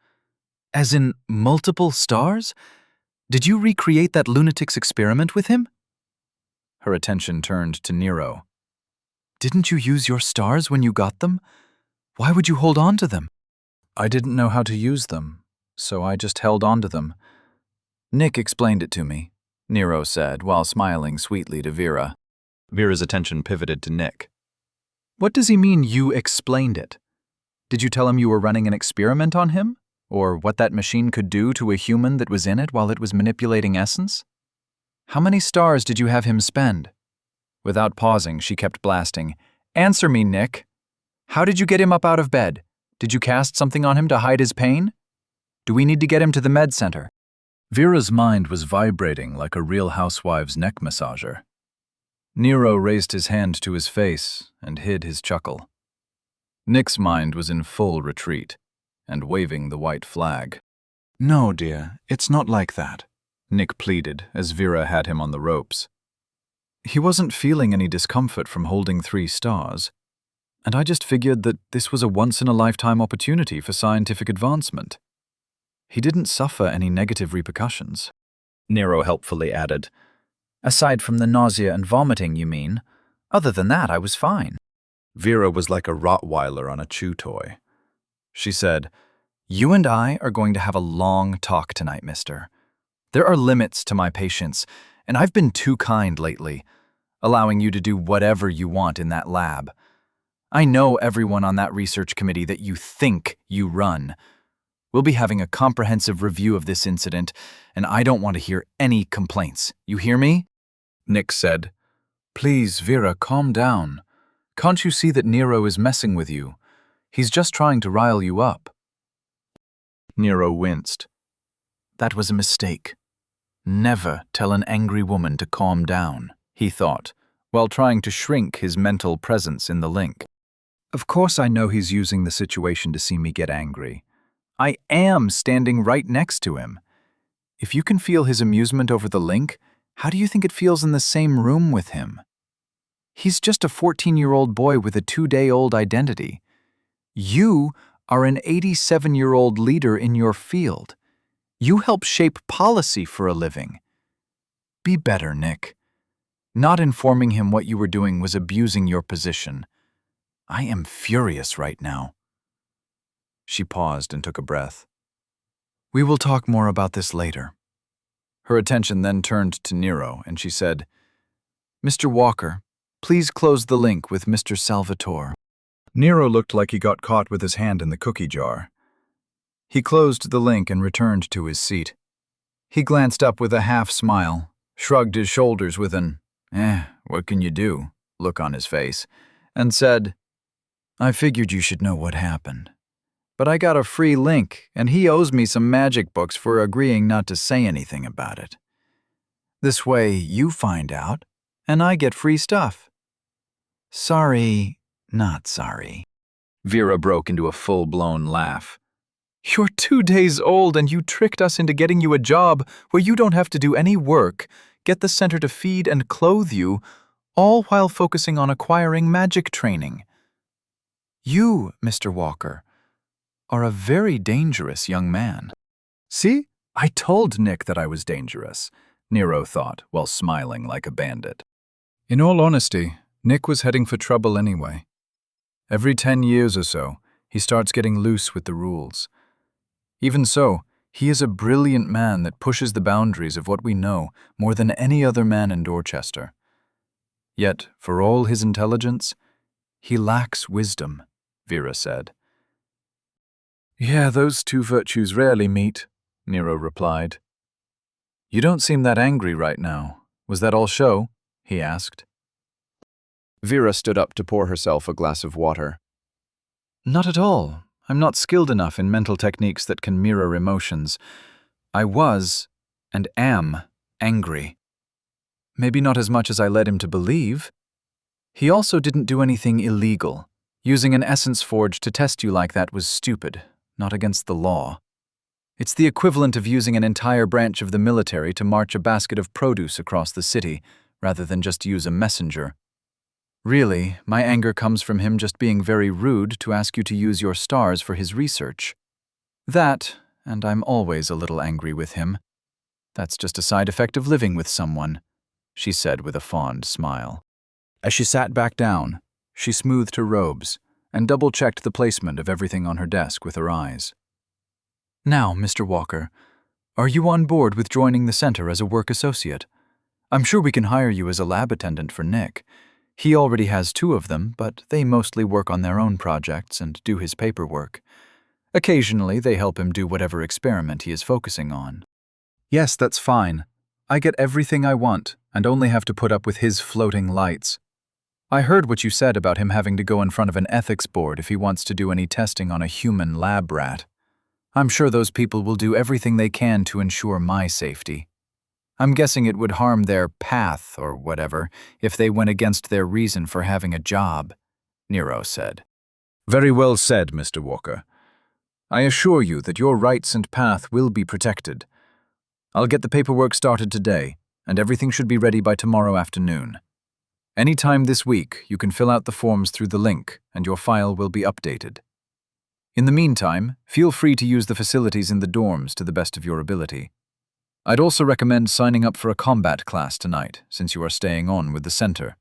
As in multiple stars? Did you recreate that lunatic's experiment with him? Her attention turned to Nero. Didn't you use your stars when you got them? Why would you hold on to them? I didn't know how to use them, so I just held on to them. Nick explained it to me, Nero said while smiling sweetly to Vera. Vera's attention pivoted to Nick. What does he mean you explained it? Did you tell him you were running an experiment on him? Or what that machine could do to a human that was in it while it was manipulating essence? How many stars did you have him spend? Without pausing, she kept blasting. Answer me, Nick. How did you get him up out of bed? Did you cast something on him to hide his pain? Do we need to get him to the med center? Vera's mind was vibrating like a Real Housewives' neck massager. Nero raised his hand to his face and hid his chuckle. Nick's mind was in full retreat and waving the white flag. "No, dear, it's not like that," Nick pleaded as Vera had him on the ropes. He wasn't feeling any discomfort from holding 3 stars, and I just figured that this was a once-in-a-lifetime opportunity for scientific advancement. He didn't suffer any negative repercussions. Nero helpfully added. Aside from the nausea and vomiting, you mean? Other than that, I was fine. Vera was like a Rottweiler on a chew toy. She said, "You and I are going to have a long talk tonight, mister. There are limits to my patience, and I've been too kind lately, allowing you to do whatever you want in that lab. I know everyone on that research committee that you think you run. We'll be having a comprehensive review of this incident, and I don't want to hear any complaints. You hear me?" Nick said, "Please, Vera, calm down. Can't you see that Nero is messing with you? He's just trying to rile you up." Nero winced. That was a mistake. Never tell an angry woman to calm down, he thought, while trying to shrink his mental presence in the link. Of course I know he's using the situation to see me get angry. I am standing right next to him. If you can feel his amusement over the link, how do you think it feels in the same room with him? He's just a 14-year-old boy with a 2-day-old identity. You are an 87-year-old leader in your field. You help shape policy for a living. Be better, Nick. Not informing him what you were doing was abusing your position. I am furious right now. She paused and took a breath. We will talk more about this later. Her attention then turned to Nero, and she said, Mr. Walker, please close the link with Mr. Salvatore. Nero looked like he got caught with his hand in the cookie jar. He closed the link and returned to his seat. He glanced up with a half-smile, shrugged his shoulders with an, what can you do, look on his face, and said, I figured you should know what happened. But I got a free link, and he owes me some magic books for agreeing not to say anything about it. This way, you find out, and I get free stuff. Sorry, not sorry. Vera broke into a full-blown laugh. You're 2 days old, and you tricked us into getting you a job where you don't have to do any work, get the center to feed and clothe you, all while focusing on acquiring magic training. You, Mr. Walker, are a very dangerous young man. See? I told Nick that I was dangerous, Nero thought, while smiling like a bandit. In all honesty, Nick was heading for trouble anyway. Every 10 years or so, he starts getting loose with the rules. Even so, he is a brilliant man that pushes the boundaries of what we know more than any other man in Dorchester. Yet, for all his intelligence, he lacks wisdom, Vera said. Yeah, those two virtues rarely meet, Nero replied. You don't seem that angry right now. Was that all show? He asked. Vera stood up to pour herself a glass of water. Not at all. I'm not skilled enough in mental techniques that can mirror emotions. I was, and am, angry. Maybe not as much as I led him to believe. He also didn't do anything illegal. Using an essence forge to test you like that was stupid, not against the law. It's the equivalent of using an entire branch of the military to march a basket of produce across the city, rather than just use a messenger. Really, my anger comes from him just being very rude to ask you to use your stars for his research. That, and I'm always a little angry with him. That's just a side effect of living with someone, she said with a fond smile. As she sat back down, she smoothed her robes and double-checked the placement of everything on her desk with her eyes. Now, Mr. Walker, are you on board with joining the center as a work associate? I'm sure we can hire you as a lab attendant for Nick. He already has 2 of them, but they mostly work on their own projects and do his paperwork. Occasionally, they help him do whatever experiment he is focusing on. Yes, that's fine. I get everything I want and only have to put up with his floating lights. I heard what you said about him having to go in front of an ethics board if he wants to do any testing on a human lab rat. I'm sure those people will do everything they can to ensure my safety. I'm guessing it would harm their path or whatever if they went against their reason for having a job, Nero said. Very well said, Mr. Walker. I assure you that your rights and path will be protected. I'll get the paperwork started today, and everything should be ready by tomorrow afternoon. Any time this week, you can fill out the forms through the link, and your file will be updated. In the meantime, feel free to use the facilities in the dorms to the best of your ability. I'd also recommend signing up for a combat class tonight, since you are staying on with the center.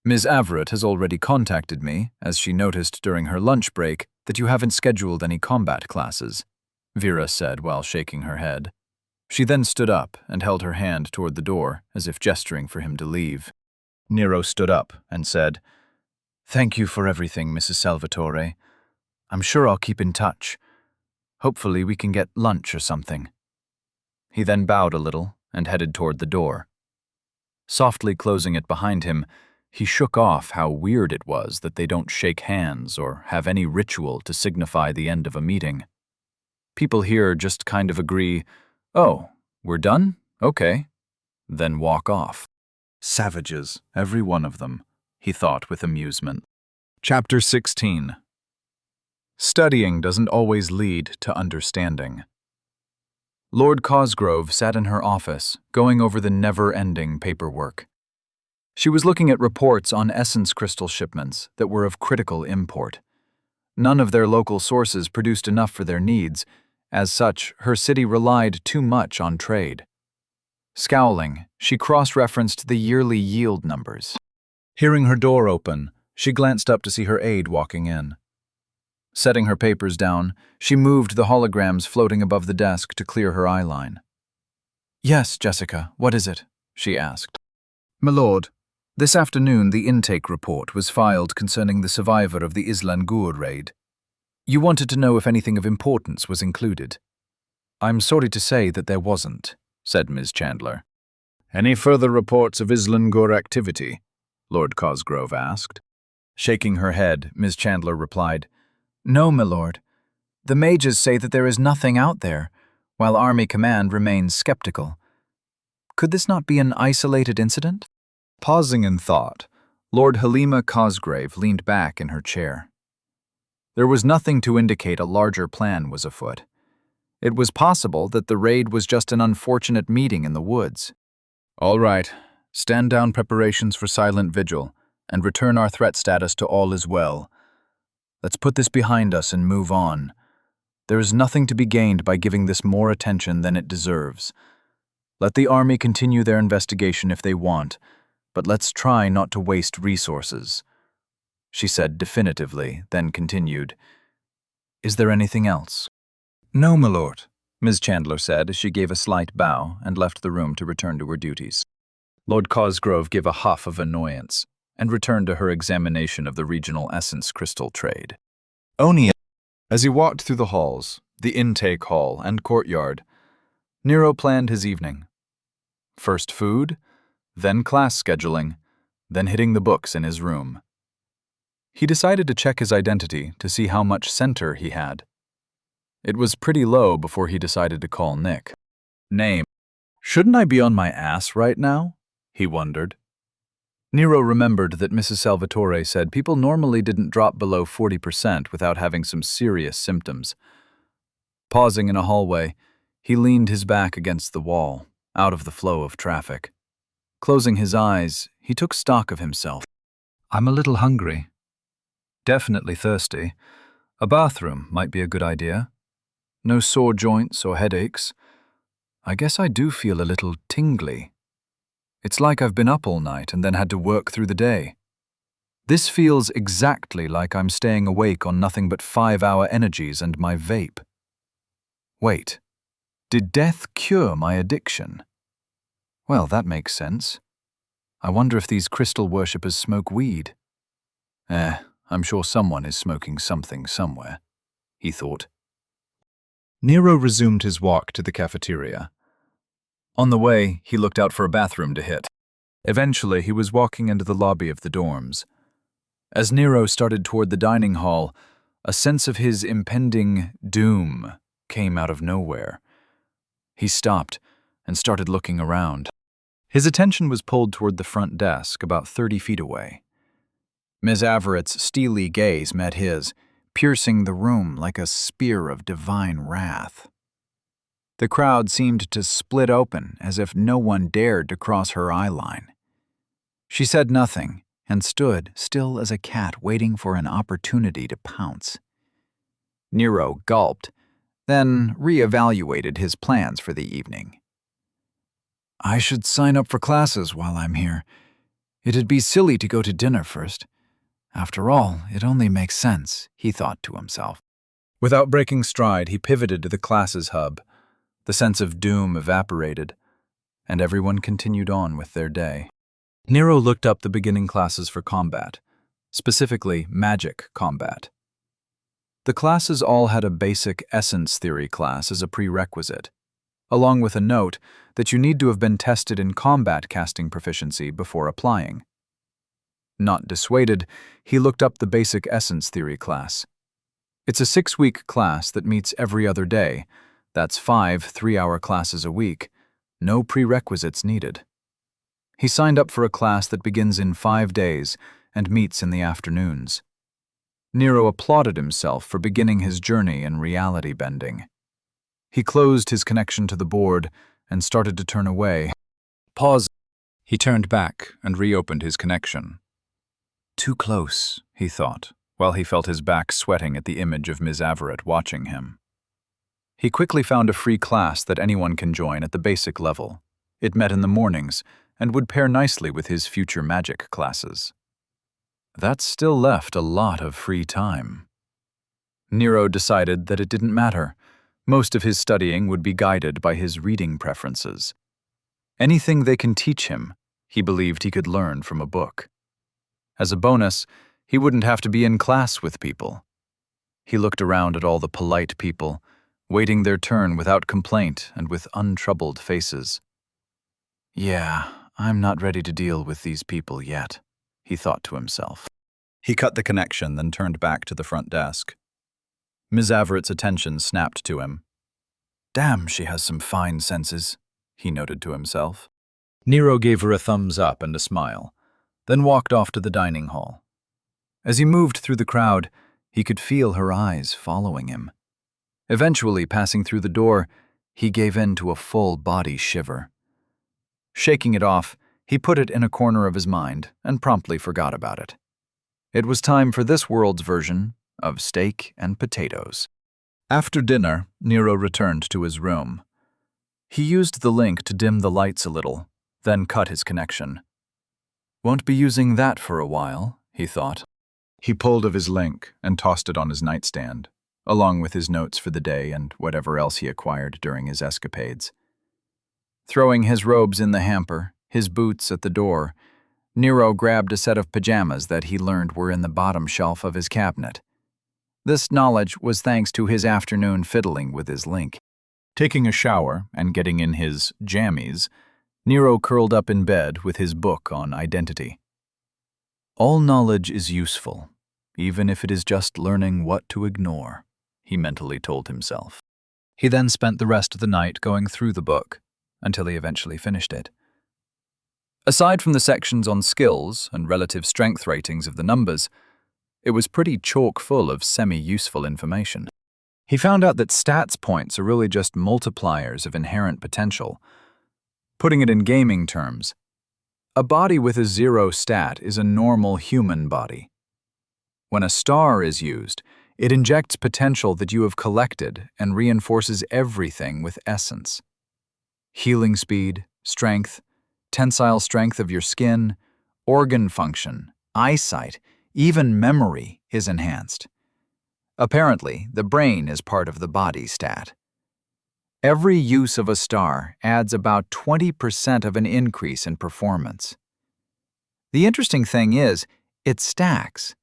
Ms. Averitt has already contacted me, as she noticed during her lunch break that you haven't scheduled any combat classes, Vera said while shaking her head. She then stood up and held her hand toward the door, as if gesturing for him to leave. Nero stood up and said, "Thank you for everything, Mrs. Salvatore. I'm sure I'll keep in touch. Hopefully we can get lunch or something." He then bowed a little and headed toward the door. Softly closing it behind him, he shook off how weird it was that they don't shake hands or have any ritual to signify the end of a meeting. People here just kind of agree, "Oh, we're done? Okay," then walk off. Savages, every one of them, he thought with amusement. Chapter 16. Studying doesn't always lead to understanding. Lord Cosgrove sat in her office, going over the never-ending paperwork. She was looking at reports on essence crystal shipments that were of critical import. None of their local sources produced enough for their needs. As such, her city relied too much on trade. Scowling, she cross-referenced the yearly yield numbers. Hearing her door open, she glanced up to see her aide walking in. Setting her papers down, she moved the holograms floating above the desk to clear her eyeline. "Yes, Jessica, what is it?" she asked. "My lord, this afternoon the intake report was filed concerning the survivor of the Islangur raid. You wanted to know if anything of importance was included." "I'm sorry to say that there wasn't," said Ms. Chandler. "Any further reports of Islangur activity?" Lord Cosgrove asked. Shaking her head, Ms. Chandler replied, "No, my lord. The mages say that there is nothing out there, while Army Command remains skeptical. Could this not be an isolated incident?" Pausing in thought, Lord Halima Cosgrave leaned back in her chair. There was nothing to indicate a larger plan was afoot. It was possible that the raid was just an unfortunate meeting in the woods. "All right, stand down preparations for silent vigil, and return our threat status to all is well. Let's put this behind us and move on. There is nothing to be gained by giving this more attention than it deserves. Let the Army continue their investigation if they want, but let's try not to waste resources," she said definitively, then continued, "Is there anything else?" "No, my lord," Ms. Chandler said as she gave a slight bow and left the room to return to her duties. Lord Cosgrove gave a huff of annoyance and returned to her examination of the regional essence crystal trade. As he walked through the halls, the intake hall and courtyard, Nero planned his evening. First food, then class scheduling, then hitting the books in his room. He decided to check his identity to see how much center he had. It was pretty low before he decided to call Nick. Name. Shouldn't I be on my ass right now? He wondered. Nero remembered that Mrs. Salvatore said people normally didn't drop below 40% without having some serious symptoms. Pausing in a hallway, he leaned his back against the wall, out of the flow of traffic. Closing his eyes, he took stock of himself. I'm a little hungry. Definitely thirsty. A bathroom might be a good idea. No sore joints or headaches. I guess I do feel a little tingly. It's like I've been up all night and then had to work through the day. This feels exactly like I'm staying awake on nothing but 5-hour energies and my vape. Wait, did death cure my addiction? Well, that makes sense. I wonder if these crystal worshippers smoke weed. I'm sure someone is smoking something somewhere, he thought. Nero resumed his walk to the cafeteria. On the way, he looked out for a bathroom to hit. Eventually, he was walking into the lobby of the dorms. As Nero started toward the dining hall, a sense of his impending doom came out of nowhere. He stopped and started looking around. His attention was pulled toward the front desk, about 30 feet away. Ms. Averett's steely gaze met his, piercing the room like a spear of divine wrath. The crowd seemed to split open as if no one dared to cross her eye line. She said nothing and stood still as a cat waiting for an opportunity to pounce. Nero gulped, then reevaluated his plans for the evening. I should sign up for classes while I'm here. It'd be silly to go to dinner first. After all, it only makes sense, he thought to himself. Without breaking stride, he pivoted to the classes hub. The sense of doom evaporated, and everyone continued on with their day. Nero looked up the beginning classes for combat, specifically magic combat. The classes all had a basic essence theory class as a prerequisite, along with a note that you need to have been tested in combat casting proficiency before applying. Not dissuaded, he looked up the basic essence theory class. It's a 6-week class that meets every other day. That's 5 3-hour classes a week. No prerequisites needed. He signed up for a class that begins in 5 days and meets in the afternoons. Nero applauded himself for beginning his journey in reality bending. He closed his connection to the board and started to turn away. Pause. He turned back and reopened his connection. Too close, he thought, while he felt his back sweating at the image of Ms. Averett watching him. He quickly found a free class that anyone can join at the basic level. It met in the mornings and would pair nicely with his future magic classes. That still left a lot of free time. Nero decided that it didn't matter. Most of his studying would be guided by his reading preferences. Anything they can teach him, he believed he could learn from a book. As a bonus, he wouldn't have to be in class with people. He looked around at all the polite people, waiting their turn without complaint and with untroubled faces. Yeah, I'm not ready to deal with these people yet, he thought to himself. He cut the connection, then turned back to the front desk. Ms. Averett's attention snapped to him. Damn, she has some fine senses, he noted to himself. Nero gave her a thumbs up and a smile, then walked off to the dining hall. As he moved through the crowd, he could feel her eyes following him. Eventually, passing through the door, he gave in to a full-body shiver. Shaking it off, he put it in a corner of his mind and promptly forgot about it. It was time for this world's version of steak and potatoes. After dinner, Nero returned to his room. He used the link to dim the lights a little, then cut his connection. Won't be using that for a while, he thought. He pulled of his link and tossed it on his nightstand, along with his notes for the day and whatever else he acquired during his escapades. Throwing his robes in the hamper, his boots at the door, Nero grabbed a set of pajamas that he learned were in the bottom shelf of his cabinet. This knowledge was thanks to his afternoon fiddling with his link. Taking a shower and getting in his jammies, Nero curled up in bed with his book on identity. All knowledge is useful, even if it is just learning what to ignore, he mentally told himself. He then spent the rest of the night going through the book, until he eventually finished it. Aside from the sections on skills and relative strength ratings of the numbers, it was pretty chock full of semi-useful information. He found out that stats points are really just multipliers of inherent potential. Putting it in gaming terms, a body with a 0 stat is a normal human body. When a star is used, it injects potential that you have collected and reinforces everything with essence. Healing speed, strength, tensile strength of your skin, organ function, eyesight, even memory is enhanced. Apparently, the brain is part of the body stat. Every use of a star adds about 20% of an increase in performance. The interesting thing is, it stacks,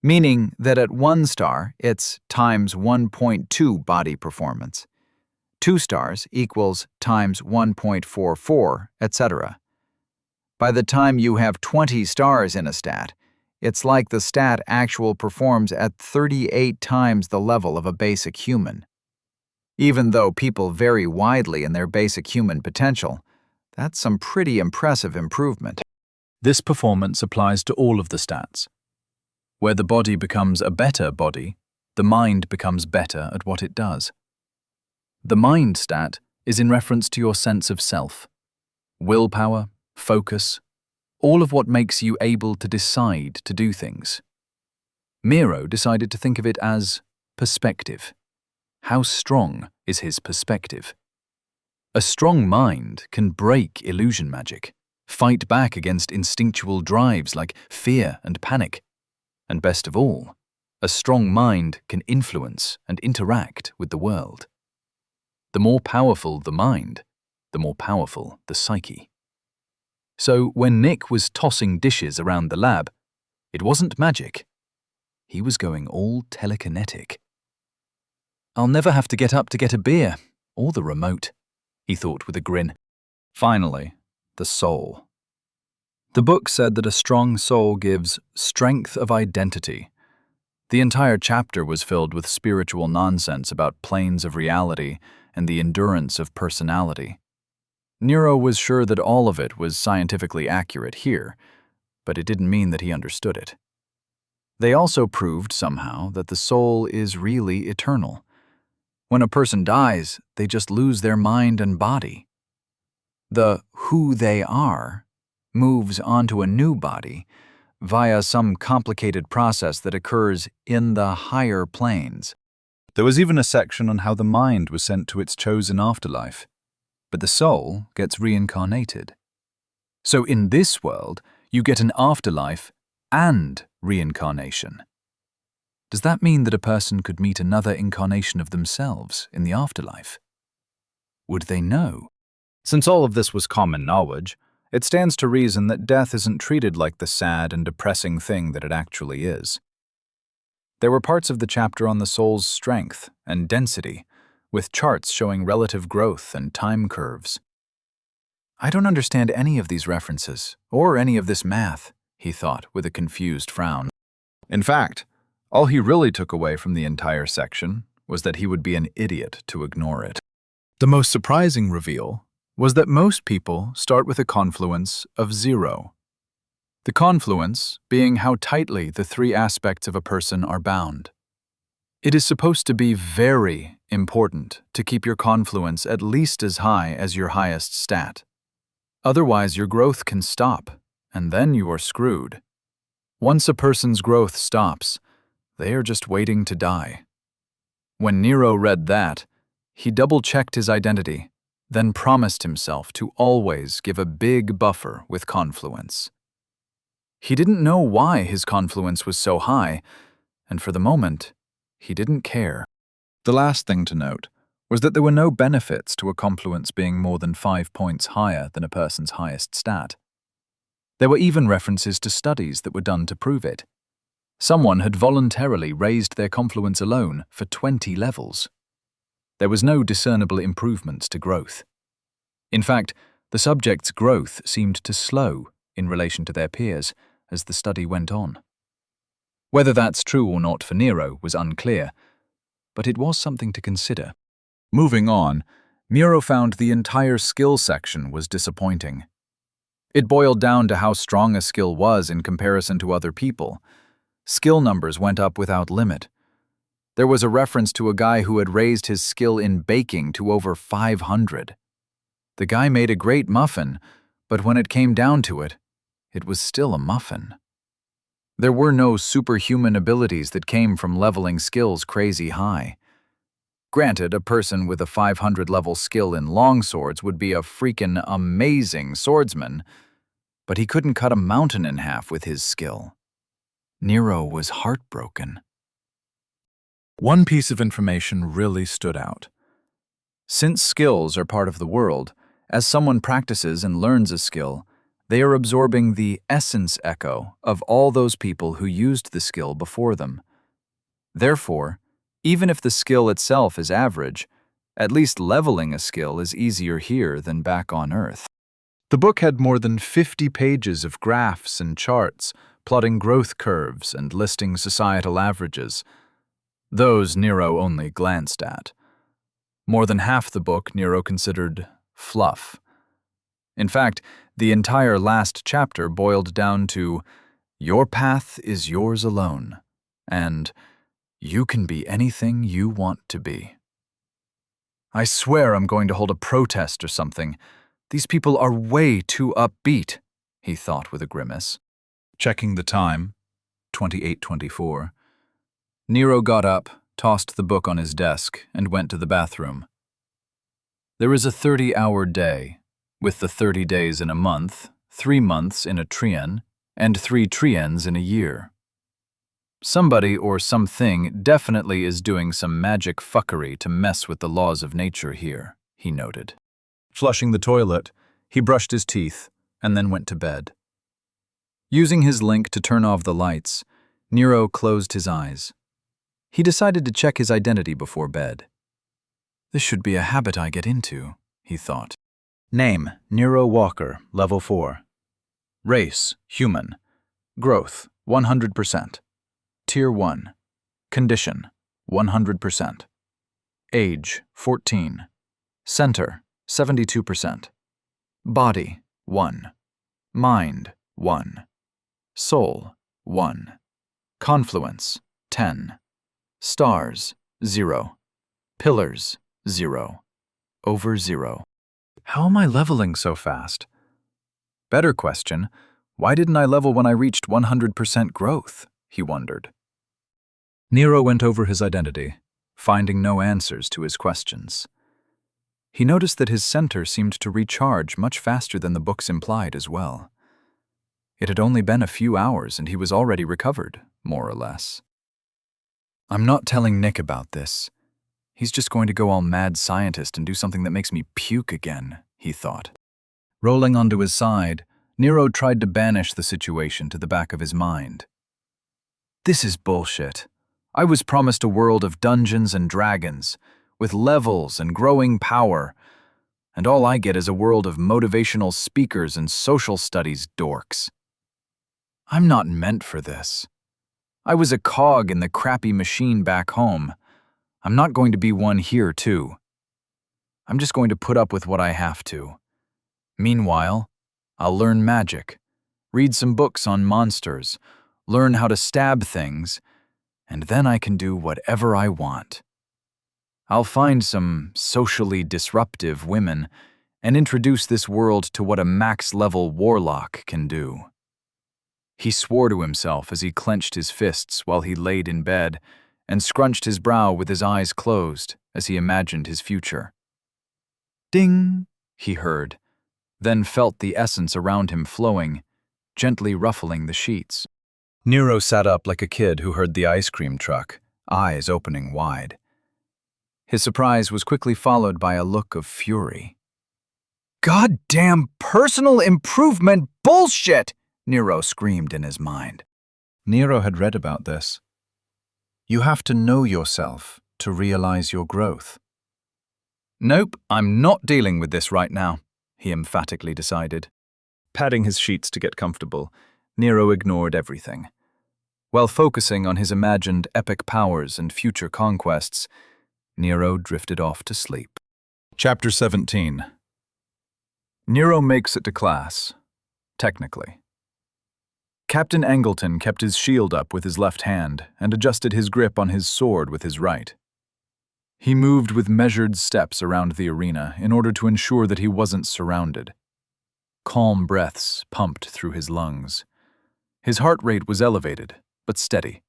meaning that at 1 star, it's times 1.2 body performance. 2 stars equals times 1.44, etc. By the time you have 20 stars in a stat, it's like the stat actual performs at 38 times the level of a basic human. Even though people vary widely in their basic human potential, that's some pretty impressive improvement. This performance applies to all of the stats. Where the body becomes a better body, the mind becomes better at what it does. The mind stat is in reference to your sense of self, willpower, focus, all of what makes you able to decide to do things. Miro decided to think of it as perspective. How strong is his perspective? A strong mind can break illusion magic, fight back against instinctual drives like fear and panic. And best of all, a strong mind can influence and interact with the world. The more powerful the mind, the more powerful the psyche. So when Nick was tossing dishes around the lab, it wasn't magic. He was going all telekinetic. I'll never have to get up to get a beer, or the remote, he thought with a grin. Finally, the soul. The book said that a strong soul gives strength of identity. The entire chapter was filled with spiritual nonsense about planes of reality and the endurance of personality. Nero was sure that all of it was scientifically accurate here, but it didn't mean that he understood it. They also proved somehow that the soul is really eternal. When a person dies, they just lose their mind and body. The who they are moves onto a new body via some complicated process that occurs in the higher planes. There was even a section on how the mind was sent to its chosen afterlife, but the soul gets reincarnated. So in this world, you get an afterlife and reincarnation. Does that mean that a person could meet another incarnation of themselves in the afterlife? Would they know? Since all of this was common knowledge, it stands to reason that death isn't treated like the sad and depressing thing that it actually is. There were parts of the chapter on the soul's strength and density, with charts showing relative growth and time curves. I don't understand any of these references, or any of this math, he thought with a confused frown. In fact, all he really took away from the entire section was that he would be an idiot to ignore it. The most surprising reveal was that most people start with a confluence of 0. The confluence being how tightly the 3 aspects of a person are bound. It is supposed to be very important to keep your confluence at least as high as your highest stat. Otherwise, your growth can stop, and then you are screwed. Once a person's growth stops, they are just waiting to die. When Nero read that, he double-checked his identity, then promised himself to always give a big buffer with confluence. He didn't know why his confluence was so high, and for the moment, he didn't care. The last thing to note was that there were no benefits to a confluence being more than 5 points higher than a person's highest stat. There were even references to studies that were done to prove it. Someone had voluntarily raised their confluence alone for 20 levels. There was no discernible improvements to growth. In fact, the subject's growth seemed to slow in relation to their peers as the study went on. Whether that's true or not for Nero was unclear, but it was something to consider. Moving on, Nero found the entire skill section was disappointing. It boiled down to how strong a skill was in comparison to other people. Skill numbers went up without limit. There was a reference to a guy who had raised his skill in baking to over 500. The guy made a great muffin, but when it came down to it, it was still a muffin. There were no superhuman abilities that came from leveling skills crazy high. Granted, a person with a 500-level skill in longswords would be a freaking amazing swordsman, but he couldn't cut a mountain in half with his skill. Nero was heartbroken. One piece of information really stood out. Since skills are part of the world, as someone practices and learns a skill, they are absorbing the essence echo of all those people who used the skill before them. Therefore, even if the skill itself is average, At least leveling a skill is easier here than back on Earth. The book had more than 50 pages of graphs and charts, plotting growth curves and listing societal averages. Those Nero only glanced at. More than half the book Nero considered fluff. In fact, the entire last chapter boiled down to, "Your path is yours alone," and "You can be anything you want to be." I swear I'm going to hold a protest or something. These people are way too upbeat, he thought with a grimace. Checking the time, 28:24. Nero got up, tossed the book on his desk, and went to the bathroom. There is a 30-hour day, with the 30 days in a month, 3 months in a trian, and 3 trians in a year. Somebody or something definitely is doing some magic fuckery to mess with the laws of nature here, he noted. Flushing the toilet, he brushed his teeth and then went to bed. Using his link to turn off the lights, Nero closed his eyes. He decided to check his identity before bed. This should be a habit I get into, he thought. Name, Nero Walker, level 4. Race, human. Growth, 100%. Tier 1. Condition, 100%. Age, 14. Center, 72%. Body, 1. Mind, 1. Soul, 1. Confluence, 10. Stars, 0. Pillars, 0. Over 0. How am I leveling so fast? Better question, why didn't I level when I reached 100% growth? He wondered. Nero went over his identity, finding no answers to his questions. He noticed that his center seemed to recharge much faster than the books implied as well. It had only been a few hours and he was already recovered, more or less. I'm not telling Nick about this. He's just going to go all mad scientist and do something that makes me puke again, he thought. Rolling onto his side, Nero tried to banish the situation to the back of his mind. This is bullshit. I was promised a world of Dungeons and Dragons, with levels and growing power, and all I get is a world of motivational speakers and social studies dorks. I'm not meant for this. I was a cog in the crappy machine back home. I'm not going to be one here, too. I'm just going to put up with what I have to. Meanwhile, I'll learn magic, read some books on monsters, learn how to stab things, and then I can do whatever I want. I'll find some socially disruptive women and introduce this world to what a max-level warlock can do. He swore to himself as he clenched his fists while he laid in bed and scrunched his brow with his eyes closed as he imagined his future. Ding, he heard, then felt the essence around him flowing, gently ruffling the sheets. Nero sat up like a kid who heard the ice cream truck, eyes opening wide. His surprise was quickly followed by a look of fury. "Goddamn personal improvement bullshit!" Nero screamed in his mind. Nero had read about this. You have to know yourself to realize your growth. Nope, I'm not dealing with this right now, he emphatically decided. Padding his sheets to get comfortable, Nero ignored everything. While focusing on his imagined epic powers and future conquests, Nero drifted off to sleep. Chapter 17. Nero makes it to class, technically. Captain Angleton kept his shield up with his left hand and adjusted his grip on his sword with his right. He moved with measured steps around the arena in order to ensure that he wasn't surrounded. Calm breaths pumped through his lungs. His heart rate was elevated, but steady.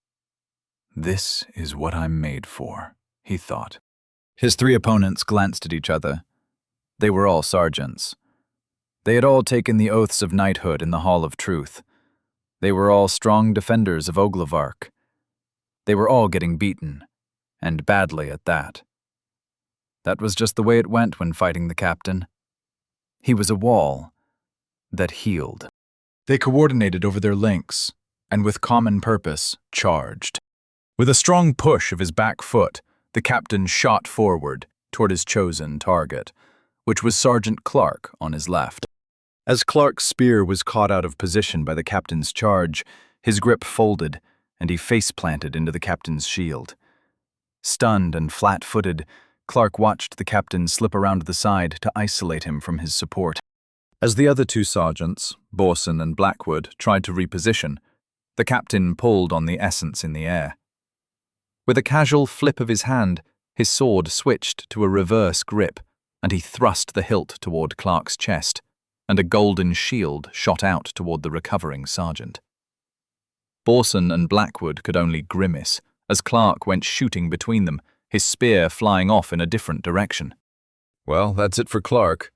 This is what I'm made for, he thought. His 3 opponents glanced at each other. They were all sergeants. They had all taken the oaths of knighthood in the Hall of Truth. They were all strong defenders of Oglevark. They were all getting beaten, and badly at that. That was just the way it went when fighting the captain. He was a wall that healed. They coordinated over their links, and with common purpose, charged. With a strong push of his back foot, the captain shot forward, toward his chosen target, which was Sergeant Clark on his left. As Clark's spear was caught out of position by the captain's charge, his grip folded, and he face-planted into the captain's shield. Stunned and flat-footed, Clark watched the captain slip around to the side to isolate him from his support. As the other two sergeants, Borson and Blackwood, tried to reposition, the captain pulled on the essence in the air. With a casual flip of his hand, his sword switched to a reverse grip, and he thrust the hilt toward Clark's chest, and a golden shield shot out toward the recovering sergeant. Borson and Blackwood could only grimace as Clark went shooting between them, his spear flying off in a different direction. Well, that's it for Clark.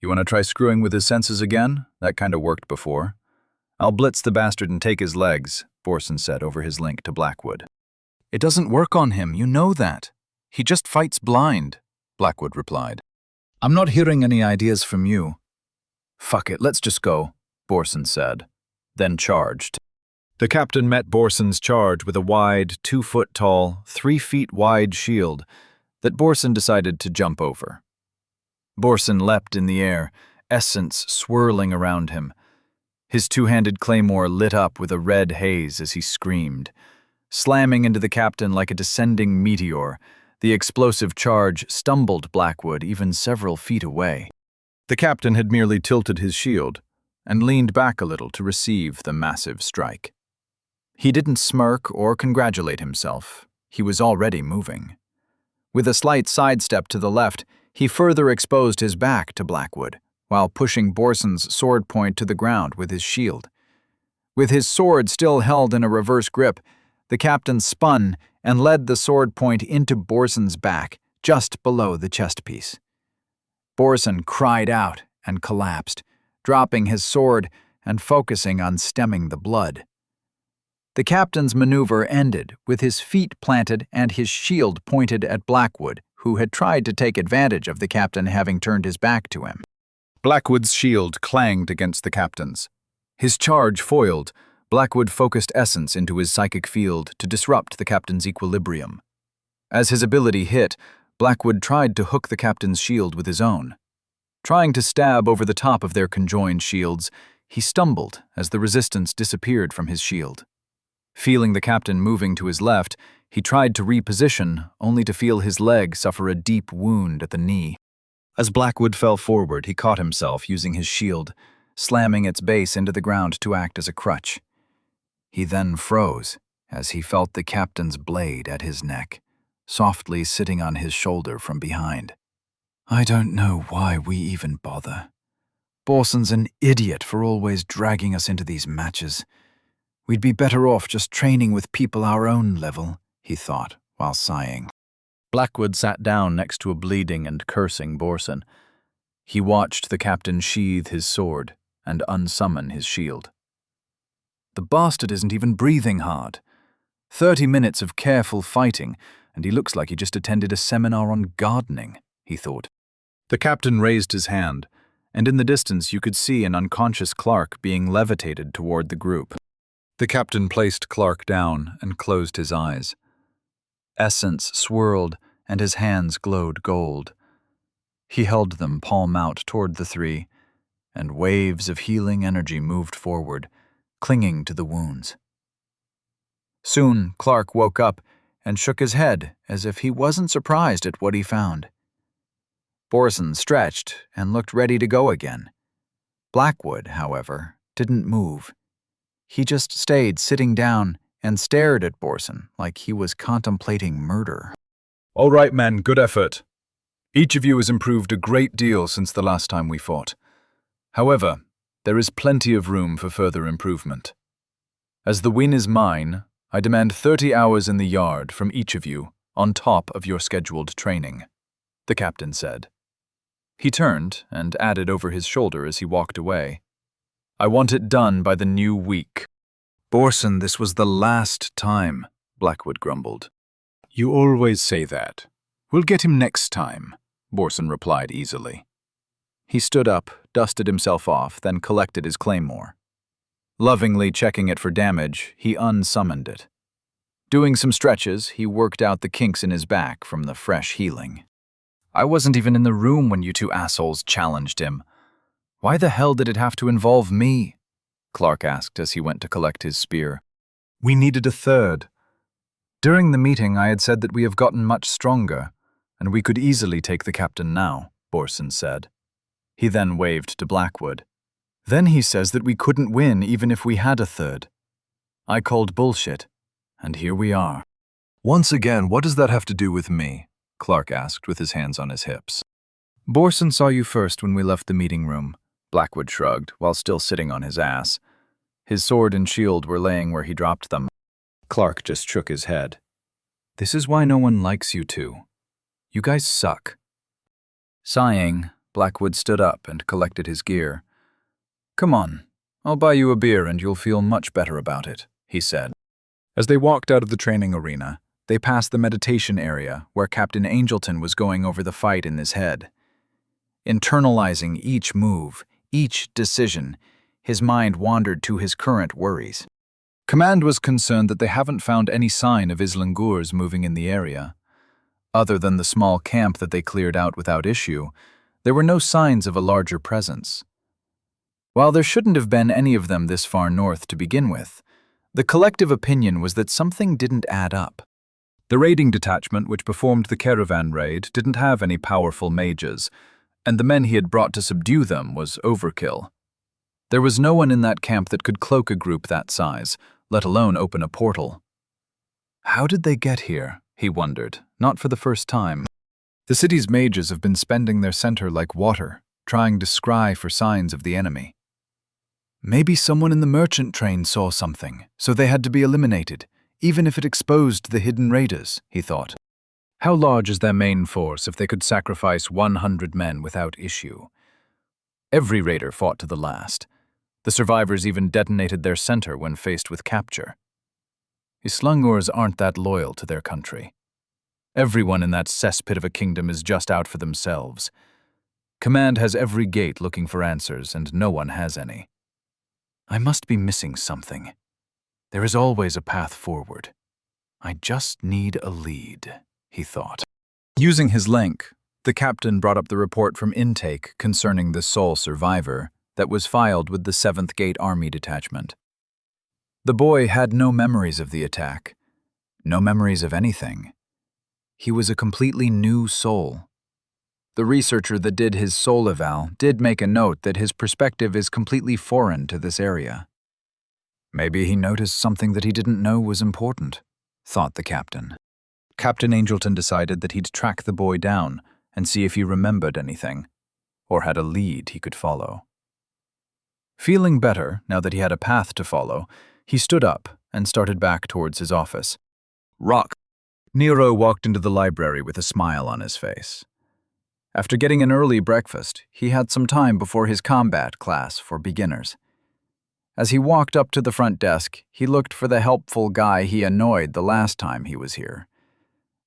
You want to try screwing with his senses again? That kind of worked before. I'll blitz the bastard and take his legs, Borson said over his link to Blackwood. It doesn't work on him, you know that. He just fights blind, Blackwood replied. I'm not hearing any ideas from you. Fuck it, let's just go, Borson said, then charged. The captain met Borson's charge with a wide, 2-foot-tall, 3-feet-wide shield that Borson decided to jump over. Borson leapt in the air, essence swirling around him. His two-handed claymore lit up with a red haze as he screamed. Slamming into the captain like a descending meteor, the explosive charge stumbled Blackwood even several feet away. The captain had merely tilted his shield and leaned back a little to receive the massive strike. He didn't smirk or congratulate himself. He was already moving. With a slight sidestep to the left, he further exposed his back to Blackwood, while pushing Borson's sword point to the ground with his shield. With his sword still held in a reverse grip, the captain spun and led the sword point into Borson's back, just below the chest piece. Borson cried out and collapsed, dropping his sword and focusing on stemming the blood. The captain's maneuver ended with his feet planted and his shield pointed at Blackwood, who had tried to take advantage of the captain having turned his back to him. Blackwood's shield clanged against the captain's. His charge foiled, Blackwood focused essence into his psychic field to disrupt the captain's equilibrium. As his ability hit, Blackwood tried to hook the captain's shield with his own. Trying to stab over the top of their conjoined shields, he stumbled as the resistance disappeared from his shield. Feeling the captain moving to his left, he tried to reposition, only to feel his leg suffer a deep wound at the knee. As Blackwood fell forward, he caught himself using his shield, slamming its base into the ground to act as a crutch. He then froze as he felt the captain's blade at his neck, softly sitting on his shoulder from behind. I don't know why we even bother. Borson's an idiot for always dragging us into these matches. We'd be better off just training with people our own level, he thought, while sighing. Blackwood sat down next to a bleeding and cursing Borson. He watched the captain sheathe his sword and unsummon his shield. The bastard isn't even breathing hard. 30 minutes of careful fighting, and he looks like he just attended a seminar on gardening, he thought. The captain raised his hand, and in the distance you could see an unconscious Clark being levitated toward the group. The captain placed Clark down and closed his eyes. Essence swirled, and his hands glowed gold. He held them palm out toward the three, and waves of healing energy moved forward, clinging to the wounds. Soon, Clark woke up and shook his head as if he wasn't surprised at what he found. Borson stretched and looked ready to go again. Blackwood, however, didn't move. He just stayed sitting down and stared at Borson like he was contemplating murder. All right, men, good effort. Each of you has improved a great deal since the last time we fought. However, there is plenty of room for further improvement. As the win is mine, I demand 30 hours in the yard from each of you, on top of your scheduled training, the captain said. He turned and added over his shoulder as he walked away. I want it done by the new week. Borson, this was the last time, Blackwood grumbled. You always say that. We'll get him next time, Borson replied easily. He stood up, dusted himself off, then collected his claymore. Lovingly checking it for damage, he unsummoned it. Doing some stretches, he worked out the kinks in his back from the fresh healing. I wasn't even in the room when you two assholes challenged him. Why the hell did it have to involve me? Clark asked as he went to collect his spear. We needed a third. During the meeting, I had said that we have gotten much stronger, and we could easily take the captain now, Borson said. He then waved to Blackwood. Then he says that we couldn't win even if we had a third. I called bullshit, and here we are. Once again, what does that have to do with me? Clark asked with his hands on his hips. Borson saw you first when we left the meeting room, Blackwood shrugged, while still sitting on his ass. His sword and shield were laying where he dropped them. Clark just shook his head. This is why no one likes you two. You guys suck. Sighing, Blackwood stood up and collected his gear. Come on, I'll buy you a beer and you'll feel much better about it, he said. As they walked out of the training arena, they passed the meditation area where Captain Angelton was going over the fight in his head. Internalizing each move, each decision, his mind wandered to his current worries. Command was concerned that they haven't found any sign of Islangurs moving in the area. Other than the small camp that they cleared out without issue, there were no signs of a larger presence. While there shouldn't have been any of them this far north to begin with, the collective opinion was that something didn't add up. The raiding detachment which performed the caravan raid didn't have any powerful mages, and the men he had brought to subdue them was overkill. There was no one in that camp that could cloak a group that size, let alone open a portal. How did they get here, he wondered, not for the first time. The city's mages have been spending their center like water, trying to scry for signs of the enemy. Maybe someone in the merchant train saw something, so they had to be eliminated, even if it exposed the hidden raiders, he thought. How large is their main force if they could sacrifice 100 men without issue? Every raider fought to the last. The survivors even detonated their center when faced with capture. Islangurs aren't that loyal to their country. Everyone in that cesspit of a kingdom is just out for themselves. Command has every gate looking for answers, and no one has any. I must be missing something. There is always a path forward. I just need a lead, he thought. Using his link, the captain brought up the report from intake concerning the sole survivor that was filed with the 7th Gate Army Detachment. The boy had no memories of the attack, no memories of anything. He was a completely new soul. The researcher that did his soul eval did make a note that his perspective is completely foreign to this area. Maybe he noticed something that he didn't know was important, thought the captain. Captain Angelton decided that he'd track the boy down and see if he remembered anything, or had a lead he could follow. Feeling better now that he had a path to follow, he stood up and started back towards his office. Rock! Nero walked into the library with a smile on his face. After getting an early breakfast, he had some time before his combat class for beginners. As he walked up to the front desk, he looked for the helpful guy he annoyed the last time he was here.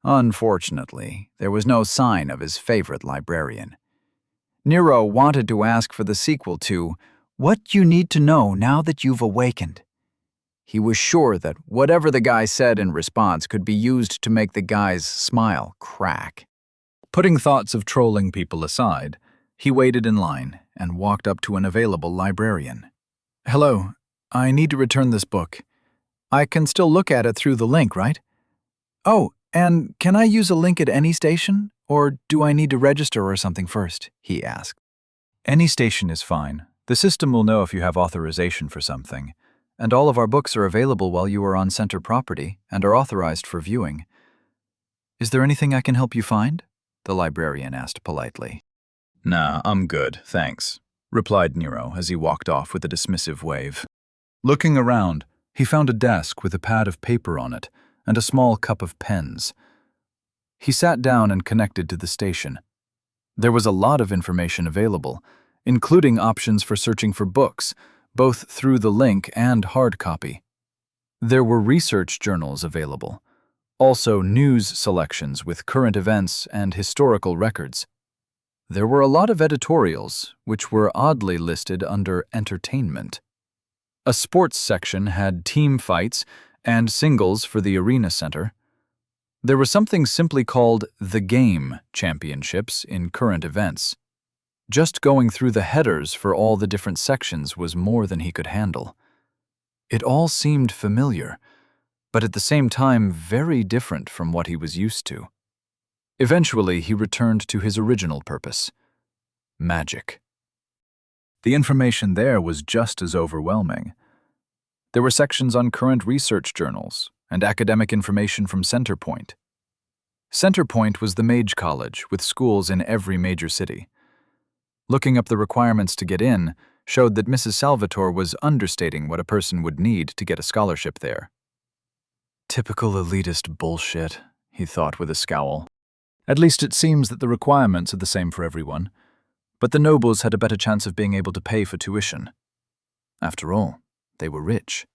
Unfortunately, there was no sign of his favorite librarian. Nero wanted to ask for the sequel to What You Need to Know Now That You've Awakened. He was sure that whatever the guy said in response could be used to make the guy's smile crack. Putting thoughts of trolling people aside, he waited in line and walked up to an available librarian. Hello, I need to return this book. I can still look at it through the link, right? Oh, and can I use a link at any station, or do I need to register or something first? He asked. Any station is fine. The system will know if you have authorization for something, and all of our books are available while you are on center property and are authorized for viewing. Is there anything I can help you find? The librarian asked politely. Nah, I'm good, thanks, replied Nero as he walked off with a dismissive wave. Looking around, he found a desk with a pad of paper on it and a small cup of pens. He sat down and connected to the station. There was a lot of information available, including options for searching for books, both through the link and hard copy. There were research journals available, also news selections with current events and historical records. There were a lot of editorials, which were oddly listed under entertainment. A sports section had team fights and singles for the arena center. There was something simply called the Game Championships in current events. Just going through the headers for all the different sections was more than he could handle. It all seemed familiar, but at the same time very different from what he was used to. Eventually, he returned to his original purpose: magic. The information there was just as overwhelming. There were sections on current research journals and academic information from Centerpoint. Centerpoint was the mage college with schools in every major city. Looking up the requirements to get in showed that Mrs. Salvatore was understating what a person would need to get a scholarship there. Typical elitist bullshit, he thought with a scowl. At least it seems that the requirements are the same for everyone, but the nobles had a better chance of being able to pay for tuition. After all, they were rich.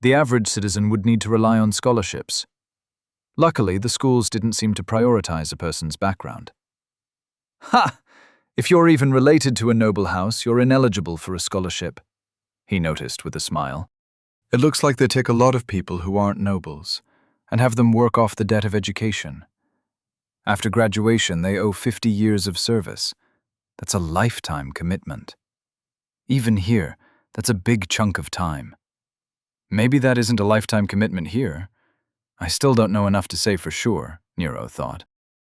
The average citizen would need to rely on scholarships. Luckily, the schools didn't seem to prioritize a person's background. Ha! If you're even related to a noble house, you're ineligible for a scholarship, he noticed with a smile. It looks like they take a lot of people who aren't nobles and have them work off the debt of education. After graduation, they owe 50 years of service. That's a lifetime commitment. Even here, that's a big chunk of time. Maybe that isn't a lifetime commitment here. I still don't know enough to say for sure, Nero thought.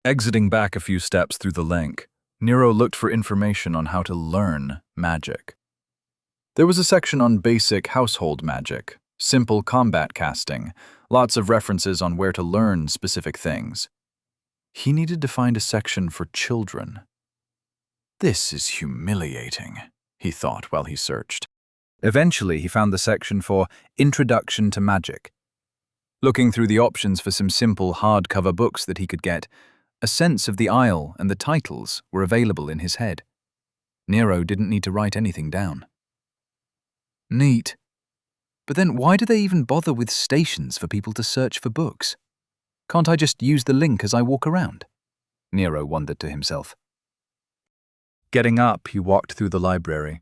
Exiting back a few steps through the link, Nero looked for information on how to learn magic. There was a section on basic household magic, simple combat casting, lots of references on where to learn specific things. He needed to find a section for children. This is humiliating, he thought while he searched. Eventually, he found the section for Introduction to Magic. Looking through the options for some simple hardcover books that he could get, a sense of the aisle and the titles were available in his head. Nero didn't need to write anything down. Neat. But then why do they even bother with stations for people to search for books? Can't I just use the link as I walk around? Nero wondered to himself. Getting up, he walked through the library.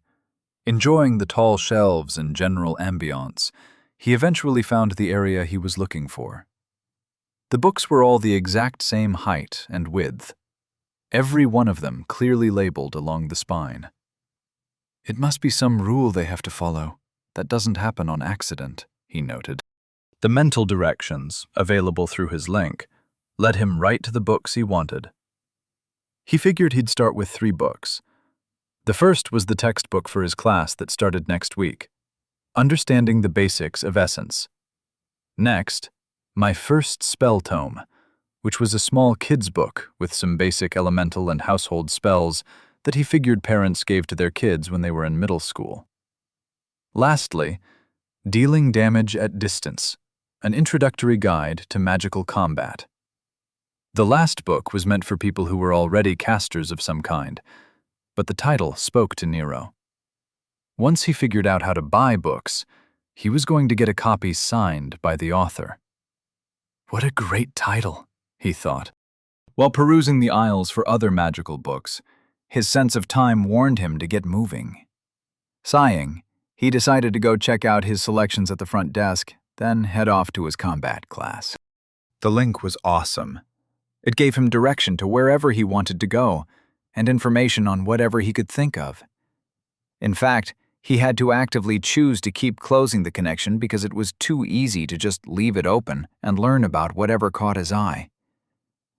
Enjoying the tall shelves and general ambiance, he eventually found the area he was looking for. The books were all the exact same height and width, every one of them clearly labeled along the spine. It must be some rule they have to follow. That doesn't happen on accident, he noted. The mental directions, available through his link, led him right to the books he wanted. He figured he'd start with 3 books. The first was the textbook for his class that started next week, Understanding the Basics of Essence. Next, My First Spell Tome, which was a small kid's book with some basic elemental and household spells that he figured parents gave to their kids when they were in middle school. Lastly, Dealing Damage at Distance, an introductory guide to magical combat. The last book was meant for people who were already casters of some kind, but the title spoke to Nero. Once he figured out how to buy books, he was going to get a copy signed by the author. What a great title, he thought. While perusing the aisles for other magical books, his sense of time warned him to get moving. Sighing, he decided to go check out his selections at the front desk, then head off to his combat class. The link was awesome. It gave him direction to wherever he wanted to go, and information on whatever he could think of. In fact, he had to actively choose to keep closing the connection because it was too easy to just leave it open and learn about whatever caught his eye.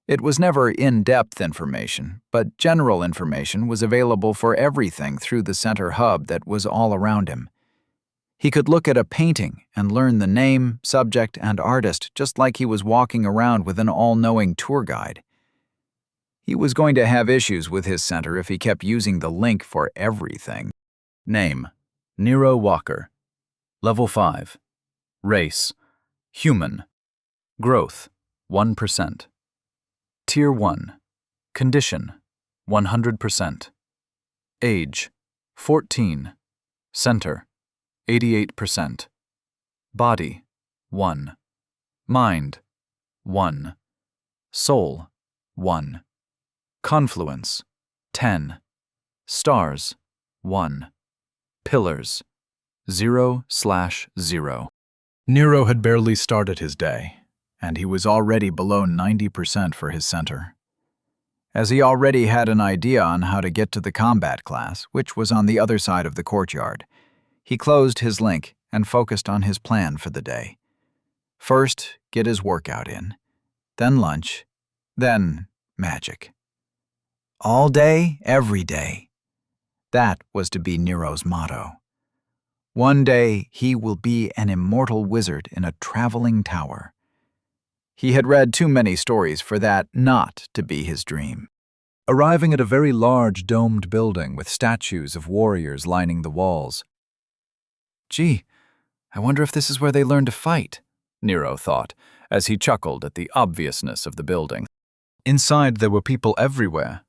It was never in-depth information, but general information was available for everything through the center hub that was all around him. He could look at a painting and learn the name, subject, and artist just like he was walking around with an all-knowing tour guide. He was going to have issues with his center if he kept using the link for everything. Name: Nero Walker. Level 5. Race: Human. Growth: 1%. Tier 1. Condition: 100%. Age: 14. Center: 88%. Body: 1. Mind: 1. Soul: 1. Confluence: 10. Stars: 1. Pillars: 0/0. Nero had barely started his day, and he was already below 90% for his center. As he already had an idea on how to get to the combat class, which was on the other side of the courtyard, he closed his link and focused on his plan for the day. First, get his workout in, then lunch, then magic. All day, every day. That was to be Nero's motto. One day he will be an immortal wizard in a traveling tower. He had read too many stories for that not to be his dream. Arriving at a very large domed building with statues of warriors lining the walls. Gee, I wonder if this is where they learn to fight, Nero thought, as he chuckled at the obviousness of the building. Inside there were people everywhere.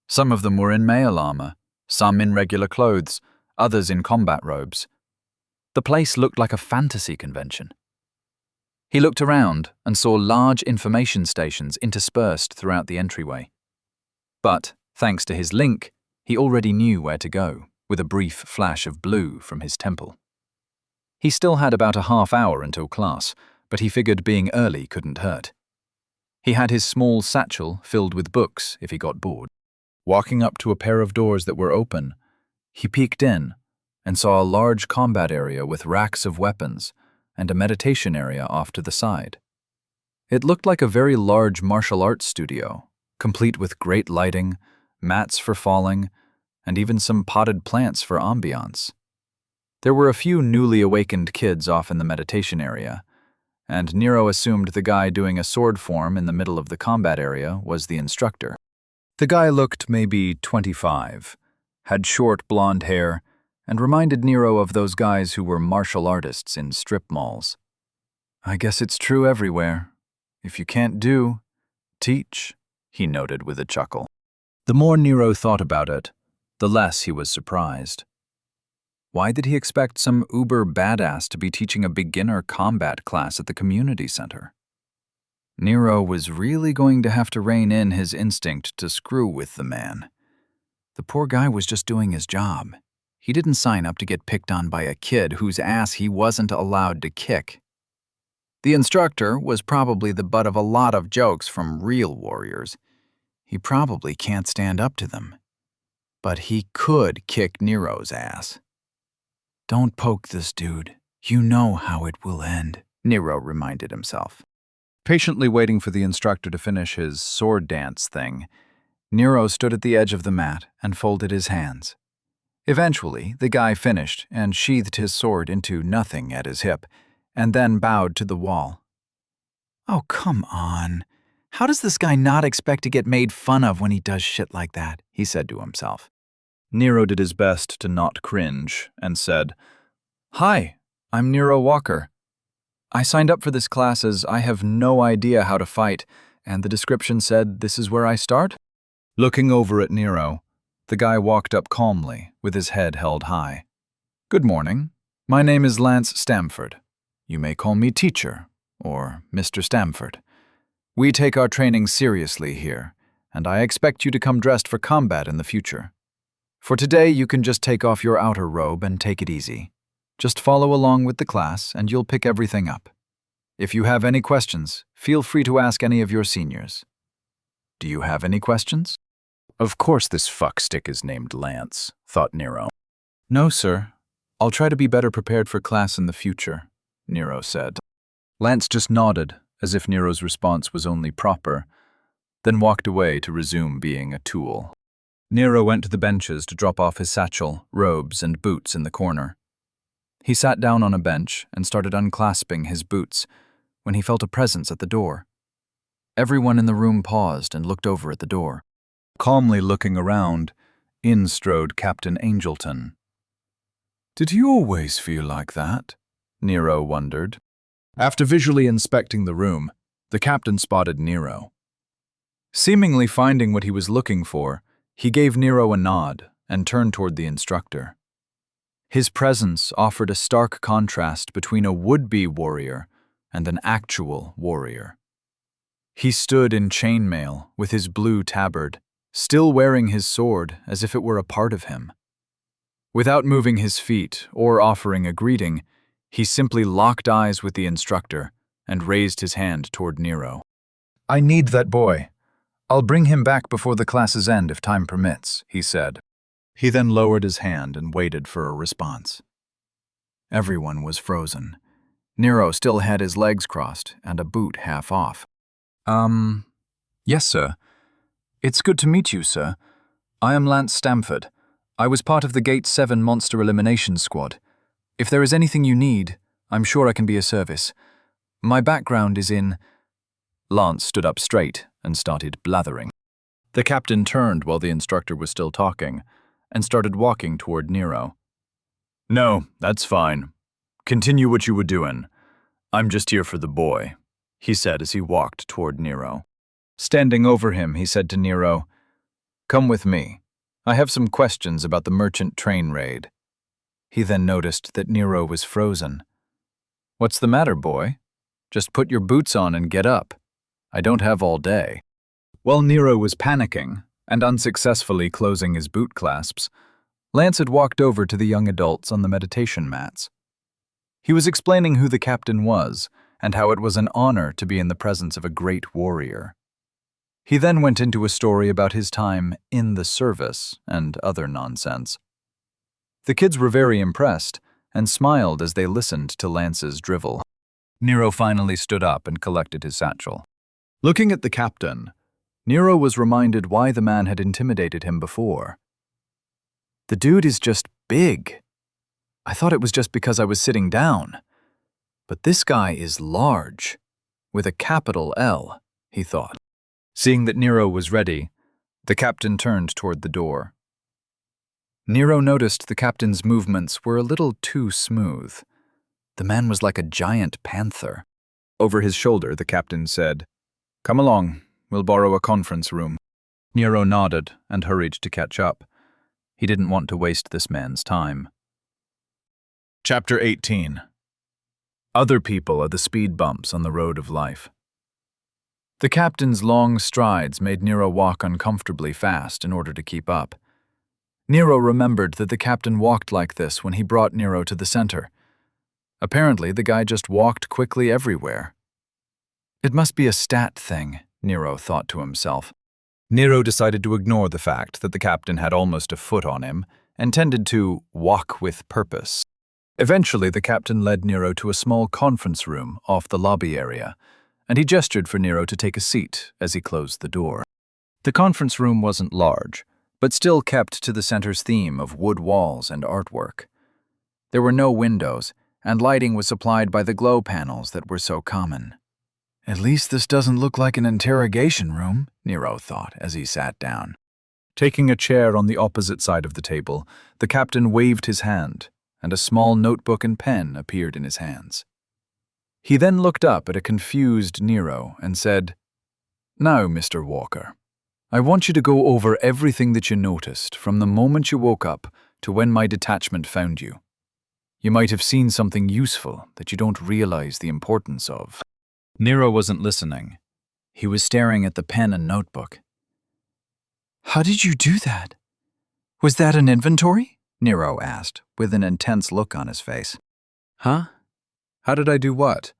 Some of them were in mail armor, some in regular clothes, others in combat robes. The place looked like a fantasy convention. He looked around and saw large information stations interspersed throughout the entryway. But, thanks to his link, he already knew where to go, with a brief flash of blue from his temple. He still had about a half hour until class, but he figured being early couldn't hurt. He had his small satchel filled with books if he got bored. Walking up to a pair of doors that were open, he peeked in and saw a large combat area with racks of weapons and a meditation area off to the side. It looked like a very large martial arts studio, complete with great lighting, mats for falling, and even some potted plants for ambiance. There were a few newly awakened kids off in the meditation area, and Nero assumed the guy doing a sword form in the middle of the combat area was the instructor. The guy looked maybe 25, had short blonde hair, and reminded Nero of those guys who were martial artists in strip malls. I guess it's true everywhere. If you can't do, teach, he noted with a chuckle. The more Nero thought about it, the less he was surprised. Why did he expect some uber badass to be teaching a beginner combat class at the community center? Nero was really going to have to rein in his instinct to screw with the man. The poor guy was just doing his job. He didn't sign up to get picked on by a kid whose ass he wasn't allowed to kick. The instructor was probably the butt of a lot of jokes from real warriors. He probably can't stand up to them. But he could kick Nero's ass. Don't poke this dude. You know how it will end, Nero reminded himself. Patiently waiting for the instructor to finish his sword dance thing, Nero stood at the edge of the mat and folded his hands. Eventually, the guy finished and sheathed his sword into nothing at his hip, and then bowed to the wall. Oh, come on. How does this guy not expect to get made fun of when he does shit like that? He said to himself. Nero did his best to not cringe and said, Hi, I'm Nero Walker. I signed up for this class as I have no idea how to fight, and the description said this is where I start? Looking over at Nero, the guy walked up calmly, with his head held high. Good morning. My name is Lance Stamford. You may call me teacher, or Mr. Stamford. We take our training seriously here, and I expect you to come dressed for combat in the future. For today, you can just take off your outer robe and take it easy. Just follow along with the class, and you'll pick everything up. If you have any questions, feel free to ask any of your seniors. Do you have any questions? Of course this fuckstick is named Lance, thought Nero. No, sir. I'll try to be better prepared for class in the future, Nero said. Lance just nodded, as if Nero's response was only proper, then walked away to resume being a tool. Nero went to the benches to drop off his satchel, robes, and boots in the corner. He sat down on a bench and started unclasping his boots when he felt a presence at the door. Everyone in the room paused and looked over at the door. Calmly looking around, in strode Captain Angelton. Did you always feel like that? Nero wondered. After visually inspecting the room, the captain spotted Nero. Seemingly finding what he was looking for, he gave Nero a nod and turned toward the instructor. His presence offered a stark contrast between a would-be warrior and an actual warrior. He stood in chainmail with his blue tabard, still wearing his sword as if it were a part of him. Without moving his feet or offering a greeting, he simply locked eyes with the instructor and raised his hand toward Nero. "I need that boy. I'll bring him back before the classes end if time permits," he said. He then lowered his hand and waited for a response. Everyone was frozen. Nero still had his legs crossed and a boot half off. Yes, sir. It's good to meet you, sir. I am Lance Stamford. I was part of the Gate 7 Monster Elimination Squad. If there is anything you need, I'm sure I can be of service. My background is in—" Lance stood up straight and started blathering. The captain turned while the instructor was still talking and started walking toward Nero. "No, that's fine. Continue what you were doing. I'm just here for the boy," he said as he walked toward Nero. Standing over him, he said to Nero, "Come with me. I have some questions about the merchant train raid." He then noticed that Nero was frozen. "What's the matter, boy? Just put your boots on and get up. I don't have all day." While Nero was panicking and unsuccessfully closing his boot clasps, Lance had walked over to the young adults on the meditation mats. He was explaining who the captain was and how it was an honor to be in the presence of a great warrior. He then went into a story about his time in the service and other nonsense. The kids were very impressed and smiled as they listened to Lance's drivel. Nero finally stood up and collected his satchel. Looking at the captain, Nero was reminded why the man had intimidated him before. "The dude is just big. I thought it was just because I was sitting down. But this guy is large, with a capital L," he thought. Seeing that Nero was ready, the captain turned toward the door. Nero noticed the captain's movements were a little too smooth. The man was like a giant panther. Over his shoulder, the captain said, "Come along, we'll borrow a conference room." Nero nodded and hurried to catch up. He didn't want to waste this man's time. Chapter 18. Other people are the speed bumps on the road of life. The captain's long strides made Nero walk uncomfortably fast in order to keep up. Nero remembered that the captain walked like this when he brought Nero to the center. Apparently, the guy just walked quickly everywhere. It must be a stat thing, Nero thought to himself. Nero decided to ignore the fact that the captain had almost a foot on him and tended to walk with purpose. Eventually, the captain led Nero to a small conference room off the lobby area, and he gestured for Nero to take a seat as he closed the door. The conference room wasn't large, but still kept to the center's theme of wood walls and artwork. There were no windows, and lighting was supplied by the glow panels that were so common. "At least this doesn't look like an interrogation room," Nero thought as he sat down. Taking a chair on the opposite side of the table, the captain waved his hand, and a small notebook and pen appeared in his hands. He then looked up at a confused Nero and said, "Now, Mr. Walker, I want you to go over everything that you noticed from the moment you woke up to when my detachment found you. You might have seen something useful that you don't realize the importance of." Nero wasn't listening. He was staring at the pen and notebook. "How did you do that? Was that an inventory?" Nero asked, with an intense look on his face. "Huh? How did I do what?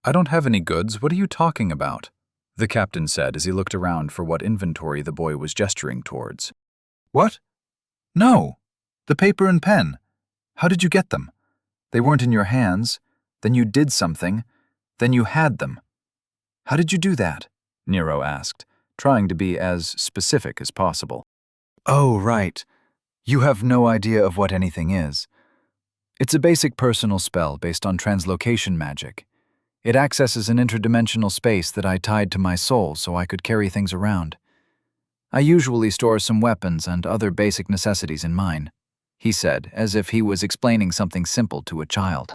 I don't have any goods. What are you talking about?" the captain said as he looked around for what inventory the boy was gesturing towards. "What? No. The paper and pen. How did you get them? They weren't in your hands. Then you did something. Then you had them. How did you do that?" Nero asked, trying to be as specific as possible. "Oh, right. You have no idea of what anything is. It's a basic personal spell based on translocation magic. It accesses an interdimensional space that I tied to my soul so I could carry things around. I usually store some weapons and other basic necessities in mine," he said, as if he was explaining something simple to a child.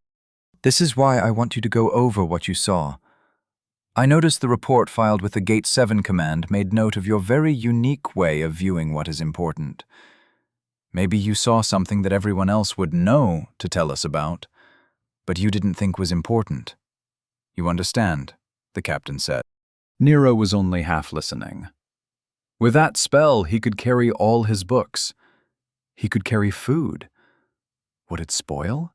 "This is why I want you to go over what you saw. I noticed the report filed with the Gate 7 command made note of your very unique way of viewing what is important. Maybe you saw something that everyone else would know to tell us about, but you didn't think was important. You understand?" the captain said. Nero was only half listening. With that spell, he could carry all his books. He could carry food. Would it spoil?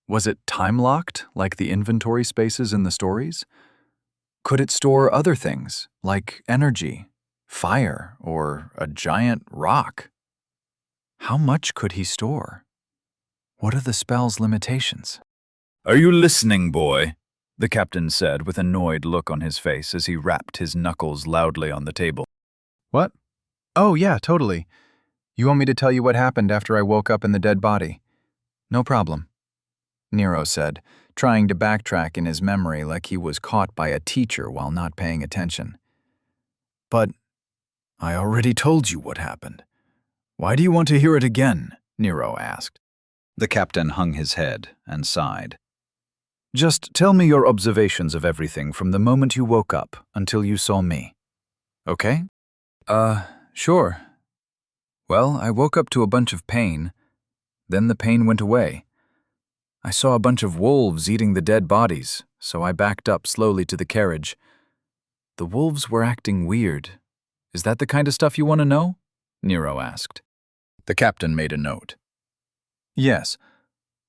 Was it time-locked, like the inventory spaces in the stories? Could it store other things, like energy, fire, or a giant rock? How much could he store? What are the spell's limitations? "Are you listening, boy?" the captain said with an annoyed look on his face as he rapped his knuckles loudly on the table. What? Oh, yeah, totally. You want me to tell you what happened after I woke up in the dead body? No problem, Nero said, trying to backtrack in his memory like he was caught by a teacher while not paying attention. "But I already told you what happened. Why do you want to hear it again?" Nero asked. The captain hung his head and sighed. "Just tell me your observations of everything from the moment you woke up until you saw me. Okay?" Sure. Well, I woke up to a bunch of pain. Then the pain went away. I saw a bunch of wolves eating the dead bodies, so I backed up slowly to the carriage. The wolves were acting weird. Is that the kind of stuff you want to know? Nero asked. The captain made a note. Yes.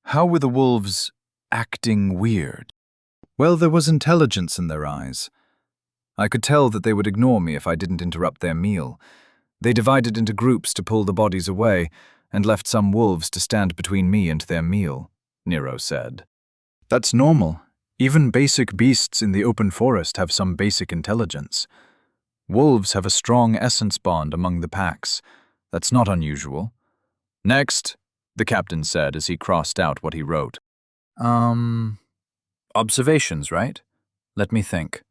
How were the wolves acting weird? Well, there was intelligence in their eyes. I could tell that they would ignore me if I didn't interrupt their meal. They divided into groups to pull the bodies away, and left some wolves to stand between me and their meal, Nero said. That's normal. Even basic beasts in the open forest have some basic intelligence. Wolves have a strong essence bond among the packs. That's not unusual. Next, the captain said as he crossed out what he wrote. Observations, right? Let me think.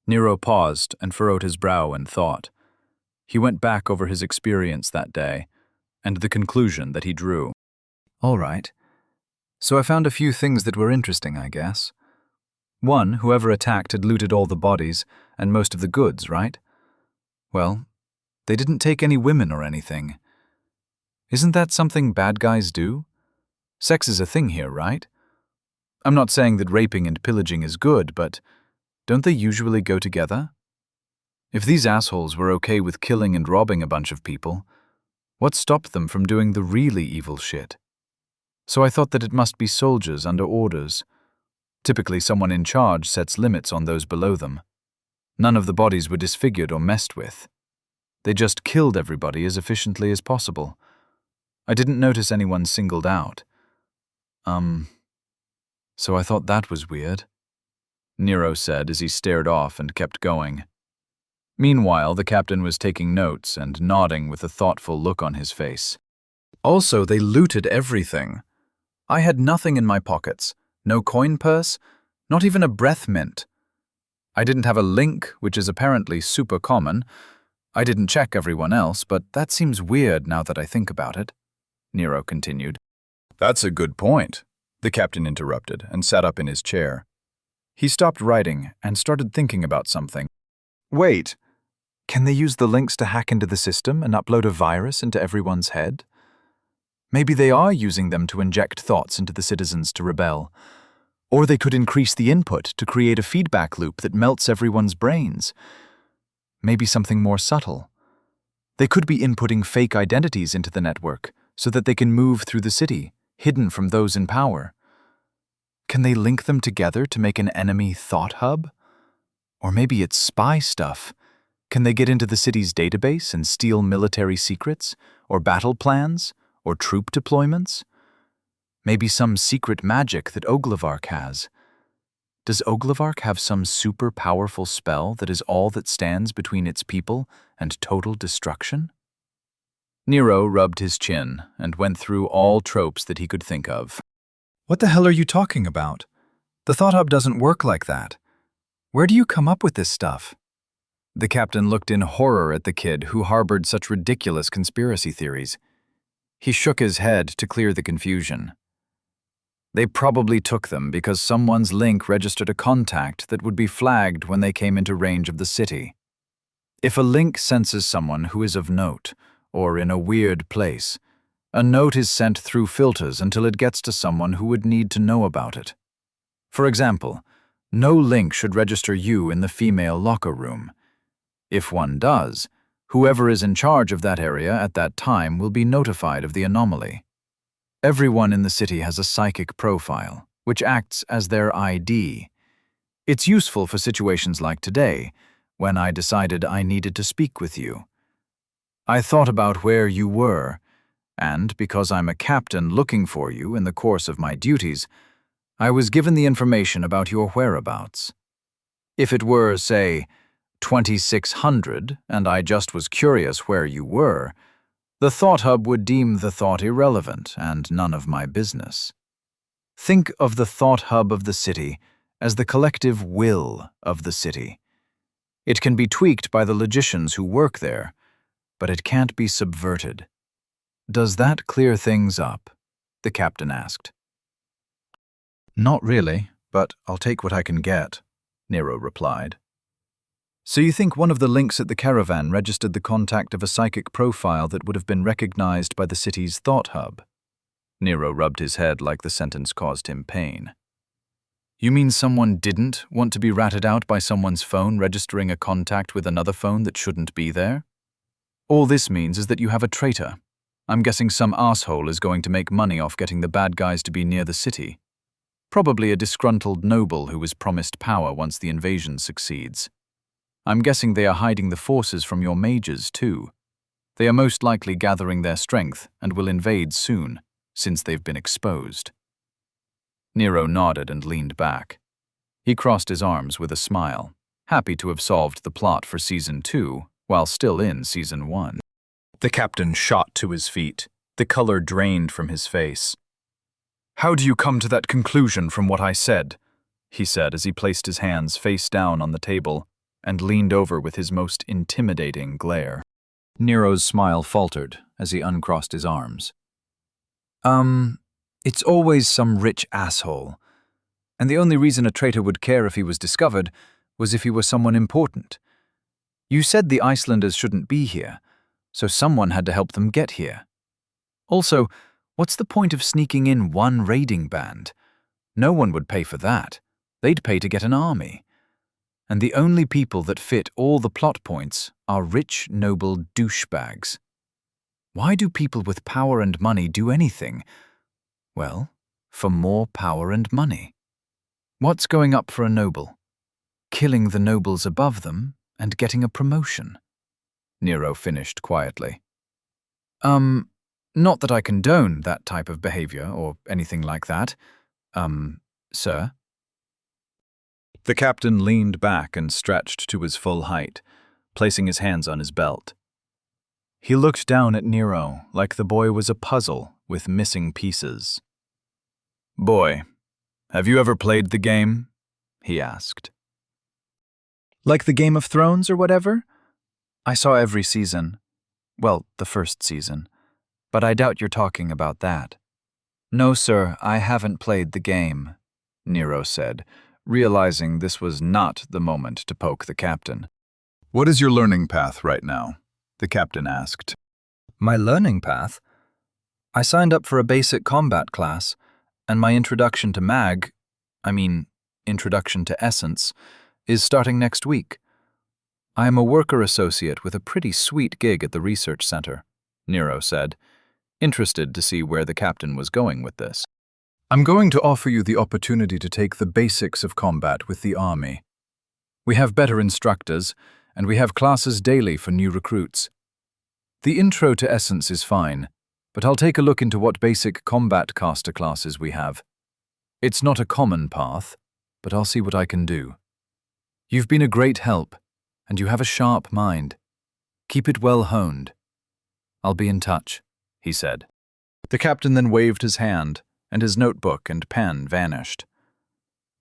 Nero paused and furrowed his brow in thought. He went back over his experience that day, and the conclusion that he drew. All right. So I found a few things that were interesting, I guess. One, whoever attacked had looted all the bodies and most of the goods, right? Well, they didn't take any women or anything. Isn't that something bad guys do? Sex is a thing here, right? I'm not saying that raping and pillaging is good, but don't they usually go together? If these assholes were okay with killing and robbing a bunch of people, what stopped them from doing the really evil shit? So I thought that it must be soldiers under orders. Typically, someone in charge sets limits on those below them. None of the bodies were disfigured or messed with. They just killed everybody as efficiently as possible. I didn't notice anyone singled out. So I thought that was weird, Nero said as he stared off and kept going. Meanwhile, the captain was taking notes and nodding with a thoughtful look on his face. Also, they looted everything. I had nothing in my pockets, no coin purse, not even a breath mint. I didn't have a link, which is apparently super common. I didn't check everyone else, but that seems weird now that I think about it, Nero continued. That's a good point, the captain interrupted and sat up in his chair. He stopped writing and started thinking about something. Wait, can they use the links to hack into the system and upload a virus into everyone's head? Maybe they are using them to inject thoughts into the citizens to rebel. Or they could increase the input to create a feedback loop that melts everyone's brains. Maybe something more subtle. They could be inputting fake identities into the network so that they can move through the city, hidden from those in power. Can they link them together to make an enemy thought hub? Or maybe it's spy stuff. Can they get into the city's database and steal military secrets, or battle plans, or troop deployments? Maybe some secret magic that Oglavark has. Does Oglavark have some super powerful spell that is all that stands between its people and total destruction? Nero rubbed his chin and went through all tropes that he could think of. What the hell are you talking about? The Thought Hub doesn't work like that. Where do you come up with this stuff? The captain looked in horror at the kid who harbored such ridiculous conspiracy theories. He shook his head to clear the confusion. They probably took them because someone's link registered a contact that would be flagged when they came into range of the city. If a link senses someone who is of note, or in a weird place, a note is sent through filters until it gets to someone who would need to know about it. For example, no link should register you in the female locker room. If one does, whoever is in charge of that area at that time will be notified of the anomaly. Everyone in the city has a psychic profile, which acts as their ID. It's useful for situations like today, when I decided I needed to speak with you. I thought about where you were, and because I'm a captain looking for you in the course of my duties, I was given the information about your whereabouts. If it were, say, 2600, and I just was curious where you were, the Thought Hub would deem the thought irrelevant and none of my business. Think of the Thought Hub of the city as the collective will of the city. It can be tweaked by the logicians who work there, but it can't be subverted. Does that clear things up? The captain asked. Not really, but I'll take what I can get, Nero replied. So you think one of the links at the caravan registered the contact of a psychic profile that would have been recognized by the city's Thought Hub? Nero rubbed his head like the sentence caused him pain. You mean someone didn't want to be ratted out by someone's phone registering a contact with another phone that shouldn't be there? All this means is that you have a traitor. I'm guessing some asshole is going to make money off getting the bad guys to be near the city. Probably a disgruntled noble who was promised power once the invasion succeeds. I'm guessing they are hiding the forces from your mages, too. They are most likely gathering their strength and will invade soon, since they've been exposed. Nero nodded and leaned back. He crossed his arms with a smile, happy to have solved the plot for Season 2 while still in Season 1. The captain shot to his feet, the color drained from his face. How do you come to that conclusion from what I said? He said as he placed his hands face down on the table and leaned over with his most intimidating glare. Nero's smile faltered as he uncrossed his arms. It's always some rich asshole. And the only reason a traitor would care if he was discovered was if he were someone important. You said the Icelanders shouldn't be here, so someone had to help them get here. Also, what's the point of sneaking in one raiding band? No one would pay for that. They'd pay to get an army. And the only people that fit all the plot points are rich, noble douchebags. Why do people with power and money do anything? Well, for more power and money. What's going up for a noble? Killing the nobles above them and getting a promotion. Nero finished quietly. Not that I condone that type of behavior or anything like that. Sir? The captain leaned back and stretched to his full height, placing his hands on his belt. He looked down at Nero like the boy was a puzzle with missing pieces. Boy, have you ever played the game? He asked. Like the Game of Thrones or whatever? I saw every season. Well, the first season. But I doubt you're talking about that. No, sir, I haven't played the game, Nero said, realizing this was not the moment to poke the captain. What is your learning path right now? The captain asked. My learning path? I signed up for a basic combat class, and my introduction to introduction to essence, is starting next week. I am a worker associate with a pretty sweet gig at the research center, Nero said, interested to see where the captain was going with this. I'm going to offer you the opportunity to take the basics of combat with the army. We have better instructors, and we have classes daily for new recruits. The intro to Essence is fine, but I'll take a look into what basic combat caster classes we have. It's not a common path, but I'll see what I can do. You've been a great help, and you have a sharp mind. Keep it well honed. I'll be in touch, he said. The captain then waved his hand, and his notebook and pen vanished.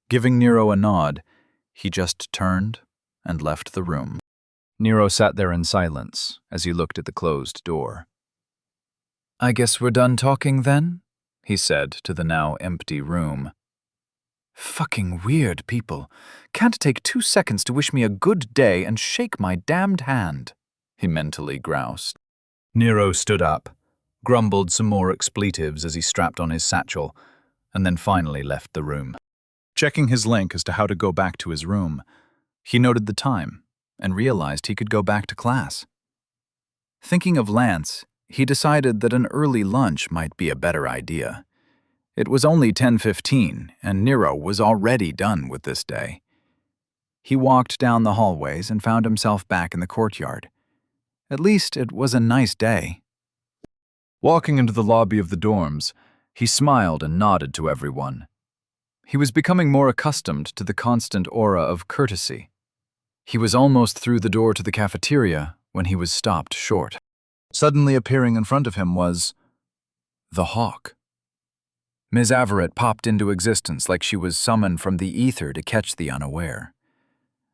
Giving Nero a nod, he just turned and left the room. Nero sat there in silence as he looked at the closed door. I guess we're done talking then, he said to the now empty room. Fucking weird people. Can't take 2 seconds to wish me a good day and shake my damned hand, he mentally groused. Nero stood up, grumbled some more expletives as he strapped on his satchel, and then finally left the room. Checking his link as to how to go back to his room, he noted the time and realized he could go back to class. Thinking of Lance, he decided that an early lunch might be a better idea. It was only 10:15, and Nero was already done with this day. He walked down the hallways and found himself back in the courtyard. At least it was a nice day. Walking into the lobby of the dorms, he smiled and nodded to everyone. He was becoming more accustomed to the constant aura of courtesy. He was almost through the door to the cafeteria when he was stopped short. Suddenly appearing in front of him was the hawk. Ms. Averett popped into existence like she was summoned from the ether to catch the unaware.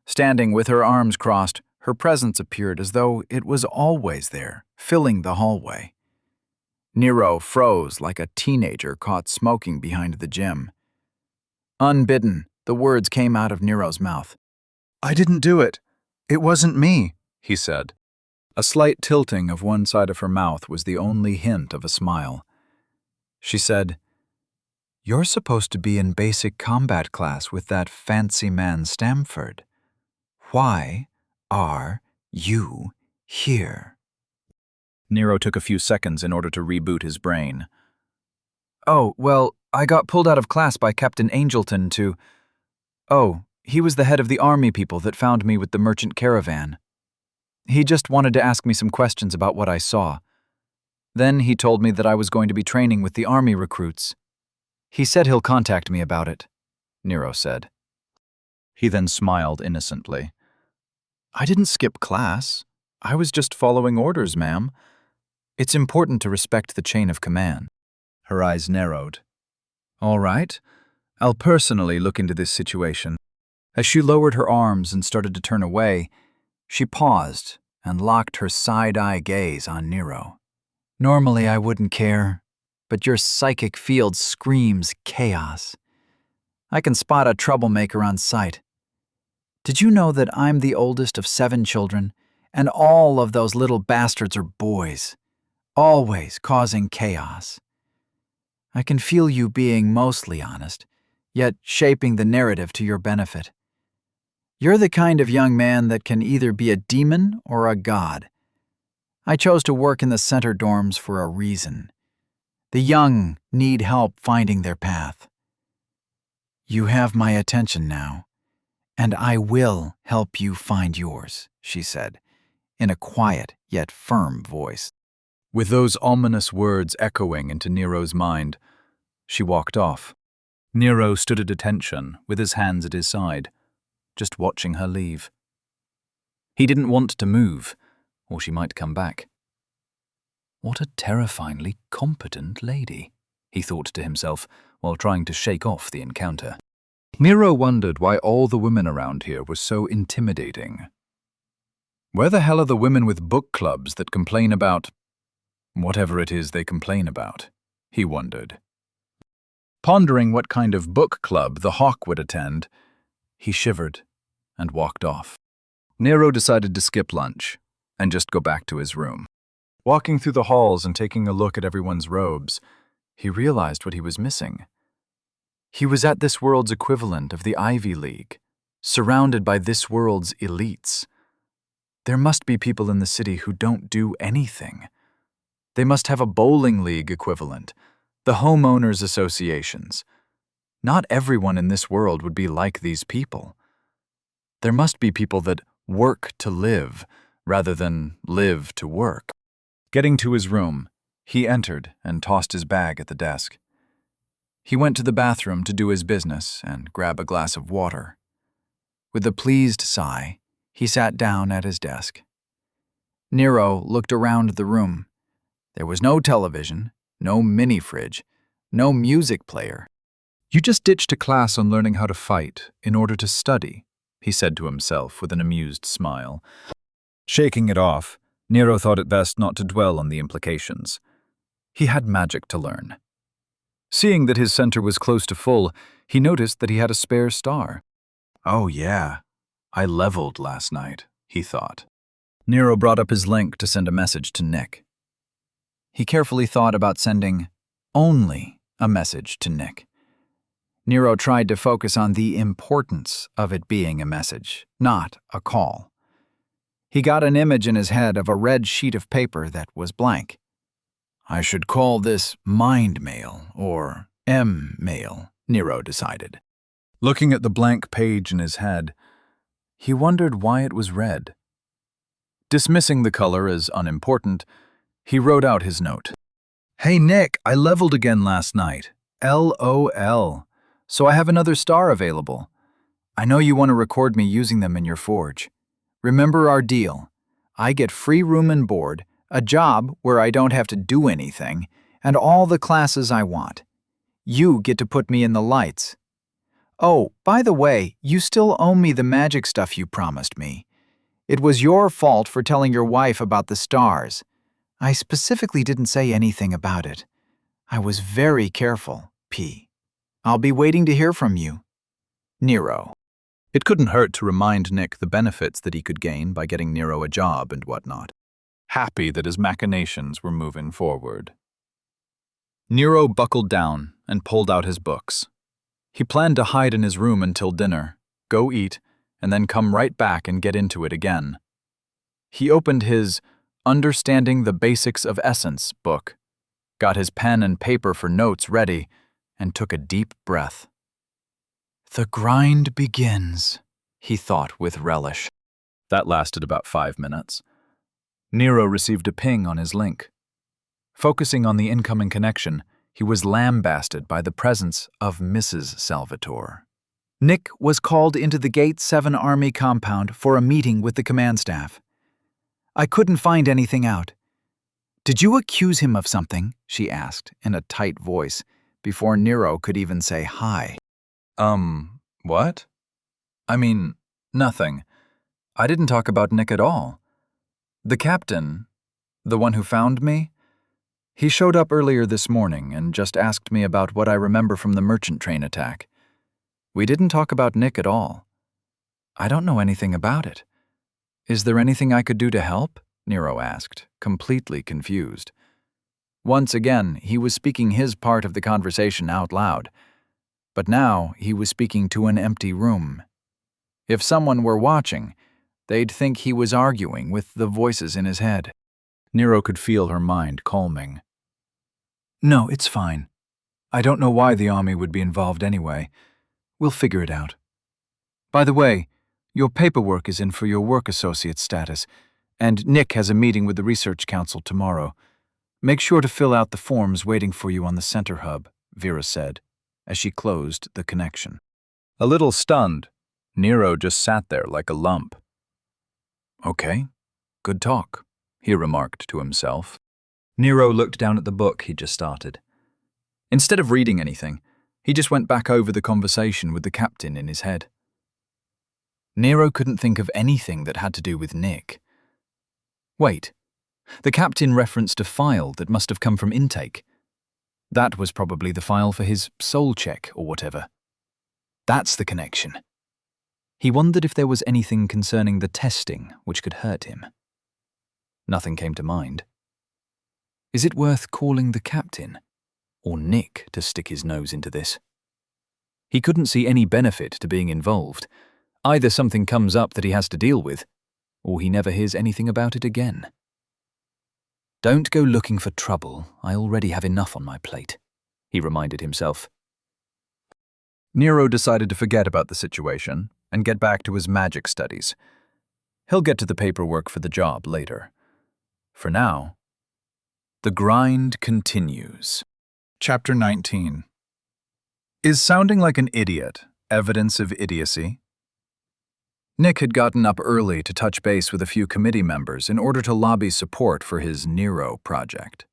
Standing with her arms crossed, her presence appeared as though it was always there, filling the hallway. Nero froze like a teenager caught smoking behind the gym. Unbidden, the words came out of Nero's mouth. "I didn't do it. It wasn't me," he said. A slight tilting of one side of her mouth was the only hint of a smile. She said, "You're supposed to be in basic combat class with that fancy man Stamford. Why are you here?" Nero took a few seconds in order to reboot his brain. "Oh, well, I got pulled out of class by Captain Angelton to... Oh, he was the head of the army people that found me with the merchant caravan. He just wanted to ask me some questions about what I saw. Then he told me that I was going to be training with the army recruits. He said he'll contact me about it," Nero said. He then smiled innocently. "I didn't skip class. I was just following orders, ma'am. It's important to respect the chain of command." Her eyes narrowed. "All right. I'll personally look into this situation." As she lowered her arms and started to turn away, she paused and locked her side-eye gaze on Nero. "Normally I wouldn't care, but your psychic field screams chaos. I can spot a troublemaker on sight. Did you know that I'm the oldest of 7 children, and all of those little bastards are boys, always causing chaos? I can feel you being mostly honest, yet shaping the narrative to your benefit. You're the kind of young man that can either be a demon or a god. I chose to work in the center dorms for a reason. The young need help finding their path. You have my attention now, and I will help you find yours," she said, in a quiet yet firm voice. With those ominous words echoing into Nero's mind, she walked off. Nero stood at attention, with his hands at his side, just watching her leave. He didn't want to move, or she might come back. What a terrifyingly competent lady, he thought to himself while trying to shake off the encounter. Nero wondered why all the women around here were so intimidating. Where the hell are the women with book clubs that complain about whatever it is they complain about? He wondered. Pondering what kind of book club the hawk would attend, he shivered and walked off. Nero decided to skip lunch and just go back to his room. Walking through the halls and taking a look at everyone's robes, he realized what he was missing. He was at this world's equivalent of the Ivy League, surrounded by this world's elites. There must be people in the city who don't do anything. They must have a bowling league equivalent, the homeowners associations. Not everyone in this world would be like these people. There must be people that work to live rather than live to work. Getting to his room, he entered and tossed his bag at the desk. He went to the bathroom to do his business and grab a glass of water. With a pleased sigh, he sat down at his desk. Nero looked around the room. There was no television, no mini-fridge, no music player. "You just ditched a class on learning how to fight in order to study," he said to himself with an amused smile. Shaking it off, Nero thought it best not to dwell on the implications. He had magic to learn. Seeing that his center was close to full, he noticed that he had a spare star. "Oh yeah, I leveled last night," he thought. Nero brought up his link to send a message to Nick. He carefully thought about sending only a message to Nick. Nero tried to focus on the importance of it being a message, not a call. He got an image in his head of a red sheet of paper that was blank. "I should call this mind mail or M male, Nero decided. Looking at the blank page in his head, he wondered why it was red. Dismissing the color as unimportant, he wrote out his note. Hey Nick, I leveled again last night. LOL. So I have another star available. I know you want to record me using them in your forge. Remember our deal. I get free room and board, a job where I don't have to do anything, and all the classes I want. You get to put me in the lights. Oh, by the way, you still owe me the magic stuff you promised me. It was your fault for telling your wife about the stars. I specifically didn't say anything about it. I was very careful, P. I'll be waiting to hear from you. Nero. It couldn't hurt to remind Nick the benefits that he could gain by getting Nero a job and whatnot. Happy that his machinations were moving forward. Nero buckled down and pulled out his books. He planned to hide in his room until dinner, go eat, and then come right back and get into it again. He opened his Understanding the Basics of Essence book, got his pen and paper for notes ready, and took a deep breath. The grind begins, he thought with relish. That lasted about 5 minutes. Nero received a ping on his link. Focusing on the incoming connection, he was lambasted by the presence of Mrs. Salvatore. Nick was called into the Gate 7 Army compound for a meeting with the command staff. I couldn't find anything out. Did you accuse him of something? She asked in a tight voice before Nero could even say hi. What? I mean, nothing. I didn't talk about Nick at all. The captain, the one who found me, he showed up earlier this morning and just asked me about what I remember from the merchant train attack. We didn't talk about Nick at all. I don't know anything about it. Is there anything I could do to help? Nero asked, completely confused. Once again, he was speaking his part of the conversation out loud. But now he was speaking to an empty room. If someone were watching, they'd think he was arguing with the voices in his head. Nero could feel her mind calming. No, it's fine. I don't know why the army would be involved anyway. We'll figure it out. By the way, your paperwork is in for your work associate status, and Nick has a meeting with the Research Council tomorrow. Make sure to fill out the forms waiting for you on the center hub, Vera said, as she closed the connection. A little stunned, Nero just sat there like a lump. Okay, good talk, he remarked to himself. Nero looked down at the book he just started. Instead of reading anything, he just went back over the conversation with the captain in his head. Nero couldn't think of anything that had to do with Nick. Wait, the captain referenced a file that must have come from intake. That was probably the file for his soul check or whatever. That's the connection. He wondered if there was anything concerning the testing which could hurt him. Nothing came to mind. Is it worth calling the captain or Nick to stick his nose into this? He couldn't see any benefit to being involved. Either something comes up that he has to deal with, or he never hears anything about it again. Don't go looking for trouble. I already have enough on my plate, he reminded himself. Nero decided to forget about the situation and get back to his magic studies. He'll get to the paperwork for the job later. For now, the grind continues. Chapter 19. Is sounding like an idiot evidence of idiocy? Nick had gotten up early to touch base with a few committee members in order to lobby support for his Nero project.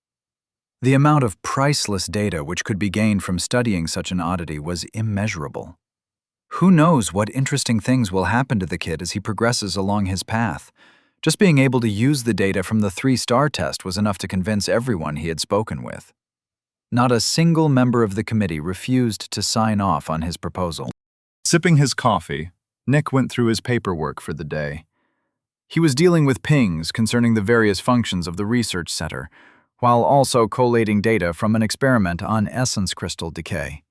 The amount of priceless data which could be gained from studying such an oddity was immeasurable. Who knows what interesting things will happen to the kid as he progresses along his path? Just being able to use the data from the 3-star test was enough to convince everyone he had spoken with. Not a single member of the committee refused to sign off on his proposal. Sipping his coffee, Nick went through his paperwork for the day. He was dealing with pings concerning the various functions of the research center, while also collating data from an experiment on essence crystal decay.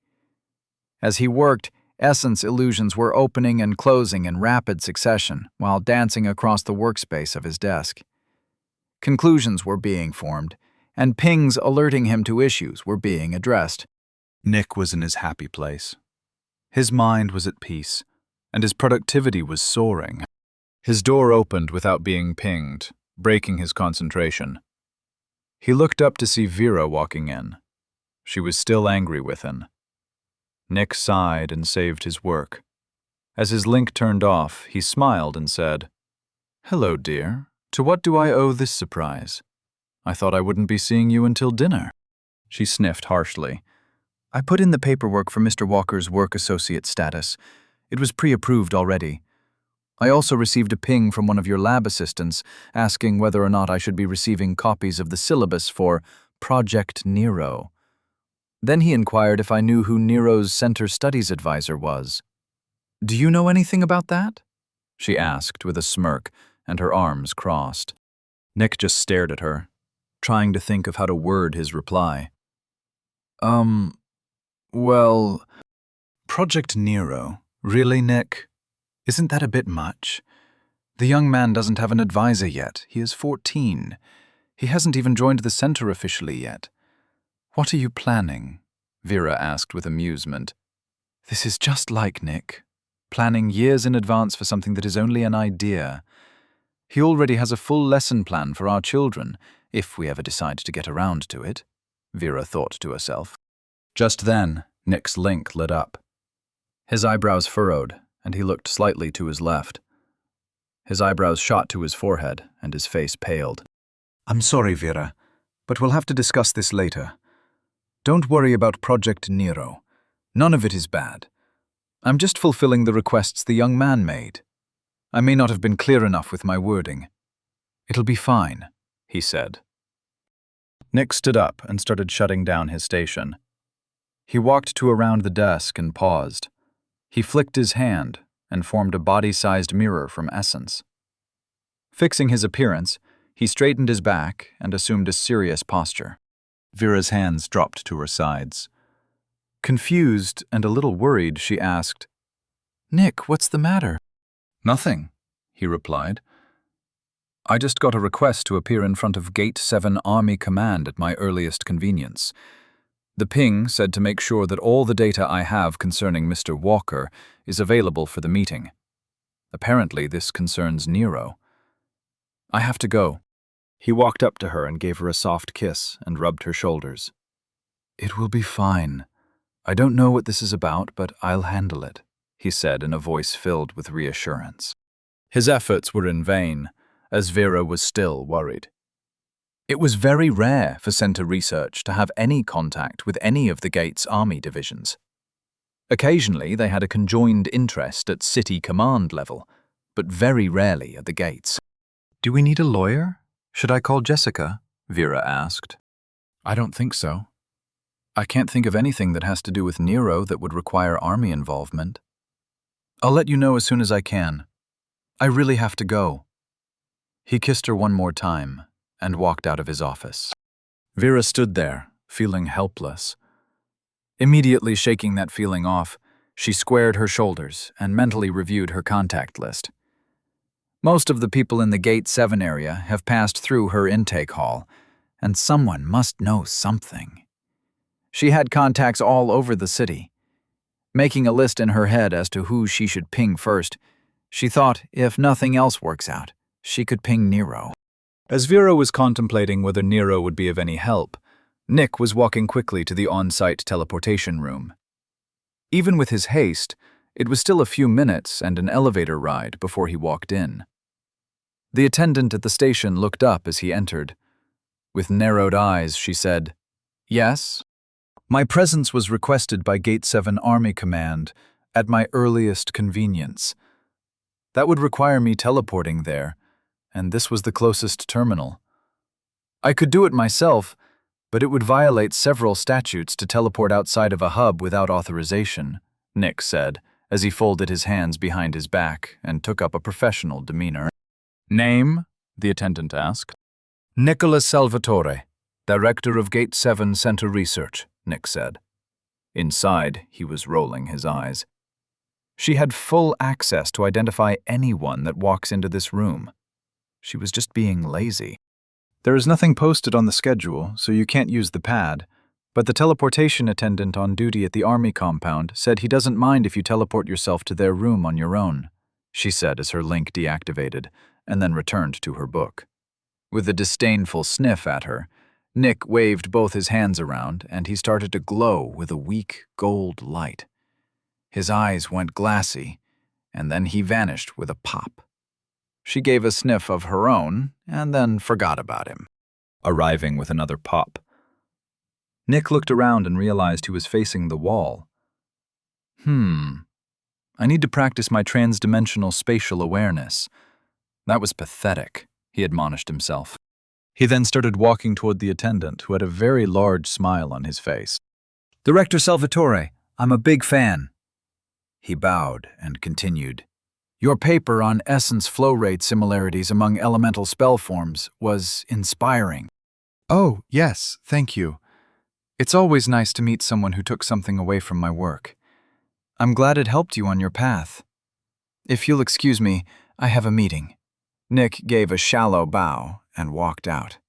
As he worked, essence illusions were opening and closing in rapid succession while dancing across the workspace of his desk. Conclusions were being formed, and pings alerting him to issues were being addressed. Nick was in his happy place. His mind was at peace, and his productivity was soaring. His door opened without being pinged, breaking his concentration. He looked up to see Vera walking in. She was still angry with him. Nick sighed and saved his work. As his link turned off, he smiled and said, "Hello, dear. To what do I owe this surprise? I thought I wouldn't be seeing you until dinner." She sniffed harshly. "I put in the paperwork for Mr. Walker's work associate status. It was pre-approved already. I also received a ping from one of your lab assistants asking whether or not I should be receiving copies of the syllabus for Project Nero. Then he inquired if I knew who Nero's Center Studies advisor was. Do you know anything about that?" she asked with a smirk, and her arms crossed. Nick just stared at her, trying to think of how to word his reply. Well, Project Nero. Really, Nick? Isn't that a bit much? The young man doesn't have an advisor yet. He is 14. He hasn't even joined the center officially yet. What are you planning? Vera asked with amusement. This is just like Nick. Planning years in advance for something that is only an idea. He already has a full lesson plan for our children, if we ever decide to get around to it, Vera thought to herself. Just then, Nick's link lit up. His eyebrows furrowed, and he looked slightly to his left. His eyebrows shot to his forehead, and his face paled. I'm sorry, Vera, but we'll have to discuss this later. Don't worry about Project Nero. None of it is bad. I'm just fulfilling the requests the young man made. I may not have been clear enough with my wording. It'll be fine, he said. Nick stood up and started shutting down his station. He walked to around the desk and paused. He flicked his hand and formed a body-sized mirror from essence. Fixing his appearance, he straightened his back and assumed a serious posture. Vera's hands dropped to her sides. Confused and a little worried, she asked, Nick, what's the matter? Nothing, he replied. I just got a request to appear in front of Gate 7 Army Command at my earliest convenience. The ping said to make sure that all the data I have concerning Mr. Walker is available for the meeting. Apparently, this concerns Nero. I have to go. He walked up to her and gave her a soft kiss and rubbed her shoulders. It will be fine. I don't know what this is about, but I'll handle it, he said in a voice filled with reassurance. His efforts were in vain, as Vera was still worried. It was very rare for Center Research to have any contact with any of the Gates Army divisions. Occasionally, they had a conjoined interest at City Command level, but very rarely at the Gates. Do we need a lawyer? Should I call Jessica? Vera asked. I don't think so. I can't think of anything that has to do with Nero that would require Army involvement. I'll let you know as soon as I can. I really have to go. He kissed her one more time and walked out of his office. Vera stood there, feeling helpless. Immediately shaking that feeling off, she squared her shoulders and mentally reviewed her contact list. Most of the people in the Gate 7 area have passed through her intake hall, and someone must know something. She had contacts all over the city. Making a list in her head as to who she should ping first, she thought if nothing else works out, she could ping Nero. As Vera was contemplating whether Nero would be of any help, Nick was walking quickly to the on-site teleportation room. Even with his haste, it was still a few minutes and an elevator ride before he walked in. The attendant at the station looked up as he entered. With narrowed eyes, she said, Yes? My presence was requested by Gate 7 Army Command at my earliest convenience. That would require me teleporting there, and this was the closest terminal. I could do it myself, but it would violate several statutes to teleport outside of a hub without authorization, Nick said, as he folded his hands behind his back and took up a professional demeanor. Name? The attendant asked. Nicholas Salvatore, Director of Gate 7 Center Research, Nick said. Inside, he was rolling his eyes. She had full access to identify anyone that walks into this room. She was just being lazy. There is nothing posted on the schedule, so you can't use the pad, But the teleportation attendant on duty at the army compound said he doesn't mind if you teleport yourself to their room on your own, she said as her link deactivated, and then returned to her book. With a disdainful sniff at her, Nick waved both his hands around, and he started to glow with a weak gold light. His eyes went glassy, and then he vanished with a pop. She gave a sniff of her own, and then forgot about him, arriving with another pop. Nick looked around and realized he was facing the wall. I need to practice my transdimensional spatial awareness. That was pathetic, he admonished himself. He then started walking toward the attendant, who had a very large smile on his face. "Director Salvatore, I'm a big fan." He bowed and continued. "Your paper on essence flow rate similarities among elemental spell forms was inspiring." "Oh, yes, thank you. It's always nice to meet someone who took something away from my work. I'm glad it helped you on your path. If you'll excuse me, I have a meeting." Nick gave a shallow bow and walked out.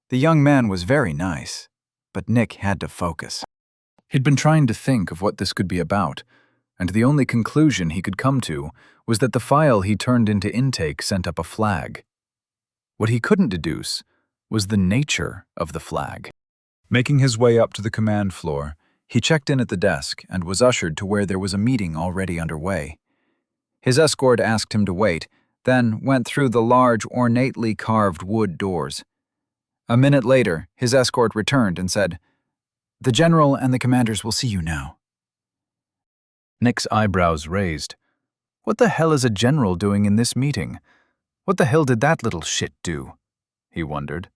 The young man was very nice, but Nick had to focus. He'd been trying to think of what this could be about, and the only conclusion he could come to was that the file he turned into intake sent up a flag. What he couldn't deduce was the nature of the flag. Making his way up to the command floor, he checked in at the desk and was ushered to where there was a meeting already underway. His escort asked him to wait, then went through the large, ornately carved wood doors. A minute later, his escort returned and said, "The general and the commanders will see you now." Nick's eyebrows raised. What the hell is a general doing in this meeting? What the hell did that little shit do? He wondered.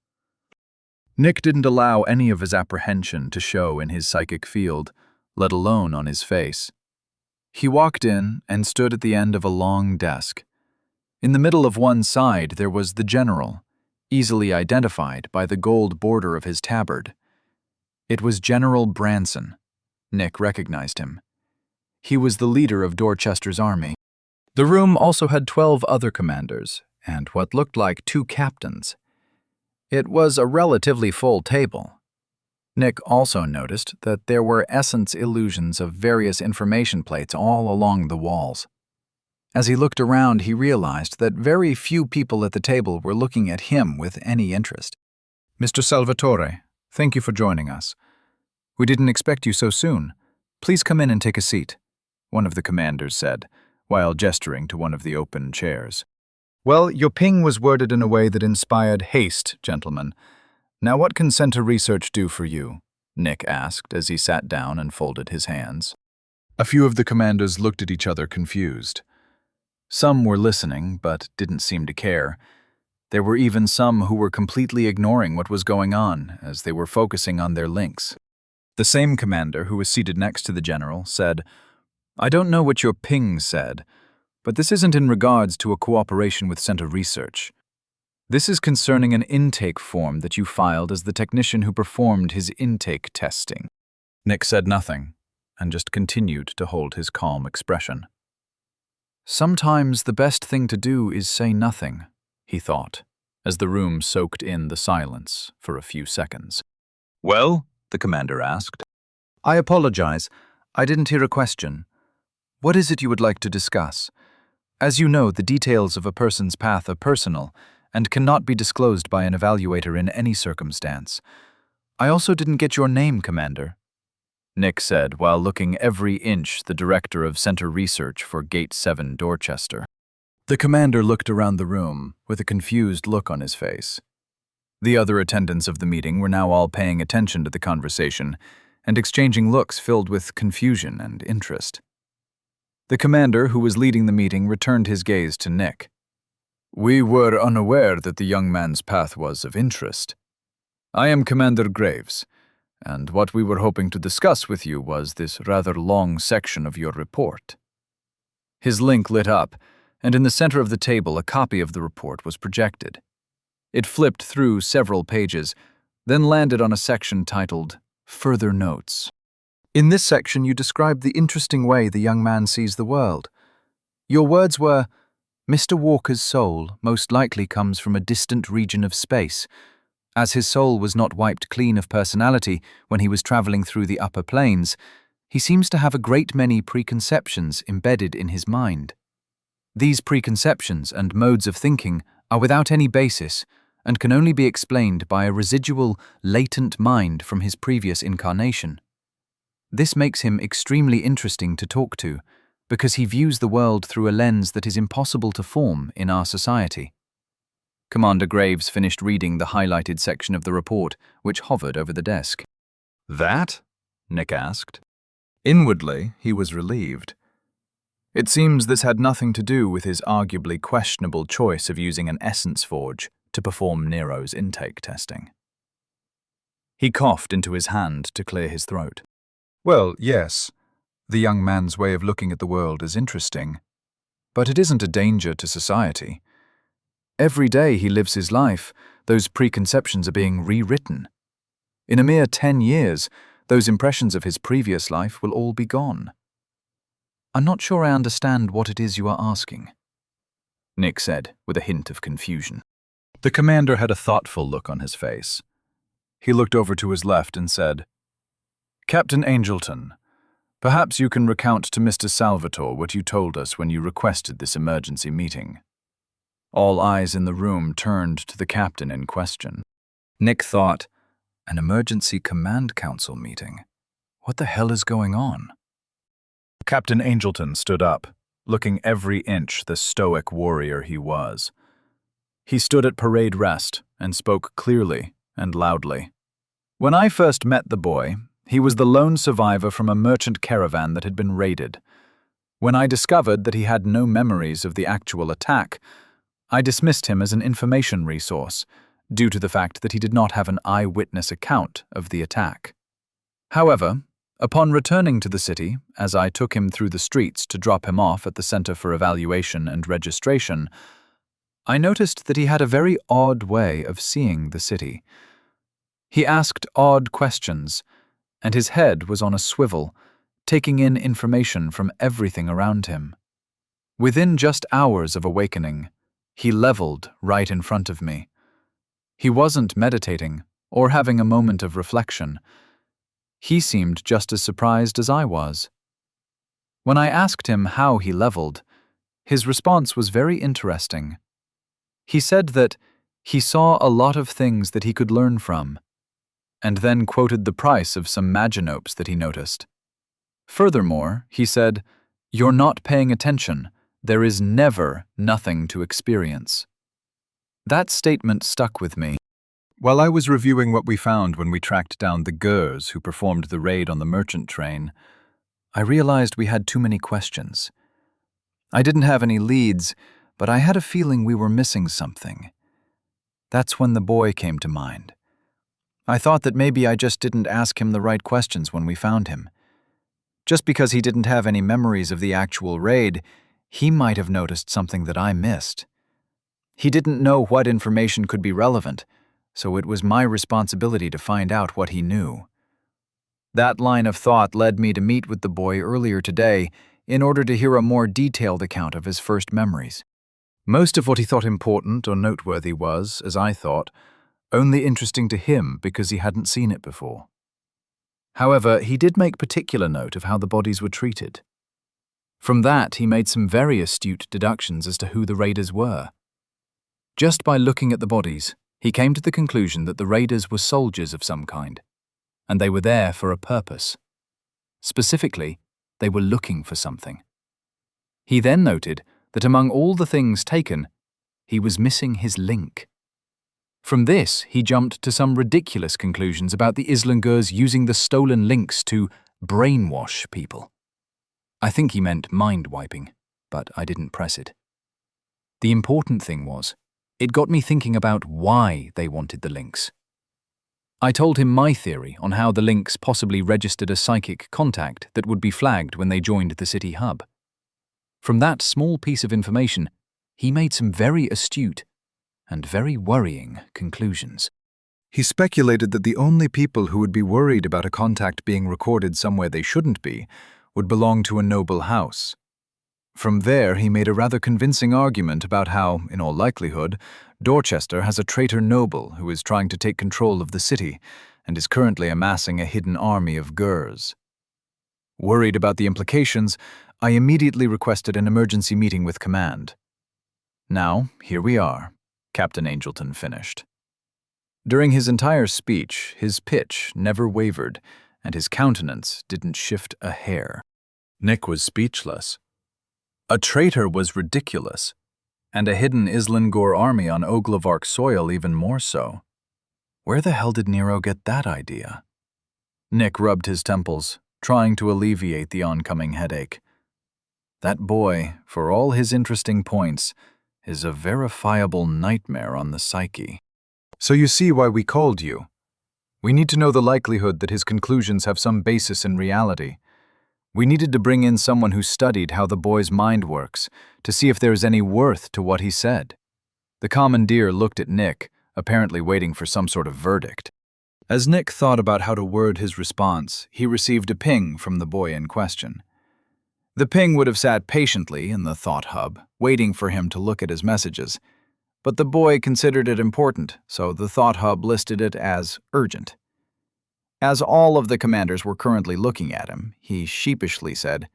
Nick didn't allow any of his apprehension to show in his psychic field, let alone on his face. He walked in and stood at the end of a long desk. In the middle of one side there was the general, easily identified by the gold border of his tabard. It was General Branson. Nick recognized him. He was the leader of Dorchester's army. The room also had 12 other commanders, and what looked like 2 captains. It was a relatively full table. Nick also noticed that there were essence illusions of various information plates all along the walls. As he looked around, he realized that very few people at the table were looking at him with any interest. "Mr. Salvatore, thank you for joining us. We didn't expect you so soon. Please come in and take a seat," one of the commanders said, while gesturing to one of the open chairs. "Well, your ping was worded in a way that inspired haste, gentlemen. Now what can Center Research do for you?" Nick asked as he sat down and folded his hands. A few of the commanders looked at each other confused. Some were listening, but didn't seem to care. There were even some who were completely ignoring what was going on, as they were focusing on their links. The same commander, who was seated next to the general, said, "I don't know what your ping said, but this isn't in regards to a cooperation with Center Research. This is concerning an intake form that you filed as the technician who performed his intake testing." Nick said nothing, and just continued to hold his calm expression. Sometimes the best thing to do is say nothing, he thought, as the room soaked in the silence for a few seconds. "Well?" the commander asked. "I apologize. I didn't hear a question. What is it you would like to discuss? As you know, the details of a person's path are personal and cannot be disclosed by an evaluator in any circumstance. I also didn't get your name, Commander," Nick said while looking every inch the director of Center Research for Gate 7 Dorchester. The commander looked around the room with a confused look on his face. The other attendants of the meeting were now all paying attention to the conversation and exchanging looks filled with confusion and interest. The commander, who was leading the meeting, returned his gaze to Nick. "We were unaware that the young man's path was of interest. I am Commander Graves, and what we were hoping to discuss with you was this rather long section of your report." His link lit up, and in the center of the table a copy of the report was projected. It flipped through several pages, then landed on a section titled Further Notes. In this section you described the interesting way the young man sees the world. Your words were, "Mr. Walker's soul most likely comes from a distant region of space, As his soul was not wiped clean of personality when he was traveling through the upper planes, he seems to have a great many preconceptions embedded in his mind. These preconceptions and modes of thinking are without any basis and can only be explained by a residual, latent mind from his previous incarnation. This makes him extremely interesting to talk to, because he views the world through a lens that is impossible to form in our society. Commander Graves finished reading the highlighted section of the report, which hovered over the desk. That? Nick asked. Inwardly, he was relieved. It seems this had nothing to do with his arguably questionable choice of using an essence forge to perform Nero's intake testing. He coughed into his hand to clear his throat. Well, yes, the young man's way of looking at the world is interesting, but it isn't a danger to society. Every day he lives his life, those preconceptions are being rewritten. In a mere 10 years, those impressions of his previous life will all be gone. I'm not sure I understand what it is you are asking, Nick said, with a hint of confusion. The commander had a thoughtful look on his face. He looked over to his left and said, Captain Angelton, perhaps you can recount to Mr. Salvatore what you told us when you requested this emergency meeting. All eyes in the room turned to the captain in question. Nick thought, an emergency command council meeting? What the hell is going on? Captain Angelton stood up, looking every inch the stoic warrior he was. He stood at parade rest and spoke clearly and loudly. When I first met the boy, he was the lone survivor from a merchant caravan that had been raided. When I discovered that he had no memories of the actual attack, I dismissed him as an information resource, due to the fact that he did not have an eyewitness account of the attack. However, upon returning to the city, as I took him through the streets to drop him off at the Center for Evaluation and Registration, I noticed that he had a very odd way of seeing the city. He asked odd questions, and his head was on a swivel, taking in information from everything around him. Within just hours of awakening, he leveled right in front of me. He wasn't meditating or having a moment of reflection. He seemed just as surprised as I was. When I asked him how he leveled, his response was very interesting. He said that he saw a lot of things that he could learn from, and then quoted the price of some maginopes that he noticed. Furthermore, he said, "You're not paying attention. There is never nothing to experience." That statement stuck with me. While I was reviewing what we found when we tracked down the Gurs who performed the raid on the merchant train, I realized we had too many questions. I didn't have any leads, but I had a feeling we were missing something. That's when the boy came to mind. I thought that maybe I just didn't ask him the right questions when we found him. Just because he didn't have any memories of the actual raid, he might have noticed something that I missed. He didn't know what information could be relevant, so it was my responsibility to find out what he knew. That line of thought led me to meet with the boy earlier today in order to hear a more detailed account of his first memories. Most of what he thought important or noteworthy was, as I thought, only interesting to him because he hadn't seen it before. However, he did make particular note of how the bodies were treated. From that, he made some very astute deductions as to who the raiders were. Just by looking at the bodies, he came to the conclusion that the raiders were soldiers of some kind, and they were there for a purpose. Specifically, they were looking for something. He then noted that among all the things taken, he was missing his link. From this, he jumped to some ridiculous conclusions about the Islangurs using the stolen links to brainwash people. I think he meant mind-wiping, but I didn't press it. The important thing was, it got me thinking about why they wanted the links. I told him my theory on how the links possibly registered a psychic contact that would be flagged when they joined the city hub. From that small piece of information, he made some very astute and very worrying conclusions. He speculated that the only people who would be worried about a contact being recorded somewhere they shouldn't be would belong to a noble house. From there, he made a rather convincing argument about how, in all likelihood, Dorchester has a traitor noble who is trying to take control of the city and is currently amassing a hidden army of Gurs. Worried about the implications, I immediately requested an emergency meeting with command. Now, here we are, Captain Angelton finished. During his entire speech, his pitch never wavered, and his countenance didn't shift a hair. Nick was speechless. A traitor was ridiculous, and a hidden Islingor army on Oglavark soil even more so. Where the hell did Nero get that idea? Nick rubbed his temples, trying to alleviate the oncoming headache. That boy, for all his interesting points, is a verifiable nightmare on the psyche. So you see why we called you. We need to know the likelihood that his conclusions have some basis in reality. We needed to bring in someone who studied how the boy's mind works, to see if there is any worth to what he said. The commandeer looked at Nick, apparently waiting for some sort of verdict. As Nick thought about how to word his response, he received a ping from the boy in question. The ping would have sat patiently in the thought hub, waiting for him to look at his messages. But the boy considered it important, so the thought hub listed it as urgent. As all of the commanders were currently looking at him, he sheepishly said,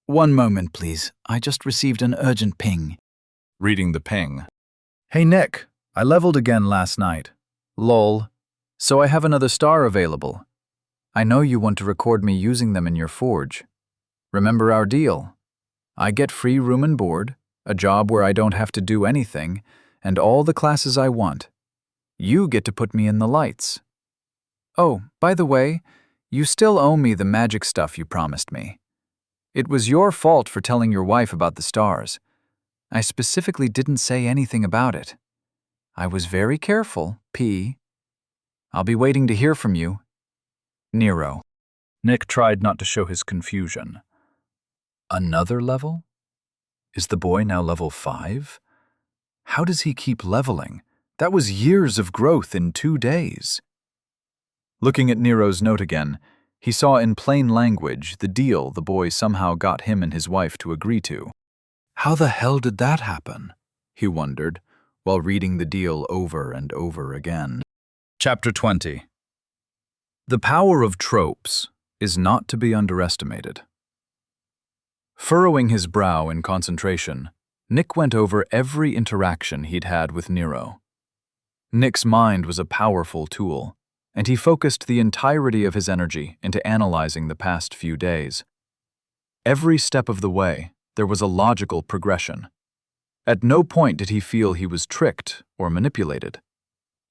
"One moment, please. I just received an urgent ping." Reading the ping. "Hey Nick, I leveled again last night. Lol. So I have another star available. I know you want to record me using them in your forge. Remember our deal? I get free room and board, a job where I don't have to do anything, and all the classes I want. You get to put me in the lights. Oh, by the way, you still owe me the magic stuff you promised me. It was your fault for telling your wife about the stars. I specifically didn't say anything about it. I was very careful, P. I'll be waiting to hear from you. Nero." Nick tried not to show his confusion. Another level? Is the boy now level 5? How does he keep leveling? That was years of growth in 2 days. Looking at Nero's note again, he saw in plain language the deal the boy somehow got him and his wife to agree to. How the hell did that happen? He wondered, while reading the deal over and over again. Chapter 20. The power of tropes is not to be underestimated. Furrowing his brow in concentration, Nick went over every interaction he'd had with Nero. Nick's mind was a powerful tool, and he focused the entirety of his energy into analyzing the past few days. Every step of the way, there was a logical progression. At no point did he feel he was tricked or manipulated.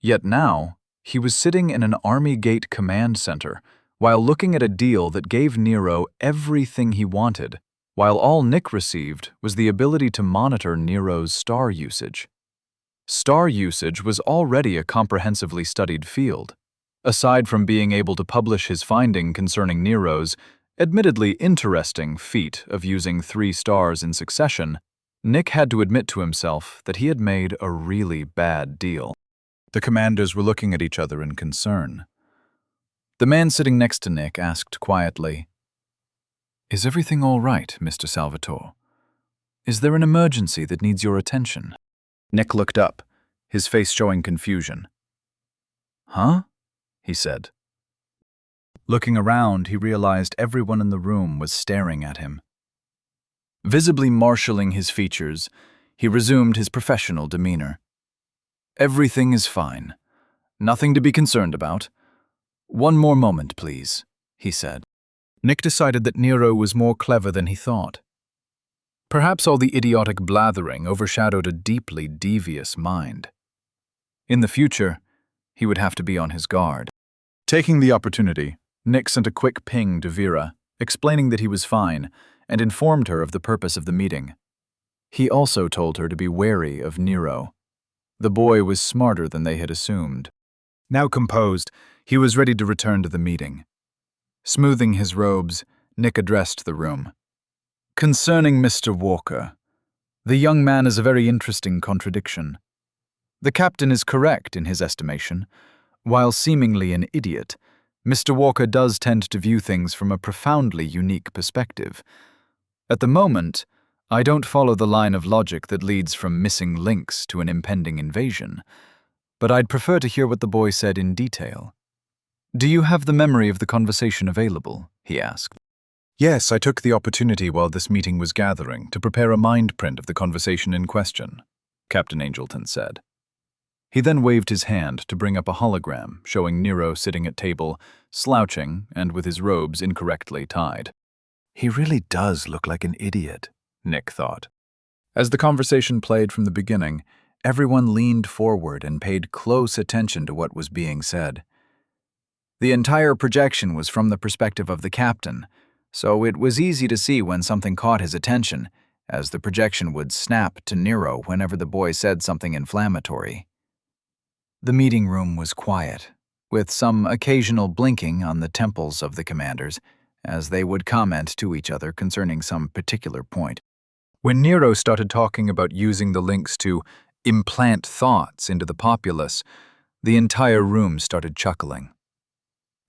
Yet now, he was sitting in an Army Gate command center while looking at a deal that gave Nero everything he wanted, while all Nick received was the ability to monitor Nero's star usage. Star usage was already a comprehensively studied field. Aside from being able to publish his finding concerning Nero's, admittedly interesting feat of using 3 stars in succession, Nick had to admit to himself that he had made a really bad deal. The commanders were looking at each other in concern. The man sitting next to Nick asked quietly, "Is everything all right, Mr. Salvatore? Is there an emergency that needs your attention?" Nick looked up, his face showing confusion. "Huh?" he said. Looking around, he realized everyone in the room was staring at him. Visibly marshalling his features, he resumed his professional demeanor. "Everything is fine. Nothing to be concerned about. One more moment, please," he said. Nick decided that Nero was more clever than he thought. Perhaps all the idiotic blathering overshadowed a deeply devious mind. In the future, he would have to be on his guard. Taking the opportunity, Nick sent a quick ping to Vera, explaining that he was fine, and informed her of the purpose of the meeting. He also told her to be wary of Nero. The boy was smarter than they had assumed. Now composed, he was ready to return to the meeting. Smoothing his robes, Nick addressed the room. "Concerning Mr. Walker, the young man is a very interesting contradiction. The captain is correct in his estimation. While seemingly an idiot, Mr. Walker does tend to view things from a profoundly unique perspective. At the moment, I don't follow the line of logic that leads from missing links to an impending invasion, but I'd prefer to hear what the boy said in detail. Do you have the memory of the conversation available? He asked. Yes, I took the opportunity while this meeting was gathering to prepare a mind print of the conversation in question, Captain Angelton said. He then waved his hand to bring up a hologram showing Nero sitting at table, slouching and with his robes incorrectly tied. He really does look like an idiot, Nick thought. As the conversation played from the beginning, everyone leaned forward and paid close attention to what was being said. The entire projection was from the perspective of the captain, so it was easy to see when something caught his attention, as the projection would snap to Nero whenever the boy said something inflammatory. The meeting room was quiet, with some occasional blinking on the temples of the commanders, as they would comment to each other concerning some particular point. When Nero started talking about using the links to implant thoughts into the populace, the entire room started chuckling.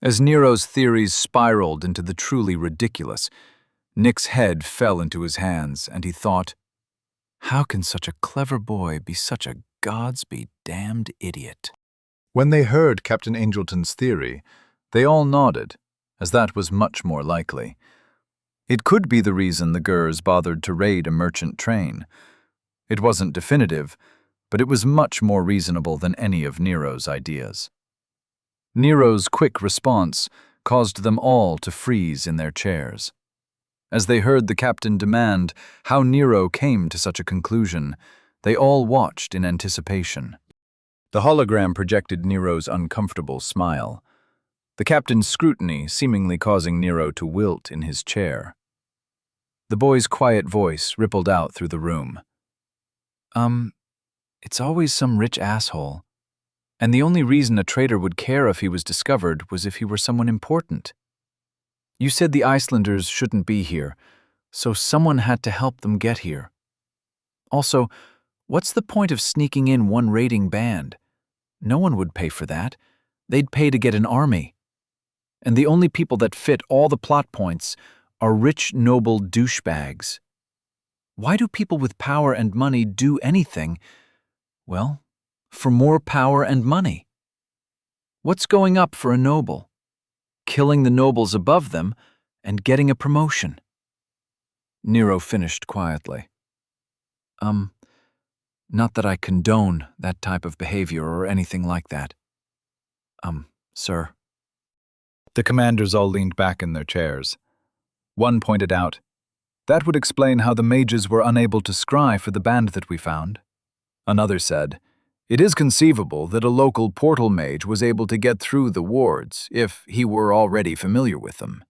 As Nero's theories spiraled into the truly ridiculous, Nick's head fell into his hands, and he thought, how can such a clever boy be such a gods-be-damned idiot? When they heard Captain Angelton's theory, they all nodded, as that was much more likely. It could be the reason the Gurs bothered to raid a merchant train. It wasn't definitive, but it was much more reasonable than any of Nero's ideas. Nero's quick response caused them all to freeze in their chairs. As they heard the captain demand how Nero came to such a conclusion, they all watched in anticipation. The hologram projected Nero's uncomfortable smile, the captain's scrutiny seemingly causing Nero to wilt in his chair. The boy's quiet voice rippled out through the room. It's always some rich asshole. And the only reason a traitor would care if he was discovered was if he were someone important. You said the Icelanders shouldn't be here, so someone had to help them get here. Also, what's the point of sneaking in one raiding band? No one would pay for that. They'd pay to get an army. And the only people that fit all the plot points are rich, noble douchebags. Why do people with power and money do anything? Well, for more power and money. What's going up for a noble? Killing the nobles above them and getting a promotion. Nero finished quietly. Not that I condone that type of behavior or anything like that. Sir. The commanders all leaned back in their chairs. One pointed out, that would explain how the mages were unable to scry for the band that we found. Another said, it is conceivable that a local portal mage was able to get through the wards if he were already familiar with them.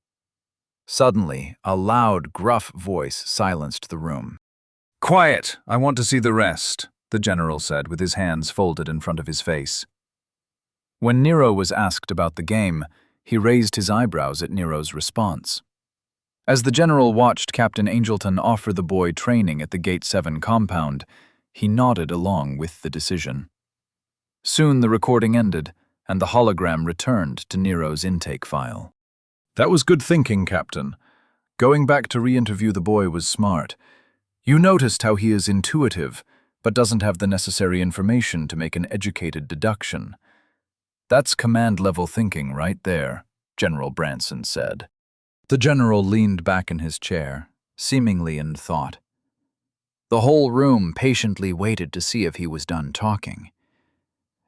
Suddenly, a loud, gruff voice silenced the room. Quiet! I want to see the rest, the general said with his hands folded in front of his face. When Nero was asked about the game, he raised his eyebrows at Nero's response. As the general watched Captain Angelton offer the boy training at the Gate 7 compound, he nodded along with the decision. Soon the recording ended, and the hologram returned to Nero's intake file. That was good thinking, Captain. Going back to re-interview the boy was smart. You noticed how he is intuitive, but doesn't have the necessary information to make an educated deduction. That's command-level thinking right there, General Branson said. The general leaned back in his chair, seemingly in thought. The whole room patiently waited to see if he was done talking.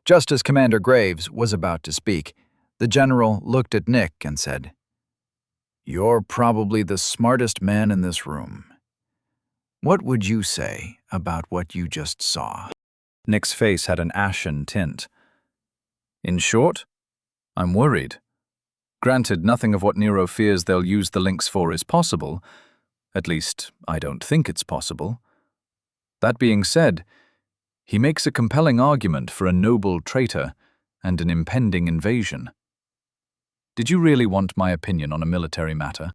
Just as Commander Graves was about to speak, the general looked at Nick and said, "You're probably the smartest man in this room. What would you say about what you just saw?" Nick's face had an ashen tint. In short, I'm worried. Granted, nothing of what Nero fears they'll use the links for is possible. At least, I don't think it's possible. That being said, he makes a compelling argument for a noble traitor and an impending invasion. Did you really want my opinion on a military matter?